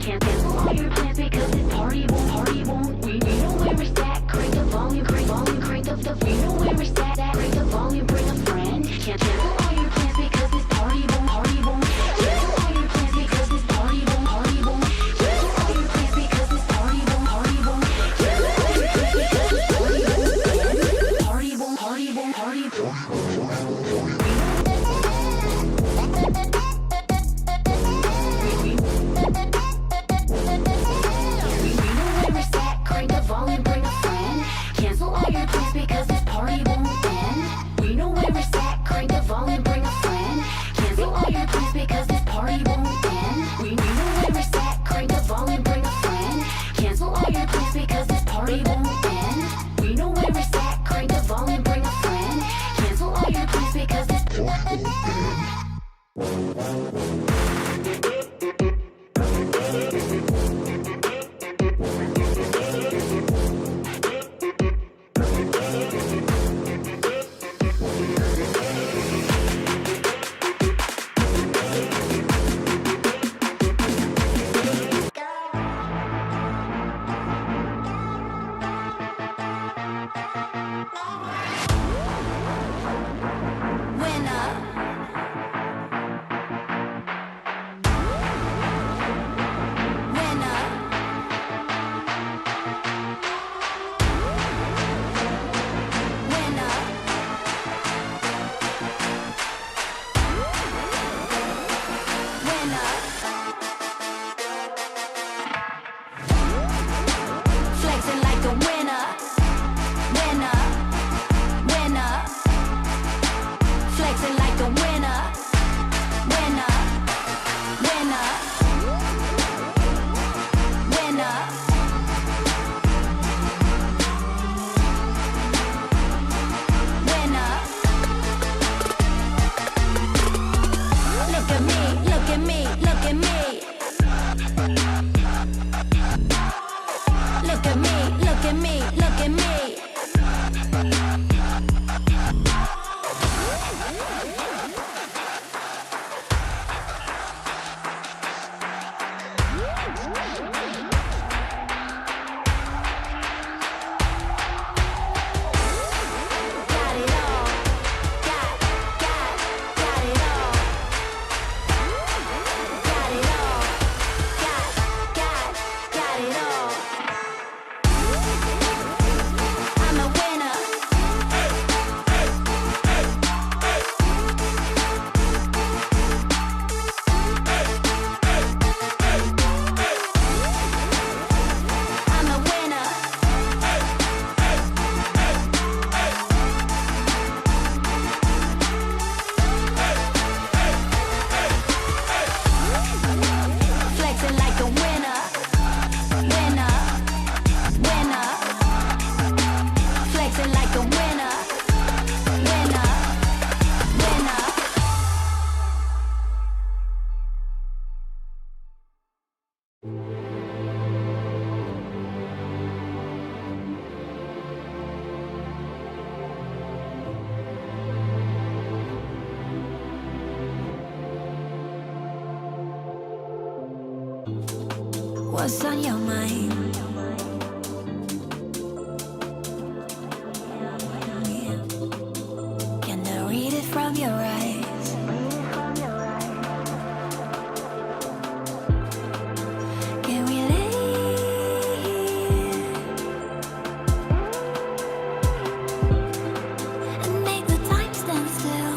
Can't cancel all your plans because this party won't. We know where we're at. Crank the volume, crank the. We know where we're at. Crank the volume, bring a friend. Can't cancel all your plans because this party won't. Cancel all your plans because this party won't. Cancel all your plans because this party won't. Cancel all your plans because this party won't. Party won't. Because this party won't end. We know where we're at. Crank the volume, bring a friend. Cancel all your plans because this party won't end. We know where we're at. Crank the volume, bring a friend. Cancel all your plans because this party won't end. We know where we're at. Crank the volume, bring a friend. Cancel all your plans because this party won't end. What's on your mind? Can I read it from your eyes? Can we lay here and make the time stand still?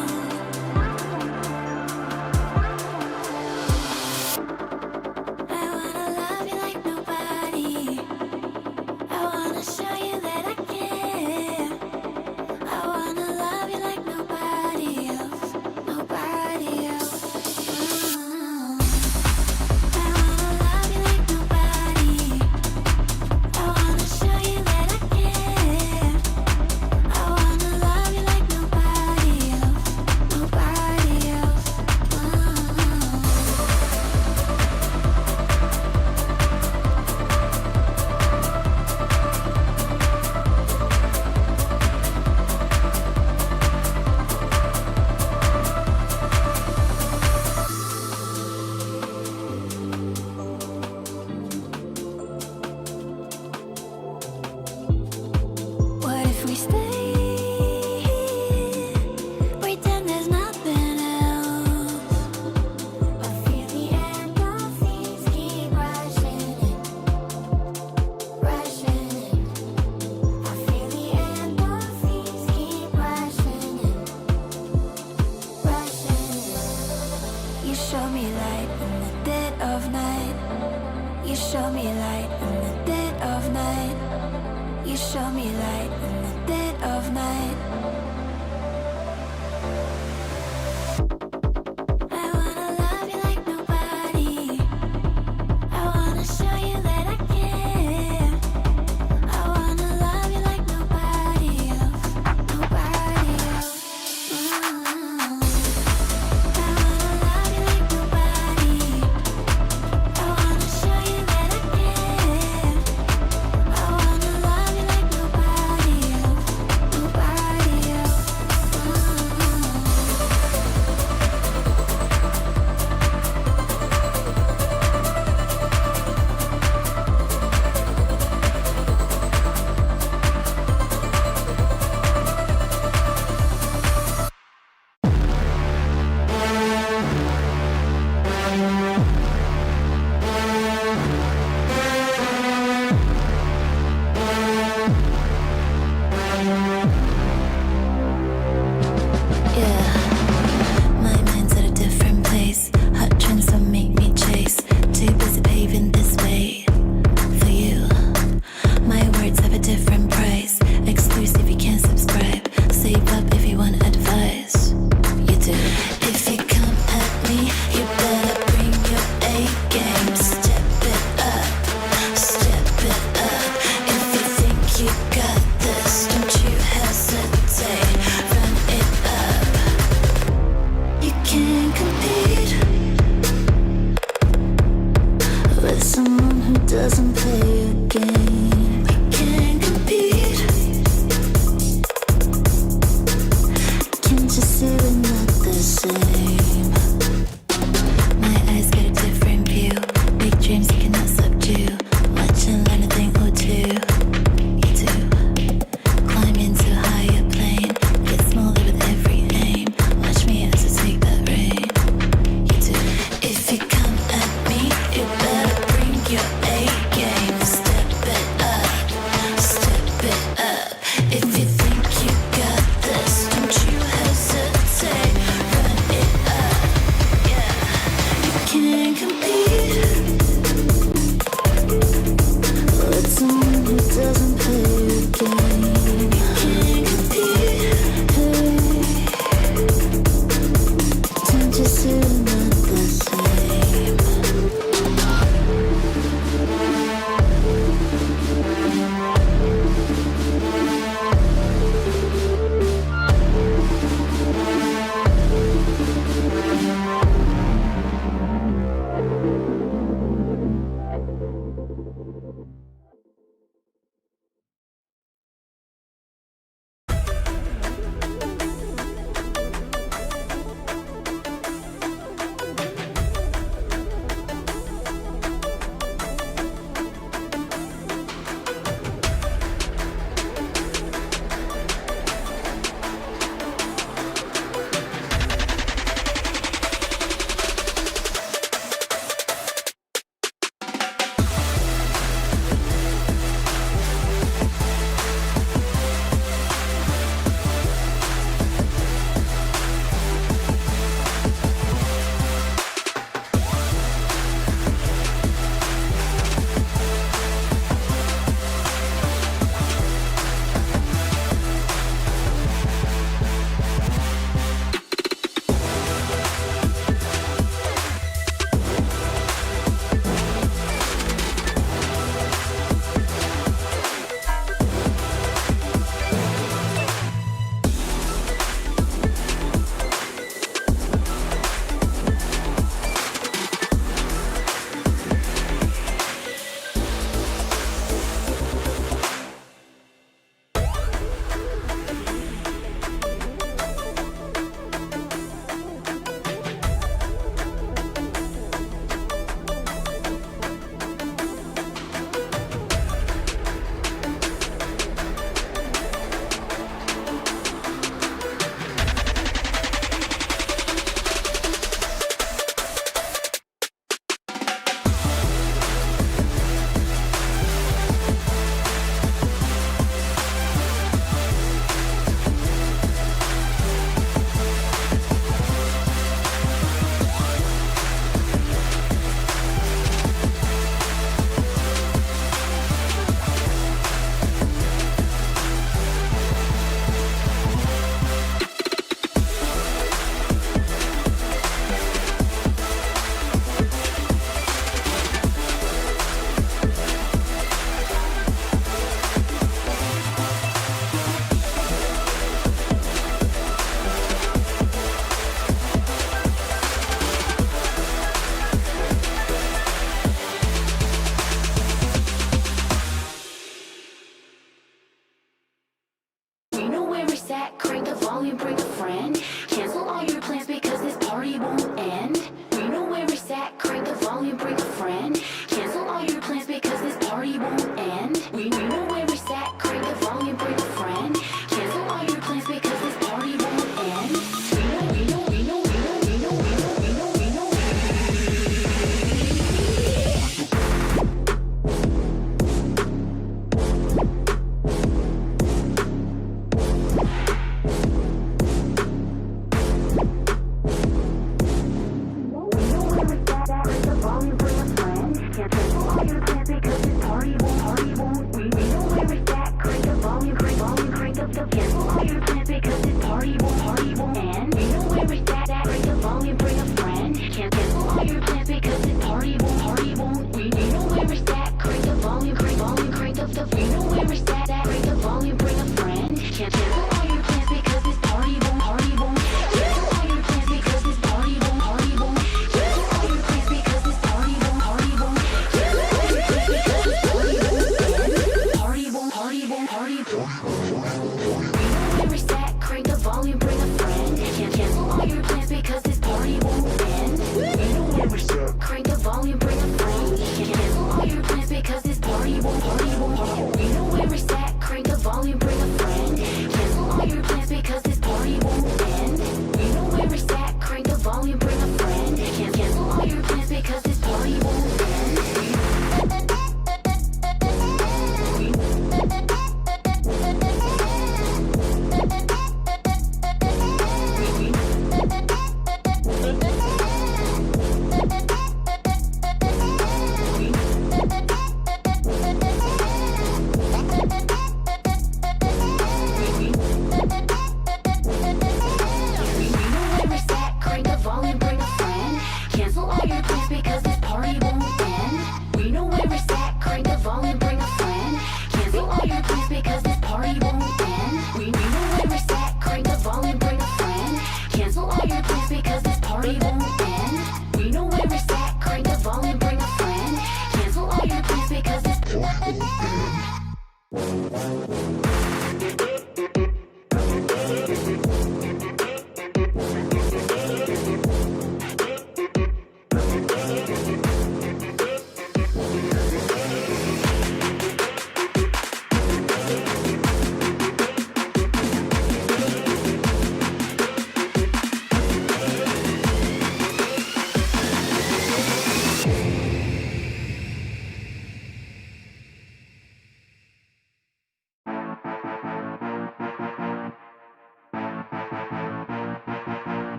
I wanna love you like nobody. stay here, pretend there's nothing else. I feel the endorphins keep rushing in, rushing in. I feel the endorphins keep rushing in, rushing in. You show me light in the dead of night. You show me light in the dead of night. You show me light in the dead of night. I wanna love you like nobody. I wanna show you that I care. I wanna love you like nobody else, nobody else. I wanna love you like nobody. I wanna show you that I care. I wanna love you like nobody else, nobody else. Yeah, my mind's at a different place. Hot trends don't make me chase. Too busy paving this way for you. My words have a different price. Exclusive, you can't subscribe. Save up if you want advice. You do. If you come at me, you better bring your A game. Step it up, step it up. If you think you got this, don't you hesitate. Run it up. You can't compete with someone who doesn't play your game. You can't compete. Can't you see we're not the same? My eyes get a different view. Big dreams you cannot subdue. Watch and learn a thing or two. You do. Climb into a higher plane. Get smaller with every aim. Watch me as I take that reign. You do. If you come at me, you better bring your A game. Step it up, step it up. If you think you got this, don't you hesitate. Run it up, yeah. You can't compete volume, bring a friend. Cancel all your plans because this party won't end. We know where it's at, crank the volume, bring a friend. Cancel all your plans because this party won't end. We know where it's at, crank the volume, bring a friend. Cancel all your plans because this party won't end. We know.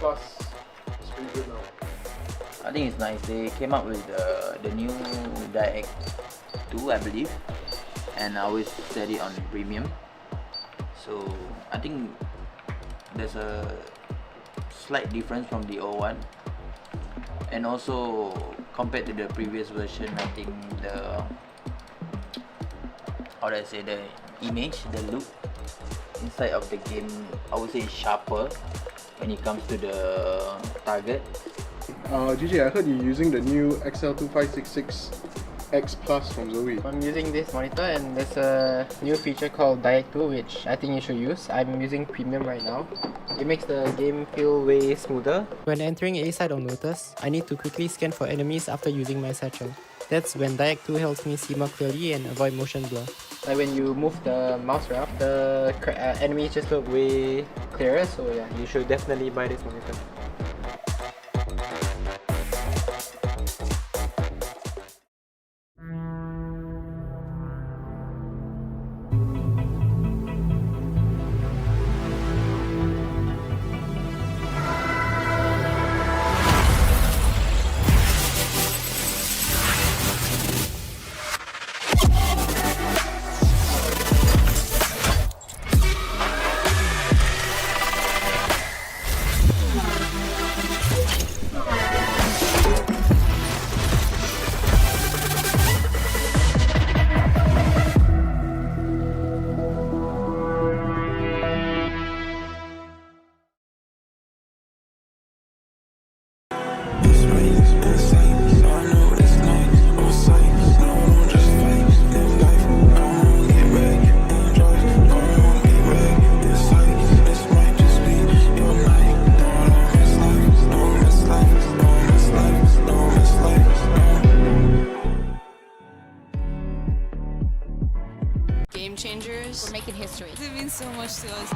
Plus is pretty good now. I think it's nice. They came up with the new Direct 2, I believe, and I always set it on premium. So I think there's a slight difference from the old one, and also compared to the previous version, I think the the image, the look inside of the game, I would say is sharper when it comes to the target. GJ, I heard you're using the new XL2566X Plus from Zoe. I'm using this monitor and there's a new feature called Direct 2 which I think you should use. I'm using Premium right now. It makes the game feel way smoother. When entering A site on Lotus, I need to quickly scan for enemies after using my satchel. That's when Direct 2 helps me see more clearly and avoid motion blur. Like when you move the mouse around, the enemies just look way clearer, so yeah, you should definitely buy this monitor. Game changers. We're making history. It means so much to us.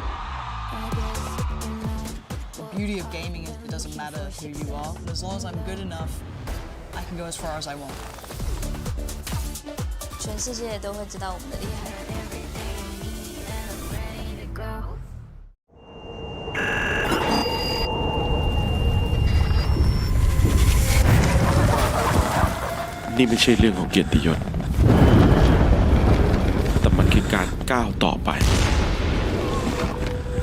The beauty of gaming is it doesn't matter who you are, but as long as I'm good enough, I can go as far as I want. 全世界都会知道我们的厉害。นี่ไม่ใช่เรื่องของเกียรติยศแต่มันคือการก้าวต่อไป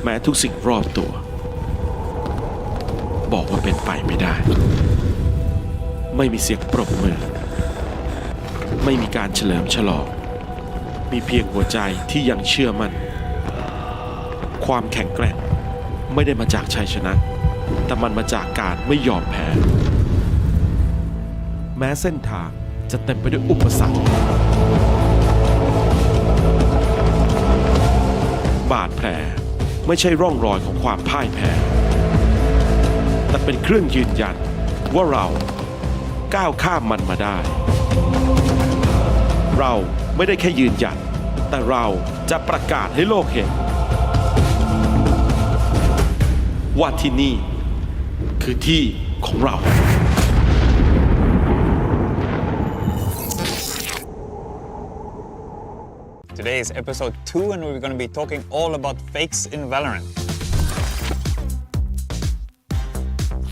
แม้ทุกสิ่งรอบตัวบอกว่าเป็นไปไม่ได้ไม่มีเสียงปรบมือไม่มีการเฉลิมฉลองมีเพียงหัวใจที่ยังเชื่อมั่นความแข็งแกร่งไม่ได้มาจากชัยชนะแต่มันมาจากการไม่ยอมแพ้แม้เส้นทางจะเต็มไปด้วยอุปสรรคบาดแผลไม่ใช่ร่องรอยของความพ่ายแพ้แต่เป็นเครื่องยืนยันว่าเราก้าวข้ามมันมาได้เราไม่ได้แค่ยืนยันแต่เราจะประกาศให้โลกเห็นว่าที่นี่คือที่ของเราToday is episode 2 and we're going to be talking all about fakes in Valorant.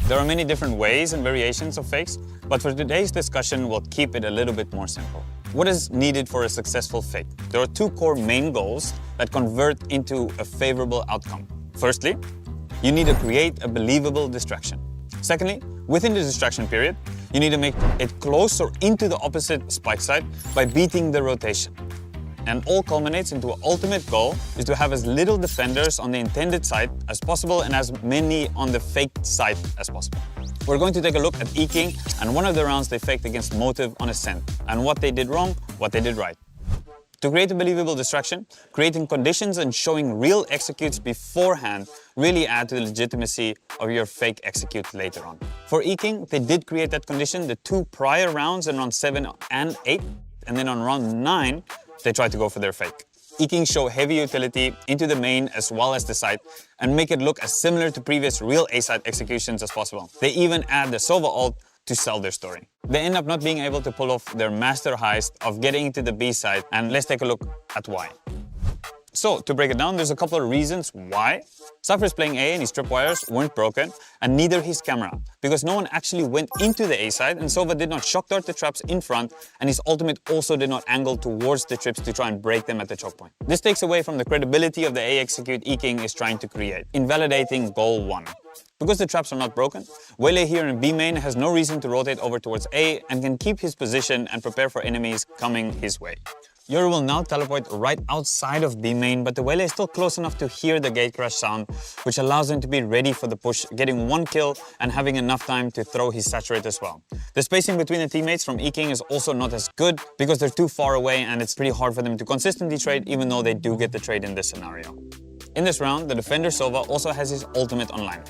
There are many different ways and variations of fakes, but for today's discussion we'll keep it a little bit more simple. What is needed for a successful fake? There are two core main goals that convert into a favorable outcome. Firstly, you need to create a believable distraction. Secondly, within the distraction period, you need to make it closer into the opposite spike site by beating the rotation. And all culminates into an ultimate goal is to have as little defenders on the intended site as possible and as many on the faked site as possible. We're going to take a look at E-King and one of the rounds they faked against Motive on Ascent and what they did wrong, what they did right. To create a believable distraction, creating conditions and showing real executes beforehand really add to the legitimacy of your fake execute later on. For E-King, they did create that condition the two prior rounds in round 7 and 8, and then on round 9, they tried to go for their fake. E-King show heavy utility into the main as well as the site and make it look as similar to previous real A-site executions as possible. They even add the Sova ult to sell their story. They end up not being able to pull off their master heist of getting into the B site, and let's take a look at why. So, to break it down, there's a couple of reasons why. Cypher is playing A and his tripwires weren't broken, and neither his camera, because no one actually went into the A side, and Sova did not shock dart the traps in front, and his ultimate also did not angle towards the trips to try and break them at the choke point. This takes away from the credibility of the A execute E-King is trying to create, invalidating goal 1. Because the traps are not broken, Wele here in B main has no reason to rotate over towards A and can keep his position and prepare for enemies coming his way. Yoru will now teleport right outside of B main, but the Wele is still close enough to hear the gate crash sound, which allows him to be ready for the push, getting 1 kill and having enough time to throw his saturate as well. The spacing between the teammates from E-King is also not as good because they're too far away and it's pretty hard for them to consistently trade, even though they do get the trade in this scenario. In this round, the defender Sova also has his ultimate online.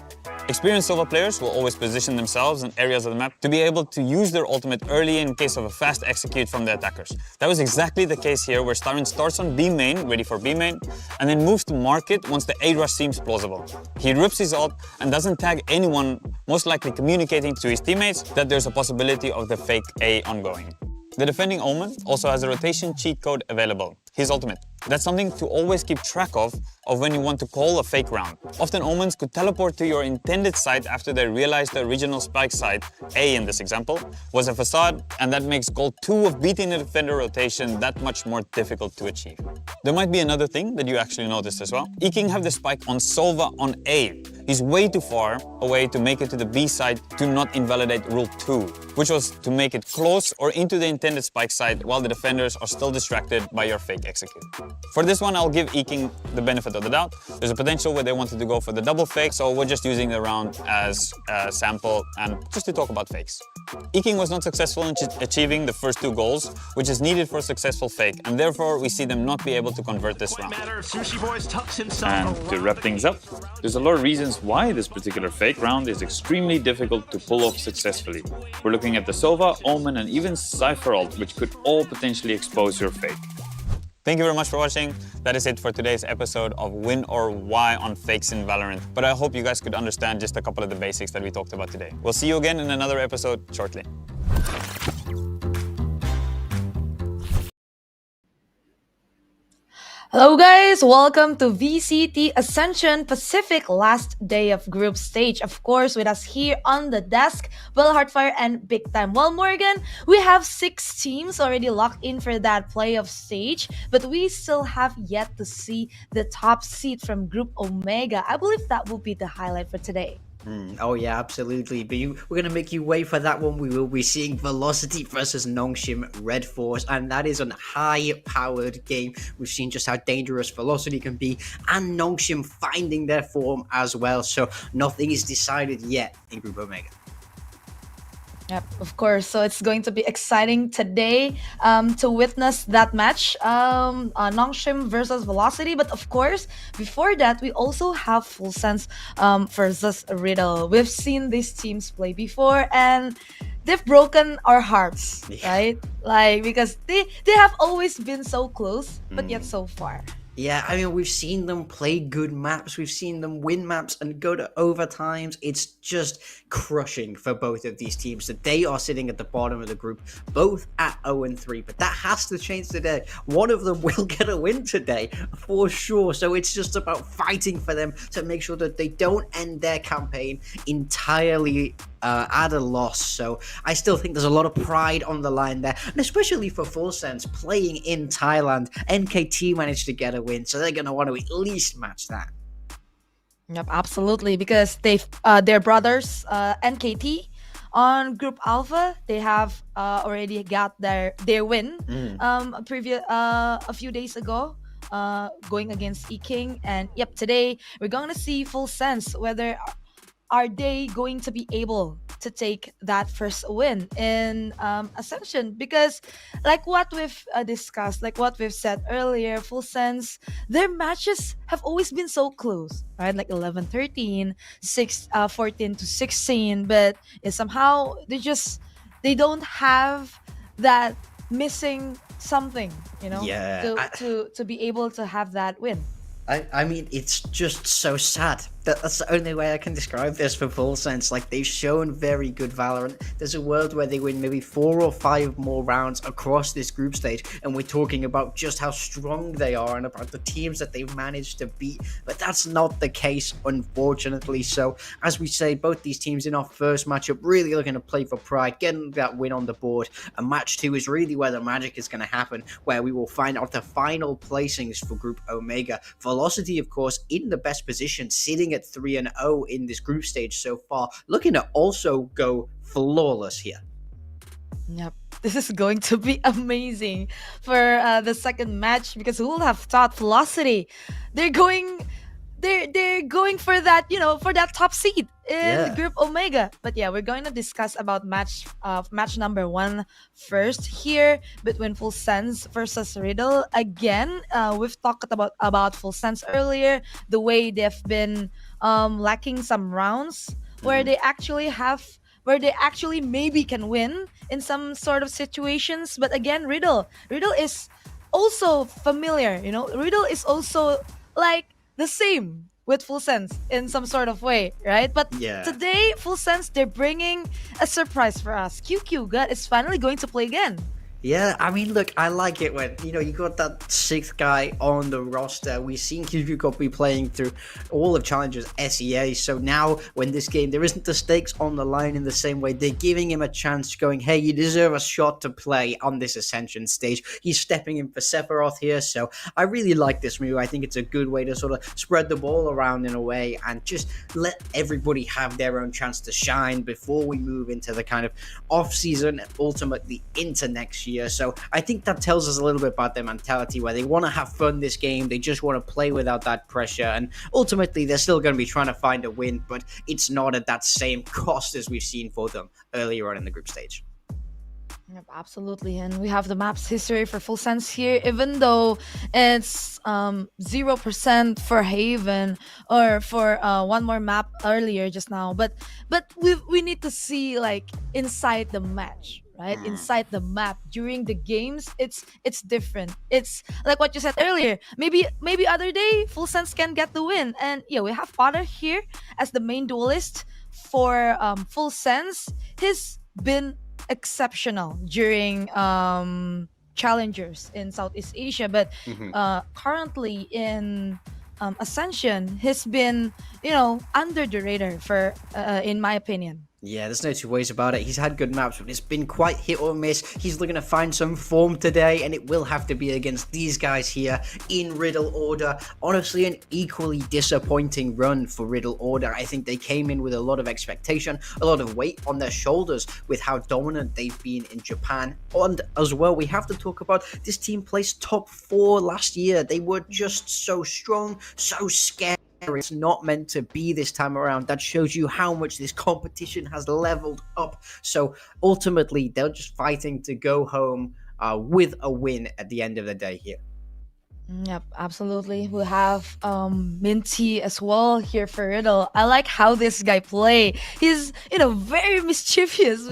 Experienced Sova players will always position themselves in areas of the map to be able to use their ultimate early in case of a fast execute from the attackers. That was exactly the case here, where Styron starts on B main, ready for B main, and then moves to market once the A rush seems plausible. He rips his ult and doesn't tag anyone, most likely communicating to his teammates that there's a possibility of the fake A ongoing. The defending Omen also has a rotation cheat code available, his ultimate. That's something to always keep track of when you want to call a fake round. Often Omens could teleport to your intended site after they realize the original spike site, A in this example, was a facade, and that makes goal 2 of beating the defender rotation that much more difficult to achieve. There might be another thing that you actually noticed as well. E-King have the spike on Sova on A. He's way too far away to make it to the B side to not invalidate rule 2, which was to make it close or into the intended spike side while the defenders are still distracted by your fake execute. For this one, I'll give E-King the benefit of the doubt. There's a potential where they wanted to go for the double fake, so we're just using the round as a sample and just to talk about fakes. E-King was not successful in achieving the first 2 goals, which is needed for a successful fake, and therefore we see them not be able to convert this round. And to wrap things up, there's a lot of reasons why this particular fake round is extremely difficult to pull off successfully. We're looking at the Sova, Omen, and even Cypher ult, which could all potentially expose your fake. Thank you very much for watching. That is it for today's episode of Win or Why on fakes in Valorant. But I hope you guys could understand just a couple of the basics that we talked about today. We'll see you again in another episode shortly. Hello guys, welcome to VCT ASCENSION Pacific last day of group stage. Of course, with us here on the desk, Will Heartfire and Big Time. Well, Morgan, we have 6 teams already locked in for that playoff stage, but we still have yet to see the top seed from Group Omega. I believe that will be the highlight for today. Oh yeah, absolutely. But we're going to make you wait for that one. We will be seeing Velocity versus Nongshim Red Force, and that is a high-powered game. We've seen just how dangerous Velocity can be, and Nongshim finding their form as well. So nothing is decided yet in Group Omega. Yep, of course. So it's going to be exciting today to witness that match, Nongshim versus Velocity. But of course, before that, we also have Full Sense versus Riddle. We've seen these teams play before, and they've broken our hearts, right? Like, because they have always been so close, but yet so far. Yeah, I mean, we've seen them play good maps, we've seen them win maps and go to overtimes. It's just crushing for both of these teams that they are sitting at the bottom of the group, both at 0-3. But that has to change today. One of them will get a win today, for sure. So it's just about fighting for them to make sure that they don't end their campaign entirely at a loss. So I still think there's a lot of pride on the line there, and especially for Full Sense playing in Thailand. NKT managed to get a win, so they're going to want to at least match that. Yep, absolutely, because their brothers NKT on Group Alpha, they have already got their win a few days ago, going against E-King. And yep, today we're going to see Full Sense whether are they going to be able to take that first win in Ascension? Because like what we've discussed, like what we've said earlier, Full Sense, their matches have always been so close, right? Like 11-13, 14-16, but somehow they don't have that missing something, you know, to be able to have that win. I mean, it's just so sad That's the only way I can describe this for full sense. Like, they've shown very good Valorant. There's a world where they win maybe 4 or 5 more rounds across this group stage, and we're talking about just how strong they are and about the teams that they've managed to beat. But that's not the case, unfortunately. So, as we say, both these teams in our first matchup really looking to play for pride, getting that win on the board. And match 2 is really where the magic is going to happen, where we will find out the final placings for Group Omega. Velocity, of course, in the best position, sitting at 3-0 in this group stage so far, looking to also go flawless here. Yep, this is going to be amazing for the second match, because who would have thought Velocity? They're going for that, for that top seed in Group Omega. But yeah, we're going to discuss about match number 1 first here, between Full Sense versus Riddle. Again, we've talked about Full Sense earlier, the way they've been lacking some rounds where they actually maybe can win in some sort of situations. But again, Riddle is also familiar, Riddle is also like the same with Full Sense in some sort of way, right? But today, Full Sense, they're bringing a surprise for us. QQ God is finally going to play again. Yeah, I mean, look, I like it when, you got that 6th guy on the roster. We've seen QQ be playing through all of Challenger's SEA, so now when this game, there isn't the stakes on the line in the same way. They're giving him a chance, going, hey, you deserve a shot to play on this Ascension stage. He's stepping in for Sephiroth here, so I really like this move. I think it's a good way to sort of spread the ball around in a way and just let everybody have their own chance to shine before we move into the kind of off-season and ultimately into next year. So I think that tells us a little bit about their mentality, where they want to have fun this game. They just want to play without that pressure, and ultimately they're still going to be trying to find a win, but it's not at that same cost as we've seen for them earlier on in the group stage. Yep, absolutely. And we have the map's history for Full Sense here, even though it's 0% for Haven, or for one more map earlier just now. But we need to see like inside the match, right? Inside the map during the games, it's different. It's like what you said earlier. Maybe other day Full Sense can get the win. And yeah, we have Potter here as the main duelist for Full Sense. He's been exceptional during challengers in Southeast Asia, but currently in Ascension, he's been under the radar for in my opinion. Yeah, there's no two ways about it. He's had good maps, but it's been quite hit or miss. He's looking to find some form today, and it will have to be against these guys here in Riddle Order. Honestly, an equally disappointing run for Riddle Order. I think they came in with a lot of expectation, a lot of weight on their shoulders with how dominant they've been in Japan. And as well, we have to talk about this team placed top 4 last year. They were just so strong, so scary. It's not meant to be this time around. That shows you how much this competition has leveled up. So ultimately, they're just fighting to go home with a win at the end of the day here. Yep, absolutely. We have Minty as well here for Riddle. I like how this guy play. He's very mischievous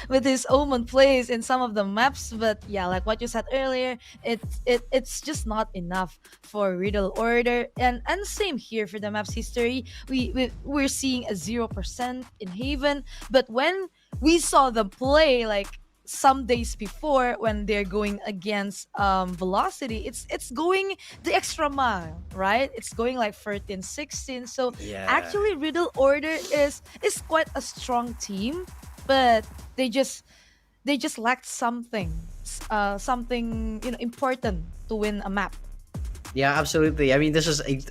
with his Omen plays in some of the maps, but yeah, like what you said earlier, it's just not enough for Riddle Order. And same here for the map's history. We're seeing a 0% in Haven, but when we saw them play like some days before, when they're going against Velocity, it's going the extra mile, right? It's going like 13-16. So actually Riddle Order is quite a strong team, but they just lacked something important to win a map. Yeah, absolutely. I mean,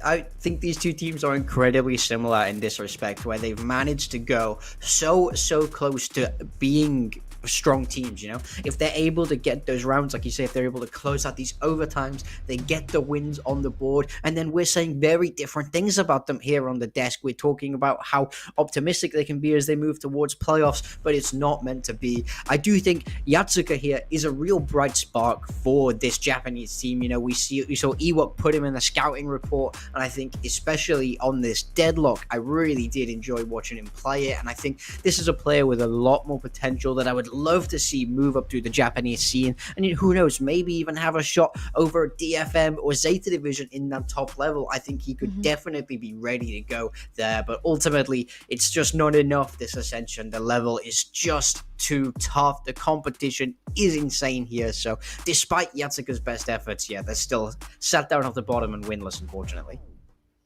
I think these two teams are incredibly similar in this respect, where they've managed to go so close to being strong teams. If they're able to get those rounds, like you say, if they're able to close out these overtimes, they get the wins on the board. And then we're saying very different things about them here on the desk. We're talking about how optimistic they can be as they move towards playoffs, but it's not meant to be. I do think Yatsuka here is a real bright spark for this Japanese team. We saw Ewok put him in the scouting report, and I think especially on this deadlock, I really did enjoy watching him play it. And I think this is a player with a lot more potential that I would love to see move up to the Japanese scene, and who knows, maybe even have a shot over DFM or Zeta Division in that top level. I think he could definitely be ready to go there, but ultimately it's just not enough this Ascension. The level is just too tough. The competition is insane here, so despite Yatsuka's best efforts, they're still sat down at the bottom and winless, unfortunately.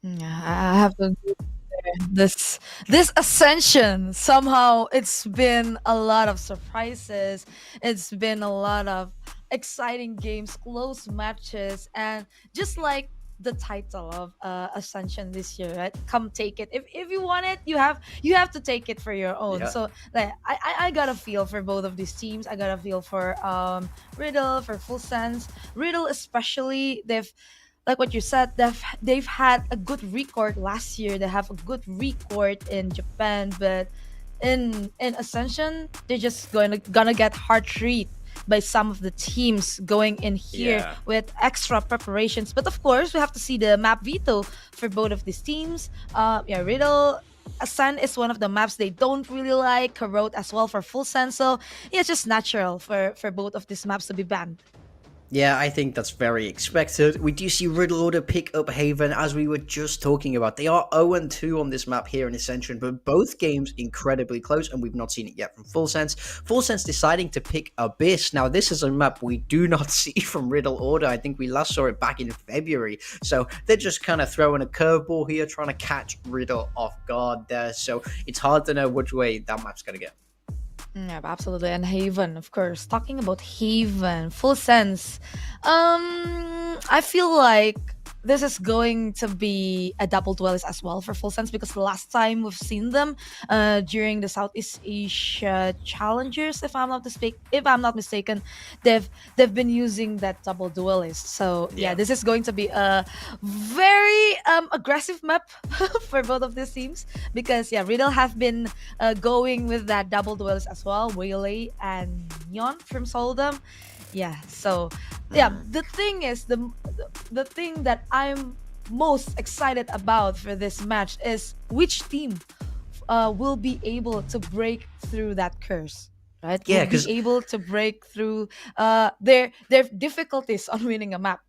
Yeah, I have to agree there. This Ascension, somehow it's been a lot of surprises. It's been a lot of exciting games, close matches, and just like the title of Ascension this year, right? Come take it. If you want it, you have to take it for your own. Yeah. So like I got a feel for both of these teams. I got a feel for Riddle, for Full Sense. Riddle especially, they've, like what you said, they've had a good record last year. They have a good record in Japan, but in Ascension, they're just gonna get hard treat by some of the teams going in here Yeah. with extra preparations. But of course, we have to see the map veto for both of these teams. Riddle. Ascend is one of the maps they don't really like. Corrode as well for Full Sense. So yeah, it's just natural for both of these maps to be banned. Yeah, I think that's very expected. We do see Riddle Order pick up Haven, as we were just talking about. They are 0-2 on this map here in Ascension, but both games incredibly close, and we've not seen it yet from Full Sense. Full Sense deciding to pick Abyss. Now, this is a map we do not see from Riddle Order. I think we last saw it back in February. So they're just kind of throwing a curveball here, trying to catch Riddle off guard there. So it's hard to know which way that map's going to go. Yeah, absolutely. And Haven, of course. Talking about Haven, Full Sense. I feel like this is going to be a double duelist as well for Full Sense, because the last time we've seen them during the Southeast Asia Challengers, if I'm not mistaken, they've been using that double duelist. So yeah, this is going to be a very aggressive map for both of these teams, because Riddle have been going with that double duelist as well, Waylay and Neon from Soldom. So the thing is, the thing that I'm most excited about for this match is which team will be able to break through that curse, right? Yeah, will 'cause- be able to break through their difficulties on winning a map.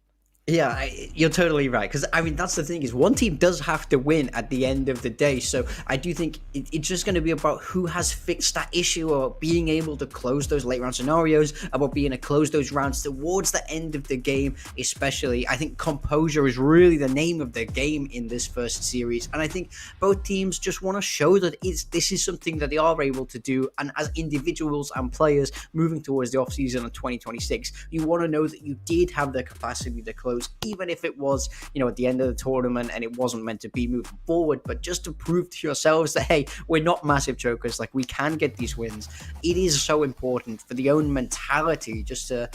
Yeah, you're totally right. Because, I mean, that's the thing, is one team does have to win at the end of the day. So I do think it's just going to be about who has fixed that issue, or being able to close those late round scenarios, about being able to close those rounds towards the end of the game, especially. I think composure is really the name of the game in this first series. And I think both teams just want to show that this is something that they are able to do. And as individuals and players moving towards the offseason of 2026, you want to know that you did have the capacity to close, even if it was, at the end of the tournament and it wasn't meant to be moving forward, but just to prove to yourselves that, hey, we're not massive chokers, like we can get these wins. It is so important for the own mentality, just to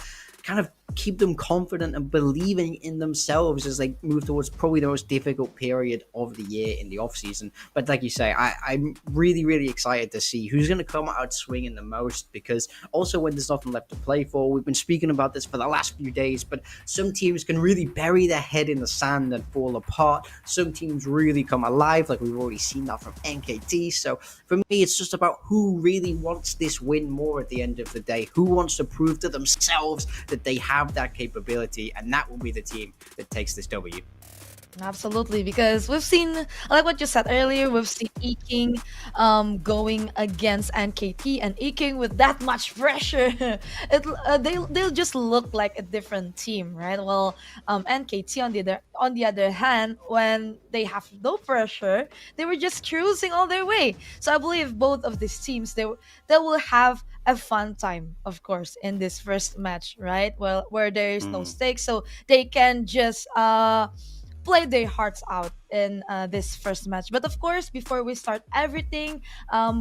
kind of keep them confident and believing in themselves as they move towards probably the most difficult period of the year in the off season. But like you say, I'm really, really excited to see who's going to come out swinging the most, because also when there's nothing left to play for, we've been speaking about this for the last few days, but some teams can really bury their head in the sand and fall apart. Some teams really come alive, like we've already seen that from NKT. So for me, it's just about who really wants this win more at the end of the day, who wants to prove to themselves that they have that capability, and that will be the team that takes this W. Absolutely, because we've seen, like what you said earlier, we've seen Eking going against NKT, and Eking with that much pressure, they'll just look like a different team, right? Well, NKT on the other hand, when they have no pressure, they were just cruising all their way. So I believe both of these teams, they will have a fun time, of course, in this first match, right? Well, where there is no stakes, so they can just play their hearts out in this first match. But of course, before we start everything,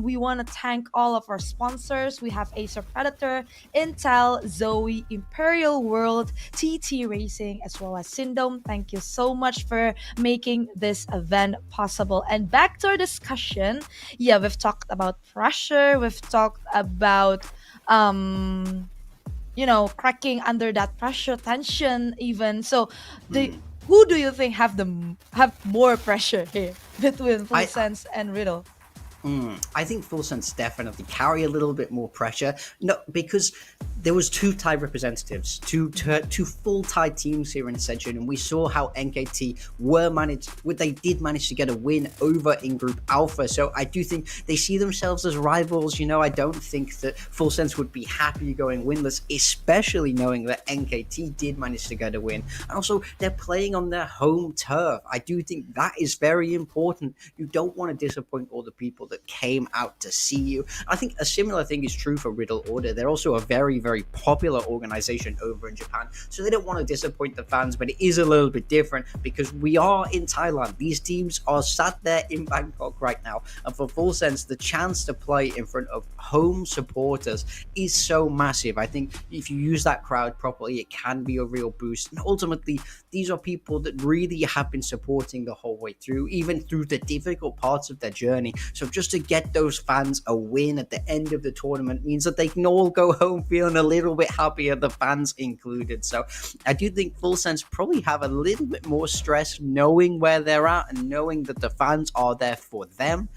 we want to thank all of our sponsors. We have Acer Predator, Intel, Zoe, Imperial World, TT Racing, as well as Syndome. Thank you so much for making this event possible. And back to our discussion. Yeah, we've talked about pressure. We've talked about cracking under that pressure, tension even. So who do you think have more pressure here between Full Sense and Riddle? I think Full Sense definitely carry a little bit more pressure. No, because there was two Thai representatives, two full Thai teams here in Ascension, and we saw how NKT they did manage to get a win over in Group Alpha. So I do think they see themselves as rivals. I don't think that Full Sense would be happy going winless, especially knowing that NKT did manage to get a win. And also, they're playing on their home turf. I do think that is very important. You don't want to disappoint all the people that came out to see you. I think a similar thing is true for Riddle Order. They're also a very, very popular organization over in Japan, so they don't want to disappoint the fans, but it is a little bit different because we are in Thailand. These teams are sat there in Bangkok right now, and for Full Sense, the chance to play in front of home supporters is so massive. I think if you use that crowd properly, it can be a real boost, and ultimately, these are people that really have been supporting the whole way through, even through the difficult parts of their journey. So just to get those fans a win at the end of the tournament means that they can all go home feeling a little bit happier, the fans included. So I do think Full Sense probably have a little bit more stress knowing where they're at and knowing that the fans are there for them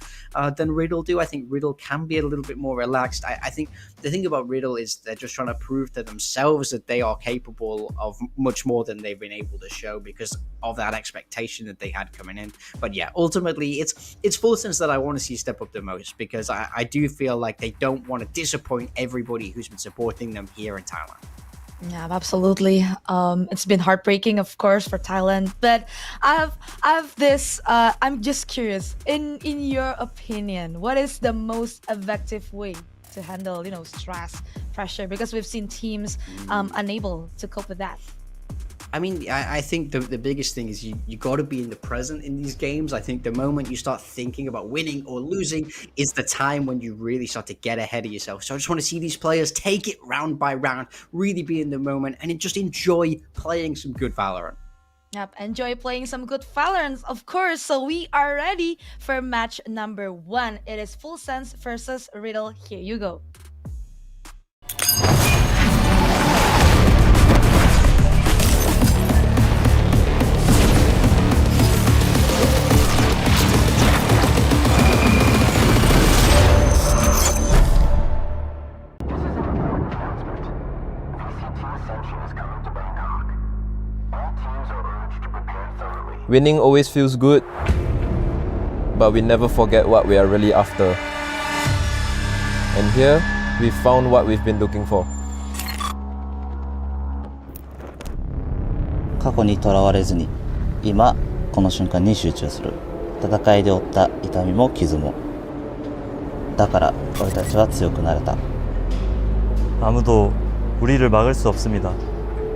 than Riddle do. I think Riddle can be a little bit more relaxed. I think the thing about Riddle is they're just trying to prove to themselves that they are capable of much more than they've been able to show because of that expectation that they had coming in. But yeah, ultimately it's Full Sense that I want to see step up the most because I do feel like they don't want to disappoint everybody who's been supporting them here in Thailand. Yeah, absolutely. It's been heartbreaking, of course, for Thailand. But I have this. I'm just curious. In your opinion, what is the most effective way to handle, stress, pressure? Because we've seen teams unable to cope with that. I mean, I think the biggest thing is you got to be in the present in these games. I think the moment you start thinking about winning or losing is the time when you really start to get ahead of yourself. So I just want to see these players take it round by round, really be in the moment, and just enjoy playing some good Valorant. Yep, enjoy playing some good Valorant, of course. So we are ready for match number 1. It is Full Sense versus Riddle. Here you go. Winning always feels good, but we never forget what we are really after. And here, we found what we've been looking for. 過去にとらわれずに、今この瞬間に集中する。戦いで負った痛みも傷も。だから俺たちは強くなれた. 아무도 우리를 막을 수 없습니다.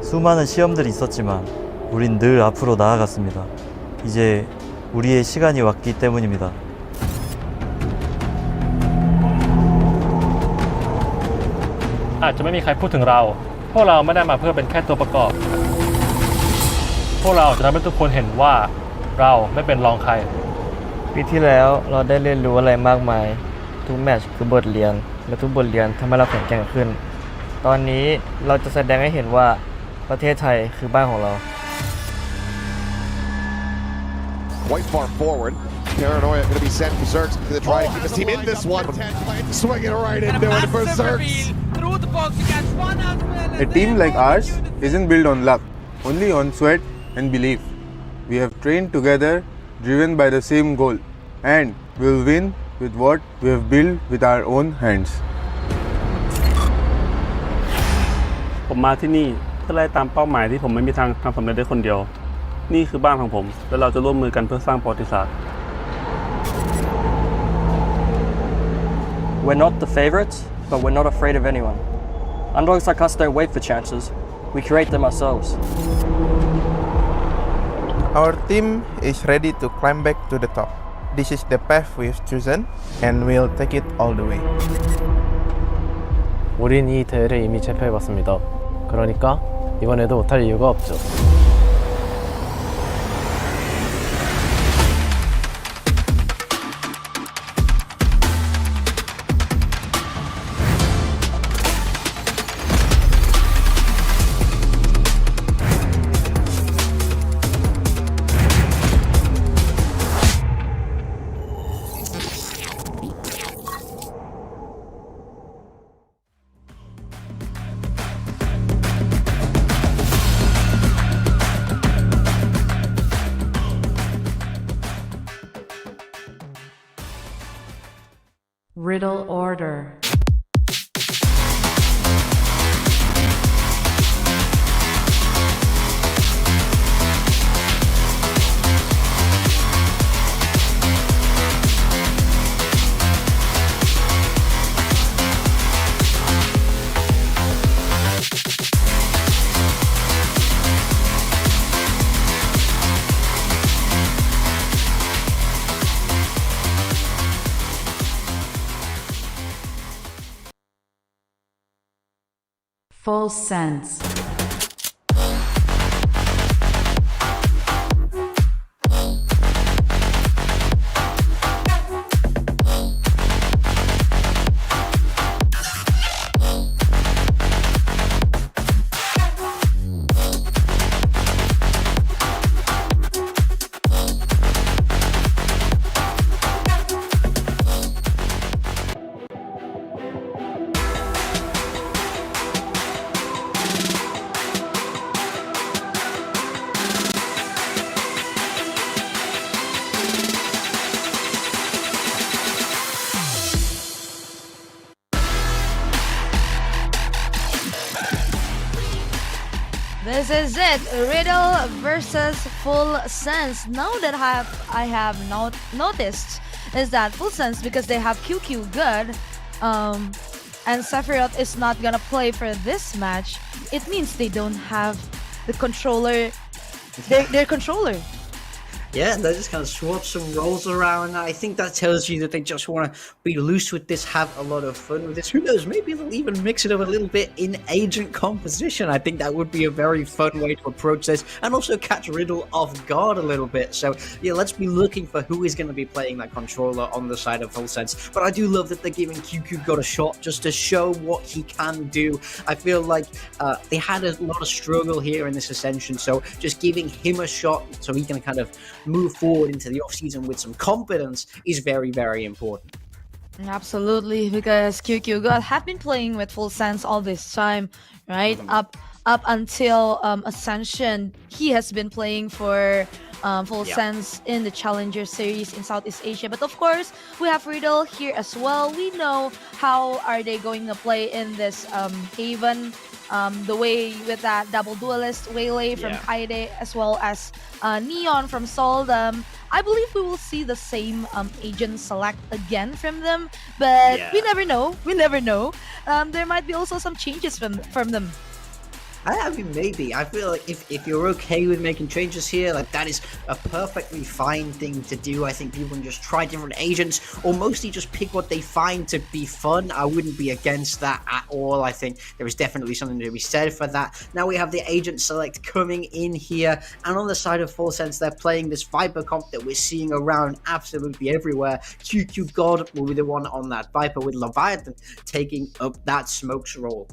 수많은 시험들이 있었지만 우린 늘 앞으로 나아갔습니다. 이제 우리의 시간이 왔기 때문입니다. อาจจะไม่มีใครพูดถึงเราพวกเราไม่ได้มาเพื่อเป็นแค่ตัวประกอบพวกเราจะทำให้ทุกคนเห็นว่าเราไม่เป็นรองใครปีที่แล้วเราได้เรียนรู้อะไรมากมายทุกแมตช์คือบทเรียนและทุกบทเรียนทำให้เราแข็งแกร่งขึ้นตอนนี้เราจะแสดงให้เห็นว่าประเทศไทยคือบ้านของเรา Quite far forward. Paranoia going to be sent berserk to try to keep his team in this one. Swinging right into it, berserk. A team like ours isn't built on luck, only on sweat and belief. We have trained together, driven by the same goal, and will win with what we have built with our own hands. ผมมาที่นี่เพื่อไล่ตามเป้าหมายที่ผมไม่มีทางทำสำเร็จได้คนเดียวนี่คือบ้านของผมและเราจะร่วมมือกันเพื่อสร้างประวัติศาสตร์ We're not the favorites, but we're not afraid of anyone. Underdogs like us don't wait for chances. We create them ourselves. Our team is ready to climb back to the top. This is the path we've chosen, and we'll take it all the way. 우린 이 대회를 이미 제패해봤습니다. 그러니까 이번에도 못할 이유가 없죠. Riddle Order. Full Sense. This is it, Riddle versus Full Sense. Now that I have noticed is that Full Sense, because they have QQ good, and Sephiroth is not gonna play for this match, it means they don't have the controller, their controller. Yeah, they just kind of swap some roles around. I think that tells you that they just want to be loose with this, have a lot of fun with this. Who knows, maybe they'll even mix it up a little bit in agent composition. I think that would be a very fun way to approach this, and also catch Riddle off guard a little bit. So yeah, let's be looking for who is going to be playing that controller on the side of Full Sense. But I do love that they're giving QQ God a shot just to show what he can do. I feel like they had a lot of struggle here in this Ascension, so just giving him a shot so he can kind of move forward into the off-season with some confidence is very, very important. Absolutely, because QQ God have been playing with Full Sense all this time, right? Up until Ascension, he has been playing for Full Sense in the Challenger Series in Southeast Asia. But of course, we have Riddle here as well. We know how are they going to play in this Haven. The way with that double duelist Waylay from Kaide, as well as Neon from Soldum. I believe we will see the same agent select again from them, but we never know. We never know. There might be also some changes from them. I mean, maybe. I feel like if you're okay with making changes here, like that is a perfectly fine thing to do. I think people can just try different agents, or mostly just pick what they find to be fun. I wouldn't be against that at all. I think there is definitely something to be said for that. Now we have the agent select coming in here, and on the side of Full Sense, they're playing this Viper comp that we're seeing around absolutely everywhere. QQ God will be the one on that Viper, with Leviathan taking up that Smokes role.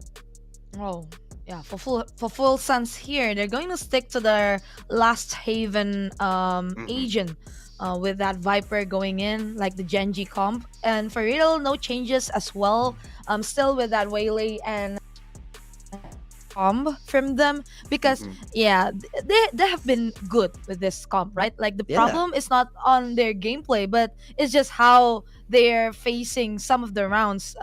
Oh. Yeah, for Full Sense here, they're going to stick to their last Haven agent with that Viper going in, like the Genji comp. And for Riddle, no changes as well. Still with that Waylay and comp from them, because they have been good with this comp, right? Like the problem is not on their gameplay, but it's just how they're facing some of the rounds,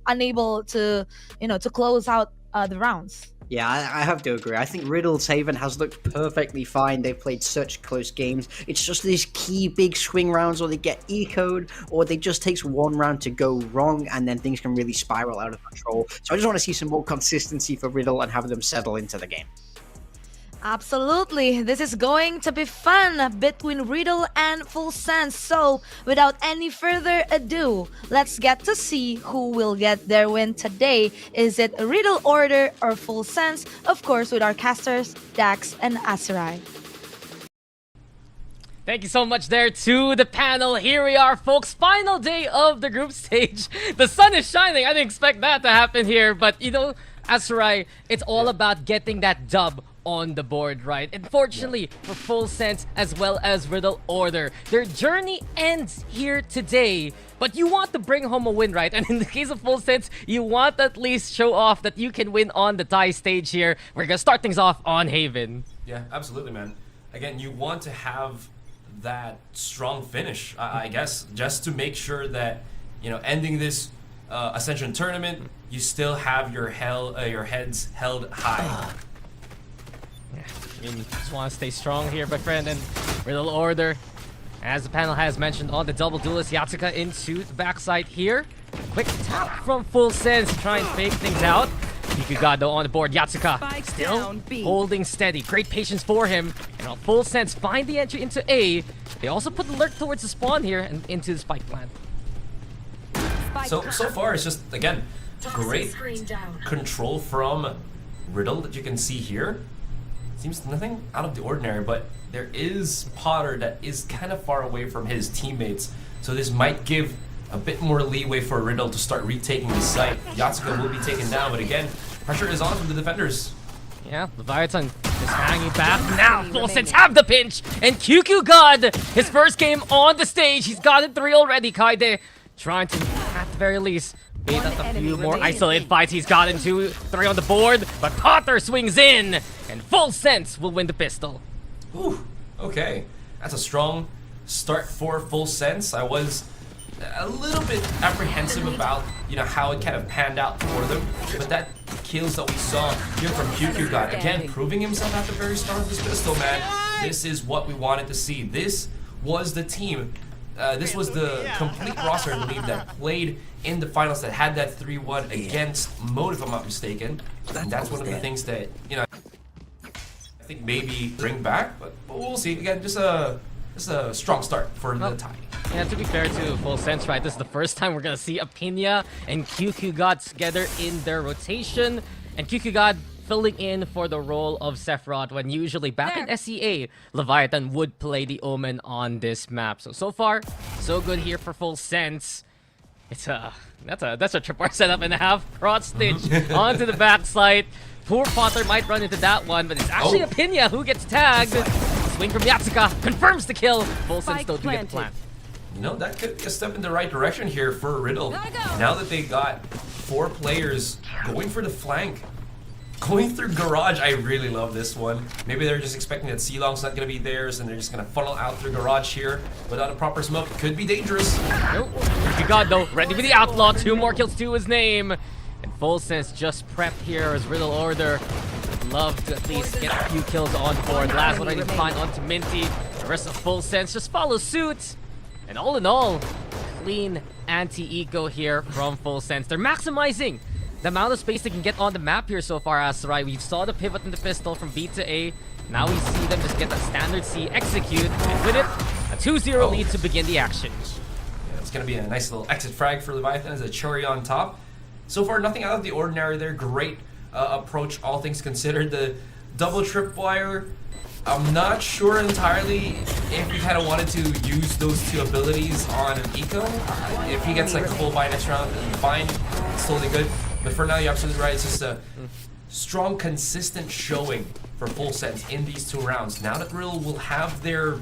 unable to to close out the rounds. Yeah, I have to agree. I think Riddle's Haven has looked perfectly fine. They've played such close games. It's just these key big swing rounds, or they get ecoed, or they just takes one round to go wrong, and then things can really spiral out of control. So I just want to see some more consistency for Riddle and have them settle into the game. Absolutely, this is going to be fun between Riddle and Full Sense. So without any further ado, let's get to see who will get their win today. Is it Riddle Order or Full Sense? Of course, with our casters, Dax and Aserai. Thank you so much there to the panel. Here we are, folks. Final day of the group stage. The sun is shining. I didn't expect that to happen here. But, Aserai, it's all about getting that dub on the board, right? Unfortunately, for Full Sense as well as Riddle Order, their journey ends here today. But you want to bring home a win, right? And in the case of Full Sense, you want to at least show off that you can win on the tie stage here. We're gonna start things off on Haven. Yeah, absolutely, man. Again, you want to have that strong finish, I guess, just to make sure that you know, ending this Ascension tournament, you still have your heads held high. Yeah, I mean, you just want to stay strong here, my friend, and Riddle Order. As the panel has mentioned on the double duelist, Yatsuka into the backside here. Quick tap from Full Sense to try and fake things out. Kikuga though on the board. Yatsuka still holding steady. Great patience for him. And on Full Sense find the entry into A. They also put the lurk towards the spawn here and into the spike plant. So far it's just, again, great control from Riddle that you can see here. Seems nothing out of the ordinary, but there is Potter that is kind of far away from his teammates. So this might give a bit more leeway for Riddle to start retaking the site. Yatsuka will be taken down, but again, pressure is on from the defenders. Yeah, Leviathan is hanging back. Now Full Sense have the pinch, and QQ God, his first game on the stage. He's gotten 3 already. Kaide trying to, at the very least, bait up a few more isolated fights. He's gotten 2, 3 on the board, but Potter swings in, and Full Sense will win the pistol. Ooh, okay. That's a strong start for Full Sense. I was a little bit apprehensive about, you know, how it kind of panned out for them, but that kills that we saw here from QQ God, again, proving himself at the very start of this pistol, man. This is what we wanted to see. This was the team. This was the complete roster, I believe, that played in the finals, that had that 3-1 against Mode, if I'm not mistaken. And that's one of the things that, you know, I think maybe bring back, but we'll see. Again, just a strong start for the tie. Yeah, to be fair to Full Sense, right, this is the first time we're gonna see Apinia and QQ God together in their rotation, and QQ God filling in for the role of Sephiroth, when usually back in SEA, Leviathan would play the Omen on this map. So far, so good here for Full Sense. It's that's a tripwire setup and a half. Cross stitch onto the backside. Poor Potter might run into that one, but it's actually Apinia who gets tagged. Swing from Yatsuka confirms the kill. Full Sense still do get the plant. You know, that could be a step in the right direction here for Riddle. Now that they got 4 players going for the flank, going through Garage, I really love this one. Maybe they're just expecting that C-Long's not going to be theirs, and they're just going to funnel out through Garage here without a proper smoke. Could be dangerous. Nope. God though, ready with the Outlaw. 2 more kills to his name. And Full Sense just prepped here as Riddle Order. Love to at least get a few kills on board. Last one already find onto Minty. The rest of Full Sense just follow suit. And all in all, clean anti-eco here from Full Sense. They're maximizing the amount of space they can get on the map here so far, Asarai. We saw the pivot in the pistol from B to A. Now we see them just get that standard C execute. And with it, a 2-0 lead to begin the action. Yeah, it's going to be a nice little exit frag for Leviathan as a cherry on top. So far, nothing out of the ordinary there. Great approach, all things considered. The double tripwire, I'm not sure entirely if he kind of wanted to use those 2 abilities on an eco. If he gets like a full buy next round, then fine, it's totally good. But for now, you're absolutely right. It's just a strong, consistent showing for Full Sense in these 2 rounds. Now that Riddle will have their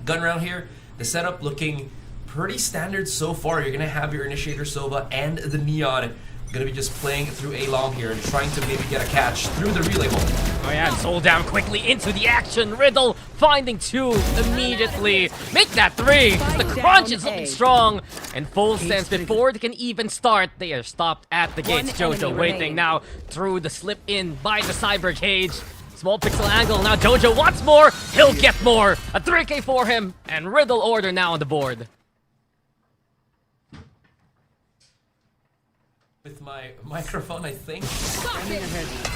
gun round here, the setup looking pretty standard so far. You're going to have your Initiator Sova and the Neon going to be just playing through A long here and trying to maybe get a catch through the relay hole. Oh yeah, Soul down quickly into the action. Riddle finding 2 immediately. Make that 3. The crunch is looking strong. And Full Sense, before they can even start, they are stopped at the gates. Jojo waiting now through the slip in by the Cyber Cage. Small pixel angle. Now Jojo wants more. He'll get more. A 3K for him. And Riddle Order now on the board. With my microphone, I think.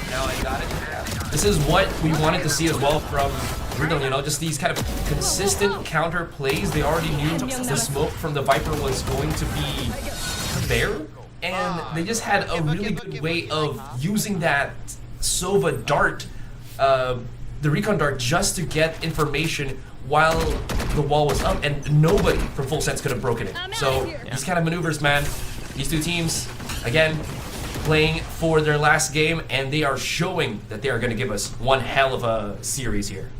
Now I got it. This is what we wanted to see as well from Riddle, you know, just these kind of consistent counter plays. They already knew the smoke from the Viper was going to be there, and they just had a really good way of using that Sova dart, the recon dart, just to get information while the wall was up, and nobody from Full Sense could have broken it. So these kind of maneuvers, man, these 2 teams, again, playing for their last game, and they are showing that they are going to give us one hell of a series here.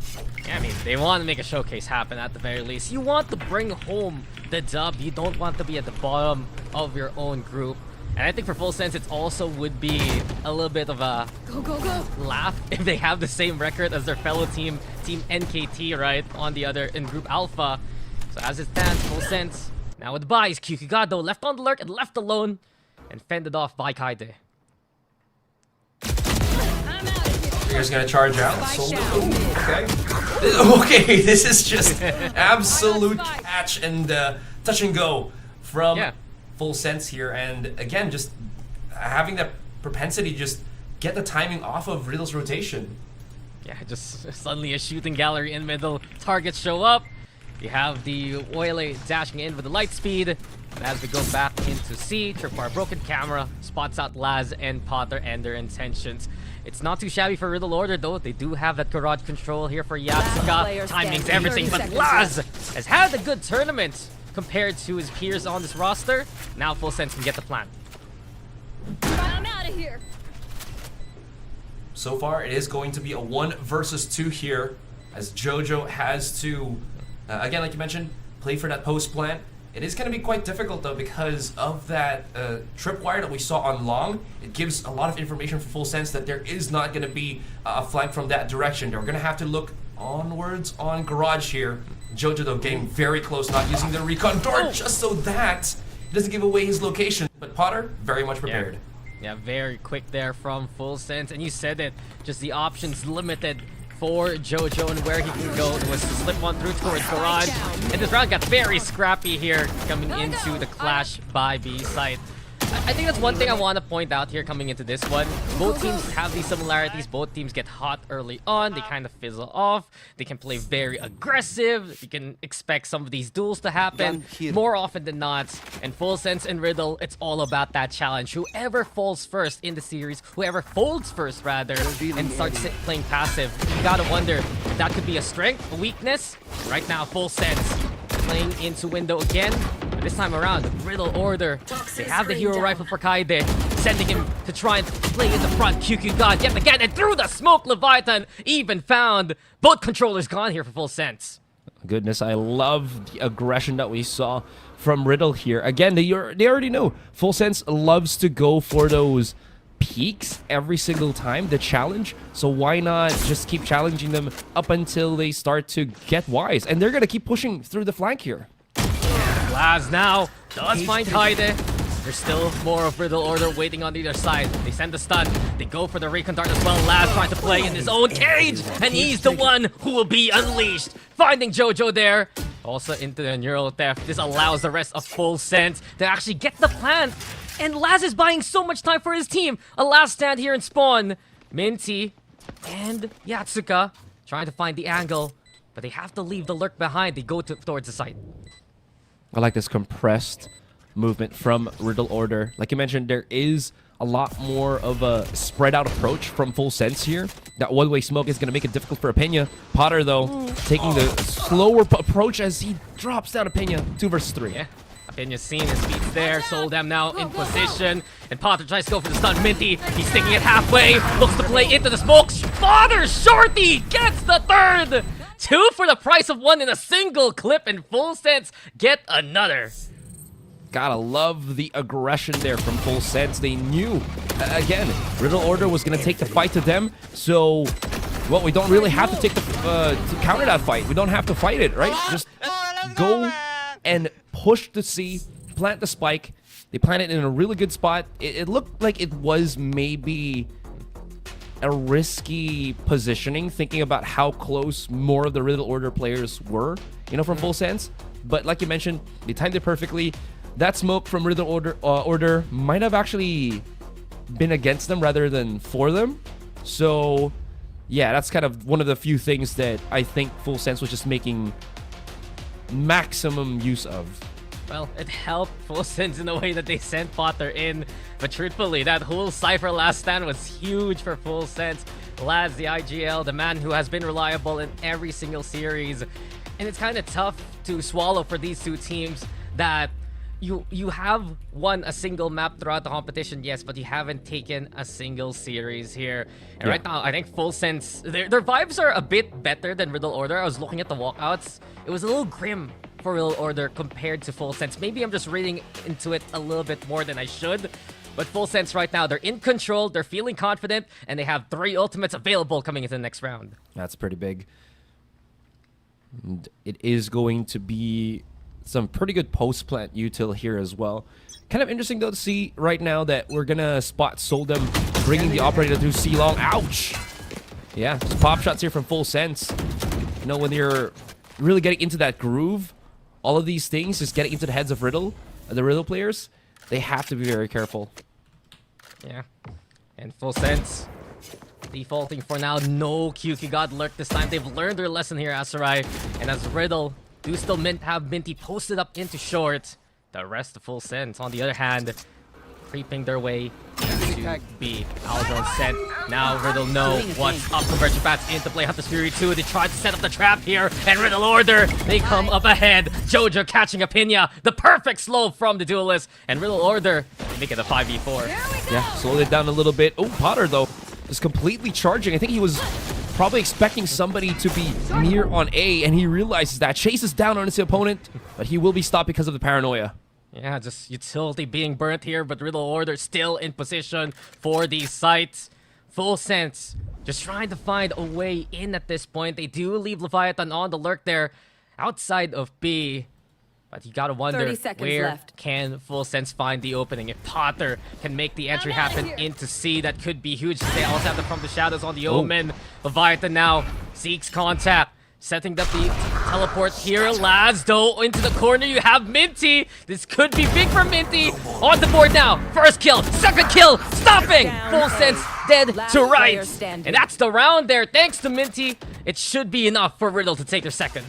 Yeah, I mean, they want to make a showcase happen at the very least. You want to bring home the dub. You don't want to be at the bottom of your own group. And I think for Full Sense, it also would be a little bit of a laugh if they have the same record as their fellow team, Team NKT, right, on the other in Group Alpha. So as it stands, Full Sense Now with the buys, Kyukugado left on the lurk and left alone, and fended off by Kaide. Trigger's gonna charge out. Okay. Okay, this is just absolute catch and touch and go from Full Sense here. And again, just having that propensity to just get the timing off of Riddle's rotation. Yeah, just suddenly a shooting gallery in middle. Targets show up. You have the Oile dashing in with the light speed. And as we go back into C, Tripwire broken camera, spots out Laz and Potter and their intentions. It's not too shabby for Riddle Order though. They do have that garage control here for Yatsuka. Timing's everything, but Laz has had a good tournament compared to his peers on this roster. Now Full Sense can get the plan. I'm out of here. So far, it is going to be a 1 versus 2 here, as JoJo has to, again, like you mentioned, play for that post plant. It is going to be quite difficult though because of that tripwire that we saw on long. It gives a lot of information for Full Sense that there is not going to be a flank from that direction. They're going to have to look onwards on garage here. JoJo though getting very close, not using the recon door just so that he doesn't give away his location. But Potter, very much prepared. Yeah, very quick there from Full Sense. And you said it, just the options limited for JoJo and where he can go was to slip one through towards garage. And this round got very scrappy here coming into the clash by B side. I think that's one thing I want to point out here coming into this one. Both teams have these similarities. Both teams get hot early on. They kind of fizzle off. They can play very aggressive. You can expect some of these duels to happen more often than not. And Full Sense and Riddle, it's all about that challenge. Whoever falls first in the series, whoever folds first rather, and starts playing passive, you gotta wonder if that could be a strength, a weakness. Right now, Full Sense playing into window again. This time around, Riddle Order, they have the hero rifle for Kaide, sending him to try and play in the front. Kyukugado yet again, and through the smoke, Leviathan even found. Both controllers gone here for Full Sense. Goodness, I love the aggression that we saw from Riddle here. Again, they already know Full Sense loves to go for those peaks every single time, the challenge. So why not just keep challenging them up until they start to get wise? And they're going to keep pushing through the flank here. Laz now does find Kaide. There's still more of Riddle Order waiting on the other side. They send the stun. They go for the recon dart as well. Laz trying to play in his own cage. And he's the one who will be unleashed. Finding JoJo there. Also into the neural theft. This allows the rest of Full Sense to actually get the plant. And Laz is buying so much time for his team. A last stand here in spawn. Minty and Yatsuka trying to find the angle. But they have to leave the lurk behind. They go towards the site. I like this compressed movement from Riddle Order. Like you mentioned, there is a lot more of a spread out approach from Full Sense here. That one-way smoke is going to make it difficult for Apena. Potter, though, taking the slower approach as he drops down Apena. 2 versus 3. Yeah. Apena's seen his feet there. Soldam now in position. And Potter tries to go for the stun. Minty, he's sticking it halfway. Looks to play into the smoke. Potter Shorty gets the third. 2 for the price of 1 in a single clip, and Full Sense get another. Gotta love the aggression there from Full Sense. They knew, again, Riddle Order was gonna take the fight to them. So, well, we don't really have to take the to counter that fight. We don't have to fight it, right? Just go and push the C, plant the spike. They planted it in a really good spot. It looked like it was maybe a risky positioning, thinking about how close more of the Riddle Order players were, you know, from Full Sense. But like you mentioned, they timed it perfectly. That smoke from Riddle Order might have actually been against them rather than for them. So, yeah, that's kind of one of the few things that I think Full Sense was just making maximum use of. Well, it helped Full Sense in the way that they sent Potter in. But truthfully, that whole Cypher last stand was huge for Full Sense. Laz, the IGL, the man who has been reliable in every single series. And it's kind of tough to swallow for these two teams that you have won a single map throughout the competition, yes, but you haven't taken a single series here. And right now, I think Full Sense, their vibes are a bit better than Riddle Order. I was looking at the walkouts. It was a little grim for Riddle Order compared to Full Sense. Maybe I'm just reading into it a little bit more than I should. But Full Sense right now, they're in control, they're feeling confident, and they have 3 ultimates available coming into the next round. That's pretty big. And it is going to be Some pretty good post-plant util here as well. Kind of interesting, though, to see right now that we're going to spot Soldem bringing the operator through C-Long. Ouch! Yeah, just pop shots here from Full Sense. You know, when you're really getting into that groove, all of these things, just getting into the heads of Riddle, the Riddle players, they have to be very careful. Yeah. And Full Sense defaulting for now. No QQ God lurk this time. They've learned their lesson here, Asarai. And as Riddle do still have Minty posted up into short, the rest of Full Sense, on the other hand, creeping their way into B. Aldron sent. Now Riddle know what's up. Conversion Bats into play. Hunter's Fury 2. They try to set up the trap here. And Riddle Order, they come up ahead. Jojo catching a Pinya. The perfect slow from the Duelist. And Riddle Order, they make it a 5v4. Yeah, slowed it down a little bit. Oh, Potter, though, is completely charging. I think he was probably expecting somebody to be near on A, and he realizes that. Chases down on his opponent, but he will be stopped because of the paranoia. Yeah, just utility being burnt here, but Riddle Order still in position for these sites. Full Sense just trying to find a way in at this point. They do leave Leviathan on the lurk there outside of B. But you gotta wonder, where can Full Sense find the opening? If Potter can make the entry happen into C, that could be huge. They also have the From the Shadows on the Omen. Leviathan now seeks contact. Setting up the teleport here. Laz, though, into the corner. You have Minty. This could be big for Minty. On the board now. First kill. Second kill. Stopping. Full Sense dead to rights. And that's the round there. Thanks to Minty. It should be enough for Riddle to take their second.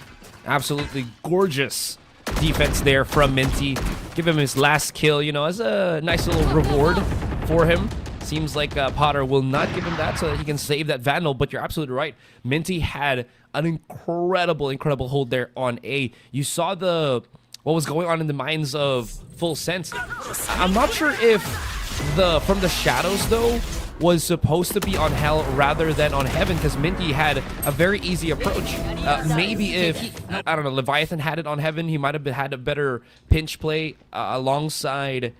Absolutely gorgeous defense there from Minty. Give him his last kill, you know, as a nice little reward for him. Seems like Potter will not give him that so that he can save that Vandal, but you're absolutely right. Minty had an incredible hold there on A. You saw what was going on in the minds of Full Sense. I'm not sure if the From the Shadows, though, was supposed to be on Hell rather than on Heaven, because Minty had a very easy approach. Maybe if, I don't know, Leviathan had it on Heaven, he might have had a better pinch play alongside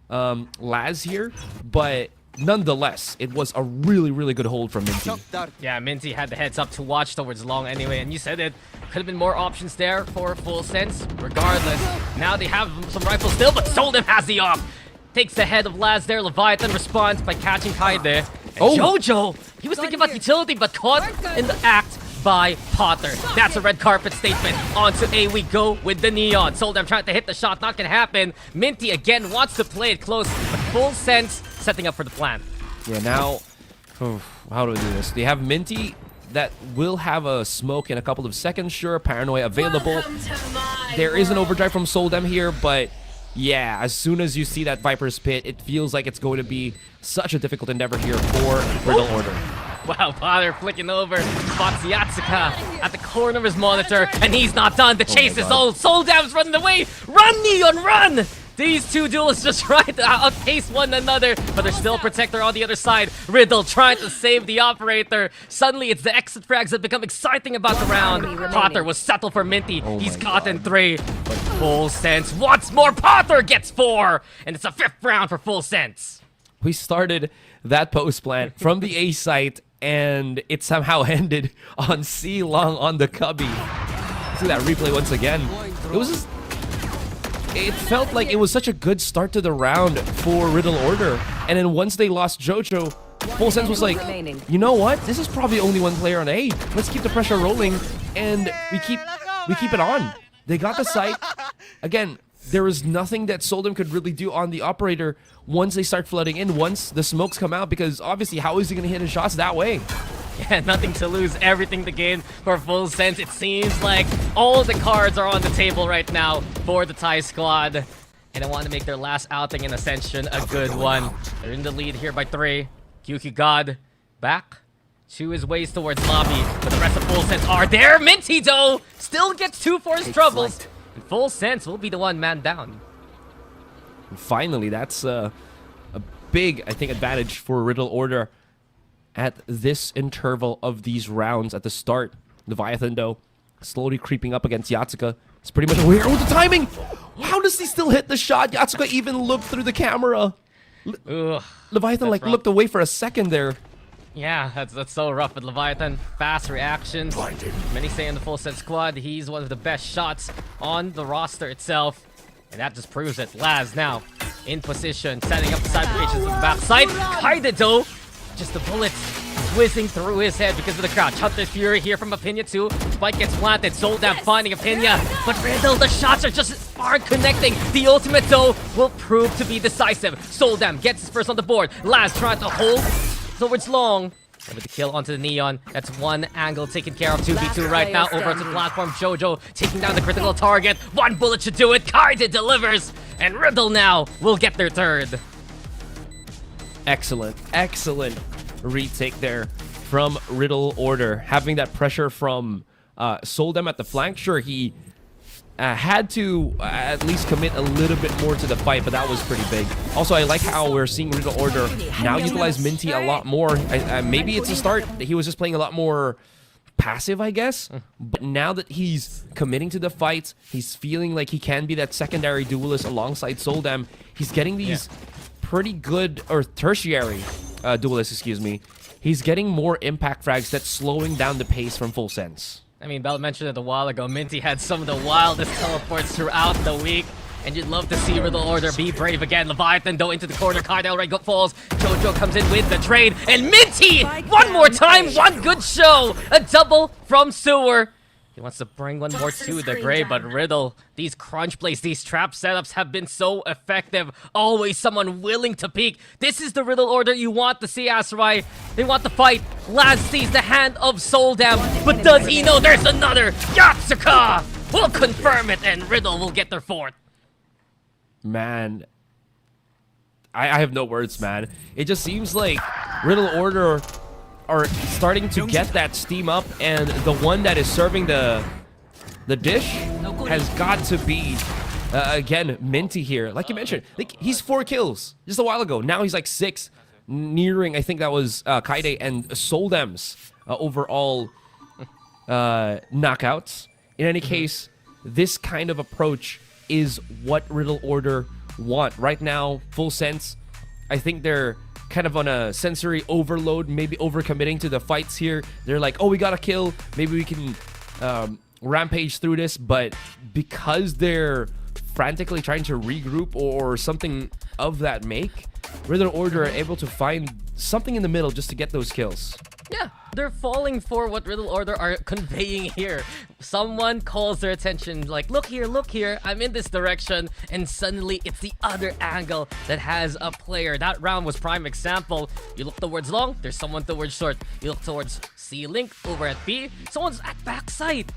Laz here, but nonetheless, it was a really good hold from Minty. Yeah, Minty had the heads up to watch towards long anyway, and you said it. Could have been more options there for Full Sense. Regardless, now they have some rifles still, but Soldem has the op. Takes the head of Laz there. Leviathan responds by catching Kai there. And Jojo, he was thinking about utility, but caught in the act by Potter. That's a red carpet statement. Onto A we go with the Neon. Soldem trying to hit the shot, not gonna happen. Minty again wants to play it close, but Full Sense setting up for the plan. Yeah, now, how do we do this? They have Minty that will have a smoke in a couple of seconds. Sure, Paranoia available. There is an overdrive from Soldem here, but yeah, as soon as you see that Viper's Pit, it feels like it's going to be such a difficult endeavor here for Riddle Order. Wow, Potter flicking over, spots Yatsuka at the corner of his monitor, and he's not done. The chase is old. Soldem's running away. Run, Neon, run! These two duelists just try to outpace one another, but there's still a protector on the other side. Riddle trying to save the operator. Suddenly, it's the exit frags that become exciting about the round. Potter was settled for Minty. He's gotten 3, but Full Sense once more. Potter gets 4, and it's a 5th round for Full Sense. We started that post plant from the A site, and it somehow ended on C long on the cubby. See that replay once again. It felt like it was such a good start to the round for Riddle Order, and then once they lost Jojo, Full Sense was like, you know what? This is probably only one player on A. Let's keep the pressure rolling, and we keep it on. They got the site. Again, there was nothing that Soldem could really do on the operator once they start flooding in, once the smokes come out, because obviously how is he going to hit his shots that way? Yeah, nothing to lose, everything to gain for Full Sense. It seems like all the cards are on the table right now for the Thai squad. And they want to make their last outing in Ascension a good one. They're in the lead here by 3. QQ God back to his ways towards lobby. But the rest of Full Sense are there. Minty, though, still gets 2 for his troubles. And Full Sense will be the one man down. And finally, that's a big, I think, advantage for Riddle Order at this interval of these rounds at the start. Leviathan, though, slowly creeping up against Yatsuka. It's pretty much weird. Oh, the timing! How does he still hit the shot? Yatsuka even looked through the camera. Leviathan, like, looked away for a second there. Yeah, that's so rough with Leviathan. Fast reactions. Many say in the full set squad, he's one of the best shots on the roster itself. And that just proves it. Laz now in position, setting up the side breaches with the backside. Kaide though, just the bullets whizzing through his head because of the crouch. Hunter's Fury here from Apinia too. Spike gets planted. Soldam finding Apinia. But Riddle, the shots are just aren't connecting. The ultimate though will prove to be decisive. Soldam gets his first on the board. Laz trying to hold towards long. And with the kill onto the Neon, that's one angle taken care of. 2v2 right now over onto the platform. Jojo taking down the critical target. One bullet should do it. Kaide delivers. And Riddle now will get their third. Excellent, excellent retake there from Riddle Order. Having that pressure from Soldam at the flank. Sure, he had to at least commit a little bit more to the fight, but that was pretty big. Also, I like how we're seeing Riddle Order now utilize Minty a lot more. Maybe it's a start. He was just playing a lot more passive, I guess. But now that he's committing to the fight, he's feeling like he can be that secondary duelist alongside Soldam. He's getting these pretty good, or tertiary duelists, excuse me. He's getting more impact frags that's slowing down the pace from Full Sense. I mean, Bell mentioned it a while ago. Minty had some of the wildest teleports throughout the week. And you'd love to see Riddle Order be brave again. Leviathan, though, into the corner. Kaide right falls. Jojo comes in with the trade. And Minty, one more time, one good show. A double from Sewer. He wants to bring one more to the grave, but Riddle, these crunch plays, these trap setups have been so effective. Always someone willing to peek. This is the Riddle Order you want to see, Asrai. They want to fight. Laz sees the hand of Soldam, but does he know there's another? Yatsuka will confirm it, and Riddle will get their fourth. Man, I have no words, man. It just seems like Riddle Order are starting to get that steam up, and the one that is serving the dish has got to be again Minty here. Like you mentioned, like he's 4 kills just a while ago. Now he's like 6, nearing, I think that was Kaide and Soldam's overall knockouts. In any case, this kind of approach is what Riddle Order want right now. Full Sense, I think they're kind of on a sensory overload, maybe overcommitting to the fights here. They're like, oh, we gotta kill, maybe we can rampage through this, but because they're frantically trying to regroup or something of that make, Riddle Order are able to find something in the middle just to get those kills. Yeah, they're falling for what Riddle Order are conveying here. Someone calls their attention, like, look here, I'm in this direction, and suddenly it's the other angle that has a player. That round was prime example. You look towards long, there's someone towards short. You look towards C-Link over at B, someone's at backside.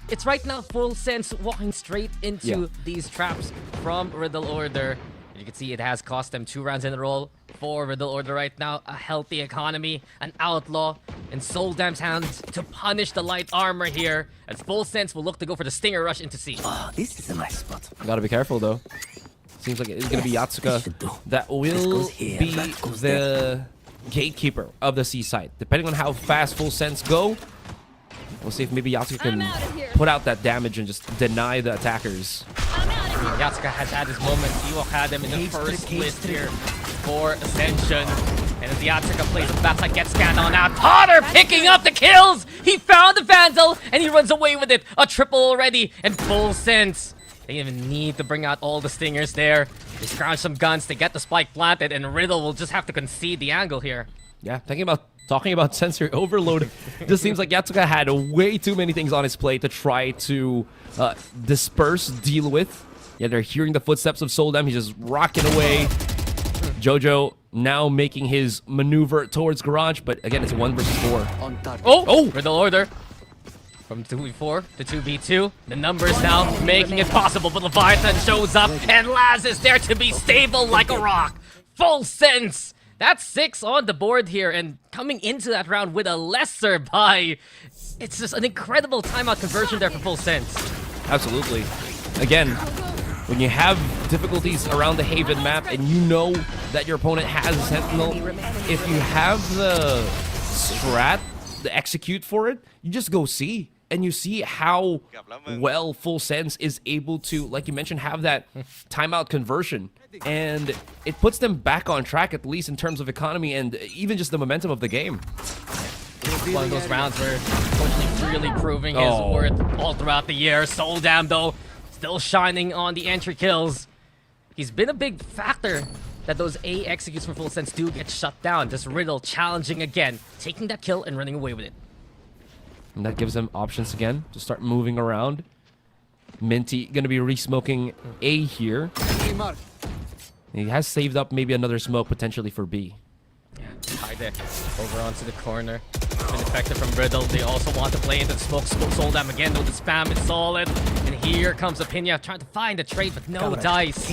It's right now Full Sense walking straight into these traps from Riddle Order. You can see it has cost them 2 rounds in a row for Riddle Order right now. A healthy economy, an outlaw, and Soldam's hands to punish the light armor here. As Full Sense will look to go for the Stinger Rush into C. Oh, this is a nice spot. Gotta be careful though. Seems like it's gonna be Yatsuka that will be the gatekeeper of the C side. Depending on how fast Full Sense go, we'll see if maybe Yatsuka can put out that damage and just deny the attackers. Yatsuka has had his moment. Ewok had him in the first list here for Ascension. And as Yatsuka plays the backside, gets scanned on out. Potter picking up the kills! He found the Vandal, and he runs away with it. A triple already, and Full Sense. They didn't even need to bring out all the stingers there. They scrounge some guns to get the spike planted, and Riddle will just have to concede the angle here. Yeah, talking about sensory overload, it just seems like Yatsuka had way too many things on his plate to try to disperse, deal with. Yeah, they're hearing the footsteps of Soldam. He's just rocking away. Jojo now making his maneuver towards Garage, but again, it's 1 versus 4. Oh! Riddle Order. From 2v4 to 2v2. The numbers now making it possible, but Leviathan shows up, and Laz is there to be stable like a rock. Full Sense! That's 6 on the board here, and coming into that round with a lesser buy. It's just an incredible timeout conversion there for Full Sense. Absolutely. Again, when you have difficulties around the Haven map and you know that your opponent has a Sentinel, if you have the strat, the execute for it, you just go C. And you see how well Full Sense is able to, like you mentioned, have that timeout conversion. And it puts them back on track, at least in terms of economy and even just the momentum of the game. One of those rounds where unfortunately really proving his worth all throughout the year. Soldam, though, still shining on the entry kills. He's been a big factor that those A executes from Full Sense do get shut down. Just Riddle challenging again, taking that kill and running away with it. And that gives them options again to start moving around. Minty going to be re-smoking A here. He has saved up maybe another smoke potentially for B. Yeah, Kaide over onto the corner. Been effective from Riddle. They also want to play into the smoke. Sold them again, though the spam is solid. And here comes Opinia trying to find a trade, but no dice.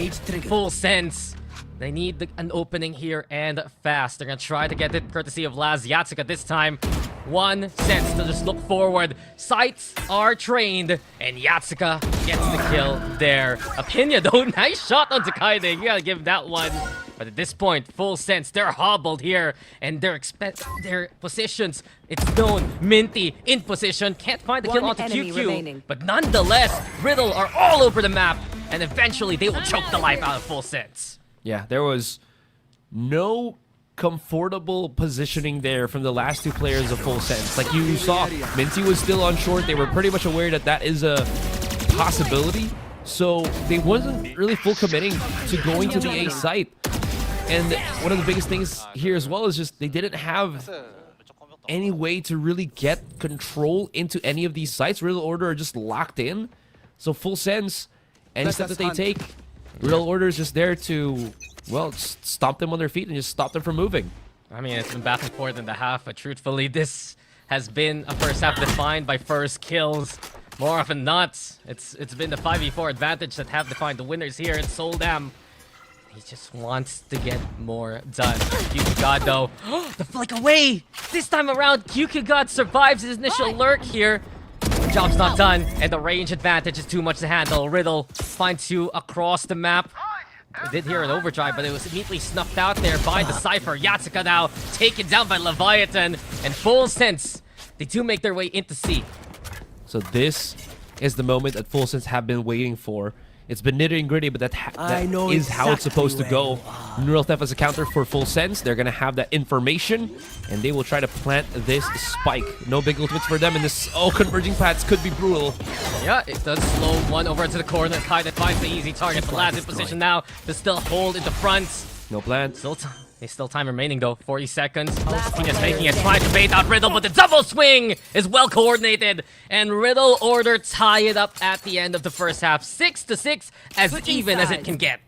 Full Sense. They need an opening here and fast. They're going to try to get it courtesy of Laz Yatsuka this time. 1 sense to just look forward. Sights are trained, and Yatsuka gets the kill there. Opinia, though, nice shot onto Kaide. You gotta give that one. But at this point, Full Sense, they're hobbled here, and their positions, it's known. Minty in position, can't find the kill onto QQ. But nonetheless, Riddle are all over the map, and eventually they will choke the life out of Full Sense. Yeah, there was no comfortable positioning there from the last two players of Full Sense. Like you saw, Minty was still on short. They were pretty much aware that that is a possibility. So they wasn't really full committing to going to the A site. And one of the biggest things here as well is just they didn't have any way to really get control into any of these sites. Riddle Order are just locked in. So Full Sense, any step that they take, Riddle Order is just there to, well, stomp them on their feet and just stop them from moving. I mean, it's been back and forth in the half, but truthfully, this has been a first half defined by first kills. More often not, it's been the 5v4 advantage that have defined the winners here. It's Soldam. He just wants to get more done. QQ God, though, the flick away! This time around, QQ God survives his initial lurk here. Job's not done, and the range advantage is too much to handle. Riddle finds you across the map. I did hear an overdrive, but it was immediately snuffed out there by the Cypher. Yatsuka now taken down by Leviathan, and Full Sense, they do make their way into C. So this is the moment that Full Sense have been waiting for. It's been nitty and gritty, but that is how it's supposed to go. Neural Theft as a counter for Full Sense. They're going to have that information, and they will try to plant this spike. No big ultimates for them, and this, converging paths could be brutal. Yeah, it does slow one over to the corner. Kaide finds the easy target. The lad's in position now to still hold in the front. No plan. There's still time remaining, though. 40 seconds. Pina's making it, trying to bait out Riddle, but the double swing is well coordinated. And Riddle Order tie it up at the end of the first half. 6-6, as even as it can get.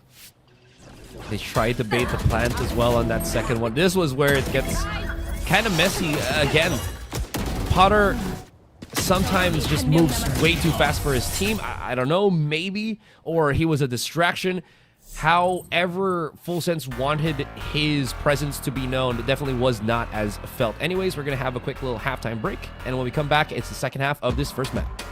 They tried to bait the plant as well on that second one. This was where it gets kind of messy again. Potter sometimes just moves way too fast for his team. I don't know, maybe. Or he was a distraction. However, Full Sense wanted his presence to be known, it definitely was not as felt. Anyways, we're going to have a quick little halftime break, and when we come back, it's the second half of this first map.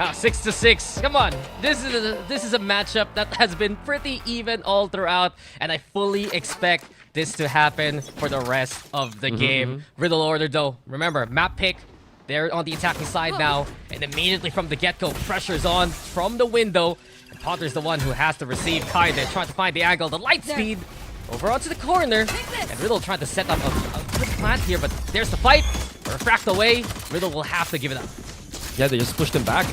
6-6. Come on. This is a matchup that has been pretty even all throughout, and I fully expect this to happen for the rest of the game. Riddle Order, though, remember, map pick. They're on the attacking side now, and immediately from the get-go, pressure's on from the window. And Potter's the one who has to receive Kaide, trying to find the angle, the light speed, over onto the corner. And Riddle trying to set up a quick plant here, but there's the fight. Refract away. Riddle will have to give it up. Yeah, they just pushed him back.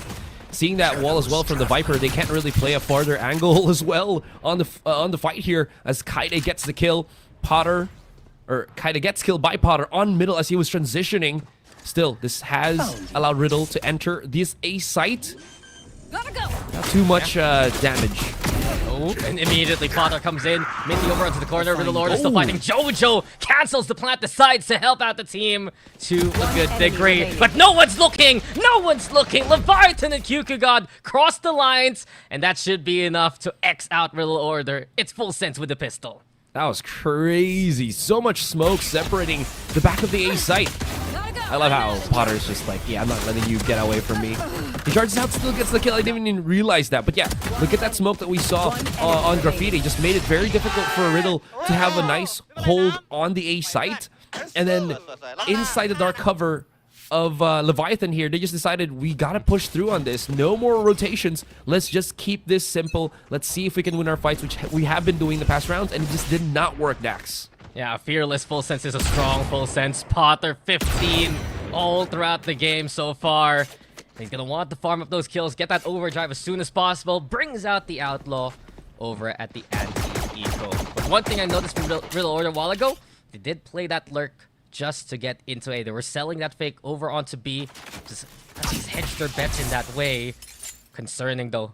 Seeing that wall as well from the Viper, they can't really play a farther angle as well on the fight here as Kaide gets the kill. Kaide gets killed by Potter on middle as he was transitioning. Still, this has allowed Riddle to enter this A site. Gotta go. Not too much damage. Oh, and immediately Potter comes in, making over onto the corner. Riddle Order still fighting. Jojo cancels the plant, decides to help out the team to a good degree. But no one's looking! No one's looking! Leviathan and QQ cross the lines, and that should be enough to X out Riddle Order. It's full sense with the pistol. That was crazy. So much smoke separating the back of the A site. I love how Potter's just like, yeah, I'm not letting you get away from me. He charges out, still gets the kill. I didn't even realize that. But yeah, look at that smoke that we saw on Graffiti. Just made it very difficult for Riddle to have a nice hold on the A site. And then inside the dark cover of Leviathan here, they just decided we gotta push through on this. No more rotations. Let's just keep this simple. Let's see if we can win our fights, which we have been doing the past rounds, and it just did not work, Dax. Yeah, Fearless full sense is a strong full sense. Potter 15 all throughout the game so far. He's gonna want to farm up those kills, get that overdrive as soon as possible. Brings out the Outlaw over at the anti-eco. But one thing I noticed from Riddle Order a while ago, they did play that lurk just to get into A. They were selling that fake over onto B. Just hedged their bets in that way. Concerning though.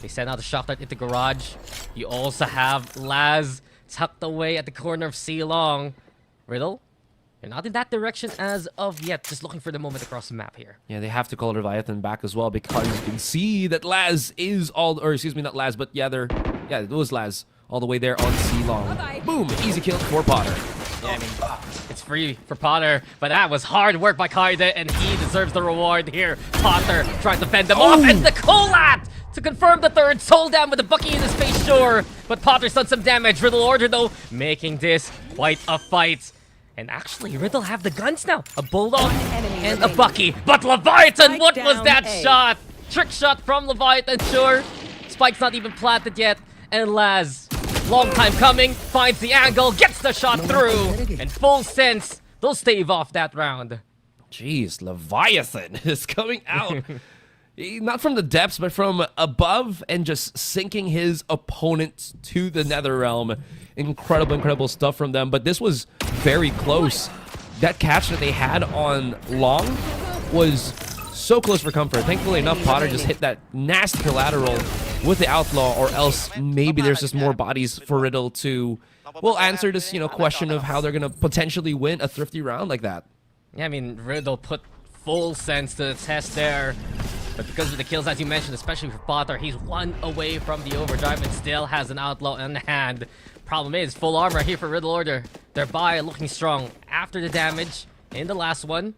They sent out a shock dart into garage. You also have Laz tucked away at the corner of C Long. Riddle, you're not in that direction as of yet. Just looking for the moment across the map here. Yeah, they have to call Leviathan back as well because you can see that Laz is all, or excuse me, not Laz, but yeah, it was Laz all the way there on C Long. Boom, easy kill for Potter. Yeah, I mean, it's free for Potter, but that was hard work by Kaide, and he deserves the reward here. Potter trying to fend them off, and the Colat to confirm the third. Soul down with the Bucky in his face, sure, but Potter's done some damage. Riddle Order, though, making this quite a fight. And actually, Riddle have the guns now. A Bulldog and a Bucky. But Leviathan, what was that shot? Trick shot from Leviathan, sure. Spike's not even planted yet. And Laz, long time coming, finds the angle, gets the shot through. And full sense, they'll stave off that round. Jeez, Leviathan is coming out. Not from the depths, but from above and just sinking his opponent to the nether realm. Incredible stuff from them. But this was very close. That catch that they had on Long was so close for comfort. Thankfully enough, Potter just hit that nasty collateral with the Outlaw, or else maybe there's just more bodies for Riddle to, well, answer this, question of how they're going to potentially win a thrifty round like that. Yeah, I mean, Riddle put full sense to the test there. But because of the kills, as you mentioned, especially for Potter, he's one away from the overdrive and still has an Outlaw in hand. Problem is, full armor here for Riddle Order. Their buy looking strong after the damage in the last one.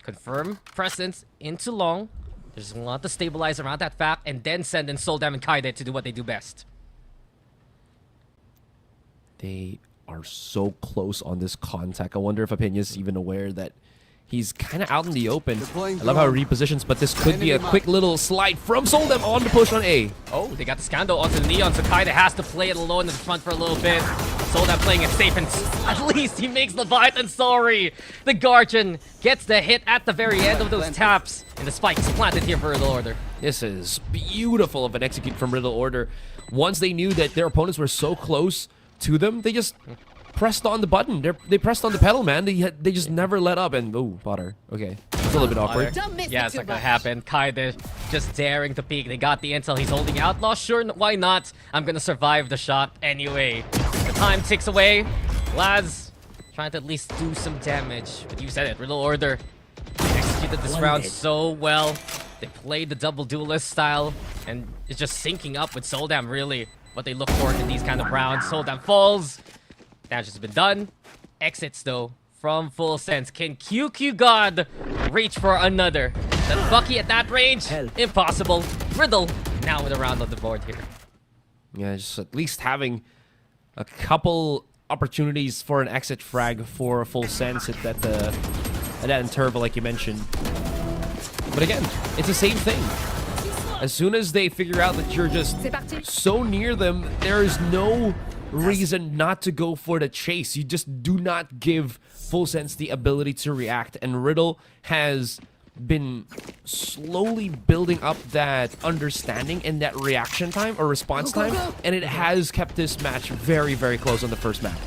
Confirm presence into Long. They just want to stabilize around that fact and then send in Soldam and Kaide to do what they do best. They are so close on this contact. I wonder if Opinion's even aware that he's kind of out in the open. I love how he repositions, but this could be a quick little slide from Soldam on the push on A. Oh, they got the Scandal onto the Neon, so Kaide has to play it alone in the front for a little bit. Soldam playing it safe, and at least he makes Leviathan sorry. The Guardian gets the hit at the very end of those taps, and the spike is planted here for Riddle Order. This is beautiful of an execute from Riddle Order. Once they knew that their opponents were so close to them, they just pressed on the button. They pressed on the pedal, man. They just never let up. And oh, Potter. Okay, it's a little bit awkward. Yeah, it's not gonna happen. Kaide just daring to peek. They got the intel. He's holding Outlaw. Sure, why not? I'm gonna survive the shot anyway. The time ticks away. Laz trying to at least do some damage. But you said it. Riddle Order executed this round so well. They played the double duelist style, and it's just syncing up with Soldam. Really, what they look for in these kind of rounds. Soldam falls. Damage has been done. Exits though from full sense. Can QQ God reach for another? That Bucky at that range, impossible. Riddle now with a round on the board here. Yeah, just at least having a couple opportunities for an exit frag for a full sense at that interval, like you mentioned. But again, it's the same thing. As soon as they figure out that you're just so near them, there is no reason not to go for the chase. You just do not give full sense the ability to react. And Riddle has been slowly building up that understanding and that reaction time or response time, and it has kept this match very, very close on the first map.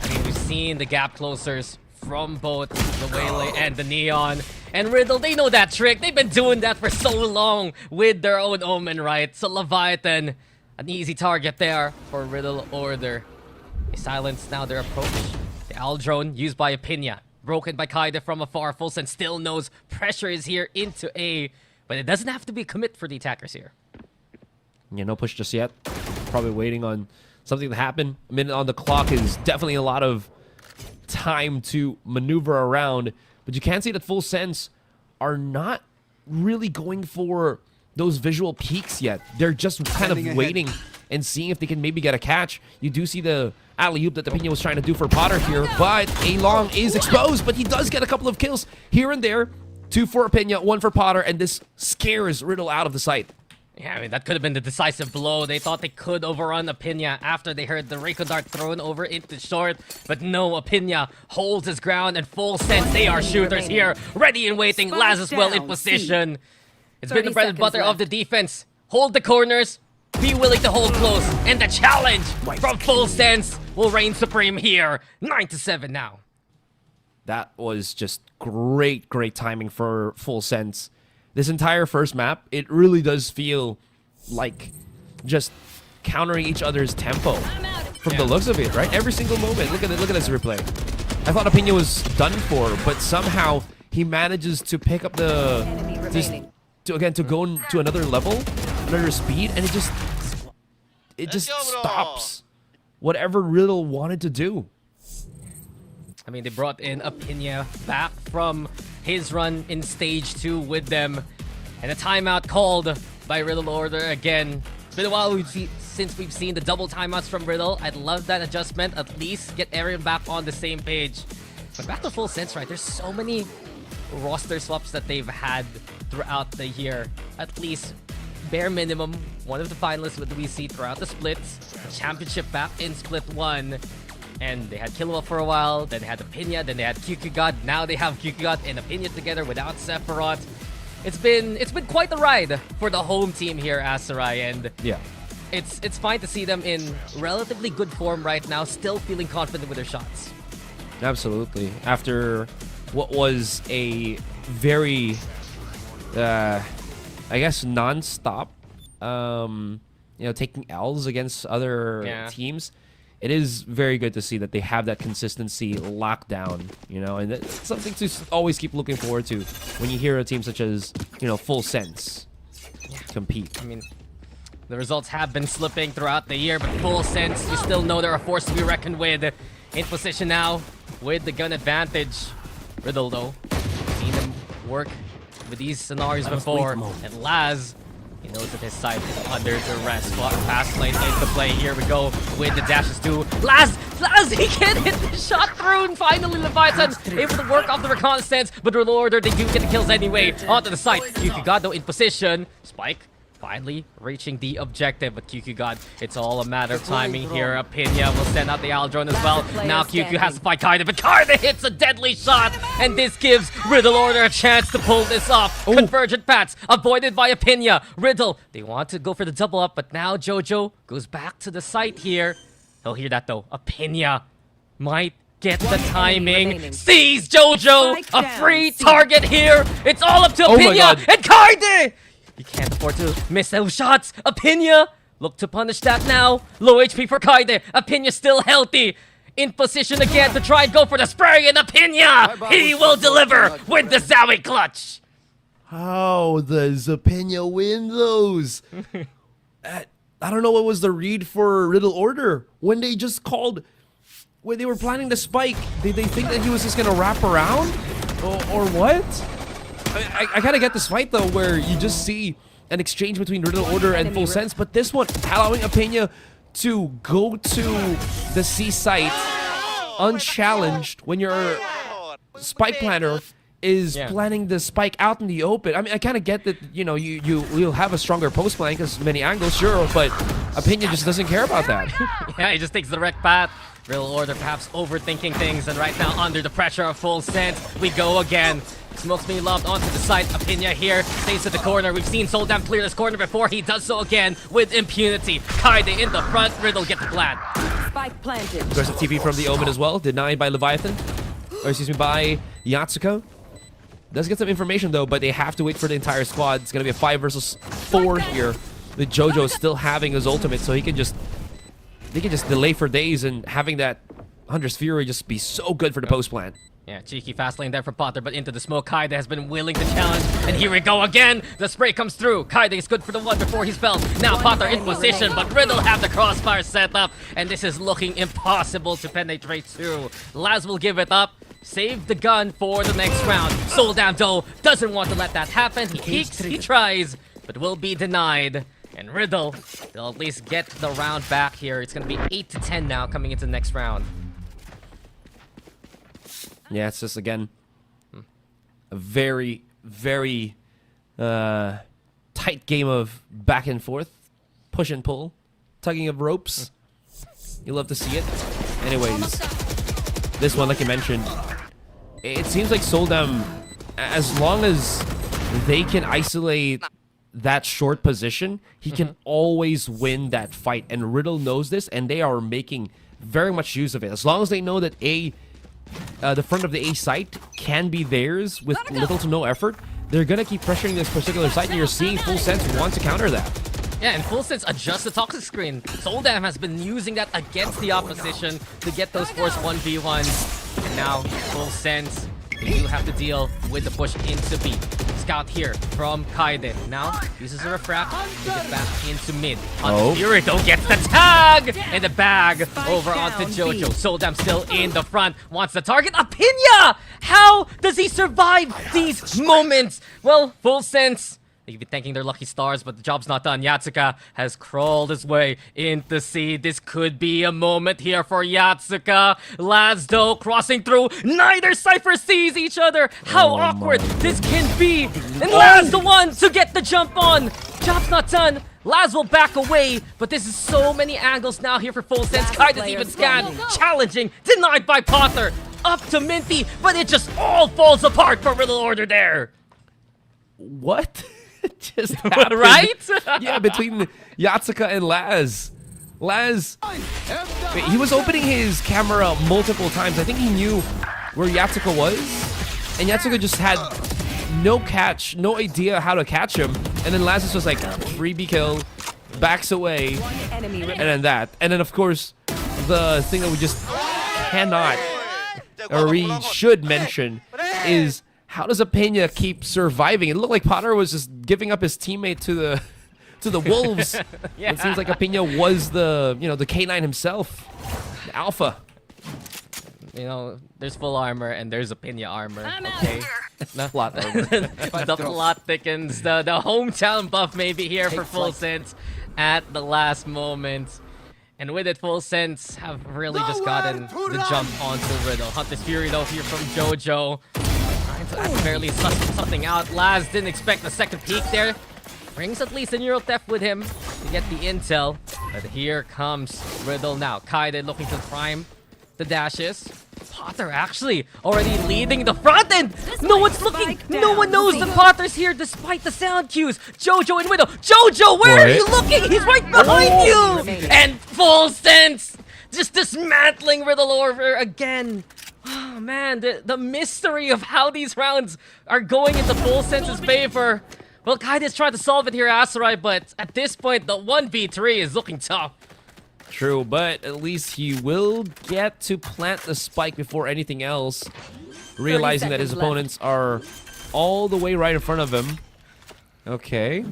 I mean, we've seen the gap closers from both the Waylay and the Neon. And Riddle, they know that trick. They've been doing that for so long with their own Omen, right? So Leviathan, an easy target there for Riddle Order. They silence now their approach. The Owl Drone used by Apinia. Broken by Kaide from afar. Full Sense still knows pressure is here into A. But it doesn't have to be a commit for the attackers here. Yeah, no push just yet. Probably waiting on something to happen. A minute on the clock is definitely a lot of time to maneuver around. But you can see that Full Sense are not really going for those visual peaks yet. They're just kind of waiting and seeing if they can maybe get a catch. You do see the alley-oop that Apinia was trying to do for Potter here, but A-Long is exposed, but he does get a couple of kills here and there. 2 for Apinia, 1 for Potter, and this scares Riddle out of the sight. Yeah, I mean, that could have been the decisive blow. They thought they could overrun Apinia after they heard the Reiko Dart thrown over into short. But no, Apinia holds his ground, and Full Sense, they are shooters here. Ready and waiting, Laz as well in position. It's been the bread and butter of the defense. Hold the corners, be willing to hold close, and the challenge from Full Sense will reign supreme here. 9-7 now. That was just great, great timing for Full Sense. This entire first map, it really does feel like just countering each other's tempo from the looks of it, right? Every single moment. Look at this replay. I thought Apinia was done for, but somehow he manages to pick up the to go to another level, another speed, and it just stops whatever Riddle wanted to do. I mean, they brought in Apinia back from his run in stage 2 with them. And a timeout called by Riddle Order again. It's been a while since we've seen the double timeouts from Riddle. I'd love that adjustment. At least get everyone back on the same page. But back to Full Sense, right? There's so many roster swaps that they've had throughout the year. At least, bare minimum, one of the finalists with the VC throughout the splits. The championship back in split 1. And they had Killua for a while, then they had Apinia, then they had QQ God. Now they have QQ God and Apinia together without Sephiroth. It's been quite the ride for the home team here, Asarai, and yeah, it's fine to see them in relatively good form right now, still feeling confident with their shots. Absolutely. After what was a very, I guess, non-stop, taking L's against other teams. It is very good to see that they have that consistency locked down, and it's something to always keep looking forward to when you hear a team such as, Full Sense compete. I mean, the results have been slipping throughout the year, but Full Sense, you still know they're a force to be reckoned with. In position now with the gun advantage. Riddle, though, seen them work with these scenarios before, and Laz, he knows that his side is under duress. Fast lane into play. Here we go with the dashes too. Laz, he can't hit the shot through, and finally Leviathan able to work off the reconnaissance, but Riddle Order, they do get the kills anyway. Onto the site. QQ God, though, in position. Spike finally reaching the objective, but QQ God, it's all a matter of timing here. Apinia will send out the Owl Drone as well. Now QQ has to fight Kaide, but Kaide hits a deadly shot, and this gives Riddle Order a chance to pull this off. Convergent Pats avoided by Apinia. Riddle, they want to go for the double up, but now Jojo goes back to the site here. He'll hear that though. Apinia might get the timing. Sees Jojo! A free target here! It's all up to Apinia and Kaide! You can't afford to miss those shots. Apinia, look to punish that now. Low HP for Kaide. Apinia still healthy. In position again to try and go for the spray, and Apinia, he will deliver with the Zowie clutch. How does Apinia win those? I don't know what was the read for Riddle Order when they just called, when they were planning to spike. Did they think that he was just gonna wrap around, or what? I kind of get this fight, though, where you just see an exchange between Riddle Order and Full Sense, but this one allowing Apena to go to the C site unchallenged when your spike planner is planning the spike out in the open. I mean, I kind of get that, you know, you'll have a stronger post plan because many angles, sure, but Apena just doesn't care about that. Yeah, he just takes the direct path. Riddle Order perhaps overthinking things, and right now under the pressure of Full Sense, we go again. Smoke's being lobbed onto the side. Apena here stays at the corner. We've seen Soldam clear this corner before. He does so again with impunity. Kaide in the front. Riddle gets the plant. Spike planted. Aggressive TP from the Omen as well. Denied by Leviathan. Or excuse me, by Yatsuko. Does get some information though, but they have to wait for the entire squad. It's gonna be a 5 versus 4 here. With Jojo still having his ultimate, so he can just delay for days, and having that Hunter's Fury just be so good for the post plant. Yeah, cheeky fast lane there for Potter, but into the smoke. Kaide has been willing to challenge, and here we go again. The spray comes through. Kaide is good for the one before he's felled. Now Potter in position, but Riddle have the crossfire set up, and this is looking impossible to penetrate through. Laz will give it up. Save the gun for the next round. Soldam though doesn't want to let that happen. He peeks, he tries, but will be denied. And Riddle will at least get the round back here. It's gonna be 8-10 now coming into the next round. Yeah, it's just, again, a very, very tight game of back and forth, push and pull, tugging of ropes. You love to see it. Anyways, this one, like you mentioned, it seems like Soldam, as long as they can isolate that short position, he can always win that fight. And Riddle knows this, and they are making very much use of it. As long as they know that the front of the A site can be theirs with little to no effort, they're gonna keep pressuring this particular site, and you're seeing Full Sense want to counter that. Yeah, and Full Sense adjusts the toxic screen. Soldam has been using that against the opposition to get those forced 1v1s. And now, Full Sense, they do have to deal with the push into B. Scout here from Kaide. Now, uses a refract to get back into mid. Fury though gets the tag in the bag over onto Jojo. Soldam still in the front, wants the target. Apena! How does he survive these moments? Well, Full Sense, they'd be thanking their lucky stars, but the job's not done. Yatsuka has crawled his way into C. This could be a moment here for Yatsuka. Lazdo crossing through. Neither Cypher sees each other. How awkward this can be. And Laz the one to get the jump on. Job's not done. Laz will back away, but this is so many angles now here for Full Sense. Kaida's even scanned, challenging, denied by Potter. Up to Minty, but it just all falls apart for Riddle Order there. What? Just happened. Right? Yeah, between Yatsuka and Laz. Laz, he was opening his camera multiple times. I think he knew where Yatsuka was, and Yatsuka just had no catch, no idea how to catch him. And then Laz is just like, freebie kill, backs away, and then that. And then, of course, the thing that we just cannot, or we should mention, is how does Apena keep surviving? It looked like Potter was just giving up his teammate to the wolves. Yeah. It seems like Apena was the the K9 himself, the alpha. You know, there's full armor and there's Apena armor. Okay, the plot armor. The plot thickens. The hometown buff may be here for Full Sense at the last moment. And with it, Full Sense have really just gotten the jump onto Riddle. Hunter's Fury though here from Jojo. Trying to barely suss something out. Laz didn't expect the second peek there. Brings at least a neural theft with him to get the intel. But here comes Riddle now. Kaide looking to prime the dashes. Potter actually already leading the front end. No one's looking. No one knows that Potter's here despite the sound cues. Jojo and Widow. Jojo, where are you looking? He's right behind you. And Full Sense just dismantling Riddle Order again. Oh man, the mystery of how these rounds are going into Full Sense's favor. Well, Kaide's trying to solve it here, Asarai, but at this point, the 1v3 is looking tough. True, but at least he will get to plant the spike before anything else, realizing that his opponents are all the way right in front of him. Okay.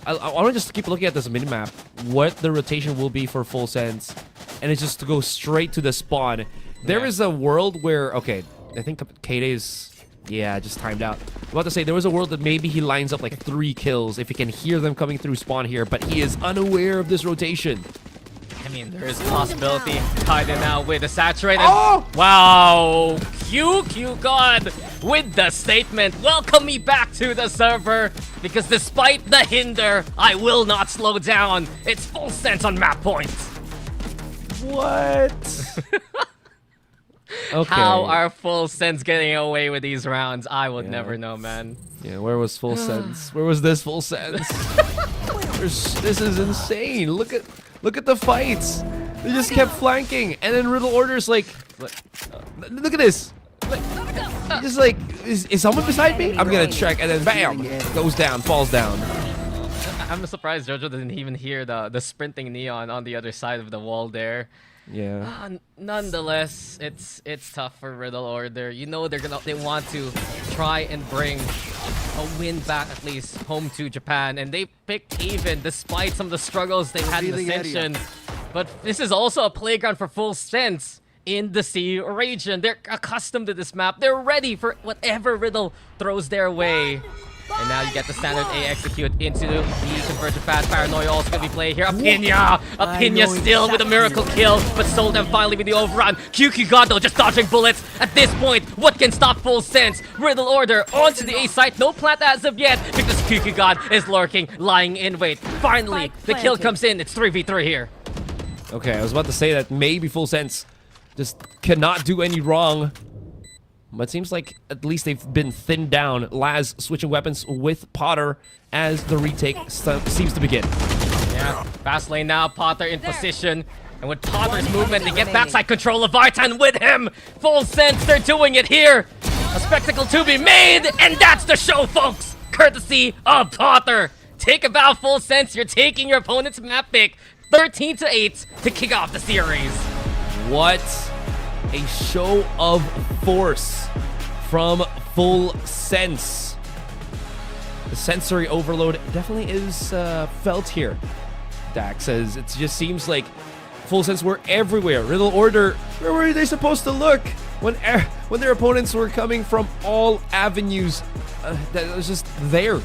I want to just keep looking at this minimap, what the rotation will be for Full Sense, and it's just to go straight to the spawn. There is a world where, okay, I think Kaide is Yeah, just timed out. I'm about to say, there was a world that maybe he lines up like 3 kills if he can hear them coming through spawn here, but he is unaware of this rotation. I mean, there is a possibility. Tied in now with the saturated. Oh! Wow! QQ God with the statement. Welcome me back to the server because despite the hinder, I will not slow down. It's full sense on map points. What? Okay. How are full sense getting away with these rounds? I would never know, man. Yeah, where was full sense? Where was this full sense? This is insane. Look at the fights. They just kept flanking, and then Riddle Order's like look at this. Just like, is someone beside me? I'm gonna check, and then bam, goes down, falls down. I'm surprised Jojo didn't even hear the sprinting Neon on the other side of the wall there. Yeah. Nonetheless, it's tough for Riddle Order. You know they want to try and bring a win back at least home to Japan, and they picked Haven despite some of the struggles they've had in Ascension. But this is also a playground for full sense in the sea region. They're accustomed to this map. They're ready for whatever Riddle throws their way. And now you get the standard A execute into the convergent path. Paranoia also gonna be played here. Apina still with a miracle kill, but Soldem finally with the overrun. QQ God though just dodging bullets. At this point, what can stop full sense? Riddle Order onto the A site. No plant as of yet because QQ God is lurking, lying in wait. Finally, the kill comes in. It's 3v3 here. Okay, I was about to say that maybe full sense just cannot do any wrong. But it seems like at least they've been thinned down. Laz switching weapons with Potter as the retake seems to begin. Yeah, fast lane now, Potter in position. And with Potter's movement, they get backside control. Leviathan with him. Full sense, they're doing it here. A spectacle to be made, and that's the show, folks. Courtesy of Potter. Take a bow, full sense. You're taking your opponent's map pick. 13-8 to kick off the series. What a show of force from Full Sense. The sensory overload definitely is felt here. Dax says it just seems like Full Sense were everywhere. Riddle Order, where were they supposed to look when their opponents were coming from all avenues? That was just there,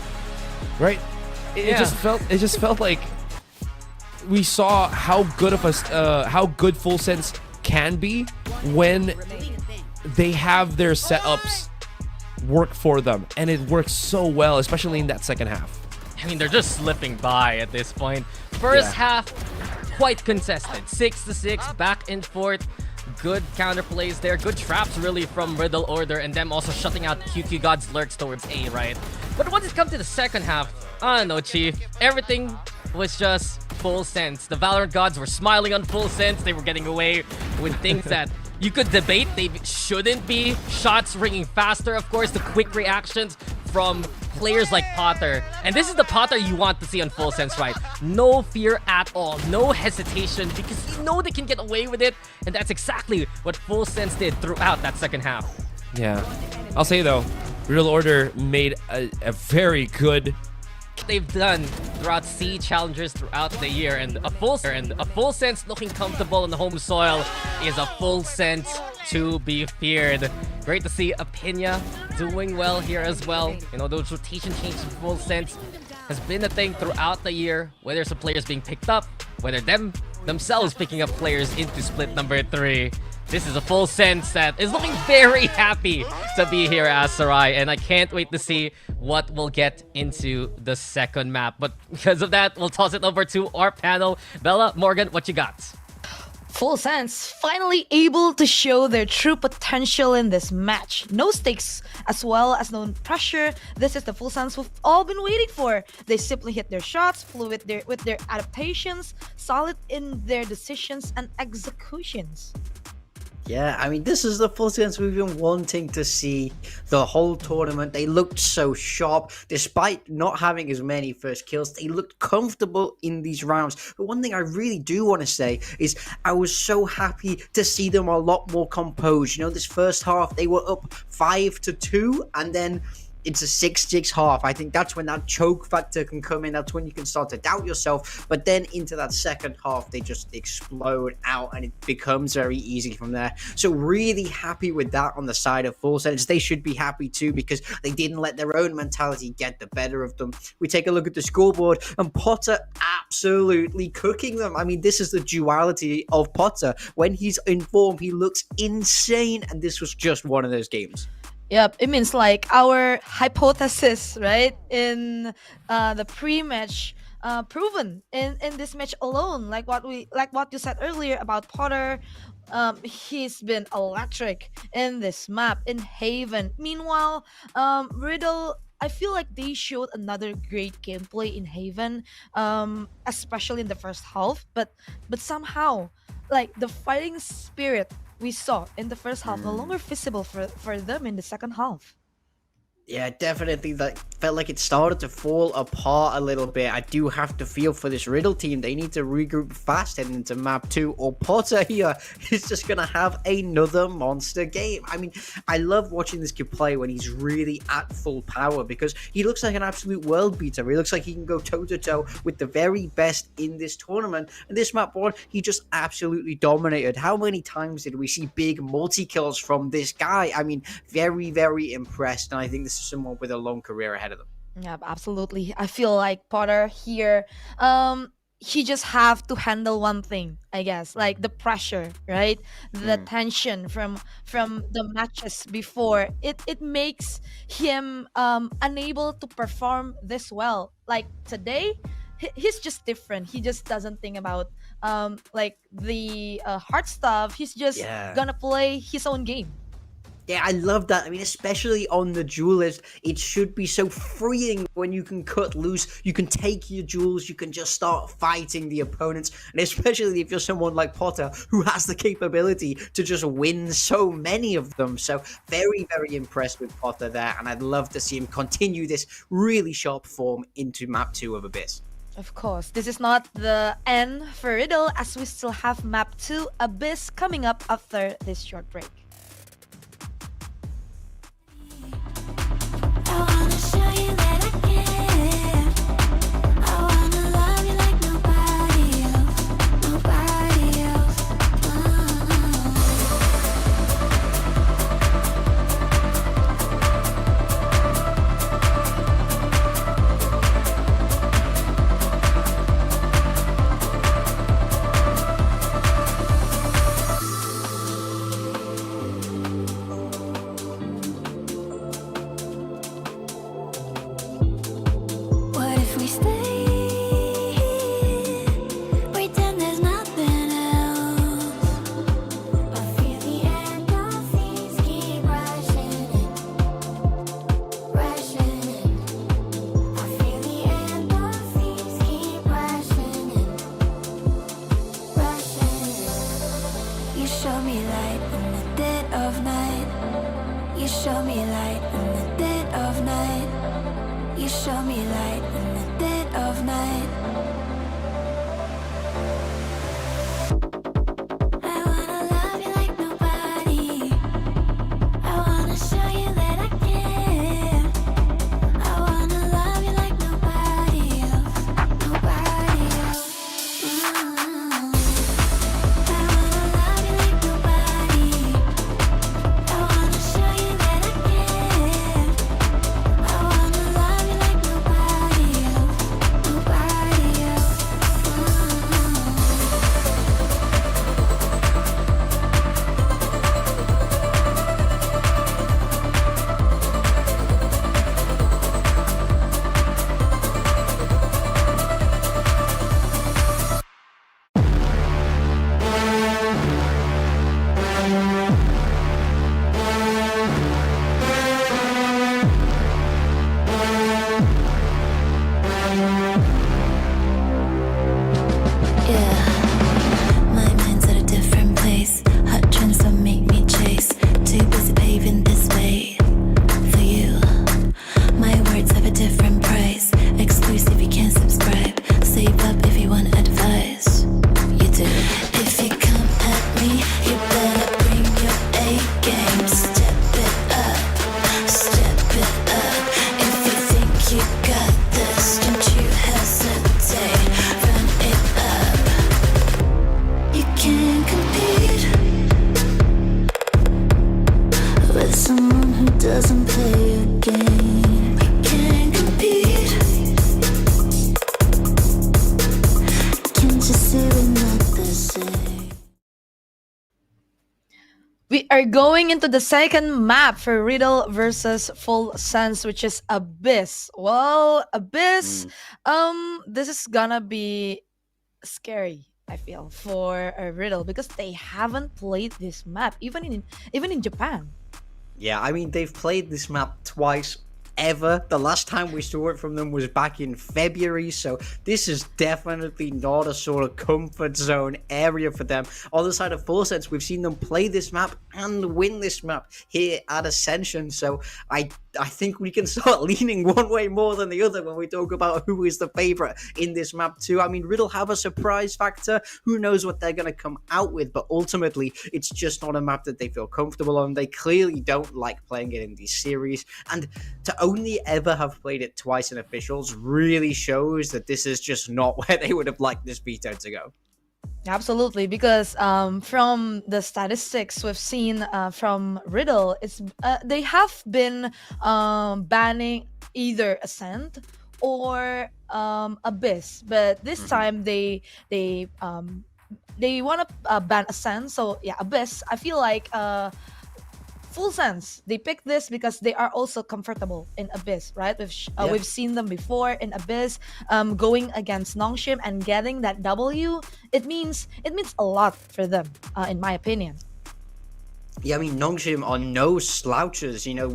right? It just felt like we saw how good of how good Full Sense can be when they have their setups work for them, and it works so well, especially in that second half. I mean, they're just slipping by at this point. First half, quite contested. 6-6, back and forth. Good counterplays there. Good traps, really, from Riddle Order, and them also shutting out QQ God's lurks towards A, right? But once it comes to the second half, I don't know, Chief. Everything was just Full Sense. The Valorant gods were smiling on Full Sense. They were getting away with things that you could debate they shouldn't be. Shots ringing faster, of course, the quick reactions from players like Potter. And this is the Potter you want to see on Full Sense, right? No fear at all, no hesitation, because you know they can get away with it. And that's exactly what Full Sense did throughout that second half. Yeah. I'll say, though, Riddle Order made a very good they've done throughout C challengers throughout the year, and a full sense looking comfortable on the home soil is a Full Sense to be feared. Great to see Apina doing well here as well. You know, those rotation changes in Full Sense has been a thing throughout the year, whether some players being picked up, whether themselves picking up players into split number 3. This is a Full Sense that is looking very happy to be here at Sarai, and I can't wait to see what we'll get into the second map. But because of that, we'll toss it over to our panel. Bella, Morgan, what you got? Full Sense finally able to show their true potential in this match. No stakes as well as no pressure. This is the Full Sense we've all been waiting for. They simply hit their shots, fluid with their adaptations, solid in their decisions and executions. Yeah, I mean, this is the Full Sense we've been wanting to see the whole tournament. They looked so sharp. Despite not having as many first kills, they looked comfortable in these rounds. But one thing I really do want to say is I was so happy to see them a lot more composed. You know, this first half, they were up 5-2, and then it's a 6-6 half, I think that's when that choke factor can come in. That's when you can start to doubt yourself. But then into that second half, they just explode out and it becomes very easy from there. So really happy with that on the side of Full Sends. They should be happy too because they didn't let their own mentality get the better of them. We take a look at the scoreboard and Potter absolutely cooking them. I mean, this is the duality of Potter. When he's in form, he looks insane, and this was just one of those games. Yep, it means like our hypothesis, right, in the pre-match proven in this match alone. Like what you said earlier about Potter, he's been electric in this map in Haven. Meanwhile, Riddle, I feel like they showed another great gameplay in Haven, especially in the first half. But somehow, like the fighting spirit we saw in the first half no longer visible for them in the second half. Yeah, definitely. That felt like it started to fall apart a little bit. I do have to feel for this Riddle team. They need to regroup fast heading into map 2, or Potter here is just going to have another monster game. I mean, I love watching this kid play when he's really at full power because he looks like an absolute world beater. He looks like he can go toe-to-toe with the very best in this tournament. And this map 1, he just absolutely dominated. How many times did we see big multi-kills from this guy? I mean, very, very impressed. And I think this someone with a long career ahead of them. Yeah, absolutely. I feel like Potter here, he just have to handle one thing, I guess, like the pressure, right? The tension from the matches before. It makes him unable to perform this well. Like today, he's just different. He just doesn't think about like the hard stuff. He's just gonna play his own game. Yeah, I love that. I mean, especially on the duelist, it should be so freeing when you can cut loose. You can take your jewels, you can just start fighting the opponents. And especially if you're someone like Potter, who has the capability to just win so many of them. So very, very impressed with Potter there. And I'd love to see him continue this really sharp form into map 2 of Abyss. Of course, this is not the end for Riddle, as we still have map 2 Abyss coming up after this short break. are going into the second map for Riddle versus Full Sense, which is Abyss. Well, Abyss, this is gonna be scary, I feel, for Riddle, because they haven't played this map even in Japan. Yeah, I mean, they've played this map twice ever. The last time we saw it from them was back in February, so this is definitely not a sort of comfort zone area for them. On the side of Full Sense, we've seen them play this map and win this map here at Ascension, so I think we can start leaning one way more than the other when we talk about who is the favorite in this map too. I mean, Riddle have a surprise factor. Who knows what they're going to come out with, but ultimately it's just not a map that they feel comfortable on. They clearly don't like playing it in these series, and to only ever have played it twice in officials really shows that this is just not where they would have liked this veto to go. Absolutely, because from the statistics we've seen from Riddle, it's they have been banning either Ascent or Abyss, but this time they want to ban Ascent. So yeah, Abyss. I feel like Full Sense, they picked this because they are also comfortable in Abyss, right? We've seen them before in Abyss, going against Nongshim and getting that W. It means a lot for them, in my opinion. Yeah, I mean, Nongshim are no slouches. You know,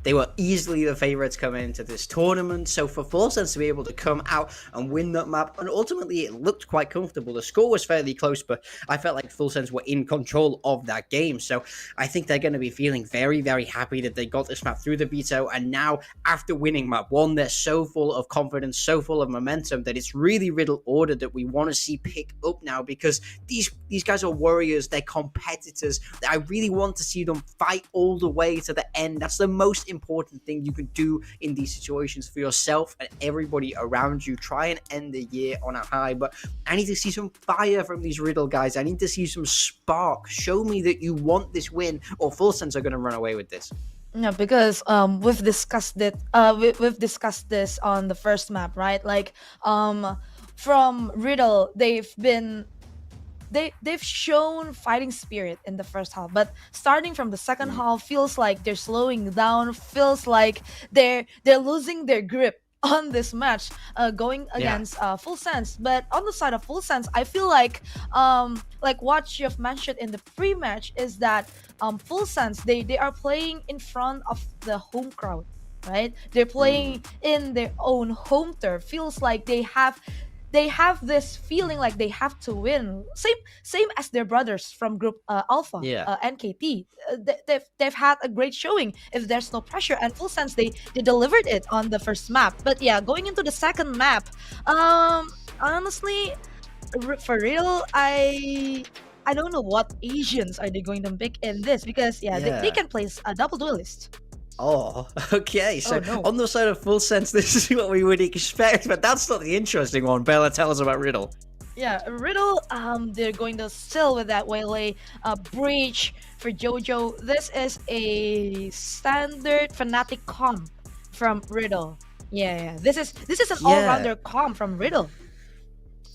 they were easily the favorites coming into this tournament. So for Full Sense to be able to come out and win that map, and ultimately it looked quite comfortable. The score was fairly close, but I felt like Full Sense were in control of that game. So I think they're going to be feeling very, very happy that they got this map through the veto. And now, after winning map 1, they're so full of confidence, so full of momentum that it's really Riddle Order that we want to see pick up now, because these guys are warriors, they're competitors. I really want to see them fight all the way to the end. That's the most important thing you can do in these situations for yourself and everybody around you. Try and end the year on a high, but I need to see some fire from these Riddle guys. I need to see some spark. Show me that you want this win, or Full Sense are going to run away with this. Yeah, because we've discussed it. We've discussed this on the first map, right? Like from Riddle, they've shown fighting spirit in the first half, but starting from the second half feels like they're slowing down, feels like they're losing their grip on this match, going against Full Sense. But on the side of Full Sense, I feel like what you've mentioned in the pre-match is that Full Sense, they are playing in front of the home crowd, right? They're playing in their own home turf. Feels like they have this feeling like they have to win, same as their brothers from Group Alpha, NKT. They've had a great showing if there's no pressure, and Full Sense they delivered it on the first map. But yeah, going into the second map, honestly, for real, I don't know what Asians are they going to pick in this, because they can play a double duelist. Oh, okay. So no. On the side of Full Sense, this is what we would expect, but that's not the interesting one. Bella, tell us about Riddle. Yeah, Riddle, they're going to still with that waylay breach for Jojo. This is a standard Fnatic comp from Riddle. Yeah. This is an all-rounder comp from Riddle.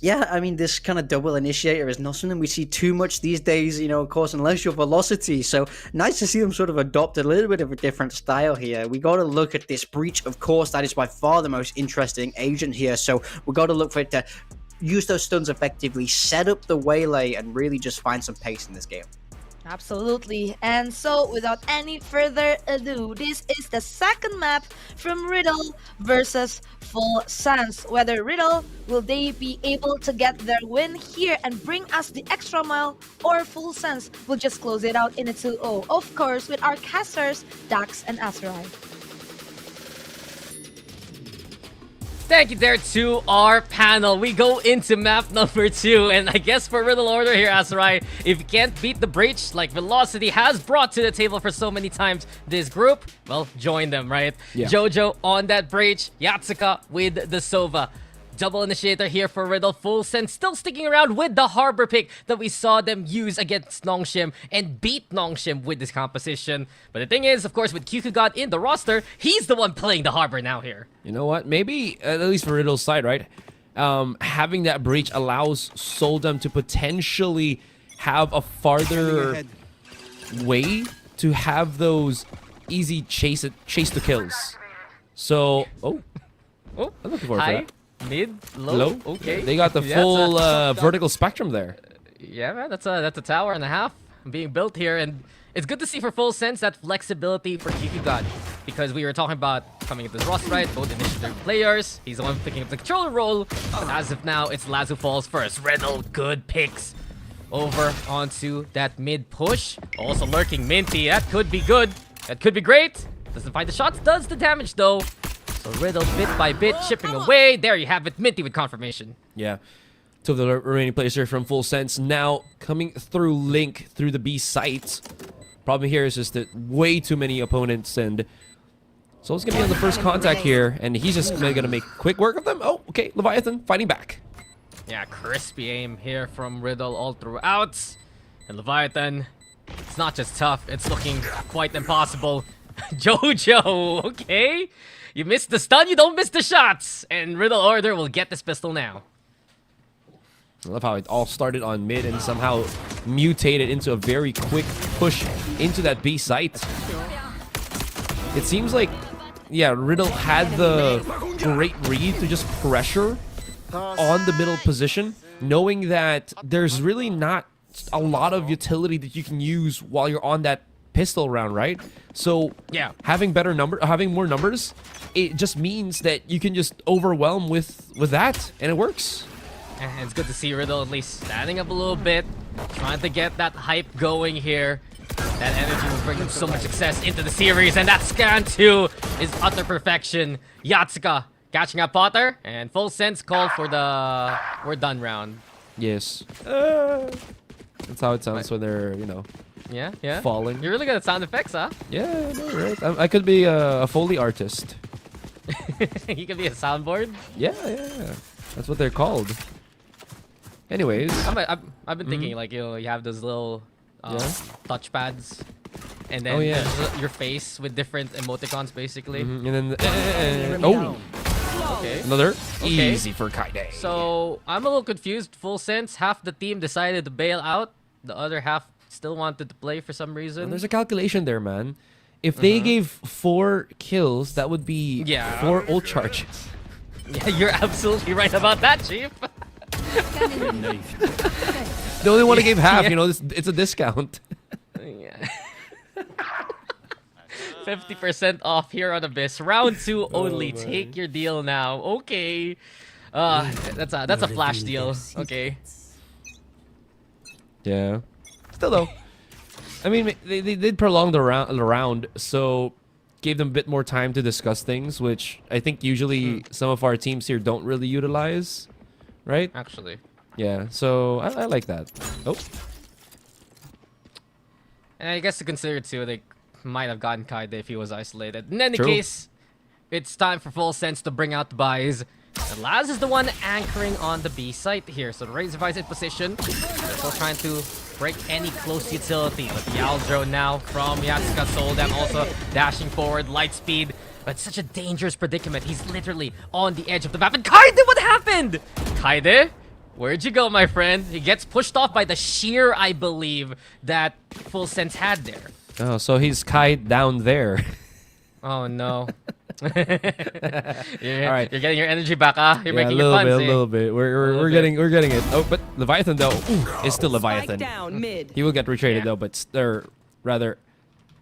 Yeah, I mean, this kind of double initiator is not something we see too much these days, of course, unless you're Velocity. So nice to see them sort of adopt a little bit of a different style here. We got to look at this breach, of course. That is by far the most interesting agent here. So we got to look for it to use those stuns effectively, set up the waylay, and really just find some pace in this game. Absolutely. And so without any further ado, this is the second map from Riddle versus Full Sense. Whether Riddle, will they be able to get their win here and bring us the extra mile, or Full Sense will just close it out in a 2-0? Of course, with our casters, Dax and Azurai. Thank you there to our panel. We go into map number 2, and I guess for Riddle Order here, Azurai, if you can't beat the breach like Velocity has brought to the table for so many times this group, well, join them, right? Yeah. Jojo on that breach, Yatsuka with the Sova. Double initiator here for Riddle. Full Sense still sticking around with the Harbor pick that we saw them use against Nongshim and beat Nongshim with this composition. But the thing is, of course, with Kyukugod in the roster, he's the one playing the Harbor now here. You know what? Maybe, at least for Riddle's side, right? Having that breach allows Soldum to potentially have a farther way to have those easy chase to kills. So, I'm looking forward to High, that. mid, low. Okay. They got the full vertical spectrum there. Yeah, man, that's a tower and a half being built here, and it's good to see for Full Sense that flexibility for GQ God, because we were talking about coming into this roster, right? Both initiative players. He's the one picking up the controller role. And as of now, it's Laz who falls first. Riddle, good picks over onto that mid push. Also lurking Minty. That could be good. That could be great. Doesn't find the shots, does the damage though. So Riddle bit by bit chipping away. There you have it, Minty with confirmation. Yeah. Two of the remaining players here from Full Sense now coming through Link through the B site. Problem here is just that way too many opponents, and Soul's gonna be on the first contact here, and he's just gonna make quick work of them. Oh, okay, Leviathan fighting back. Yeah, crispy aim here from Riddle all throughout. And Leviathan, it's not just tough, it's looking quite impossible. Jojo, okay? You missed the stun, you don't miss the shots. And Riddle Order will get this pistol now. I love how it all started on mid and somehow mutated into a very quick push into that B site. It seems like, yeah, Riddle had the great read to just pressure on the middle position, knowing that there's really not a lot of utility that you can use while you're on that pistol round, right? So yeah, having more numbers, it just means that you can just overwhelm with that, and it works. And it's good to see Riddle at least standing up a little bit, trying to get that hype going here. That energy will bring him so much success into the series, and that scan too is utter perfection. Yatsuka catching up Potter, and Full Sense called for the we're done round. Yes. That's how it sounds when they're, yeah, falling. You're really good at sound effects, huh? Yeah, I know, right? I could be a Foley artist. You could be a soundboard? Yeah. That's what they're called. Anyways. I've been thinking, like, you have those little touch pads. And then there's your face with different emoticons, basically. And then, okay. Another easy for Kaide. So, I'm a little confused. Full Sense, half the team decided to bail out. The other half still wanted to play for some reason. And there's a calculation there, man. If they gave 4 kills, that would be 4 ult charges. Yeah, you're absolutely right about that, Chief. They only want to give half, it's a discount. Yeah. 50% off here on Abyss. Round 2 only. Take your deal now. Okay. That's a flash deal. Okay. Yeah. Still though. I mean, they did prolong the round, so gave them a bit more time to discuss things, which I think usually some of our teams here don't really utilize, right? Actually. Yeah, so I like that. Oh. And I guess to consider too, they might have gotten Kaide if he was isolated. In any True. case, it's time for Full Sense to bring out the buys. And Laz is the one anchoring on the B site here. So the Razor Vice in position. They're still trying to break any close utility. But the Owl drone now from Yatsuka Soldam also dashing forward, light speed. But such a dangerous predicament. He's literally on the edge of the map. And Kaide, what happened? Kaide? Where'd you go, my friend? He gets pushed off by the shear, I believe, that Full Sense had there. Oh, so he's kite down there. Oh, no. All right. You're getting your energy back, huh? You're making a your little funds, bit, a little bit. We're getting it. Oh, but Leviathan though is still Leviathan. Down, mid. He will get retraded though, but they're rather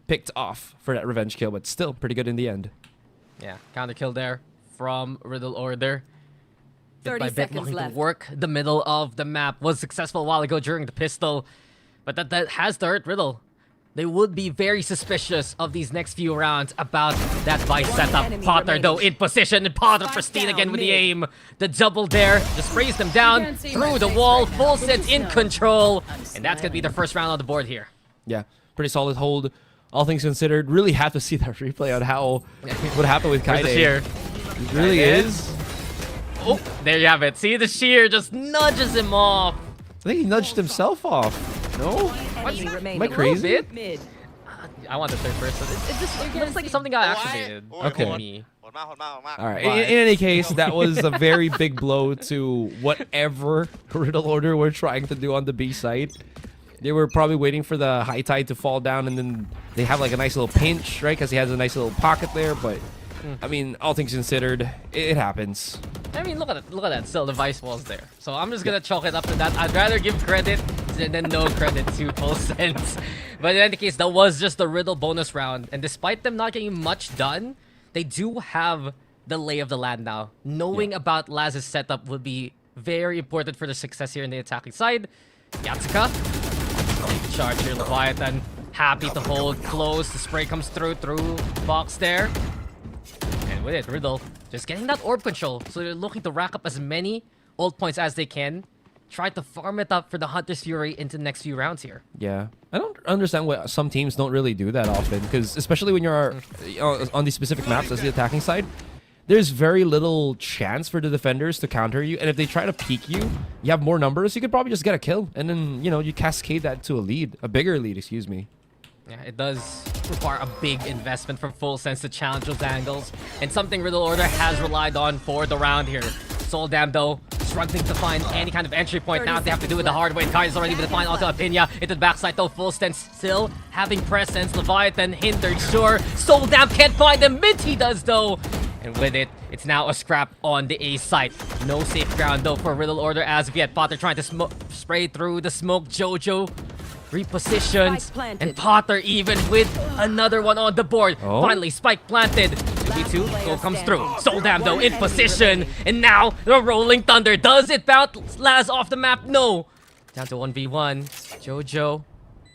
picked off for that revenge kill, but still pretty good in the end. Yeah, counter kill there from Riddle Order. Bit 30 by bit, seconds looking left. to work the middle of the map. Was successful a while ago during the pistol, but that has to hurt Riddle. They would be very suspicious of these next few rounds about that Vice setup. Potter though in position, and Potter pristine again with the aim. The double dare just sprays them down through the wall. Full Sense in control, and that's gonna be their first round on the board here. Yeah, pretty solid hold. All things considered, really have to see that replay on how what happened with Kaide. Where's the shear? It really is. Oh, there you have it. See, the shear just nudges him off. I think he nudged himself off. No? Am I crazy? Mid. I want the third person. It just looks like something got activated. Okay. All right. In any case, that was a very big blow to whatever Riddle Order were trying to do on the B site. They were probably waiting for the high tide to fall down, and then they have like a nice little pinch, right? Because he has a nice little pocket there. But I mean, all things considered, it happens. I mean, look at that. Still, the vice wall's there. So I'm just gonna chalk it up to that. I'd rather give credit than no credit to Full Sense. But in any case, that was just the Riddle bonus round. And despite them not getting much done, they do have the lay of the land now. Knowing about Laz's setup would be very important for the success here in the attacking side. Yatsuka, charge here, Leviathan, happy to hold close. The spray comes through box there. And with it, Riddle just getting that orb control. So they're looking to rack up as many ult points as they can. Try to farm it up for the Hunter's Fury into the next few rounds here. Yeah. I don't understand why some teams don't really do that often. Because especially when you're on these specific maps as the attacking side, there's very little chance for the defenders to counter you. And if they try to peek you, you have more numbers, you could probably just get a kill. And then, you know, you cascade that to a lead. A bigger lead, excuse me. Yeah, it does require a big investment from Full Sense to challenge those angles. And something Riddle Order has relied on for the round here. Soul Dam, though, struggling to find any kind of entry point. Now they have to do it the hard way. Kai's already been defined onto Apinya. Into the backside, though. Full Sense still having presence. Leviathan hindered, sure. Soul Dam can't find him. Minty does, though. And with it, it's now a scrap on the A site. No safe ground, though, for Riddle Order as of yet. Potter trying to spray through the smoke. Jojo repositions. And Potter even with another one on the board. Finally, spike planted. 2v2, goal comes through. Soul Dam, though, in position. And now, the Rolling Thunder. Does it bounce Laz off the map? No. Down to 1v1. Jojo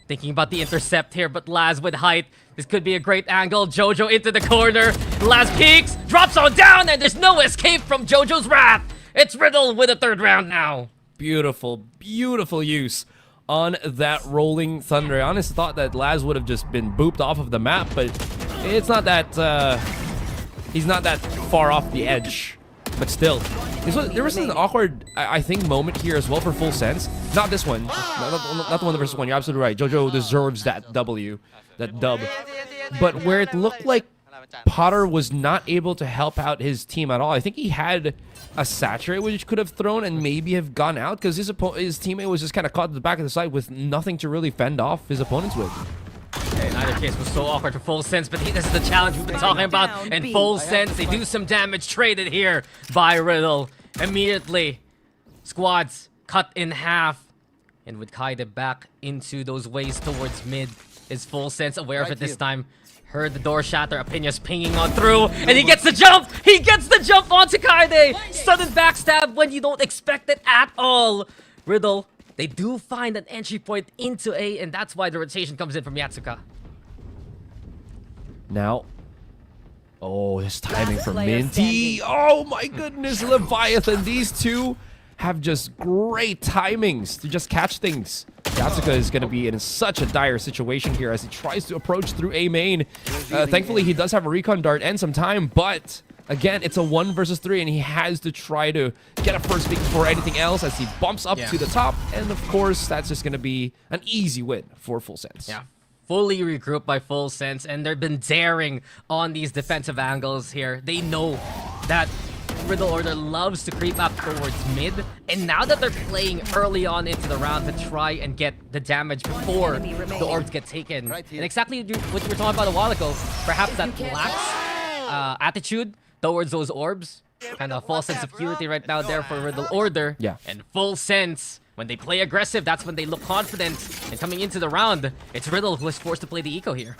thinking about the intercept here, but Laz with height. This could be a great angle. Jojo into the corner. Laz peeks, drops on down, and there's no escape from Jojo's wrath. It's Riddle with a third round now. Beautiful, beautiful use on that Rolling Thunder. I honestly thought that Laz would have just been booped off of the map, but it's not that, he's not that far off the edge. But still, there was an awkward, I think, moment here as well for Full Sense. Not this one, not the one versus one. You're absolutely right. Jojo deserves that W, that dub. But where it looked like Potter was not able to help out his team at all. I think he had a saturate which could have thrown and maybe have gone out because his teammate was just kind of caught at the back of the side with nothing to really fend off his opponents with. In either case was so awkward for Full Sense, but this is the challenge we've been talking about. And Full Sense, they do some damage traded here by Riddle. Immediately, squads cut in half. And with Kaide back into those ways towards mid, is Full Sense aware of it this time. Heard the door shatter, Apinya's pinging on through, and he gets the jump! He gets the jump onto Kaide! Sudden backstab when you don't expect it at all. Riddle, they do find an entry point into A, and that's why the rotation comes in from Yatsuka. Now, oh, his timing for Minty. Oh my goodness, Leviathan. These two have just great timings to just catch things. Yatsuka is going to be in such a dire situation here as he tries to approach through A main. Thankfully, he does have a recon dart and some time, but again, it's a 1 versus 3, and he has to try to get a first pick before anything else as he bumps up to the top. And of course, that's just going to be an easy win for Full Sense. Yeah. Fully regrouped by Full Sense, and they've been daring on these defensive angles here. They know that Riddle Order loves to creep up towards mid, and now that they're playing early on into the round to try and get the damage before the orbs get taken. And exactly what you were talking about a while ago, perhaps that lax attitude towards those orbs. Kind of a false sense of security right now there for Riddle Order. Yeah. And Full Sense, when they play aggressive, that's when they look confident. And coming into the round, it's Riddle who is forced to play the eco here.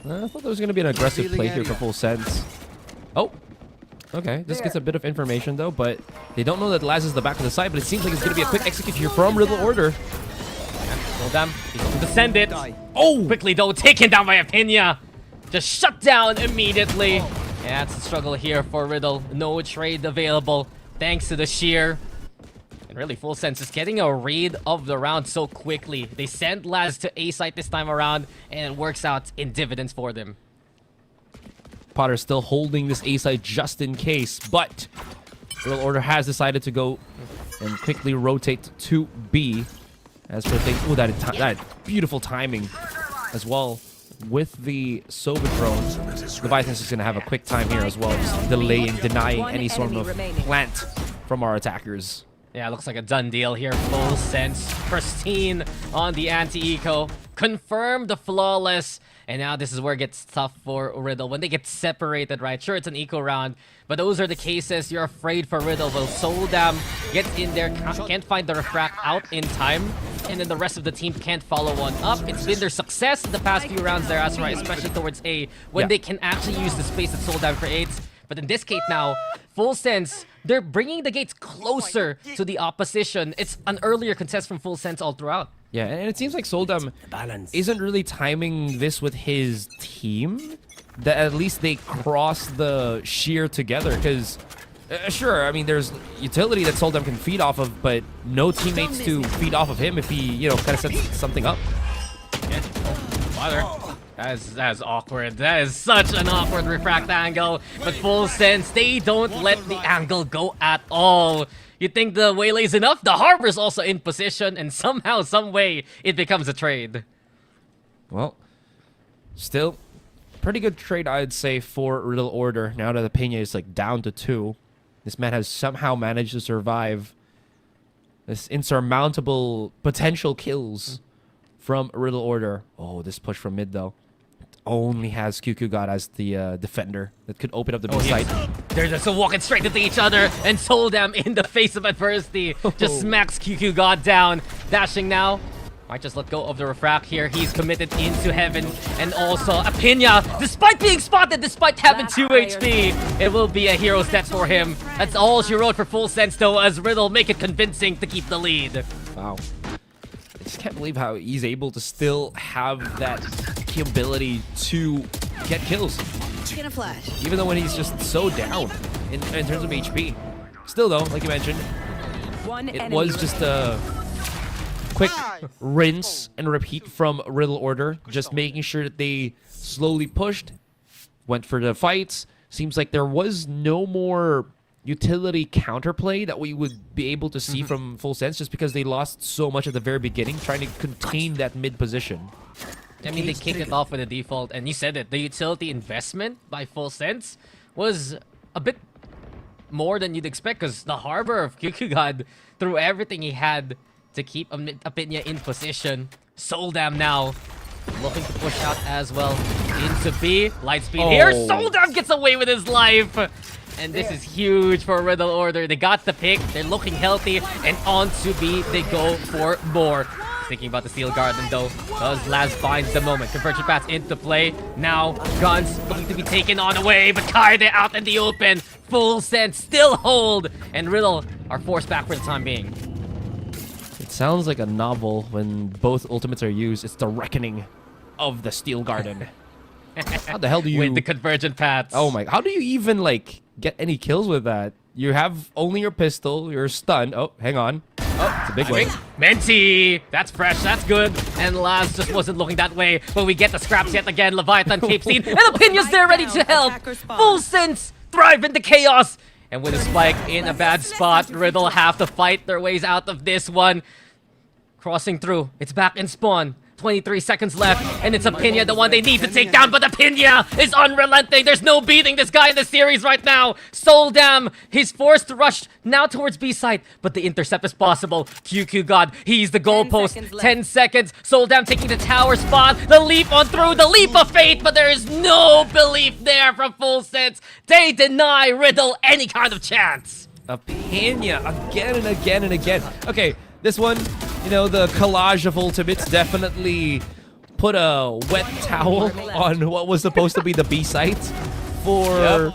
I thought there was going to be an aggressive play here for Full Sense. Oh, okay. This gets a bit of information, though, but they don't know that Laz is the back of the side, but it seems like it's going to be a quick execution here from Riddle Order. Well done. He's going to send it. Oh! Quickly, though, taken down by Apinya. Just shut down immediately. Yeah, that's the struggle here for Riddle. No trade available thanks to the shear. And really, Full Sense is getting a read of the round so quickly. They send Laz to A site this time around, and it works out in dividends for them. Potter still holding this A site just in case, but Riddle Order has decided to go and quickly rotate to B. As for things, oh, that beautiful timing as well. With the Sova drones, Leviathan is going to have a quick time here as well, just delaying, denying any sort of plant from our attackers. Yeah, looks like a done deal here. Full sense, pristine on the anti-eco. Confirm the flawless. And now this is where it gets tough for Riddle. When they get separated, right? Sure, it's an eco round. But those are the cases you're afraid for Riddle. Will Soldam gets in there, can't find the refract out in time. And then the rest of the team can't follow one up. It's been their success in the past few rounds there, Azurai, especially towards A, when they can actually use the space that Soldam creates. But in this case now, Full Sense, they're bringing the gates closer to the opposition. It's an earlier contest from Full Sense all throughout. Yeah, and it seems like Soldam isn't really timing this with his team. That at least they cross the shear together, because sure, I mean, there's utility that Soldam can feed off of, but no teammates to feed off of him if he, you know, kind of sets something up. Yeah. Father. That is awkward. That is such an awkward refract angle. But Full Sense, they don't let the angle go at all. You think the waylay is enough? The Harbor's also in position, and somehow, some way, it becomes a trade. Well, still, pretty good trade, I'd say, for Riddle Order. Now that the Pena is like down to 2, this man has somehow managed to survive this insurmountable potential kills from Riddle Order. Oh, this push from mid though. Only has QQ God as the defender that could open up the B side. They're just walking straight into each other, and Soldam in the face of adversity just smacks QQ God down. Dashing now. Might just let go of the refract here. He's committed into heaven. And also Apina, despite being spotted, despite having 2 HP, it will be a hero's death for him. That's all she wrote for Full Sense though, as Riddle make it convincing to keep the lead. Wow. I just can't believe how he's able to still have that ability to get kills. Even though when he's just so down in terms of HP. Still though, like you mentioned, it was just a quick rinse and repeat from Riddle Order, just making sure that they slowly pushed, went for the fights. Seems like there was no more utility counterplay that we would be able to see from Full Sense, just because they lost so much at the very beginning, trying to contain that mid position. I mean, they kicked it off with a default, and you said it. The utility investment by Full Sense was a bit more than you'd expect, because the Harbor of QQ God threw everything he had to keep Apina in position. Soldam now looking to push out as well into B. Lightspeed here. Soldam gets away with his life. And this is huge for Riddle Order. They got the pick. They're looking healthy. And on to B, they go for more. Thinking about the Steel Garden though, as Laz finds the moment. Conversion pass into play. Now, Guns looking to be taken on away, but Kaide out in the open. Full Sense still hold. And Riddle are forced back for the time being. It sounds like a novel when both ultimates are used. It's the reckoning of the Steel Garden. How the hell do you... With the convergent paths. Oh my... How do you even, like, get any kills with that? You have only your pistol, you're stunned. Oh, hang on. Oh, it's a big wing. Menti! That's fresh, that's good. And Laz just wasn't looking that way. But we get the scraps yet again. Leviathan, Cape Scene, and Apina's there ready to help. Full Sense thrive in the chaos. And with a spike in a bad spot, Riddle have to fight their ways out of this one. Crossing through. It's back in spawn. 23 seconds left, and it's Apina, the one they need to take down, but Apina is unrelenting. There's no beating this guy in the series right now. Soldam, he's forced to rush now towards B side, but the intercept is possible. QQ God, he's the goalpost. 10 seconds. Soldam taking the tower spot. The leap on through, the leap of faith, but there is no belief there from Full Sense. They deny Riddle any kind of chance. Apina again and again and again. Okay, this one, you know, the collage of ultimates definitely put a wet towel on what was supposed to be the B site for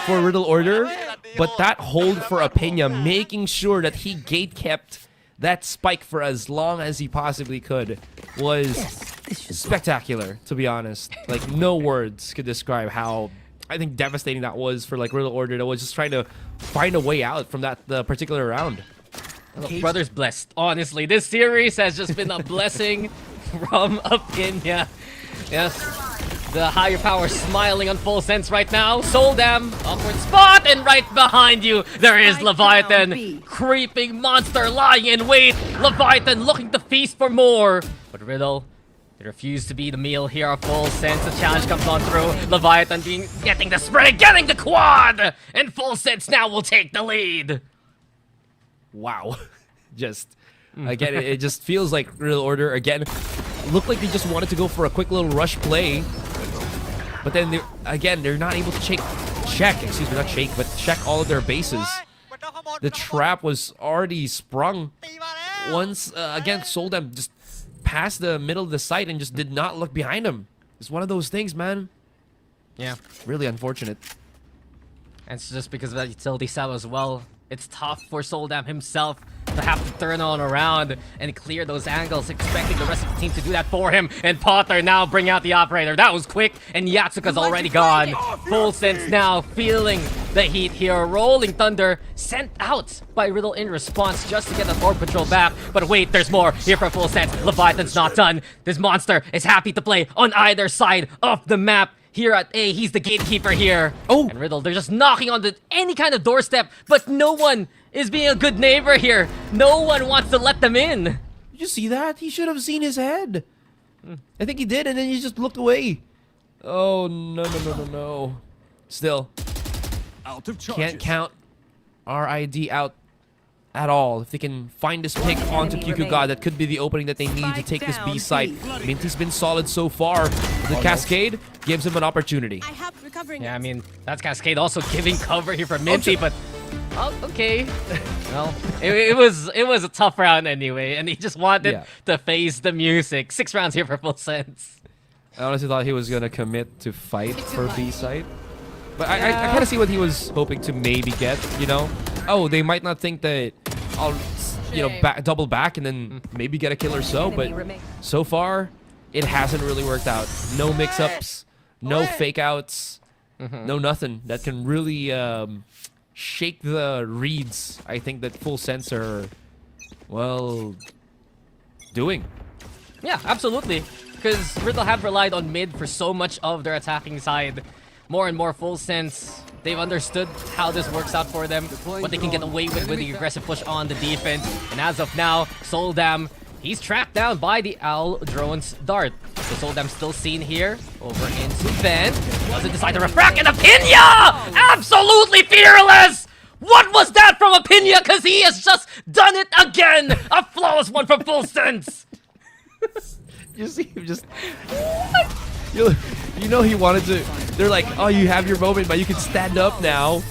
Riddle Order. But that hold for Apina, making sure that he gate kept that spike for as long as he possibly could, was spectacular, to be honest. Like, no words could describe how, I think, devastating that was for, like, Riddle Order that was just trying to find a way out from that particular round. Look, brother's blessed. Honestly, this series has just been a blessing from Apina. Yes, the higher power smiling on Full Sense right now. Soldam, awkward spot, and right behind you, there is Leviathan. Creeping monster lying in wait. Leviathan looking to feast for more. But Riddle, they refuse to be the meal here of Full Sense. The challenge comes on through. Leviathan getting the spray, getting the quad! And Full Sense now will take the lead. wow. Just, again, it just feels like Riddle Order, again, looked like they just wanted to go for a quick little rush play. But then, they're not able to check all of their bases. The trap was already sprung. Once, again, Soldam just passed the middle of the site and just did not look behind him. It's one of those things, man. Yeah. Really unfortunate. And it's just because of that utility cell as well. It's tough for Soldam himself to have to turn on around and clear those angles, expecting the rest of the team to do that for him. And Potter now bring out the operator. That was quick, and Yatsuka's already gone. Full Sense now feeling the heat here. Rolling Thunder sent out by Riddle in response just to get the orb control back. But wait, there's more here for Full Sense. Leviathan's not done. This monster is happy to play on either side of the map. Here at A, he's the gatekeeper here. Oh! And Riddle, they're just knocking on any kind of doorstep, but no one is being a good neighbor here. No one wants to let them in. Did you see that? He should have seen his head. I think he did, and then he just looked away. Oh, no. Still, out of can't count RID out at all. If they can find this pick onto Kyukuga, that could be the opening that they need to take this B site. Minty's been solid so far. The Cascade gives him an opportunity. Yeah, I mean, that's Cascade also giving cover here for Minty, but okay. Well, it was a tough round anyway, and he just wanted to face the music. 6 rounds here for Full Sense. I honestly thought he was gonna commit to fight for B site, but I kind of see what he was hoping to maybe get. You know, oh, they might not think that I'll double back and then maybe get a kill or so, but so far it hasn't really worked out. No mix-ups, no fake outs, no nothing that can really shake the reads. I think that Full Sense are, well, doing. Yeah, absolutely. Because Riddle have relied on mid for so much of their attacking side. More and more Full Sense, they've understood how this works out for them, what they can get away with the aggressive push on the defense. And as of now, Soldam, he's tracked down by the Owl Drone's dart. So Soldam still seen here, over into Ven. Doesn't decide to refract, and Apinya! Absolutely fearless! What was that from Apinya? Because he has just done it again! A flawless one from Full Sense! You see him just... You know he wanted to... They're like, oh, you have your moment, but you can stand up now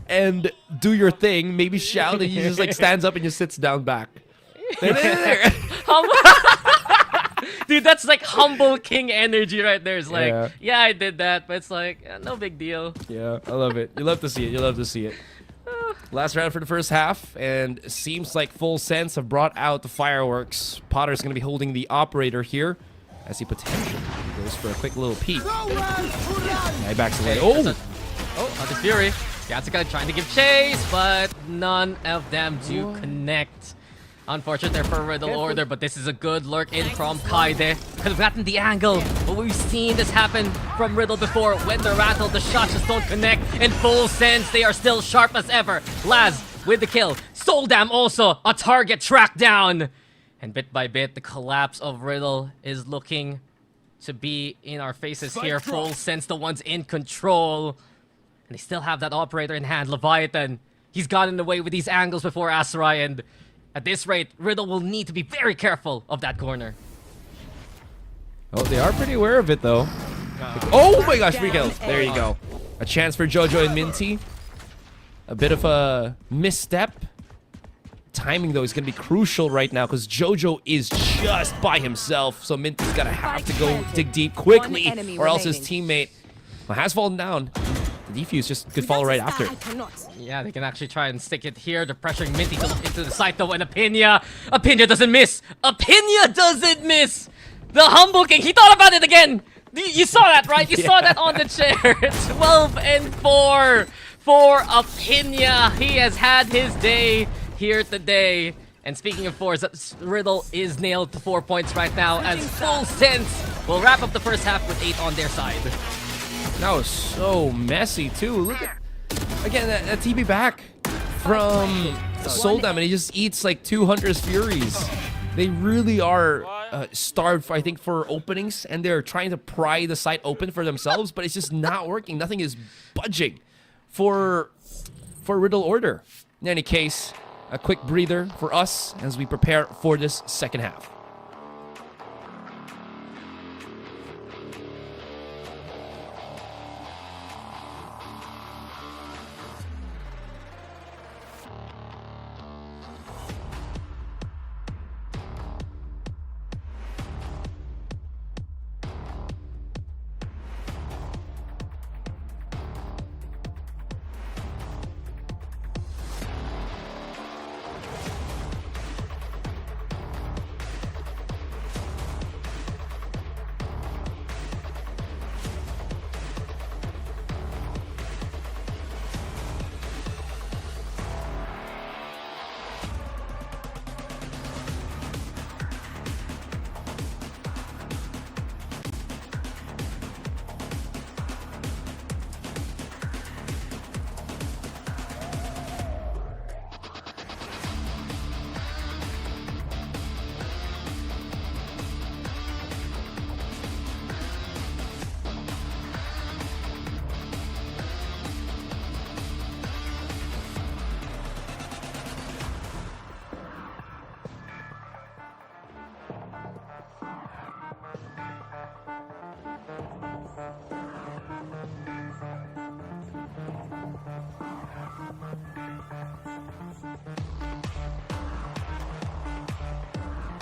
and do your thing, maybe shout, and he just like stands up and just sits down back. Dude, that's like humble king energy right there. It's like, yeah, I did that, but it's like, no big deal. Yeah, I love it. You love to see it. You love to see it. Last round for the first half, and it seems like Full Sense have brought out the fireworks. Potter's going to be holding the operator here as he potentially goes for a quick little peek. He backs away. Oh! Hunter's Fury. Yatsuka trying to give chase, but none of them do connect. Unfortunate there for Riddle Order, but this is a good lurk in from Kaide. Could have gotten the angle, but we've seen this happen from Riddle before. When they're rattled, the shots just don't connect. In Full Sense, they are still sharp as ever. Laz with the kill. Soldam also a target tracked down. And bit by bit, the collapse of Riddle is looking to be in our faces here. Full Sense, the ones in control. And they still have that operator in hand, Leviathan. He's gotten away with these angles before Asarai, and at this rate, Riddle will need to be very careful of that corner. Oh, they are pretty aware of it, though. Oh my gosh, free kill. There you go. A chance for Jojo and Minty. A bit of a misstep. Timing, though, is going to be crucial right now because Jojo is just by himself. So Minty's going to have to go dig deep quickly, or else his teammate has fallen down. The defuse just could follow right after. Yeah, they can actually try and stick it here. They're pressuring Minty to look into the site, though, and Apinya doesn't miss. Apinya doesn't miss. The Humble King, he thought about it again. You saw that, right? You saw that on the chair. 12 and 4 for Apinya. He has had his day here today. And speaking of 4s, Riddle is nailed to 4 points right now, as Full Sense will wrap up the first half with 8 on their side. That was so messy, too. Look at, again, that TB back from Soldam, and he just eats like 200 Furies. They really are starved, I think, for openings, and they're trying to pry the site open for themselves, but it's just not working. Nothing is budging for Riddle Order. In any case, a quick breather for us as we prepare for this second half.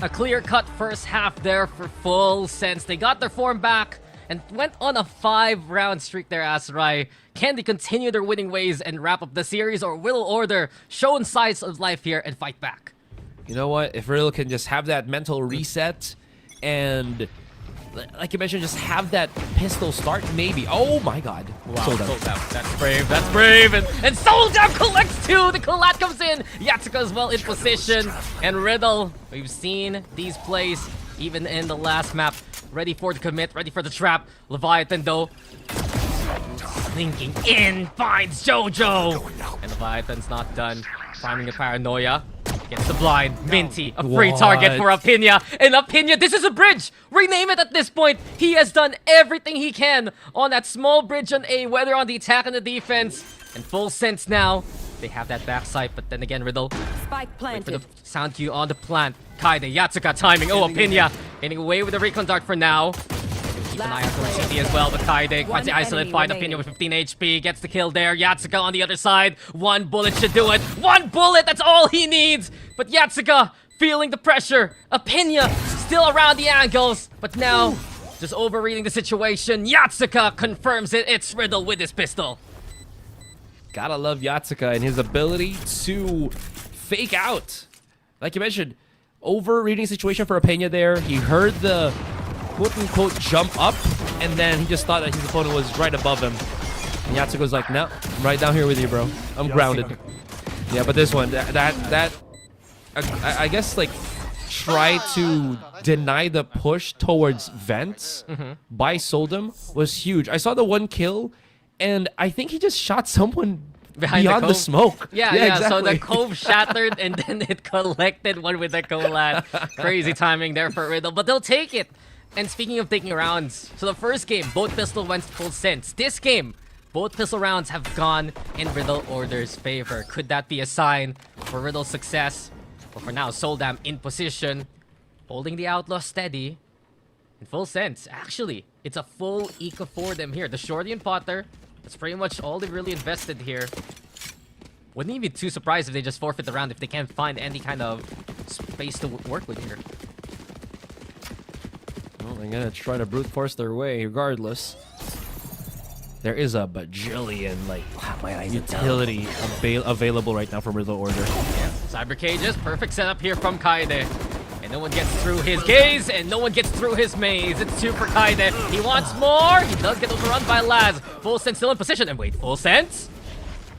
A clear-cut first half there for Full Sense. They got their form back and went on a 5-round streak there, Asarai. Can they continue their winning ways and wrap up the series, or will Order show signs of life here and fight back? You know what? If Riddle can just have that mental reset and, like you mentioned, just have that pistol start, maybe. Oh my god. Wow, Sold out. Sold out. That's brave. That's brave. And Sold Out collects two. The collat comes in. Yatsuka as well in position. And Riddle, we've seen these plays even in the last map. Ready for the commit, ready for the trap. Leviathan though, slinking in, finds Jojo. And Leviathan's not done. Priming the paranoia. Gets the blind. Minty, a free target for Apinya. And Apinya, this is a bridge! Rename it at this point! He has done everything he can on that small bridge on A, whether on the attack and the defense. And Full Sense now. They have that backside, but then again, Riddle. Spike planted. Wait for the sound cue on the plant. Kaide, Yatsuka timing. Oh, Apinya getting away with the recon dart for now. Keep an eye out for CT as well, but Kaide finds the isolate find. Apinya with 15 HP, gets the kill there. Yatsuka on the other side. One bullet should do it. One bullet, that's all he needs. But Yatsuka feeling the pressure. Apinya still around the angles, but now just overreading the situation. Yatsuka confirms it. It's Riddle with his pistol. Gotta love Yatsuka and his ability to fake out. Like you mentioned, overreading situation for Apinya there. He heard the quote-unquote jump up, and then he just thought that his opponent was right above him. And Yatsuka's like, no, I'm right down here with you, bro. I'm grounded. Yeah, but this one, I guess, like, try to deny the push towards vents by Soldem was huge. I saw the one kill, and I think he just shot someone behind beyond the smoke. Yeah, exactly. So the cove shattered and then it collected one with the collat. Crazy timing there for Riddle, but they'll take it. And speaking of taking rounds, so the first game, both pistol went Full Sense. This game, both pistol rounds have gone in Riddle Order's favor. Could that be a sign for Riddle's success? But for now, Soldam in position, holding the Outlaw steady. In Full Sense, actually, it's a full eco for them here. The Shorty and Potter, that's pretty much all they've really invested here. Wouldn't even be too surprised if they just forfeit the round if they can't find any kind of space to work with here. Well, they're gonna try to brute force their way regardless. There is a bajillion, like, utility available right now from Riddle Order. Yeah, Cyber Cages, perfect setup here from Kaide. And no one gets through his gaze, and no one gets through his maze. It's two for Kaide. He wants more. He does get overrun by Laz. Full Sense still in position. And wait, Full Sense?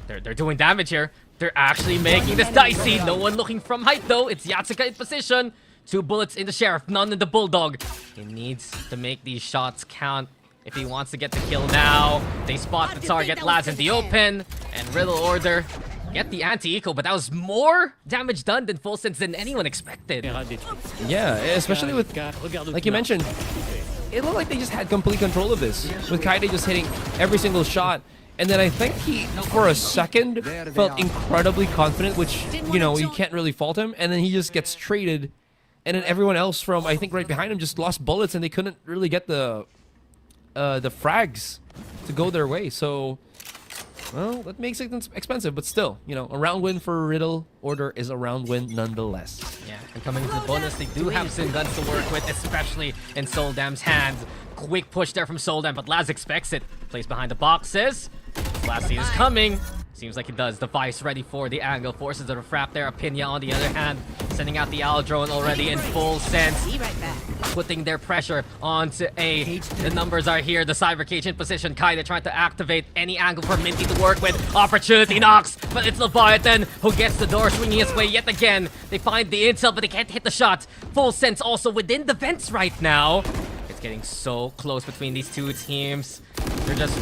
They're doing damage here. They're actually making this dicey. No one looking from height, though. It's Yatsuka in position. 2 bullets in the Sheriff, none in the Bulldog. He needs to make these shots count if he wants to get the kill now. They spot the target, Laz in the open. And Riddle Order get the anti-eco, but that was more damage done than Full Sense than anyone expected. Yeah, especially with, like you mentioned, it looked like they just had complete control of this. With Kaide just hitting every single shot. And then I think he, for a second, felt incredibly confident, which, you know, you can't really fault him. And then he just gets traded. And then everyone else from, I think, right behind him just lost bullets, and they couldn't really get the frags to go their way. So, well, that makes it expensive. But still, you know, a round win for Riddle Order is a round win nonetheless. Yeah, and coming into the bonus, they do have some guns to work with, especially in Soldam's hands. Quick push there from Soldam, but Laz expects it. Plays behind the boxes. Last scene is coming. Seems like he does. Device ready for the angle. Forces the refrap there. Apinya on the other hand, sending out the Owl drone already in full sense. Putting their pressure onto A. The numbers are here. The Cyber Cage in position. Kaide trying to activate any angle for Minty to work with. Opportunity knocks, but it's Leviathan who gets the door swinging his way yet again. They find the intel, but they can't hit the shot. Full sense also within the vents right now. It's getting so close between these two teams. They're just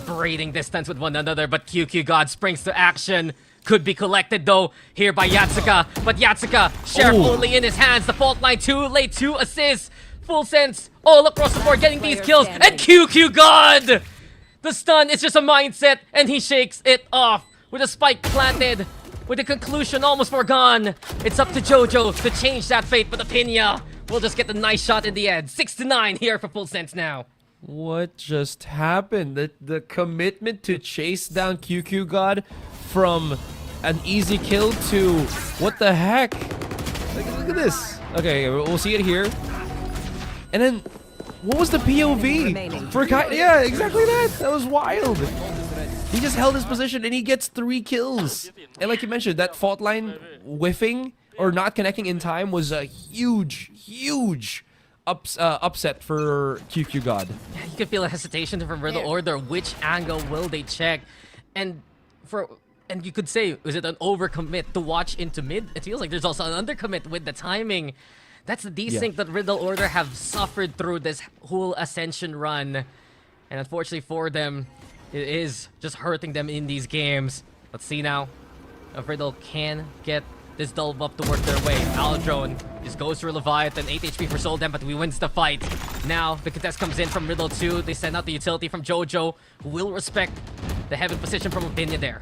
braiding distance with one another, but QQ God springs to action. Could be collected though here by Yatsuka, but Yatsuka, Sheriff only in his hands. The fault line too late, 2 assists. Full sense all across the board getting these kills, and QQ God! The stun is just a mindset, and he shakes it off with a spike planted. With the conclusion almost foregone, it's up to Jojo to change that fate, but Apinya will just get the nice shot in the end. 6-9 here for Full sense now. What just happened? The commitment to chase down QQ God from an easy kill to what the heck? Look at this. Okay, we'll see it here. And then, what was the POV for Kai? Yeah, exactly that. That was wild. He just held his position and he gets 3 kills. And like you mentioned, that fault line whiffing or not connecting in time was a huge upset for QQ God. Yeah, you can feel a hesitation from Riddle Order. Which angle will they check? And you could say, is it an overcommit to watch into mid? It feels like there's also an undercommit with the timing. That's the desync that Riddle Order have suffered through this whole Ascension run. And unfortunately for them, it is just hurting them in these games. Let's see now if Riddle can get this double buff to work their way. Aldrone just goes through Leviathan, 8 HP for Soldam, but we wins the fight. Now, the contest comes in from Riddle 2. They send out the utility from Jojo, who will respect the heaven position from Apinya there.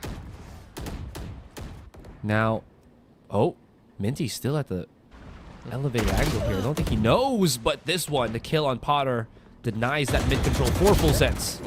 Now, oh, Minty's still at the elevated angle here. I don't think he knows, but this one, the kill on Potter, denies that mid-control for Full sense.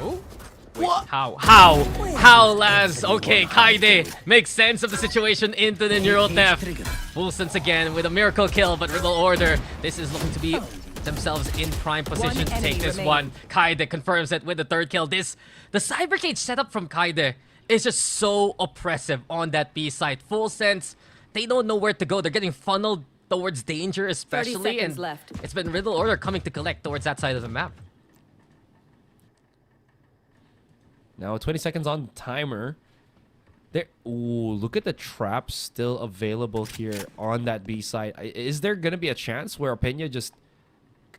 What? How, Laz? Okay, Kaide makes sense of the situation into the neural theft. Full sense again with a miracle kill, but Riddle Order, this is looking to be themselves in prime position to take this one. Kaide confirms it with the 3rd kill. The Cyber Cage setup from Kaide is just so oppressive on that B site. Full sense, they don't know where to go. They're getting funneled towards danger, especially, and it's been Riddle Order coming to collect towards that side of the map. Now 20 seconds on timer. There. Ooh, look at the traps still available here on that B side. Is there gonna be a chance where Apinya just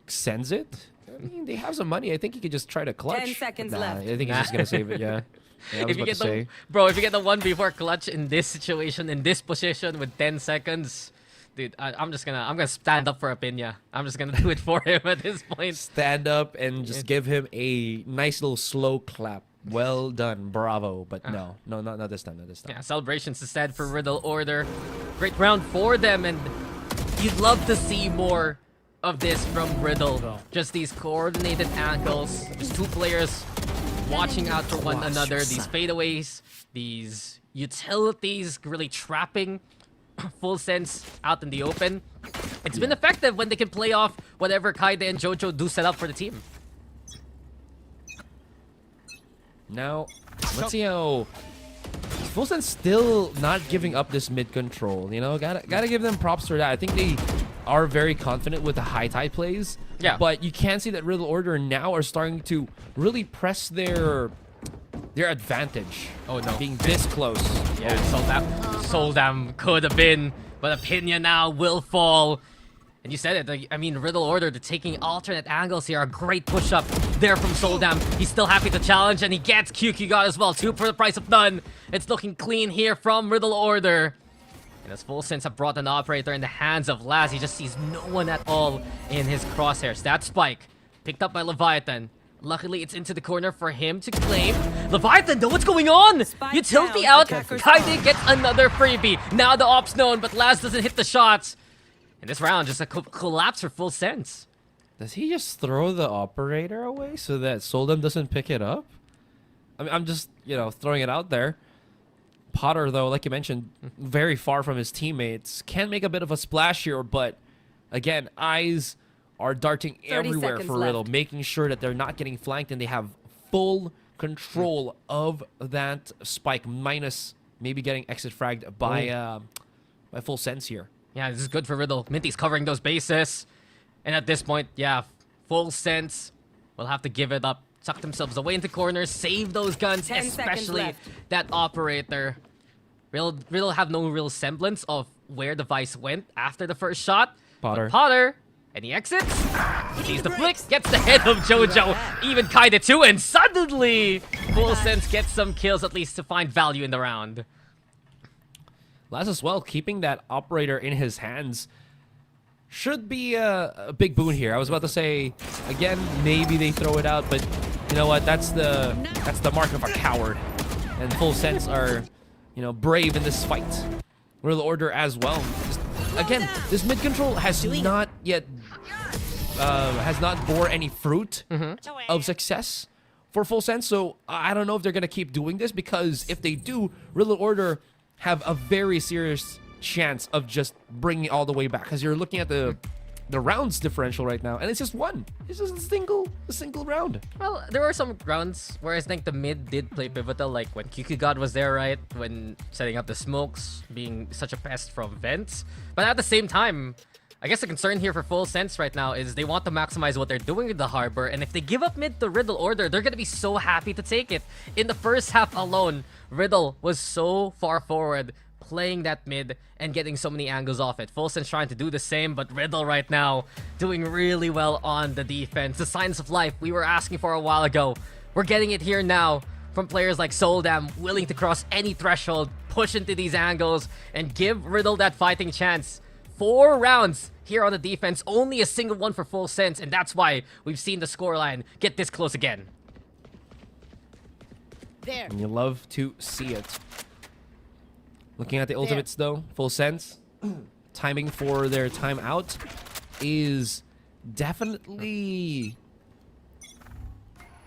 sends it? I mean, they have some money. I think he could just try to clutch. 10 seconds left. I think he's just gonna save it. Yeah. If you get the if you get the 1v4 clutch in this situation, in this position with 10 seconds, dude, I'm gonna stand up for Apinya. I'm just gonna do it for him at this point. Stand up and just give him a nice little slow clap. Well done, bravo. But no, not this time, not this time. Yeah, celebrations instead for Riddle Order. Great round for them, and you'd love to see more of this from Riddle. Just these coordinated angles, just 2 players watching out for one another. These fadeaways, these utilities really trapping Full sense out in the open. It's been effective when they can play off whatever Kaide and Jojo do set up for the team. Now, let's see how Full sense still not giving up this mid control. You know, gotta give them props for that. I think they are very confident with the high tide plays. Yeah. But you can see that Riddle Order now are starting to really press their advantage. Oh no, being this close. Yeah, Soldam could have been, but Apinya now will fall. And you said it, I mean, Riddle Order, they're taking alternate angles here. A great push-up there from Soldam. He's still happy to challenge, and he gets QQ God as well. 2 for the price of none. It's looking clean here from Riddle Order. And as Full sense have brought an operator in the hands of Laz, he just sees no one at all in his crosshairs. That spike, picked up by Leviathan. Luckily, it's into the corner for him to claim. Leviathan, though, what's going on? Utility out. Kaide gets another freebie. Now the op's known, but Laz doesn't hit the shots. And this round, just a collapse for Full Sense. Does he just throw the operator away so that Soldem doesn't pick it up? I mean, I'm just, you know, throwing it out there. Potter, though, like you mentioned, very far from his teammates. Can make a bit of a splash here, but again, eyes are darting everywhere for Riddle, making sure that they're not getting flanked and they have full control of that spike, minus maybe getting exit fragged by Full Sense here. Yeah, this is good for Riddle. Minty's covering those bases. And at this point, yeah, Full Sense will have to give it up. Tuck themselves away into corners, save those guns, especially that operator. Riddle have no real semblance of where the Vice went after the first shot. Potter, and he exits. Sees the flick, gets the head of Jojo, even Kaide too, and suddenly Full Sense gets some kills, at least to find value in the round. Laz as well, keeping that operator in his hands should be a big boon here. I was about to say, again, maybe they throw it out, but you know what? That's the mark of a coward. And Full Sense are, you know, brave in this fight. Riddle Order as well. Again, this mid control has not yet bore any fruit of success for Full Sense. So I don't know if they're gonna keep doing this, because if they do, Riddle Order have a very serious chance of just bringing it all the way back, because you're looking at the rounds differential right now, and it's just one. It's just a single round. Well, there were some rounds where I think the mid did play pivotal, like when QQ God was there, right? When setting up the smokes, being such a pest from vents. But at the same time, I guess the concern here for Full Sense right now is they want to maximize what they're doing in the harbor, and if they give up mid to Riddle Order, they're gonna be so happy to take it. In the first half alone, Riddle was so far forward, playing that mid and getting so many angles off it. Full Sense trying to do the same, but Riddle right now doing really well on the defense. The signs of life we were asking for a while ago. We're getting it here now from players like Soldam, willing to cross any threshold, push into these angles, and give Riddle that fighting chance. 4 rounds here on the defense, only a single one for Full Sense, and that's why we've seen the scoreline get this close again. There. And you love to see it. Looking at the ultimates though, Full Sense, timing for their timeout is definitely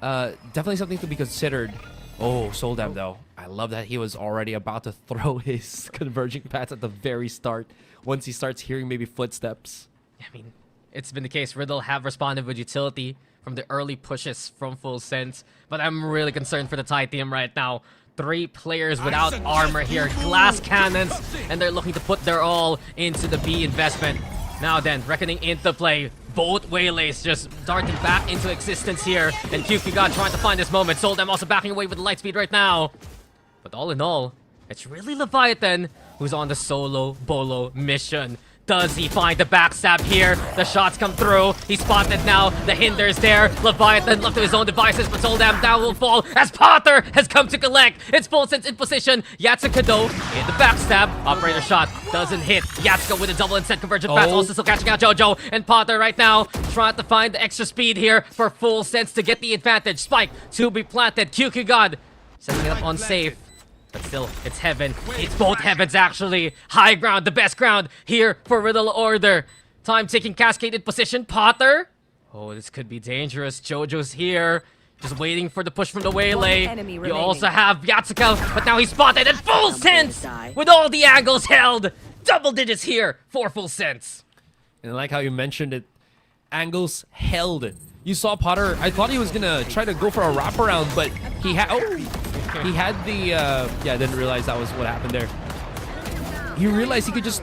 something to be considered. Oh, Soldam though. I love that he was already about to throw his converging paths at the very start once he starts hearing maybe footsteps. I mean, it's been the case. Riddle have responded with utility from the early pushes from Full Sense, but I'm really concerned for the Thai team right now. 3 players without armor here, glass cannons, and they're looking to put their all into the B investment. Now then, Reckoning into play. Both Waylays just darting back into existence here, and QQ God trying to find this moment. Soldam also backing away with Lightspeed right now. But all in all, it's really Leviathan who's on the solo bolo mission. Does he find the backstab here? The shots come through. He's spotted now. The hinder's there. Leviathan left to his own devices, but Soldam down will fall as Potter has come to collect. It's Full Sense in position. Yatsuka though in the backstab. Operator shot doesn't hit. Yatsuka with a double instead convergent pass, also still catching out Jojo. And Potter right now trying to find the extra speed here for Full Sense to get the advantage. Spike to be planted. QQ God setting it up on safe. But still, it's heaven. It's both heavens, actually. High ground, the best ground here for Riddle Order. Time taking cascaded position. Potter. Oh, this could be dangerous. Jojo's here. Just waiting for the push from the Waylay. You also have Yatsuka, but now he's spotted at Full Sense with all the angles held. Double digits here for Full Sense. And I like how you mentioned it. Angles held. You saw Potter. I thought he was gonna try to go for a wraparound, but he had the yeah, I didn't realize that was what happened there. He realized he could just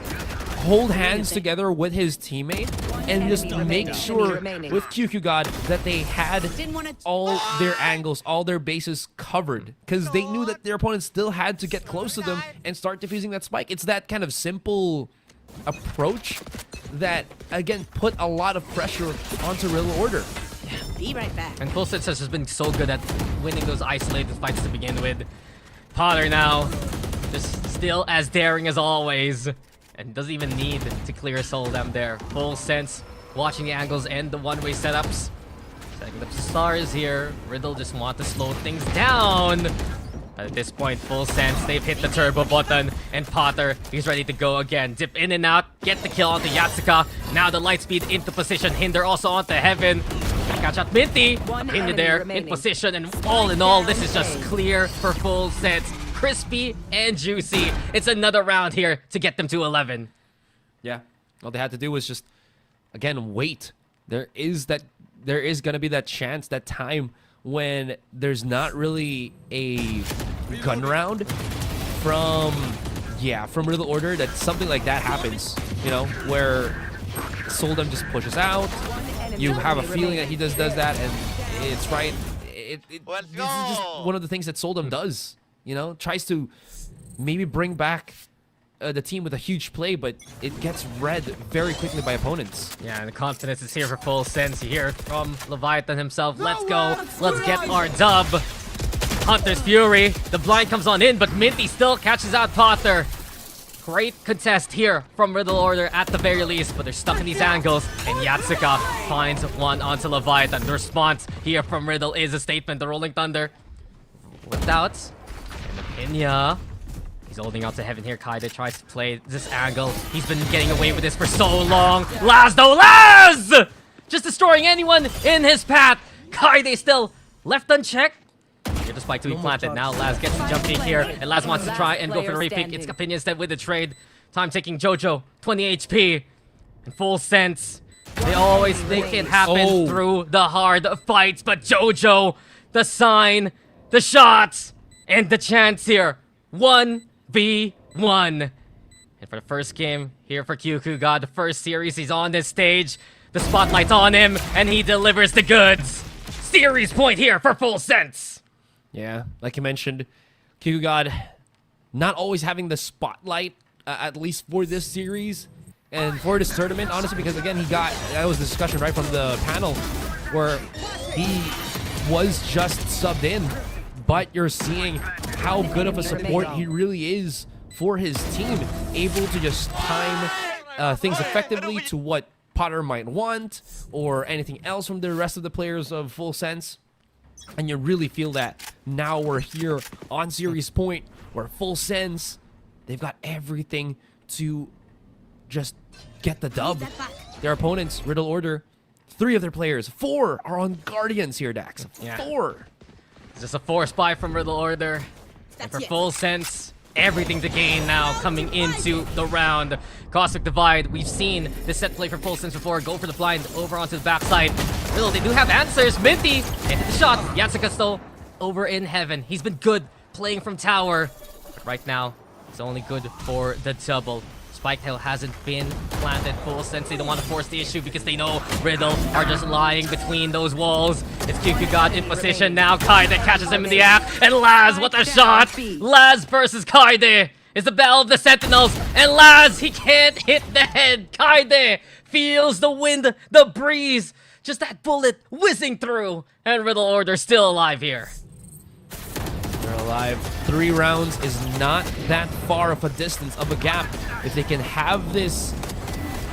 hold hands together with his teammate and just make sure with QQ God that they had all their angles, all their bases covered, because they knew that their opponent still had to get close to them and start defusing that spike. It's that kind of simple approach that, again, put a lot of pressure onto Riddle Order. Be right back. And Full Sense has just been so good at winning those isolated fights to begin with. Potter now, just still as daring as always, and doesn't even need to clear Soldam there. Full Sense watching the angles and the one-way setups. Setting the stars here. Riddle just want to slow things down. At this point, full sense, they've hit the turbo button, and Potter, he's ready to go again. Dip in and out, get the kill onto Yatsuka. Now the light speed into position, Hinder also onto Heaven. Catch out Minty, Hinder there in position, and all in all, this is just clear for full sense. Crispy and juicy. It's another round here to get them to 11. Yeah, all they had to do was just, again, wait. There is gonna be that chance, that time when there's not really a gun round from Riddle Order, that something like that happens, you know, where Soldem just pushes out. You have a feeling that he does that, and it's right. This is just one of the things that Soldem does, you know, tries to maybe bring back the team with a huge play, but it gets read very quickly by opponents. Yeah, and the confidence is here for full sense. You hear it from Leviathan himself. Let's go. Let's get our dub. Hunter's Fury. The blind comes on in, but Minty still catches out Potter. Great contest here from Riddle Order at the very least, but they're stuck in these angles, and Yatsuka finds one onto Leviathan. The response here from Riddle is a statement. The Rolling Thunder without Pinya. He's holding out to Heaven here. Kaide tries to play this angle. He's been getting away with this for so long. Laz though, Laz! Just destroying anyone in his path. Kaide still left unchecked. Here the spike to be planted. Now Laz gets to jump in here, and Laz wants to try and go for the repick. It's Capinion instead with the trade. Time taking Jojo, 20 HP. And full sense. They always think it happens through the hard fights, but Jojo, the sign, the shots, and the chance here. 1v1. And for the first game here for Kikuga, the first series, he's on this stage. The spotlight's on him, and he delivers the goods. Series point here for full sense. Yeah, like you mentioned, Kikuga not always having the spotlight, at least for this series and for this tournament, honestly, because again, that was the discussion right from the panel where he was just subbed in, but you're seeing how good of a support he really is for his team, able to just time things effectively to what Potter might want or anything else from the rest of the players of Full Sense. And you really feel that now we're here on series point where Full Sense, they've got everything to just get the dub. Their opponents, Riddle Order, 3 of their players, 4 are on Guardians here, Dax. 4. It's just a force buy from Riddle Order. And for Full Sense, everything to gain now coming into the round. Cosmic Divide, we've seen this set play for Full Sense before. Go for the blind over onto the backside. Riddle, they do have answers. Minty, hit the shot. Yatsuka still over in Heaven. He's been good playing from tower. But right now, it's only good for the double. Spike Hill hasn't been planted. Full Sense, they don't want to force the issue because they know Riddle are just lying between those walls. It's Kikuga in position now. Kaide catches him in the act. And Laz, what a shot! Laz versus Kaide is the battle of the Sentinels. And Laz, he can't hit the head. Kaide feels the wind, the breeze. Just that bullet whizzing through. And Riddle Order still alive here. They're alive. 3 rounds is not that far of a distance, of a gap. If they can have this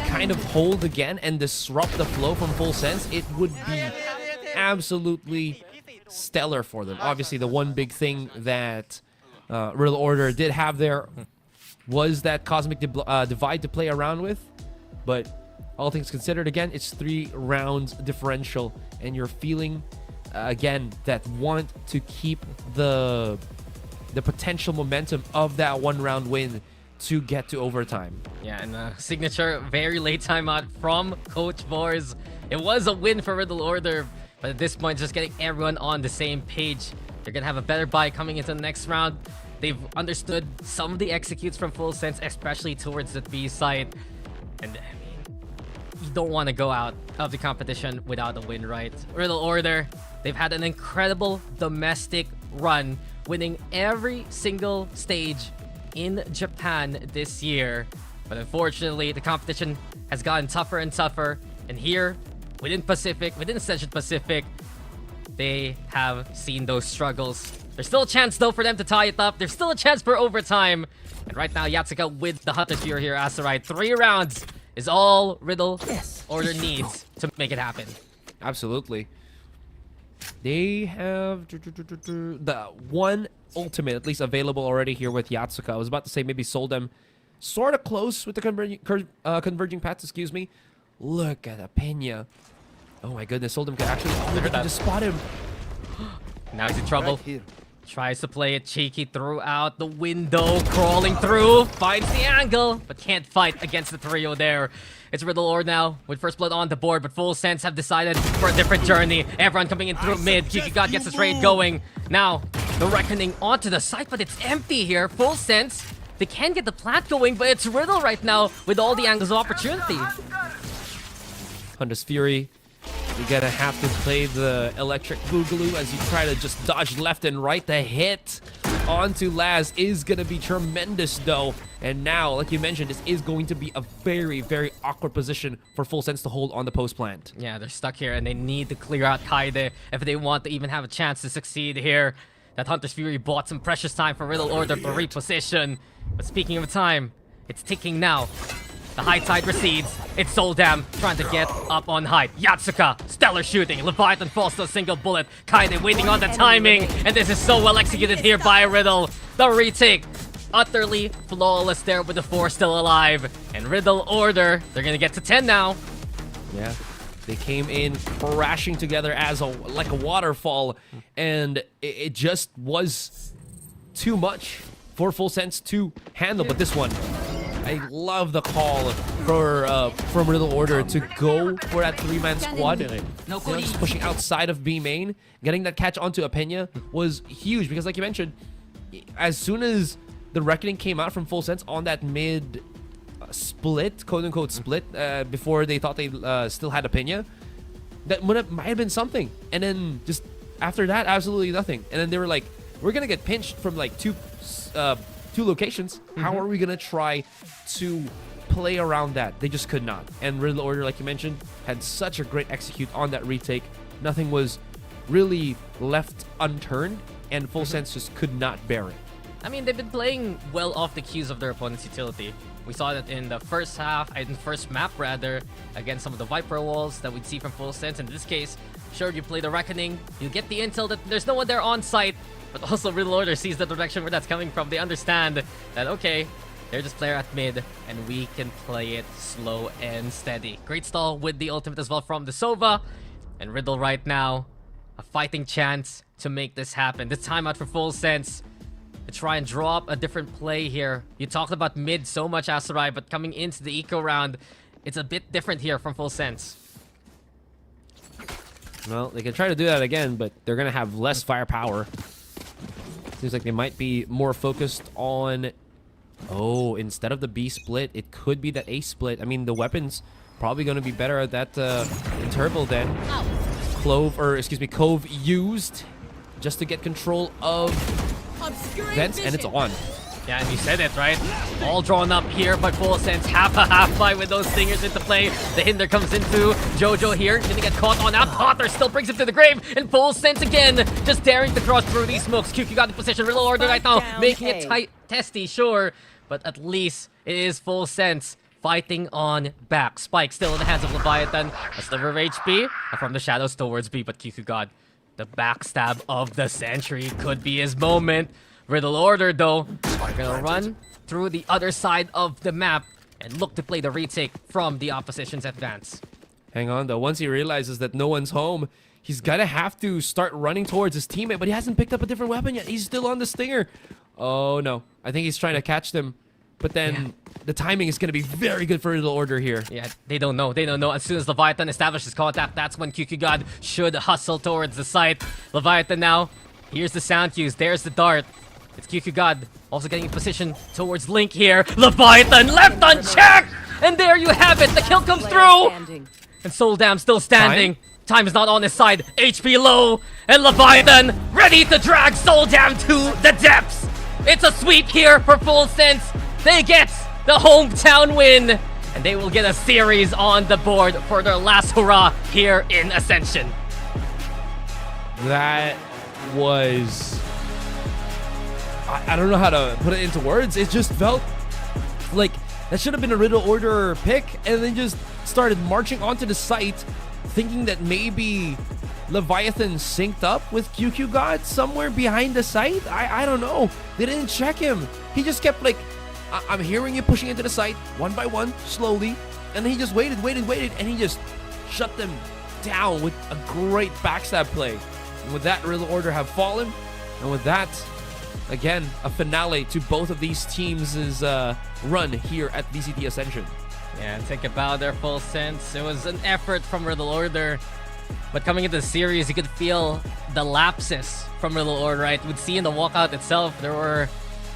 kind of hold again and disrupt the flow from Full Sense, it would be absolutely stellar for them. Obviously, the one big thing that Riddle Order did have there was that Cosmic Divide to play around with. But all things considered, again, it's 3 rounds differential, and you're feeling again that want to keep the potential momentum of that 1-round win to get to overtime. Yeah, and signature very late timeout from Coach Vors. It was a win for Riddle Order, but at this point, just getting everyone on the same page. They're gonna have a better buy coming into the next round. They've understood some of the executes from Full Sense, especially towards the B side. And you don't want to go out of the competition without a win, right? Riddle Order, they've had an incredible domestic run, winning every single stage in Japan this year. But unfortunately, the competition has gotten tougher and tougher. And here, within Ascension Pacific, they have seen those struggles. There's still a chance, though, for them to tie it up. There's still a chance for overtime. And right now, Yatsuka with the Hunter's Fury here, Asteroid. 3 rounds is all Riddle Order needs to make it happen. Absolutely. They have the one ultimate, at least available already here with Yatsuka. I was about to say maybe sold them sort of close with the converging paths, excuse me. Look at Apena. Oh my goodness, Soldem could actually just spot him. Now he's in trouble. Tries to play it cheeky throughout the window, crawling through, finds the angle, but can't fight against the trio there. It's Riddle Ord now with first blood on the board, but Full Sense have decided for a different journey. Everyone coming in through mid. QQ gets his raid going. Now, the Reckoning onto the site, but it's empty here. Full Sense, they can get the plant going, but it's Riddle right now with all the angles of opportunity. Hunter's Fury, you're gonna have to play the electric boogaloo as you try to just dodge left and right. The hit onto Laz is gonna be tremendous though. And now, like you mentioned, this is going to be a very, very awkward position for Full Sense to hold on the post plant. Yeah, they're stuck here and they need to clear out Kaide if they want to even have a chance to succeed here. That Hunter's Fury bought some precious time for Riddle Order to reposition. But speaking of time, it's ticking now. The high tide recedes. It's Soldam trying to get up on height. Yatsuka, stellar shooting. Leviathan falls to a single bullet. Kaide waiting on the timing. And this is so well executed here by Riddle. The retake, utterly flawless there with the 4 still alive. And Riddle Order, they're gonna get to 10 now. Yeah, they came in crashing together as like a waterfall. And it just was too much for Full Sense to handle. But this one, I love the call from Riddle Order to go for that 3-man squad. Just pushing outside of B main, getting that catch onto Apena was huge because, like you mentioned, as soon as the Reckoning came out from Full Sense on that mid split, quote-unquote split, before they thought they still had Apena, that might have been something. And then just after that, absolutely nothing. And then they were like, we're gonna get pinched from like two locations. How are we gonna try to play around that? They just could not. And Riddle Order, like you mentioned, had such a great execute on that retake. Nothing was really left unturned, and Full Sense just could not bear it. I mean, they've been playing well off the cues of their opponent's utility. We saw that in the first half, in the first map rather, against some of the Viper walls that we'd see from Full Sense. In this case, sure, you play the Reckoning, you get the intel that there's no one there on site, but also Riddle Order sees the direction where that's coming from. They understand that, okay, they're just player at mid, and we can play it slow and steady. Great stall with the ultimate as well from the Sova, and Riddle right now, a fighting chance to make this happen. This timeout for Full Sense to try and draw up a different play here. You talked about mid so much, Asarai, but coming into the eco round, it's a bit different here from Full Sense. Well, they can try to do that again, but they're gonna have less firepower. Seems like they might be more focused on... Oh, instead of the B split, it could be the A split. I mean, the weapons probably going to be better at that interval then. Cove used just to get control of vents, and it's on. Yeah, and you said it, right? All drawn up here, but Full Sense half a half-fight with those stingers into play. The hinder comes into Jojo here. Gonna get caught on that. Potter still brings him to the grave. And Full Sense again, just daring to cross through these smokes. QQ got the position. Riddle Order right now, making it tight, testy, sure. But at least it is Full Sense fighting on back. Spike still in the hands of Leviathan. A sliver of HP from the shadows towards B. But QQ God, the backstab of the century could be his moment. Riddle Order, though, are gonna run through the other side of the map and look to play the retake from the opposition's advance. Hang on, though. Once he realizes that no one's home, he's gonna have to start running towards his teammate, but he hasn't picked up a different weapon yet. He's still on the Stinger. Oh, no. I think he's trying to catch them, but then the timing is gonna be very good for Riddle Order here. Yeah, they don't know. They don't know. As soon as Leviathan establishes contact, that's when QQ God should hustle towards the site. Leviathan now, here's the sound cues. There's the dart. It's QQ God also getting in position towards Link here. Leviathan left unchecked! And there you have it. The kill comes through! And Soldam still standing. Time is not on his side. HP low. And Leviathan ready to drag Soldam to the depths. It's a sweep here for Full Sense. They get the hometown win. And they will get a series on the board for their last hurrah here in Ascension. That was... I don't know how to put it into words. It just felt like that should have been a Riddle Order pick, and then just started marching onto the site, thinking that maybe Leviathan synced up with QQ God somewhere behind the site? I don't know. They didn't check him. He just kept like, I'm hearing you pushing into the site one by one, slowly. And then he just waited, and he just shut them down with a great backstab play. And with that, Riddle Order have fallen. And with that, again, a finale to both of these teams' run here at VCT Ascension. Yeah, and think about their full sense. It was an effort from Riddle Order. But coming into the series, you could feel the lapses from Riddle Order, right? We'd see in the walkout itself, there were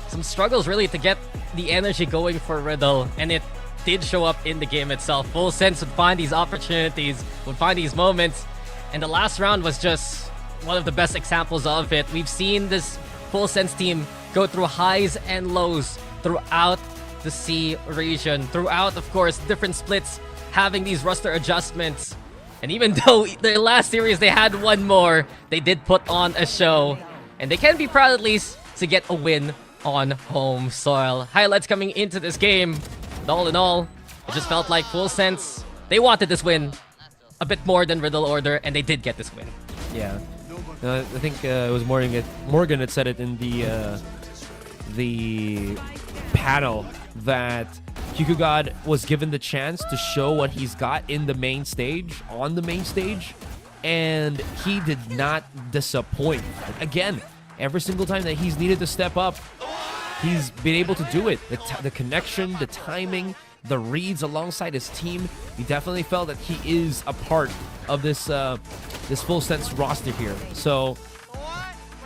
some struggles really to get the energy going for Riddle. And it did show up in the game itself. Full Sense would find these opportunities, would find these moments. And the last round was just one of the best examples of it. We've seen this Full Sense team go through highs and lows throughout the C region, throughout, of course, different splits, having these roster adjustments. And even though their last series they had one more, they did put on a show. And they can be proud at least to get a win on home soil. Highlights coming into this game. But all in all, it just felt like Full Sense, they wanted this win a bit more than Riddle Order, and they did get this win. Yeah. I think it was Morgan had said it in the panel that QQ God was given the chance to show what he's got in the main stage, on the main stage, and he did not disappoint. Again, every single time that he's needed to step up, he's been able to do it. The connection, the timing, the reads alongside his team, you definitely felt that he is a part of this this Full Sense roster here. So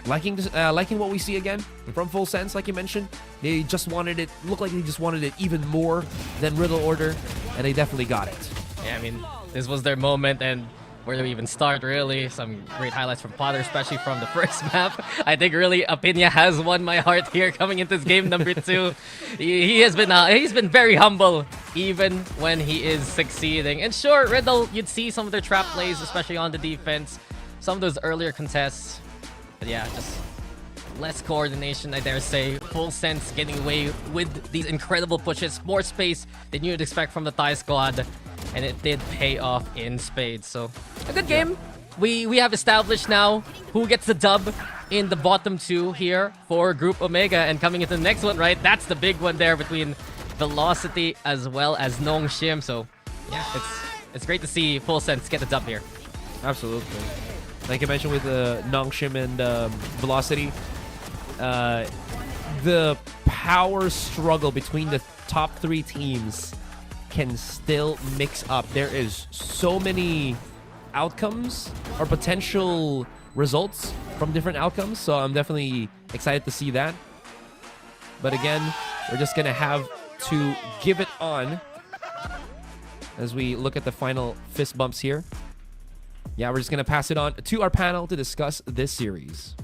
liking what we see again from Full Sense, like you mentioned. They just wanted it, looked like they just wanted it even more than Riddle Order, and they definitely got it. Yeah, I mean, this was their moment, and where do we even start, really? Some great highlights from Potter, especially from the first map. I think really Apinia has won my heart here coming into this game number 2. He has been he's been very humble, even when he is succeeding. And sure, Riddle, you'd see some of their trap plays, especially on the defense, some of those earlier contests. But yeah, just less coordination, I dare say. Full Sense getting away with these incredible pushes, more space than you'd expect from the Thai squad. And it did pay off in spades. So a good game. We have established now who gets the dub in the bottom 2 here for Group Omega. And coming into the next one, right? That's the big one there between Velocity as well as Nong Shim. So yeah, it's great to see Full Sense get the dub here. Absolutely. Like I mentioned with Nong Shim and Velocity, the power struggle between the top 3 teams can still mix up. There is so many outcomes or potential results from different outcomes, so I'm definitely excited to see that. But again, we're just gonna have to give it on as we look at the final fist bumps here. Yeah, we're just gonna pass it on to our panel to discuss this series.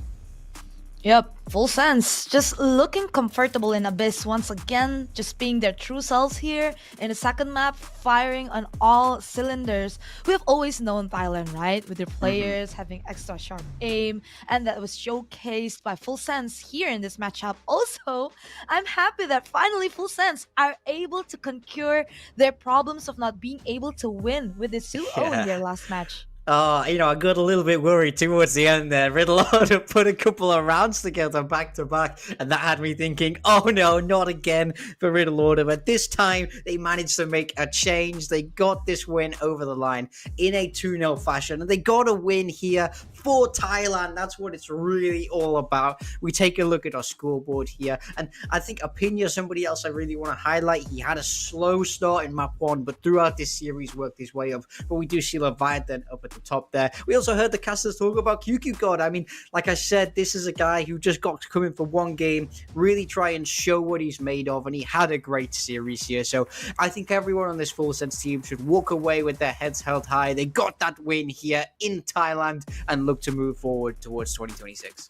Yep, Full Sense. Just looking comfortable in Abyss once again, just being their true selves here in the second map, firing on all cylinders. We have always known Thailand, right? With their players having extra sharp aim, and that was showcased by Full Sense here in this matchup. Also, I'm happy that finally Full Sense are able to conquer their problems of not being able to win with this 2-0 in their last match. I got a little bit worried towards the end there. Riddle Order put a couple of rounds together back to back, and that had me thinking, oh no, not again for Riddle Order. But this time, they managed to make a change. They got this win over the line in a 2-0 fashion, and they got a win here for Thailand. That's what it's really all about. We take a look at our scoreboard here, and I think Apinia, somebody else I really want to highlight. He had a slow start in map 1, but throughout this series worked his way up. But we do see Leviathan up at the top there. We also heard the casters talk about QQ God. I mean, like I said, this is a guy who just got to come in for one game, really try and show what he's made of, and he had a great series here. So I think everyone on this Full Sense team should walk away with their heads held high. They got that win here in Thailand and look to move forward towards 2026.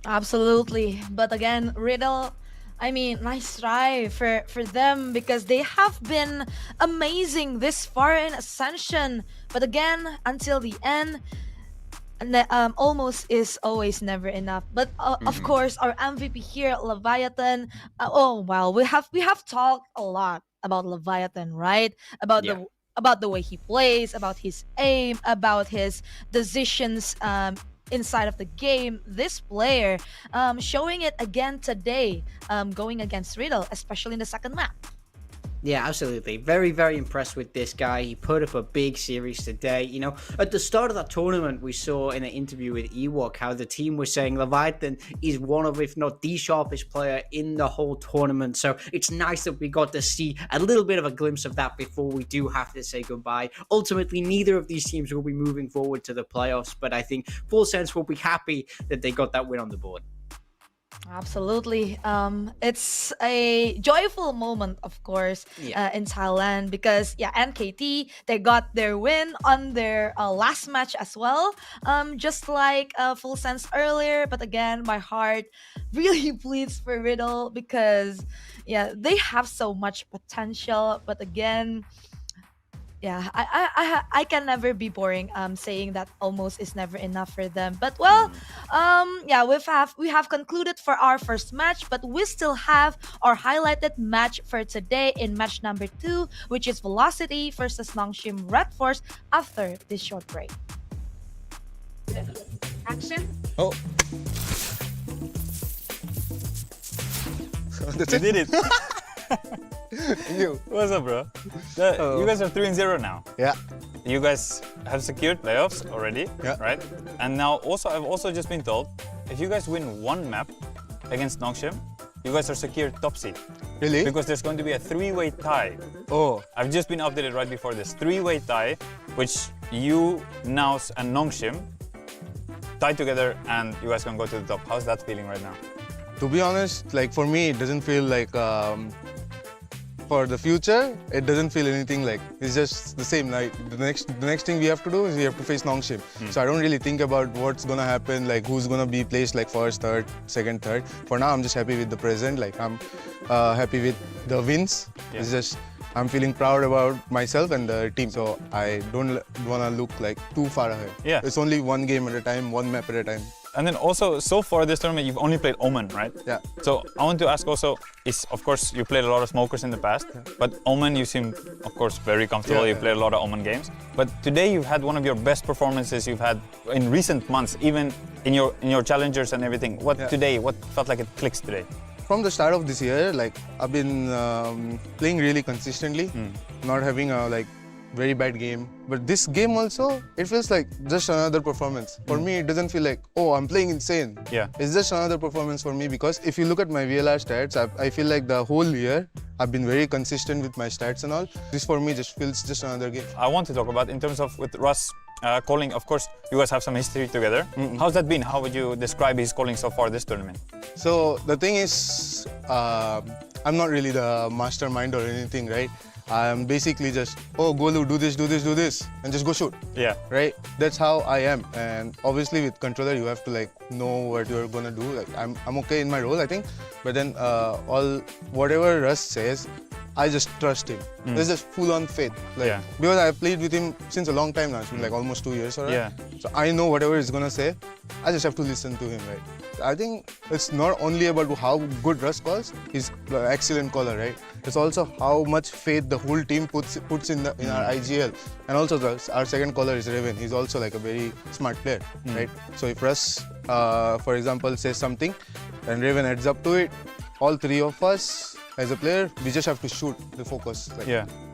Absolutely. But again, Riddle, I mean, nice try for them, because they have been amazing this far in Ascension. But again, until the end, almost is always never enough. But of course, our MVP here, Leviathan. Oh wow, we have talked a lot about Leviathan, right? About the about the way he plays, about his aim, about his decisions inside of the game. This player showing it again today, going against Riddle, especially in the second map. Yeah, absolutely. Very, very impressed with this guy. He put up a big series today. You know, at the start of that tournament, we saw in an interview with Ewok how the team was saying Leviathan is one of, if not the sharpest player in the whole tournament. So it's nice that we got to see a little bit of a glimpse of that before we do have to say goodbye. Ultimately, neither of these teams will be moving forward to the playoffs, but I think Full Sense will be happy that they got that win on the board. Absolutely. It's a joyful moment, of course, in Thailand because, NKT, they got their win on their last match as well, just like Full Sense earlier. But again, my heart really bleeds for Riddle because, they have so much potential. But again, I can never be boring saying that almost is never enough for them. But well, we have concluded for our first match, but we still have our highlighted match for today in match number 2, which is Velocity versus Nongshim Red Force after this short break. Action. Oh. That's You did it. What's up, bro? You guys are 3-0 now. Yeah. You guys have secured playoffs already, right? And now I've also just been told, if you guys win one map against Nongshim, you guys are secured top seed. Really? Because there's going to be a 3-way tie. Oh. I've just been updated right before this 3-way tie, which you, Naus, and Nongshim tie together, and you guys can go to the top. How's that feeling right now? To be honest, like for me, it doesn't feel like for the future, it doesn't feel anything like it's just the same. Like the next thing we have to do is we have to face Nongshim. So I don't really think about what's gonna happen, like who's gonna be placed like first, third, second, third. For now, I'm just happy with the present. Like I'm happy with the wins. It's just I'm feeling proud about myself and the team. So I don't wanna look like too far ahead. Yeah. It's only one game at a time, one map at a time. And then also, so far this tournament, you've only played Omen, right? Yeah. So I want to ask also, of course, you played a lot of smokers in the past, but Omen, you seem, of course, very comfortable. You played a lot of Omen games. But today you've had one of your best performances you've had in recent months, even in your challengers and everything. What felt like it clicks today? From the start of this year, like I've been playing really consistently, not having a very bad game. But this game also, it feels like just another performance. For me, it doesn't feel like, oh, I'm playing insane. Yeah. It's just another performance for me because if you look at my VLR stats, I feel like the whole year, I've been very consistent with my stats and all. This for me just feels just another game. I want to talk about in terms of with Russ calling, of course, you guys have some history together. How's that been? How would you describe his calling so far this tournament? So the thing is, I'm not really the mastermind or anything, right? I'm basically just, oh, Golu, do this, and just go shoot. Yeah. Right? That's how I am. And obviously with controller, you have to know what you're gonna do. Like I'm okay in my role, I think. But then whatever Russ says, I just trust him. There's just full-on faith. Because I've played with him since a long time now. It's been almost 2 years already. Yeah. So I know whatever he's gonna say. I just have to listen to him, right? I think it's not only about how good Russ calls, he's an excellent caller, right? It's also how much faith the whole team puts in our IGL. And also our second caller is Raven. He's also a very smart player, right? So if Russ, for example, says something and Raven heads up to it, all three of us as a player, we just have to shoot the focus.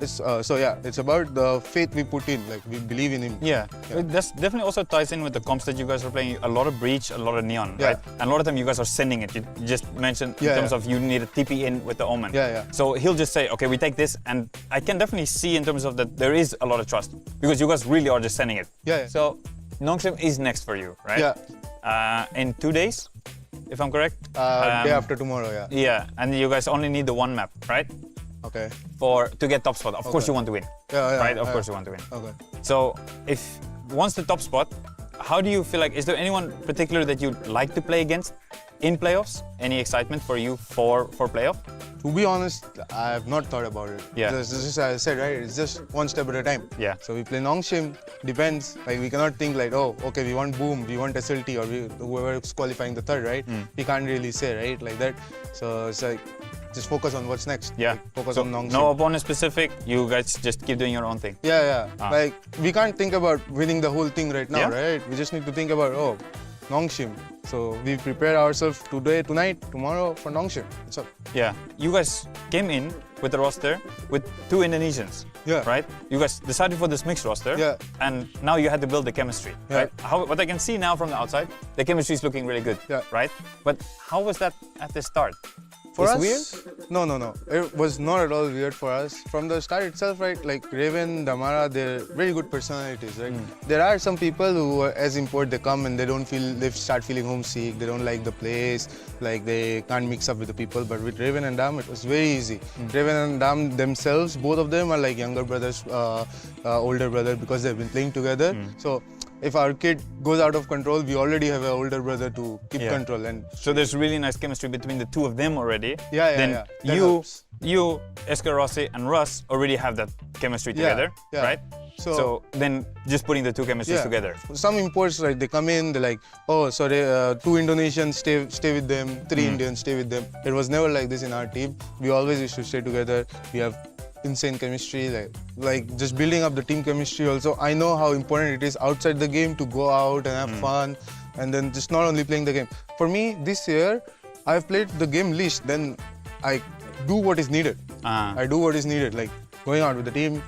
It's about the faith we put in, we believe in him. Yeah. That definitely also ties in with the comps that you guys are playing. A lot of Breach, a lot of Neon, right? And a lot of them you guys are sending it. You just mentioned in terms of you need a TP in with the Omen. So he'll just say, okay, we take this, and I can definitely see in terms of that there is a lot of trust because you guys really are just sending it. So Nongshim is next for you, right? In 2 days, if I'm correct? Day after tomorrow, Yeah, and you guys only need the one map, right? Okay. To get top spot. Of course you want to win. Right? Of course you want to win. Okay. So once the top spot, how do you feel like, is there anyone particular that you'd like to play against in playoffs? Any excitement for you for playoff? To be honest, I have not thought about it. Just as I said, right? It's just one step at a time. Yeah. So we play Nongshim, depends. We cannot think oh, okay, we want Boom, we want SLT, or whoever is qualifying the third, right? We can't really say, right? Like that. So it's just focus on what's next. Yeah. Like, focus So on Nongshim. no opponent specific. You guys just keep doing your own thing. Yeah. Ah. Like we can't think about winning the whole thing right now, Yeah. right? We just need to think about Nongshim. So we prepare ourselves today, tonight, tomorrow for Nongshim. That's all. Yeah. You guys came in with the roster with 2 Indonesians. Yeah. Right? You guys decided for this mixed roster. Yeah. And now you had to build the chemistry. Yeah. Right? What I can see now from the outside, the chemistry is looking really good. Yeah. Right? But how was that at the start? For It's us, weird? No. It was not at all weird for us. From the start itself, right? Like Raven, Damara, they're very good personalities, right? There are some people who, as import, they come and they start feeling homesick. They don't like the place, like they can't mix up with the people. But with Raven and Dam, it was very easy. Raven and Dam themselves, both of them are like younger brothers, older brother, because they've been playing together. So if our kid goes out of control, we already have an older brother to keep control. And so there's really nice chemistry between the 2 of them already. Yeah. Then you, Esker Rossi and Russ already have that chemistry together, right? So then just putting the 2 chemistries together. Some imports, right, they come in, they're like, oh, sorry, 2 Indonesians, stay with them, 3 Indians, stay with them. It was never like this in our team. We always used to stay together. We have insane chemistry, like just building up the team chemistry also. I know how important it is outside the game to go out and have fun, and then just not only playing the game. For me, this year, I've played the game least, then I do what is needed. I do what is needed, like going out with the team,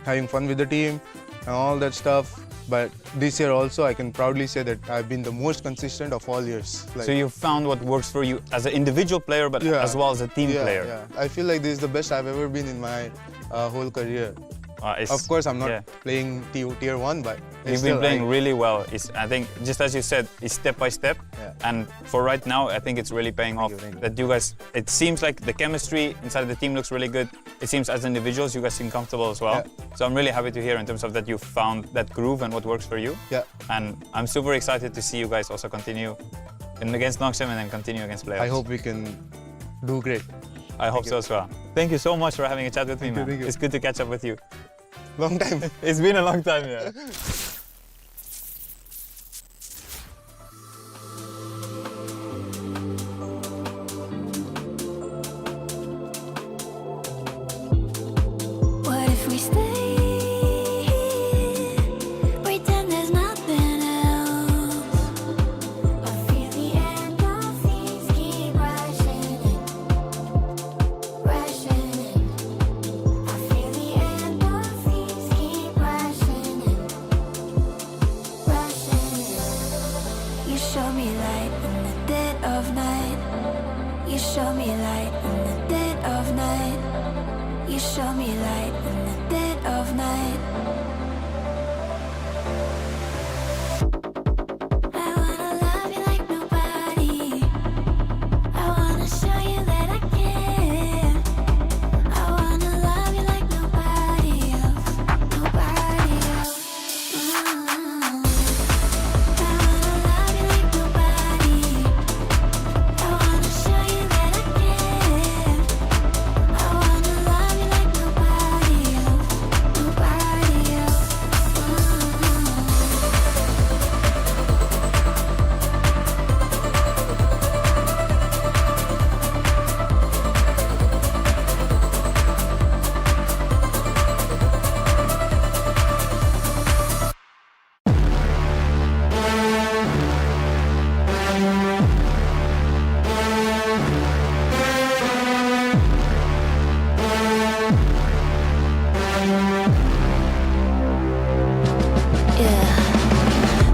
having fun with the team, and all that stuff. But this year also, I can proudly say that I've been the most consistent of all years. Like, so you found what works for you as an individual player, but as well as a team player. Yeah. I feel like this is the best I've ever been in my whole career. Of course, I'm not playing tier 1, but you've been playing really well. I think, just as you said, it's step by step. And for right now, I think it's really paying off. That you guys, it seems like the chemistry inside the team looks really good. It seems as individuals, you guys seem comfortable as well. So I'm really happy to hear in terms of that you found that groove and what works for you. And I'm super excited to see you guys also continue against Nongshim and then continue against playoffs. I hope we can do great. I hope so as well. Thank you so much for having a chat with me, man. It's good to catch up with you. Long time. It's been a long time, yeah. What if we stay here, pretend there's nothing else? I feel the endorphins keep rushing in, rushing in. I feel the endorphins keep rushing in, rushing in. You show me light in the dead of night. You show me light in the dead of night. You show me light in the dead of night. I wanna love you like nobody. I wanna show you that I care. I wanna love you like nobody else, nobody else. I wanna love you like nobody. I wanna show you that I care. I wanna love you like nobody else, nobody else.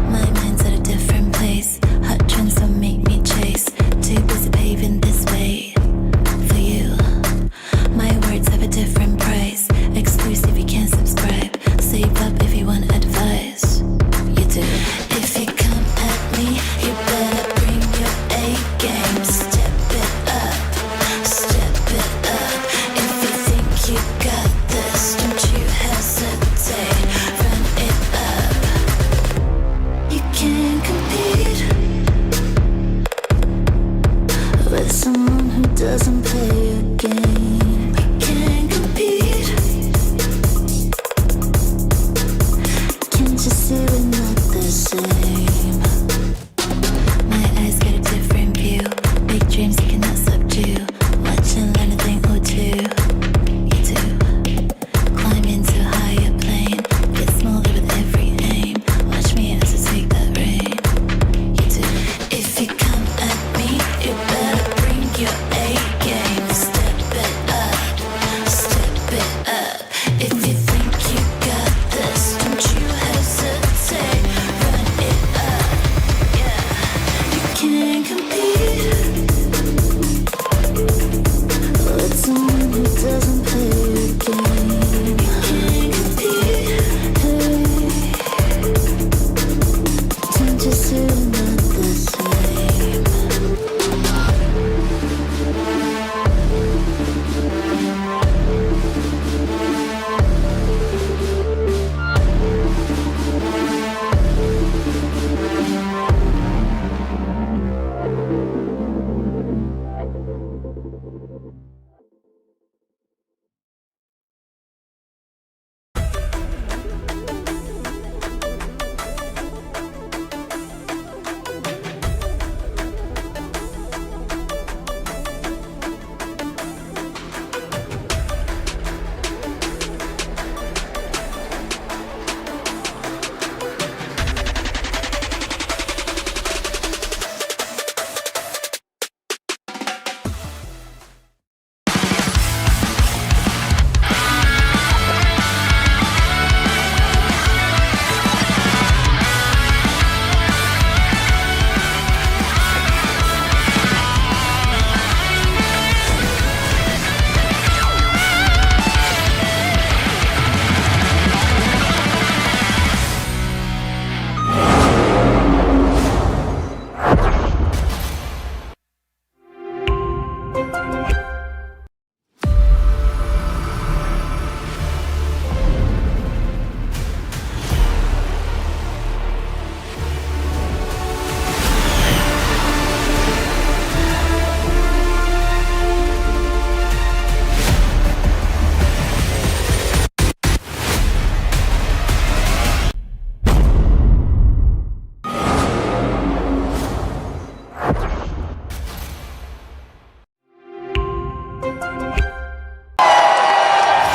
My mind's at a different place. Hot trends don't make me chase. Too busy paving this way for you. My words have a different price. Exclusive, you can't subscribe. Save up if you want advice. You do. If you come at me, you better bring your A game. Step it up, step it up. If you think you got this, don't you hesitate. Run it up. You can't compete with someone who doesn't play your game. You can't compete. Can't you see we're not the same? My eyes get a different view. Big dreams you cannot subdue. Watching like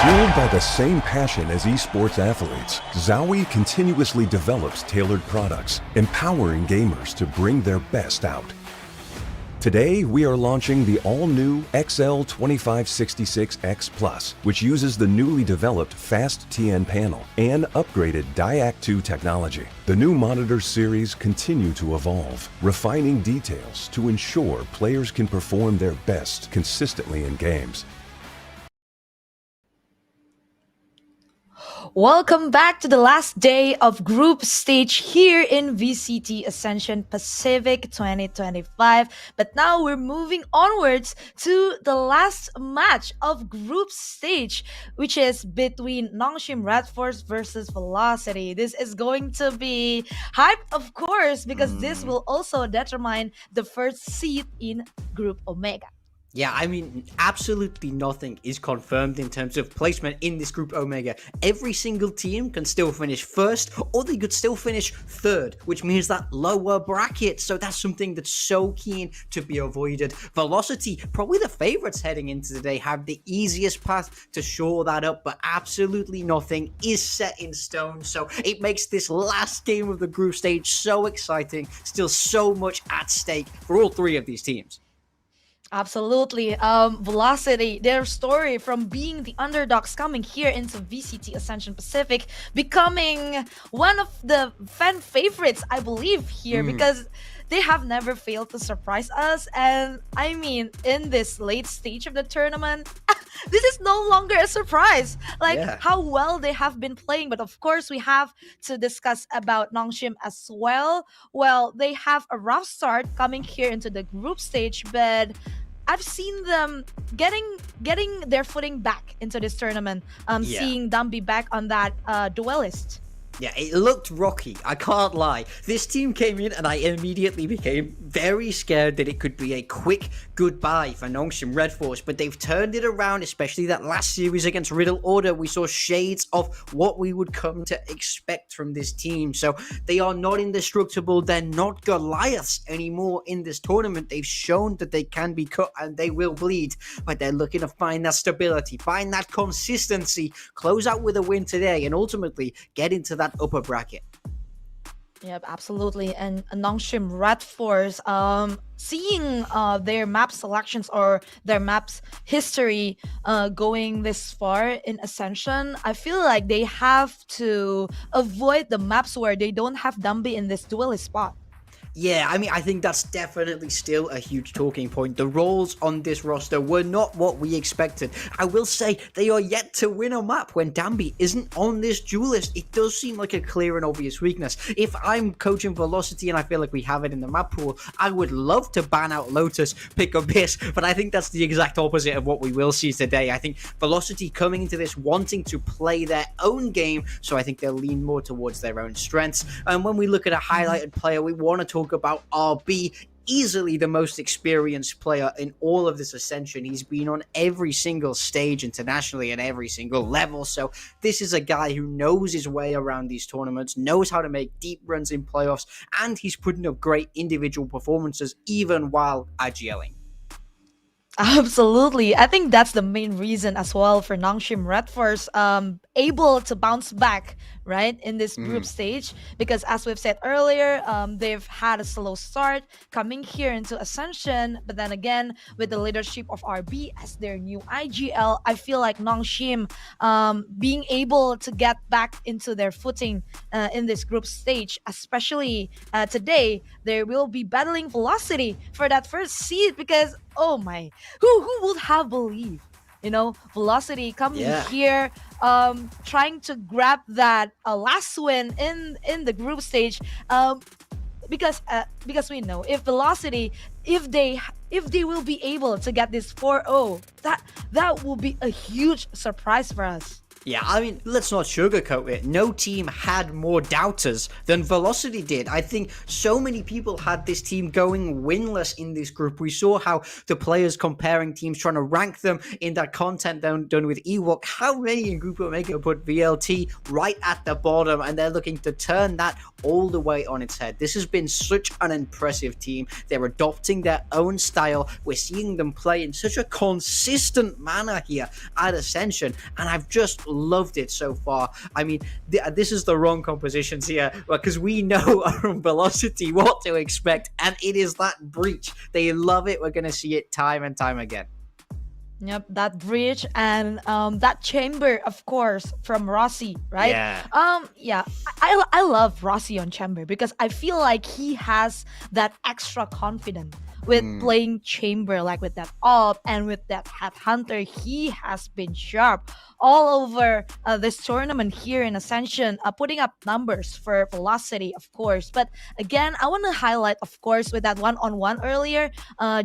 Fueled by the same passion as esports athletes, Zowie continuously develops tailored products, empowering gamers to bring their best out. Today, we are launching the all-new XL2566X Plus, which uses the newly developed Fast TN panel and upgraded Diac 2 technology. The new monitor series continue to evolve, refining details to ensure players can perform their best consistently in games. Welcome back to the last day of group stage here in VCT ASCENSION Pacific 2025. But now we're moving onwards to the last match of group stage, which is between Nongshim Red Force versus Velocity. This is going to be hype, of course, because this will also determine the first seed in Group Omega. Yeah, I mean, absolutely nothing is confirmed in terms of placement in this Group Omega. Every single team can still finish first, or they could still finish third, which means that lower bracket. So that's something that's so keen to be avoided. Velocity, probably the favorites heading into today, have the easiest path to shore that up, but absolutely nothing is set in stone. So it makes this last game of the group stage so exciting. Still so much at stake for all three of these teams. Absolutely. Velocity, their story from being the underdogs coming here into VCT ASCENSION Pacific, becoming one of the fan favorites, I believe, here because they have never failed to surprise us. And I mean, in this late stage of the tournament, this is no longer a surprise. Like how well they have been playing. But of course, we have to discuss about Nongshim as well. Well, they have a rough start coming here into the group stage, but I've seen them getting their footing back into this tournament. Seeing Dumby back on that duelist. Yeah, it looked rocky, I can't lie. This team came in and I immediately became very scared that it could be a quick goodbye for Nongshim Red Force, but they've turned it around, especially that last series against Riddle Order. We saw shades of what we would come to expect from this team. So they are not indestructible, they're not Goliaths anymore in this tournament. They've shown that they can be cut and they will bleed, but they're looking to find that stability, find that consistency, close out with a win today, and ultimately get into that upper bracket. Yep, absolutely. And Nongshim Red Force, seeing their map selections or their maps history going this far in Ascension, I feel like they have to avoid the maps where they don't have Dumby in this duelist spot. Yeah, I mean, I think that's definitely still a huge talking point. The roles on this roster were not what we expected. I will say they are yet to win a map when Dambi isn't on this duelist. It does seem like a clear and obvious weakness. If I'm coaching Velocity and I feel like we have it in the map pool, I would love to ban out Lotus, pick Abyss, but I think that's the exact opposite of what we will see today. I think Velocity coming into this wanting to play their own game, so I think they'll lean more towards their own strengths. And when we look at a highlighted player, we want to talk about RB, easily the most experienced player in all of this Ascension. He's been on every single stage internationally at every single level, so this is a guy who knows his way around these tournaments, knows how to make deep runs in playoffs, and he's putting up great individual performances even while IGLing. Absolutely. I think that's the main reason as well for Nongshim Red Force able to bounce back, right, in this group stage, because as we've said earlier, they've had a slow start coming here into Ascension, but then again, with the leadership of RB as their new IGL, I feel like Nongshim being able to get back into their footing in this group stage, especially today, they will be battling Velocity for that first seed, because oh my, who would have believed, you know, Velocity coming here, trying to grab that last win in the group stage, because we know if Velocity, if they will be able to get this 4-0, that will be a huge surprise for us. Yeah, I mean, let's not sugarcoat it. No team had more doubters than Velocity did. I think so many people had this team going winless in this group. We saw how the players comparing teams, trying to rank them in that content done with Ewok. How many in Group Omega put VLT right at the bottom, and they're looking to turn that all the way on its head. This has been such an impressive team. They're adopting their own style. We're seeing them play in such a consistent manner here at Ascension, and I've just loved it so far. I mean, this is the wrong compositions here, because we know from Velocity what to expect, and it is that breach. They love it. We're going to see it time and time again. Yep, that bridge and that chamber, of course, from Rossi, right? Yeah. I love Rossi on chamber because I feel like he has that extra confidence with playing chamber, like with that op and with that headhunter. He has been sharp all over this tournament here in Ascension, putting up numbers for Velocity, of course. But again, I want to highlight, of course, with that one-on-one earlier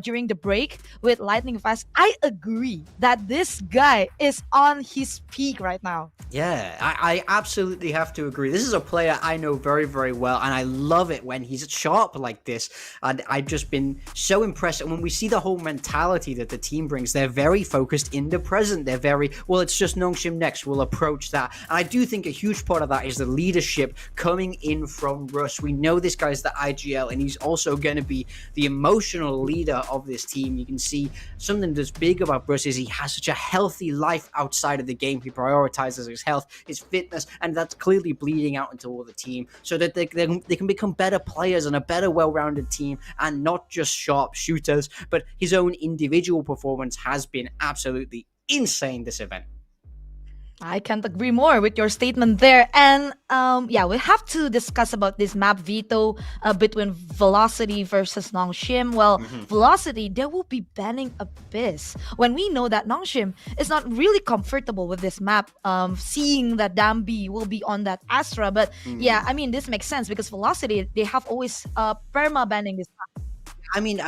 during the break with Lightning Fast. I agree that this guy is on his peak right now. Yeah, I absolutely have to agree. This is a player I know very, very well, and I love it when he's sharp like this. And I've just been so impressed. And when we see the whole mentality that the team brings, they're very focused in the present. They're very, well, it's just Nongshim next. We'll approach that. And I do think a huge part of that is the leadership coming in from Russ. We know this guy's the IGL, and he's also going to be the emotional leader of this team. You can see something that's big about Russ is he has such a healthy life outside of the game. He prioritizes his health, his fitness, and that's clearly bleeding out into all the team so that they can become better players and a better well-rounded team, and not just sharp shooters. But his own individual performance has been absolutely insane this event. I can't agree more with your statement there. And we have to discuss about this map veto between Velocity versus Nongshim. Well, Velocity, they will be banning Abyss when we know that Nongshim is not really comfortable with this map, seeing that Dambi will be on that Astra. But yeah, I mean, this makes sense because Velocity, they have always perma-banning this map. I mean,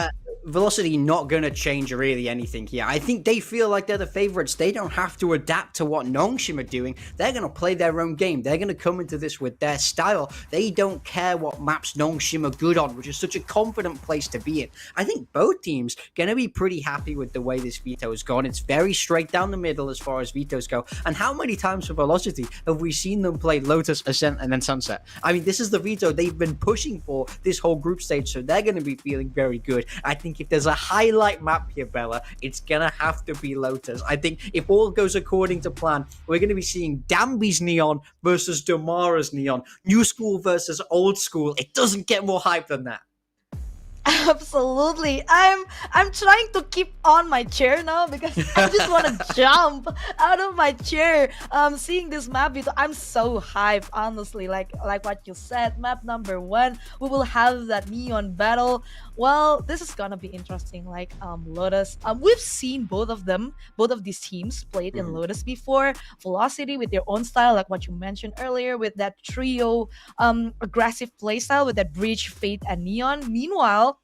Velocity not going to change really anything here. I think they feel like they're the favorites. They don't have to adapt to what Nongshim are doing. They're going to play their own game. They're going to come into this with their style. They don't care what maps Nongshim are good on, which is such a confident place to be in. I think both teams going to be pretty happy with the way this veto has gone. It's very straight down the middle as far as vetoes go. And how many times for Velocity have we seen them play Lotus, Ascent, and then Sunset? I mean, this is the veto they've been pushing for this whole group stage, so they're going to be feeling very good. I think if there's a highlight map here, Bella, it's gonna have to be Lotus. I think if all goes according to plan, we're gonna be seeing Dambi's Neon versus Damara's Neon, new school versus old school. It doesn't get more hype than that. Absolutely. I'm trying to keep on my chair now because I just want to jump out of my chair seeing this map video. I'm so hyped, honestly. Like what you said, map number 1, we will have that neon battle. Well, this is gonna be interesting. Like Lotus, we've seen both of these teams played in Lotus before. Velocity with their own style, like what you mentioned earlier, with that trio aggressive playstyle with that Breach, Fate, and Neon. Meanwhile,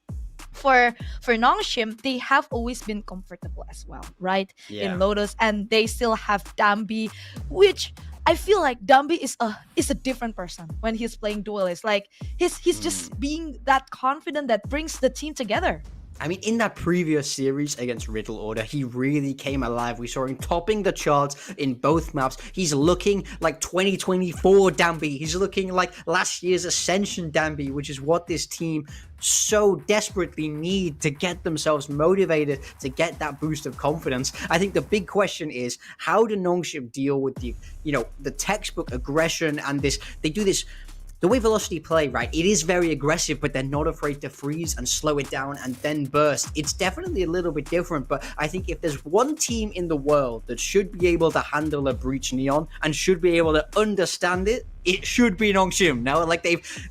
for Nongshim, they have always been comfortable as well, right? In Lotus, and they still have Dambi, which I feel like Dambi is a different person when he's playing Duelist. Like he's just being that confident that brings the team together. I mean, in that previous series against Riddle Order, he really came alive. We saw him topping the charts in both maps. He's looking like 2024 Dambi. He's looking like last year's Ascension Dambi, which is what this team so desperately need to get themselves motivated, to get that boost of confidence. I think the big question is, how do Nongshim deal with the textbook aggression and this? They do this. The way Velocity play, right, it is very aggressive, but they're not afraid to freeze and slow it down and then burst. It's definitely a little bit different, but I think if there's one team in the world that should be able to handle a Breach Neon and should be able to understand it, it should be Nongshim. Now, like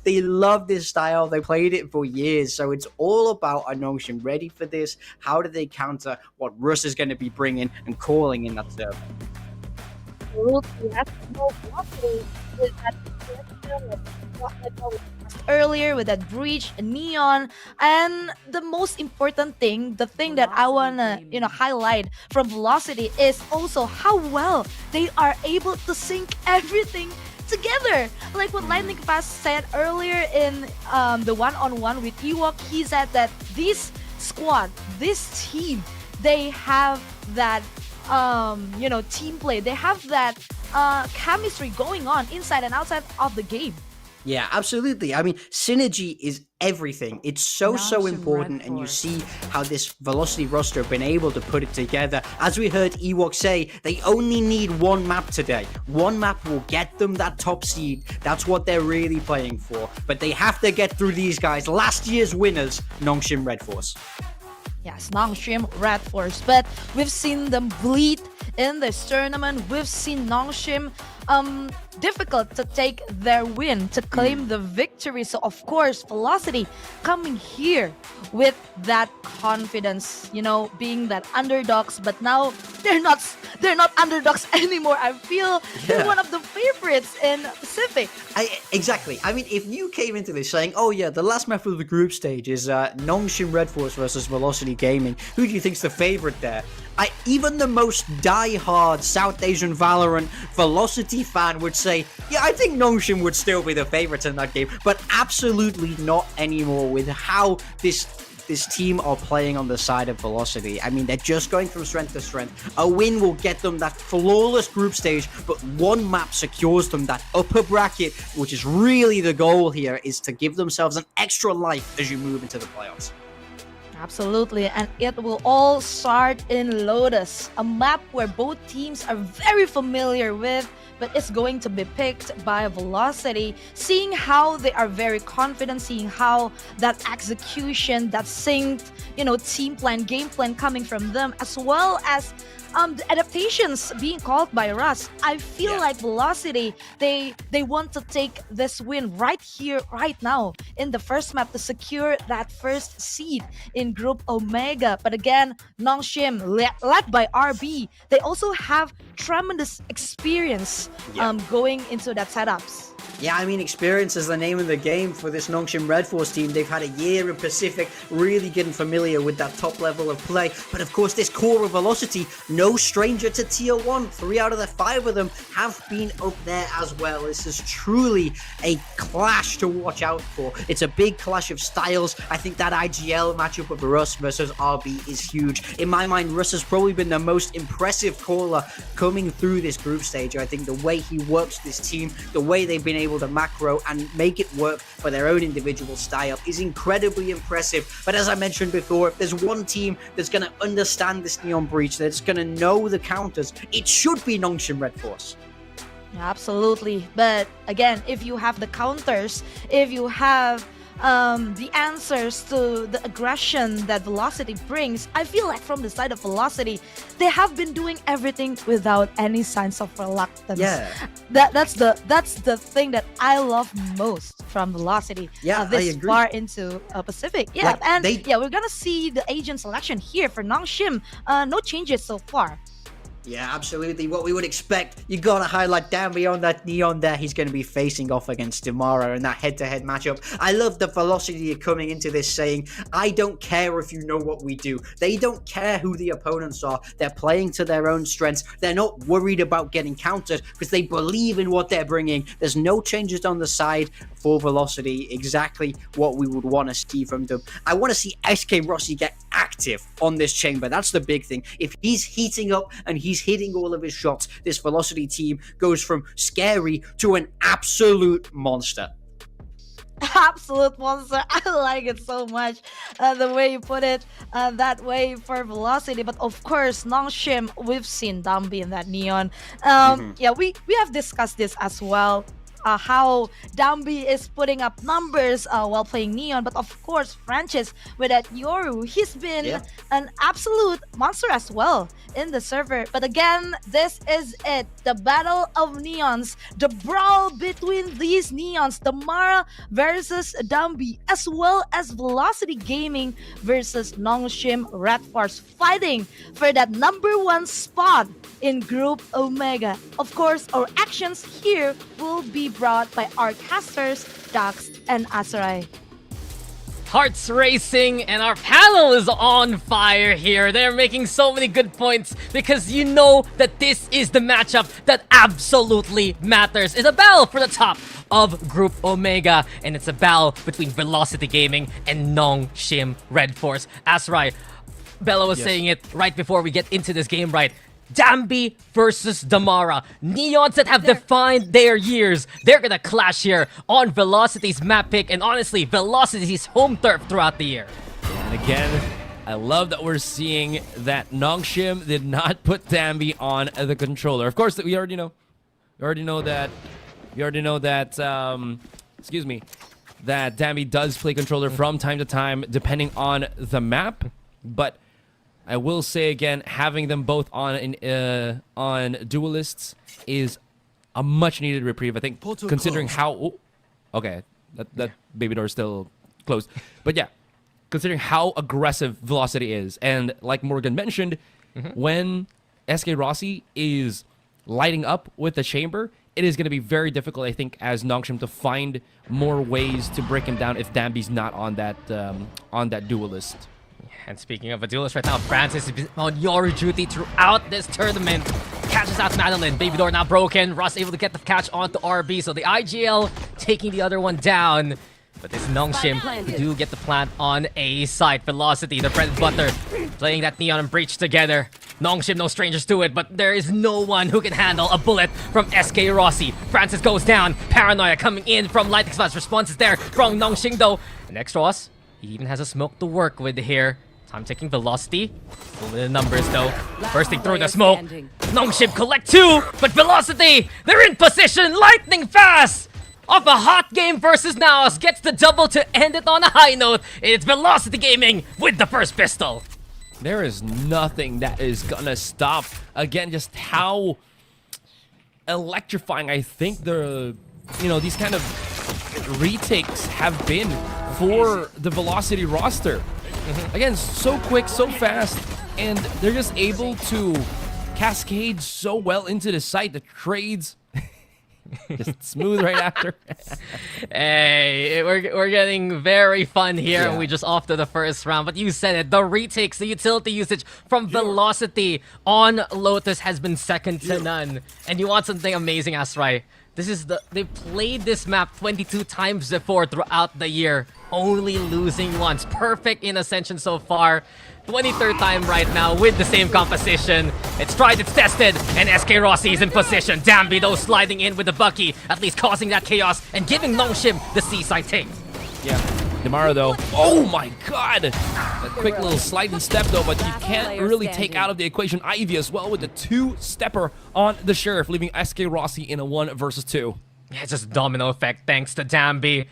they love this style. They played it for years, so it's all about a Nongshim ready for this. How do they counter what Russ is going to be bringing and calling in that server? Absolutely. with that reflection, like what we discussed earlier with that breach, neon, and the most important thing, the thing that I wanna highlight from Velocity is also how well they are able to sync everything together. Like what Lightning Fast said earlier in the one-on-one with Ewok, he said that this squad, this team, they have that team play. They have that chemistry going on inside and outside of the game. Yeah, absolutely. I mean, synergy is everything. It's so important, and you see how this Velocity roster have been able to put it together. As we heard Ewok say, they only need one map today. One map will get them that top seed. That's what they're really playing for. But they have to get through these guys. Last year's winners, Nongshim Red Force. Yes, Nongshim Red Force. But we've seen them bleed in this tournament. We've seen Nongshim difficult to take their win, to claim the victory. So of course, Velocity coming here with that confidence, being that underdogs, but now they're not underdogs anymore. I feel they're one of the favorites in Pacific. Exactly. I mean, if you came into this saying, oh yeah, the last map of the group stage is Nongshim Red Force versus Velocity Gaming, who do you think's the favorite there? Even the most die-hard South Asian Valorant Velocity fan would say, yeah, I think Nongshim would still be the favorites in that game, but absolutely not anymore with how this team are playing on the side of Velocity. I mean, they're just going from strength to strength. A win will get them that flawless group stage, but one map secures them that upper bracket, which is really the goal here, is to give themselves an extra life as you move into the playoffs. Absolutely, and it will all start in Lotus, a map where both teams are very familiar with, but it's going to be picked by Velocity. Seeing how they are very confident, seeing how that execution, that synced, team plan, game plan coming from them, as well as the adaptations being called by Russ. I feel like Velocity, they want to take this win right here, right now, in the first map to secure that first seed in Group Omega. But again, Nongshim, led by RB, they also have tremendous experience going into that setups. Yeah, I mean, experience is the name of the game for this Nongshim Red Force team. They've had a year in Pacific, really getting familiar with that top level of play. But of course, this core of Velocity, no stranger to Tier 1. 3 out of the 5 of them have been up there as well. This is truly a clash to watch out for. It's a big clash of styles. I think that IGL matchup of Russ versus RB is huge. In my mind, Russ has probably been the most impressive caller coming through this group stage. I think the way he works this team, the way they've been able to macro and make it work for their own individual style is incredibly impressive. But as I mentioned before, if there's one team that's going to understand this Neon Breach, that's going to know the counters, it should be Nongshim Red Force. Absolutely. But again, if you have the counters, if you have the answers to the aggression that Velocity brings, I feel like from the side of Velocity, they have been doing everything without any signs of reluctance. Yeah. That's the thing that I love most from Velocity. Yeah, this I agree. far into Pacific. Yeah, we're gonna see the agent selection here for Nongshim. No changes so far. Yeah, absolutely. What we would expect. You gotta highlight down beyond that Neon there. He's going to be facing off against Demara in that head-to-head matchup. I love the Velocity coming into this saying, I don't care if you know what we do. They don't care who the opponents are. They're playing to their own strengths. They're not worried about getting countered because they believe in what they're bringing. There's no changes on the side for Velocity. Exactly what we would want to see from them. I want to see SK Rossi get active on this chamber. That's the big thing. If he's heating up and he's hitting all of his shots, this Velocity team goes from scary to an absolute monster. Absolute monster. I like it so much, the way you put it that way for Velocity. But of course, Nongshim, we've seen Dambi in that Neon. Yeah, we have discussed this as well. How Dambi is putting up numbers while playing Neon, but of course Francis with that Yoru, he's been an absolute monster as well in the server. But again, this is it, the battle of Neons, the brawl between these Neons, Damara versus Dambi, as well as Velocity Gaming versus Nongshim Red Force, fighting for that #1 spot in Group Omega. Of course, our actions here will be brought by our casters, Dax and Azurai. Hearts racing, and our panel is on fire here. They're making so many good points because you know that this is the matchup that absolutely matters. It's a battle for the top of Group Omega, and it's a battle between Velocity Gaming and Nongshim Red Force. Azurai, Bella was saying it right before we get into this game, right? Dambi versus Damara. Neons that have defined their years. They're gonna clash here on Velocity's map pick, and honestly, Velocity's home turf throughout the year. And again, I love that we're seeing that Nongshim did not put Dambi on the controller. Of course, we already know. We already know that. Excuse me. That Dambi does play controller from time to time, depending on the map. But I will say again, having them both on duelists is a much needed reprieve. I think, considering how okay, that baby door is still closed, but yeah, considering how aggressive Velocity is, and like Morgan mentioned, when SK Rossi is lighting up with the chamber, it is going to be very difficult, I think, as Nongshim to find more ways to break him down if Dambi's not on that duelist. And speaking of a duelist right now, Francis is on Yoru duty throughout this tournament. Catches out Madeline. Baby door now broken. Ross able to get the catch onto RB. So the IGL taking the other one down. But this Nongshim, we do get the plant on A side. Velocity, the bread and butter, playing that Neon and Breach together. Nongshim, no strangers to it, but there is no one who can handle a bullet from SK Rossi. Francis goes down. Paranoia coming in from Lightning Slash. Response is there from Nongshim though. And next Ross, he even has a smoke to work with here. Time taking Velocity. Still with the numbers though. Bursting through the smoke. Nongshim collect 2, but Velocity, they're in position, lightning fast! Off a hot game versus Naos, gets the double to end it on a high note. It's Velocity Gaming with the first pistol. There is nothing that is gonna stop. Again, just how electrifying I think these kind of retakes have been for the Velocity roster. Again, so quick, so fast, and they're just able to cascade so well into the site. The trades just smooth right after. Hey, we're getting very fun here, and we just off to the first round. But you said it, the retakes, the utility usage from Velocity on Lotus has been second to none. And you want something amazing, Azurai? They've played this map 22 times before throughout the year, only losing once. Perfect in Ascension so far. 23rd time right now with the same composition. It's tried, it's tested, and SK Rossi is in position. Dambi though sliding in with the Bucky, at least causing that chaos and giving Nongshim the seaside take. Yeah, Damara though, oh my god! A quick little slide and step though, but you can't really take out of the equation Ivy as well with the 2-stepper on the Sheriff, leaving SK Rossi in a 1 versus 2. Yeah, it's just domino effect thanks to Dambi.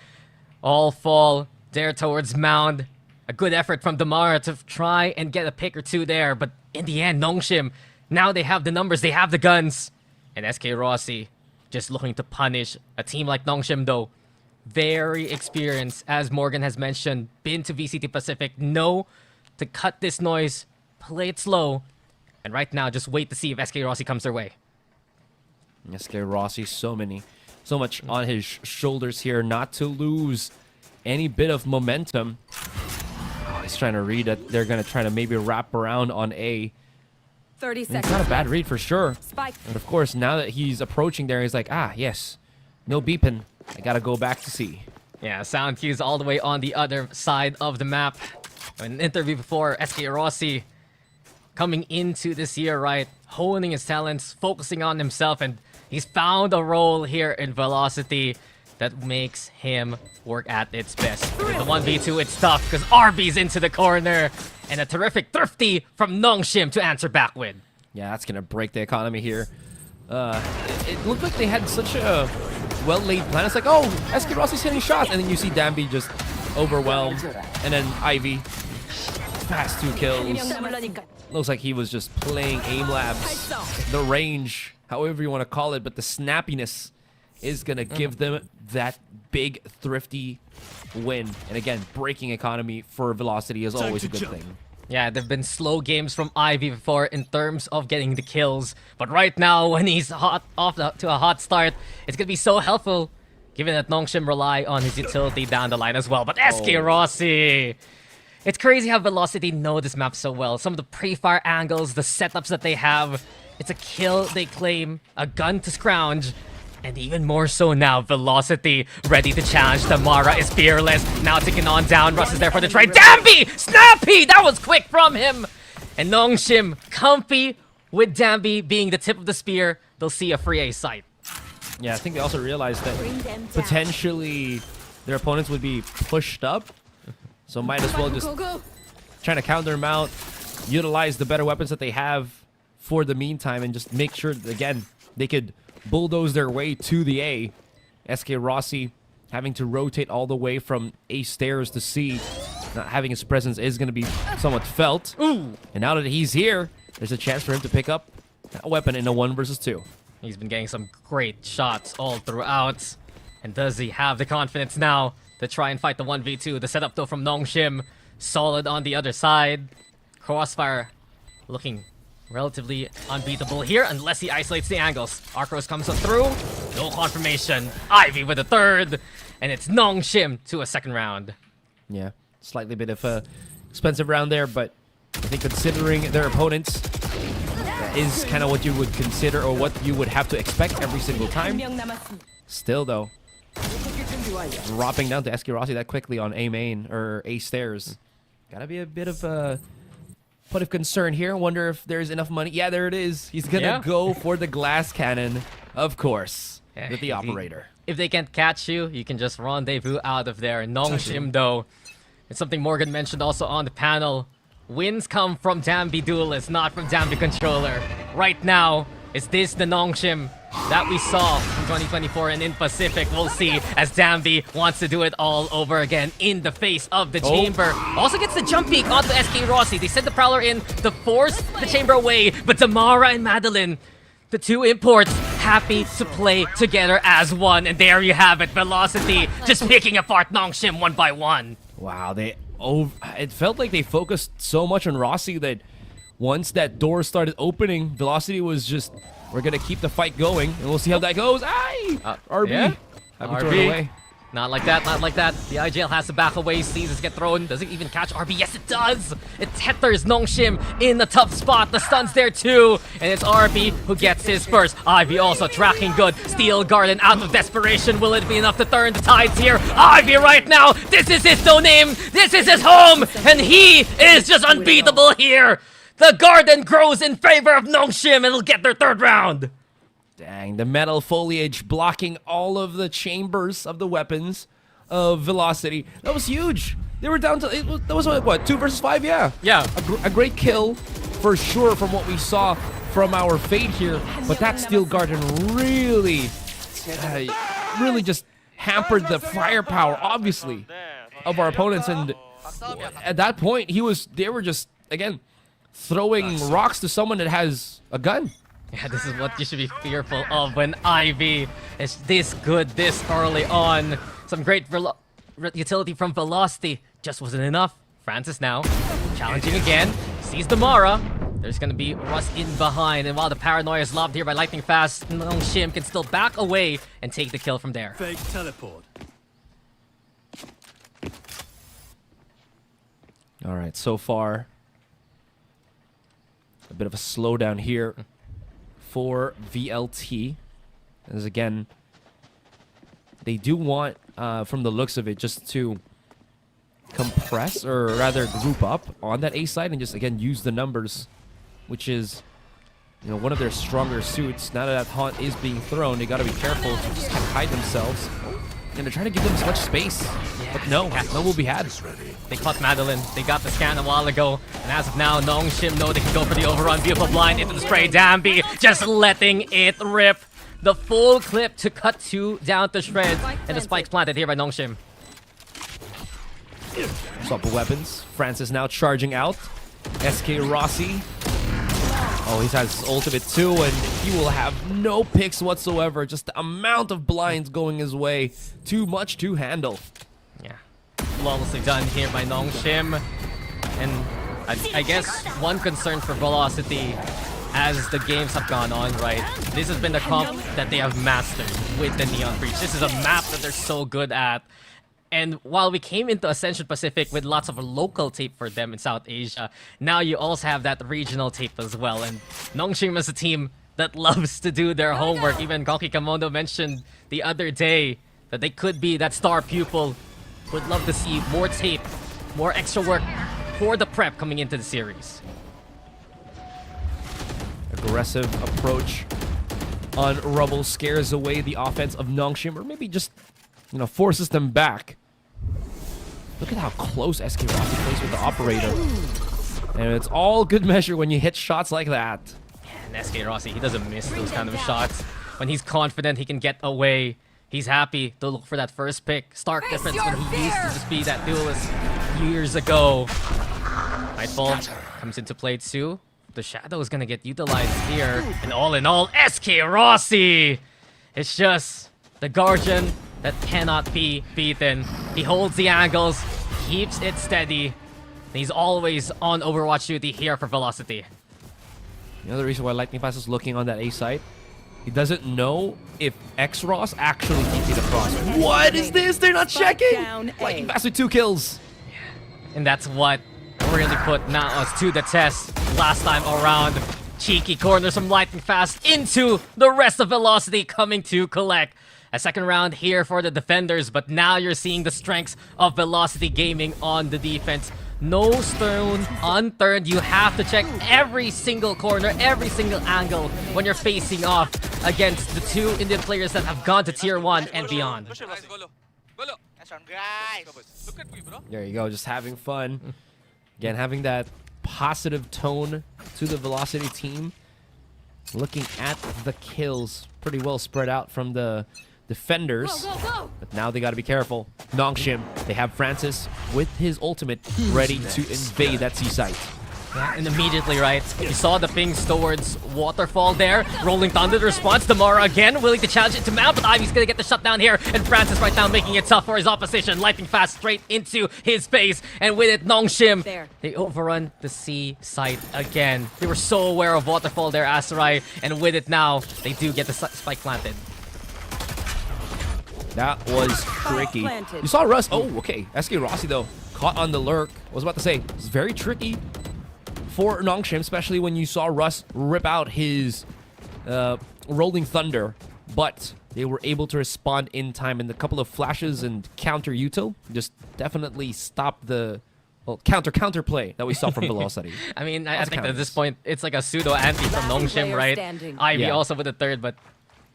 All fall there towards Mound. A good effort from Damara to try and get a pick or two there, but in the end, Nongshim, now they have the numbers, they have the guns. And SK Rossi just looking to punish a team like Nongshim though. Very experienced, as Morgan has mentioned, been to VCT Pacific, know to cut this noise, play it slow, and right now just wait to see if SK Rossi comes their way. SK Rossi, so much on his shoulders here, not to lose any bit of momentum. He's trying to read that they're going to try to maybe wrap around on A. 30 seconds. It's not a bad read for sure. Spike. But of course, now that he's approaching there, he's like, yes, no beeping. I got to go back to C. Yeah, sound cues all the way on the other side of the map. An interview before, SK Rossi coming into this year, right? Honing his talents, focusing on himself, and he's found a role here in Velocity that makes him work at its best. With the 1v2, it's tough because RB's into the corner. And a terrific thrifty from Nongshim to answer back with. Yeah, that's going to break the economy here. It looked like they had such a well-laid plan. It's like, oh, SK Rossi's hitting shots. And then you see Dambi just overwhelmed. And then Ivy, fast 2 kills. Looks like he was just playing aim labs. The range, however you want to call it, but the snappiness is going to give them that big, thrifty win. And again, breaking economy for Velocity is always a good thing. Yeah, there've been slow games from Ivy before in terms of getting the kills. But right now, when he's to a hot start, it's gonna be so helpful, given that Nongshim rely on his utility down the line as well. But SK Rossi! It's crazy how Velocity know this map so well. Some of the pre-fire angles, the setups that they have. It's a kill they claim, a gun to scrounge. And even more so now, Velocity ready to challenge. Tamara is fearless. Now taking on down. Russ is there for the trade. Dambi! Snappy! That was quick from him! And Nongshim, comfy with Dambi being the tip of the spear. They'll see a free A site. Yeah, I think they also realized that potentially their opponents would be pushed up. So might as well just trying to counter them out, utilize the better weapons that they have for the meantime, and just make sure that, again, they could bulldoze their way to the A. SK Rossi having to rotate all the way from A stairs to C. Not having his presence is going to be somewhat felt. Ooh. And now that he's here, there's a chance for him to pick up a weapon in a 1 versus 2. He's been getting some great shots all throughout. And does he have the confidence now to try and fight the 1v2? The setup though from Nongshim, solid on the other side. Crossfire looking relatively unbeatable here unless he isolates the angles. Arcros comes up through, no confirmation. Ivy with a third, and it's Nongshim to a second round. Yeah, slightly bit of a expensive round there, but I think considering their opponents, that is kind of what you would consider or what you would have to expect every single time. Still though, dropping down to SK Rossi that quickly on A main or A stairs, gotta be a bit of a point of concern here. Wonder if there's enough money. Yeah, there it is. He's gonna go for the glass cannon, of course, with the operator. If they can't catch you, you can just rendezvous out of there. Nongshim though, it's something Morgan mentioned also on the panel. Wins come from Dambi Duelist, not from Dambi Controller. Right now, is this the Nongshim that we saw from 2024 and in Pacific? We'll see as Dambi wants to do it all over again in the face of the chamber. Also gets the jump peek onto SK Rossi. They send the Prowler in to force the chamber away, but Tamara and Madeline, the two imports, happy to play together as one. And there you have it, Velocity just picking apart Nongshim one by one. Wow, it felt like they focused so much on Rossi that once that door started opening, Velocity was just, we're gonna keep the fight going, and we'll see how that goes. Aye! RB. Yeah. Happy to throw it away. Not like that, not like that. The IGL has to back away, sees it get thrown. Does it even catch RB? Yes, it does! It tethers Nongshim in the tough spot. The stun's there too, and it's RB who gets his first. Ivy also tracking good. Steel Garden out of desperation. Will it be enough to turn the tides here? Ivy right now, this is his domain, this is his home, and he is just unbeatable here! The garden grows in favor of Nongshim and it'll get their third round. Dang, the metal foliage blocking all of the chambers of the weapons of Velocity. That was huge. They were down to, that was what, 2 versus 5? Yeah. Yeah. A great kill for sure from what we saw from our Fade here. But that Steel Garden really just hampered the firepower, obviously, of our opponents. And at that point, they were just, again, throwing rocks to someone that has a gun. Yeah, this is what you should be fearful of when Ivy is this good this early on. Some great utility from Velocity. Just wasn't enough. Francis now challenging again. Sees the Mara. There's gonna be Russ in behind. And while the paranoia is lobbed here by Lightning Fast, Nongshim can still back away and take the kill from there. Fake teleport. All right, so far, a bit of a slowdown here for VLT. As again, they do want, from the looks of it, just to compress, or rather group up on that A side and just, again, use the numbers, which is, one of their stronger suits. Now that haunt is being thrown, they gotta be careful to just kind of hide themselves. And they're trying to give them as much space. Yeah. But no will be had. They caught Madeline. They got the scan a while ago. And as of now, Nongshim know they can go for the overrun. Beautiful blind into the spray. Dambi just letting it rip. The full clip to cut 2 down to shreds. And the spikes planted here by Nongshim. Swap of weapons. Francis now charging out. SK Rossi. Oh, he has ultimate too, and he will have no picks whatsoever. Just the amount of blinds going his way. Too much to handle. Yeah. Flawlessly done here by Nongshim. And I guess one concern for Velocity as the games have gone on, right? This has been the comp that they have mastered with the Neon Breach. This is a map that they're so good at. And while we came into Ascension Pacific with lots of local tape for them in South Asia, now you also have that regional tape as well. And Nongshim is a team that loves to do their homework. Even Goki Kamondo mentioned the other day that they could be that star pupil. Would love to see more tape, more extra work for the prep coming into the series. Aggressive approach on Rubble scares away the offense of Nongshim, or maybe just, forces them back. Look at how close SK Rossi plays with the operator. And it's all good measure when you hit shots like that. And SK Rossi, he doesn't miss those kind of shots. When he's confident he can get away, he's happy to look for that first pick. Stark difference when he used to just be that duelist years ago. Nightfall comes into play too. The Shadow is going to get utilized here. And all in all, SK Rossi! It's just the Guardian that cannot be beaten. He holds the angles, keeps it steady. And he's always on Overwatch duty here for Velocity. The other reason why Lightning Fast is looking on that A site, he doesn't know if X-Ross actually TP'd across. What is this? They're not checking! Lightning Fast with 2 kills. And that's what really put Naos to the test last time around. Cheeky corners from Lightning Fast into the rest of Velocity coming to collect. A second round here for the defenders, but now you're seeing the strengths of Velocity Gaming on the defense. No stone unturned. You have to check every single corner, every single angle when you're facing off against the 2 Indian players that have gone to Tier 1 and beyond. There you go, just having fun. Again, having that positive tone to the Velocity team. Looking at the kills, pretty well spread out from the defenders. But now they got to be careful. Nongshim, they have Francis with his ultimate ready to invade that C site. Yeah, and immediately, right, you saw the pings towards Waterfall there. Rolling Thunder response. Damara again, willing to challenge it to Mount, but Ivy's gonna get the shutdown here. And Francis right now making it tough for his opposition. Lightning Fast straight into his face. And with it, Nongshim, they overrun the C site again. They were so aware of Waterfall there, Asarai. And with it now, they do get the spike planted. That was tricky. You saw Russ. Oh, okay. SK Rossi, though, caught on the lurk. I was about to say, it's very tricky for Nongshim, especially when you saw Russ rip out his Rolling Thunder. But they were able to respond in time, and a couple of flashes and counter util just definitely stopped the counter play that we saw from Velocity. I mean, I think at this point, it's like a pseudo-anti from Nongshim, right? Ivy also with the third, but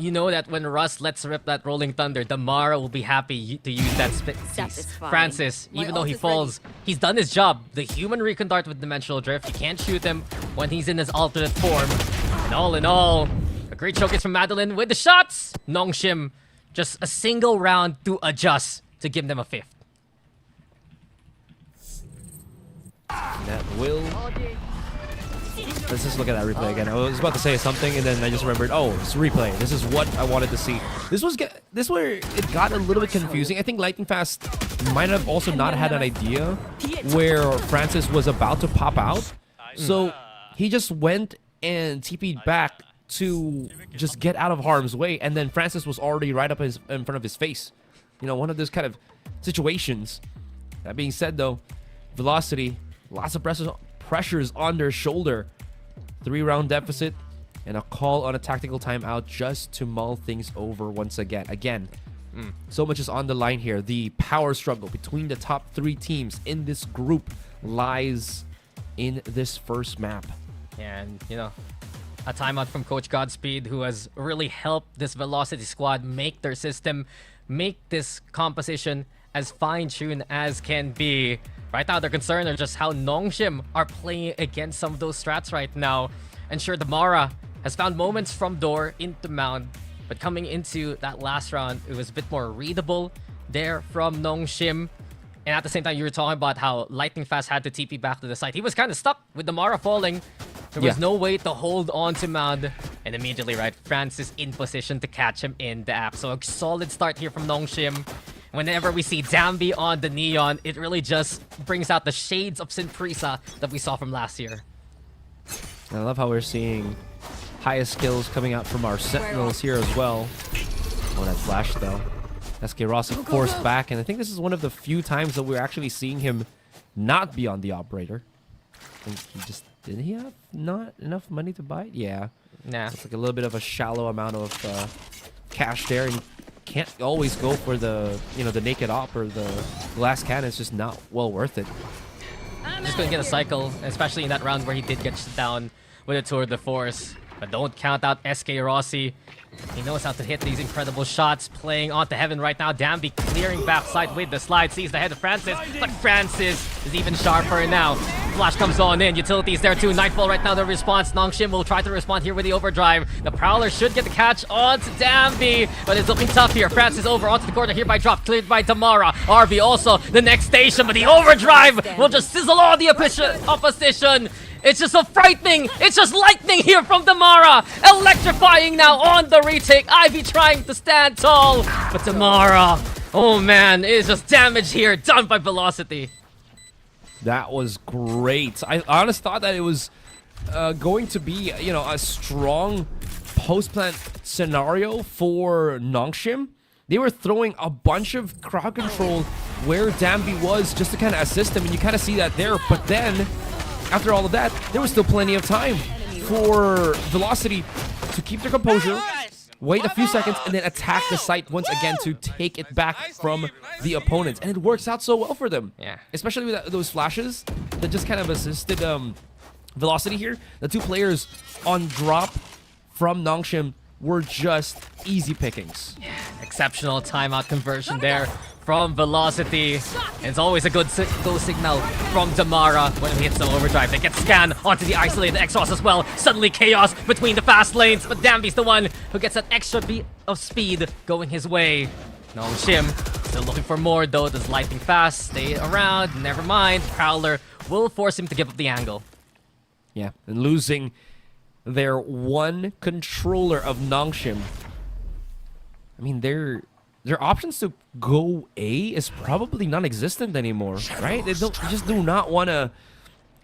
you know that when Russ lets rip that Rolling Thunder, Damara will be happy to use that piece. Francis, even though he falls, he's done his job. The human recon dart with Dimensional Drift, you can't shoot him when he's in his alternate form. And all in all, a great showcase from Madeline with the shots. Nongshim, just a single round to adjust to give them a 5th. That will... Let's just look at that replay again. I was about to say something, and then I just remembered, oh, it's replay. This is what I wanted to see. This where it got a little bit confusing. I think Lightning Fast might have also not had an idea where Francis was about to pop out. So he just went and TP'd back to just get out of harm's way, and then Francis was already right up in front of his face. One of those kind of situations. That being said, though, Velocity, lots of pressures on their shoulder. 3-round deficit and a call on a tactical timeout just to mull things over once again. So much is on the line here. The power struggle between the top 3 teams in this group lies in this first map. And, a timeout from Coach Godspeed, who has really helped this Velocity squad make their system, make this composition as fine-tuned as can be. Right now, their concern are just how Nongshim are playing against some of those strats right now. And sure, Damara has found moments from door into Mound, but coming into that last round, it was a bit more readable there from Nongshim. And at the same time, you were talking about how Lightning Fast had to TP back to the site. He was kind of stuck with Damara falling. There was no way to hold on to Mound. And immediately, right, Francis in position to catch him in the app. So a solid start here from Nongshim. Whenever we see Dambi on the Neon, it really just brings out the shades of Sinprisa that we saw from last year. I love how we're seeing highest skills coming out from our Sentinels here as well. Oh, that flash though. SK Rossi forced back, and I think this is one of the few times that we're actually seeing him not be on the operator. I think he just... Did he have not enough money to buy it? Yeah. Nah. It's like a little bit of a shallow amount of cash there, and you can't always go for the, you know, the naked op or the glass cannon. It's just not well worth it. Just couldn't get a cycle, especially in that round where he did get shut down with a tour de force. But don't count out SK Rossi. He knows how to hit these incredible shots, playing onto heaven right now. Dambi clearing backside with the slide, sees the head of Francis, but Francis is even sharper now. Flash comes on in, utilities there too. Nightfall right now, the response. Nongshim will try to respond here with the overdrive. The Prowler should get the catch onto Dambi, but it's looking tough here. Francis over onto the corner here by drop, cleared by Damara. RV also the next station, but the overdrive will just sizzle all the opposition. It's just so frightening. It's just lightning here from Damara. Electrifying now on the retake. Ivy trying to stand tall. But Damara, oh man, it is just damage here done by Velocity. That was great. I honestly thought that it was going to be, you know, a strong post-plant scenario for Nongshim. They were throwing a bunch of crowd control where Dambi was just to kind of assist him, and you kind of see that there. But then, after all of that, there was still plenty of time for Velocity to keep their composure, wait a few seconds, and then attack the site once again to take it back from the opponents. And it works out so well for them. Yeah. Especially with those flashes that just kind of assisted Velocity here. The two players on drop from Nongshim were just easy pickings. Yeah, exceptional timeout conversion there from Velocity. And it's always a good go signal from Damara when he hits the overdrive. They get scanned onto the isolated Exhaust as well. Suddenly chaos between the fast lanes, but Dambi's the one who gets that extra beat of speed going his way. Nongshim still looking for more though. Does lightning fast stay around? Never mind. Prowler will force him to give up the angle. Yeah, and losing their one controller of Nongshim. I mean, their options to go A is probably non-existent anymore, right? They just do not want to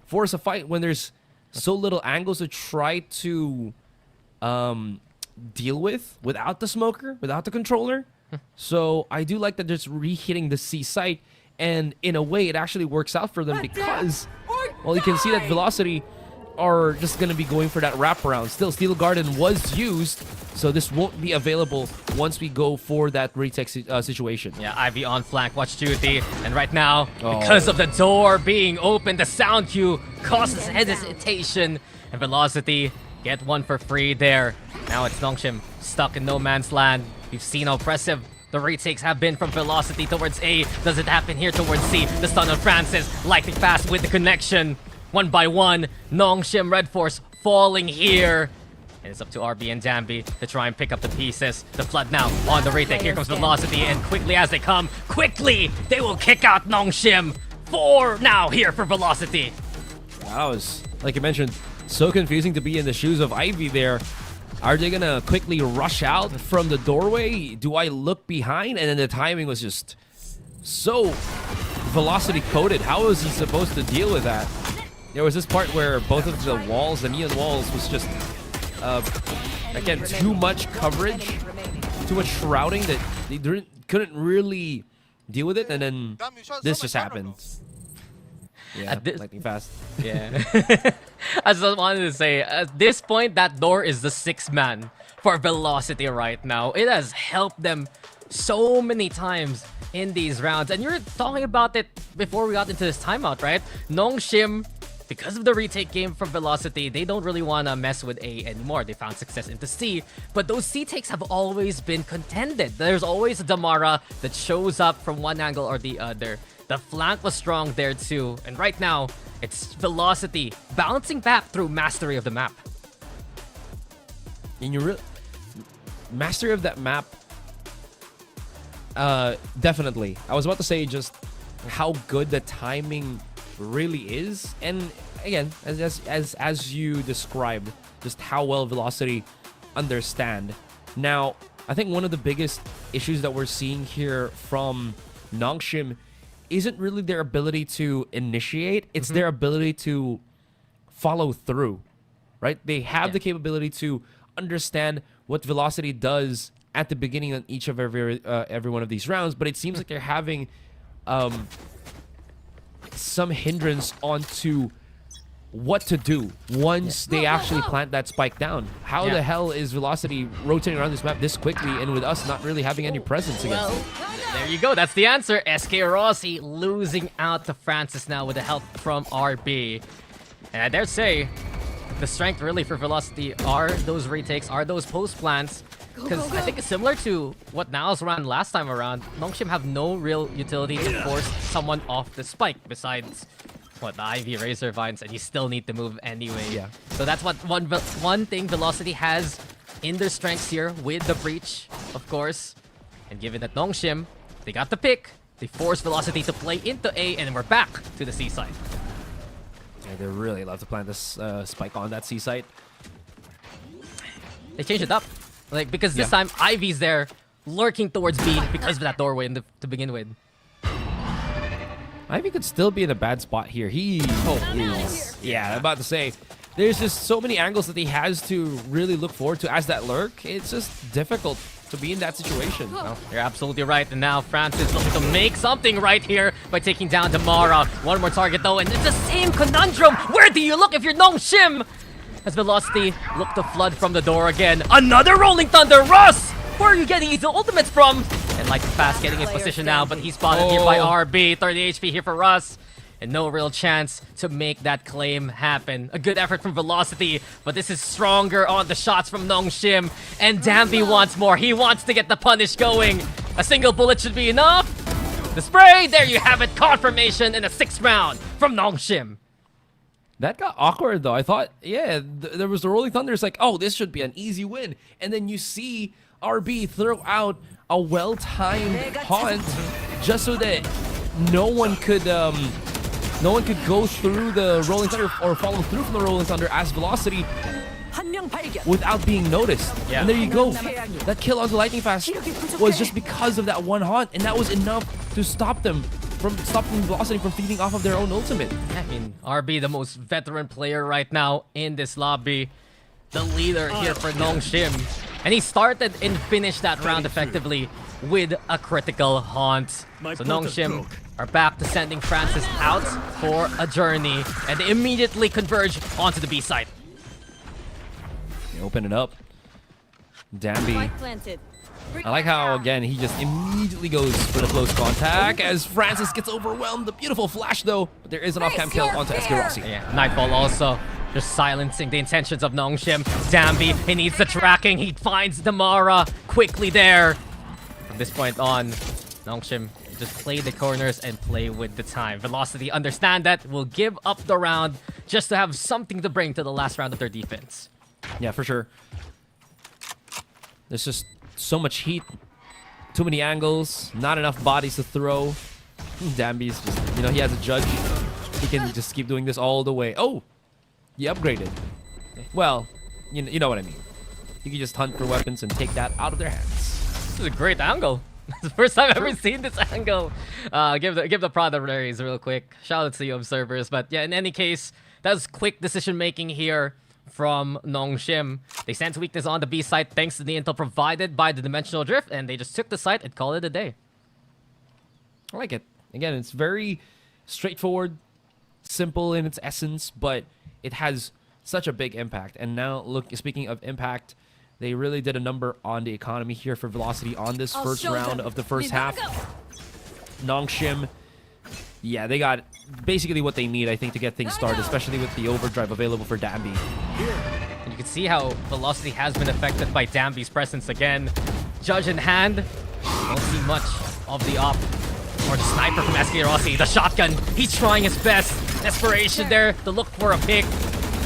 force a fight when there's so little angles to try to deal with without the smoker, without the controller. So I do like that they're just re-hitting the C site, and in a way it actually works out for them because, well, you can see that Velocity are just going to be going for that wraparound. Still, Steel Garden was used, so this won't be available once we go for that retake situation. Yeah, Ivy on flank, watch duty, and right now, because of the door being open, the sound cue causes hesitation, and Velocity get one for free there. Now it's Nongshim stuck in no man's land. We've seen how oppressive the retakes have been from Velocity towards A. Does it happen here towards C? The stun of Francis, lightning fast with the connection. One by one, Nongshim Red Force falling here. And it's up to RB and Dambi to try and pick up the pieces. The flood now on the retake. Here comes Velocity, and quickly as they come, quickly, they will kick out Nongshim. 4 now here for Velocity. That was, like you mentioned, so confusing to be in the shoes of Ivy there. Are they gonna quickly rush out from the doorway? Do I look behind? And then the timing was just so Velocity coded. How was he supposed to deal with that? There was this part where both of the walls, the neon walls, was just, again, too much coverage, too much shrouding that they couldn't really deal with it, and then this just happened. Yeah, lightning fast. Yeah. I just wanted to say, at this point, that door is the 6th man for Velocity right now. It has helped them so many times in these rounds. And you were talking about it before we got into this timeout, right? Nongshim, because of the retake game from Velocity, they don't really want to mess with A anymore. They found success into C, but those C takes have always been contended. There's always a Damara that shows up from one angle or the other. The flank was strong there too, and right now, it's Velocity bouncing back through mastery of the map. And you mastery of that map, definitely. I was about to say just how good the timing really is, and again, as you described, just how well Velocity understand. Now, I think one of the biggest issues that we're seeing here from Nongshim isn't really their ability to initiate, it's their ability to follow through, right? They have the capability to understand what Velocity does at the beginning of each of every one of these rounds, but it seems like they're having some hindrance onto what to do once they actually plant that spike down. How the hell is Velocity rotating around this map this quickly and with us not really having any presence against them? There you go. That's the answer. SK Rossi losing out to Francis now with the help from RB. And I dare say, the strength really for Velocity are those retakes, are those post plants. Because I think it's similar to what Niles ran last time around. Nongshim have no real utility to force someone off the spike besides what, the Ivy Razor Vines, and you still need to move anyway. Yeah. So that's what one thing Velocity has in their strengths here with the breach, of course. And given that Nongshim, they got the pick, they force Velocity to play into A, and then we're back to the C side. Yeah, they really love to plant this spike on that C site. They changed it up. Like, because this time, Ivy's there, lurking towards B because of that doorway to begin with. Ivy could still be in a bad spot here. He is... Yeah, I'm about to say, there's just so many angles that he has to really look forward to as that lurk. It's just difficult to be in that situation. Well, you're absolutely right. And now Francis looking to make something right here by taking down Damara. One more target though, and it's the same conundrum. Where do you look if you're Nongshim? As Velocity look to flood from the door again. Another Rolling Thunder! Russ! Where are you getting these ultimates from? And like fast getting his position now, but he's spotted here by RB. 30 HP here for Russ. And no real chance to make that claim happen. A good effort from Velocity, but this is stronger on the shots from Nongshim. And Dambi wants more. He wants to get the punish going. A single bullet should be enough. The spray, there you have it. Confirmation in a 6th round from Nongshim. That got awkward though. I thought, there was the Rolling Thunder. It's like, oh, this should be an easy win. And then you see RB throw out a well-timed haunt just so that no one could go through the Rolling Thunder or follow through from the Rolling Thunder as Velocity without being noticed. Yeah. And there you go. That kill onto Lightning Fast was just because of that one haunt, and that was enough to stop Velocity from feeding off of their own ultimate. I mean, RB, the most veteran player right now in this lobby. The leader here for Nongshim. And he started and finished that round effectively with a critical haunt. So Nongshim are back to sending Francis out for a journey. And they immediately converge onto the B side. They open it up. Dambi. I like how, again, he just immediately goes for the close contact as Francis gets overwhelmed. The beautiful flash, though. But there is an off-cam kill onto SK Rossi. Yeah, Nightfall also just silencing the intentions of Nongshim. Dambi, he needs the tracking. He finds Damara quickly there. From this point on, Nongshim just play the corners and play with the time. Velocity understand that, will give up the round just to have something to bring to the last round of their defense. Yeah, for sure. There's just so much heat, too many angles, not enough bodies to throw. Dambi's just, he has a judge. He can just keep doing this all the way. Oh, he upgraded. Well, you know what I mean. You can just hunt for weapons and take that out of their hands. This is a great angle. It's the first time I've ever seen this angle. Give the product raise real quick. Shout out to you observers. But yeah, in any case, that was quick decision making here from Nongshim. They sense weakness on the B side thanks to the intel provided by the Dimensional Drift, and they just took the site and called it a day. I like it. Again, it's very straightforward, simple in its essence, but it has such a big impact. And now, look, speaking of impact, they really did a number on the economy here for Velocity on this first round of the first half. Nongshim, yeah, they got basically what they need, I think, to get things started, especially with the overdrive available for Dambi. And you can see how Velocity has been affected by Dambi's presence again. Judge in hand, don't see much of the op or the sniper from SK Rossi. The shotgun, he's trying his best. Desperation there to look for a pick.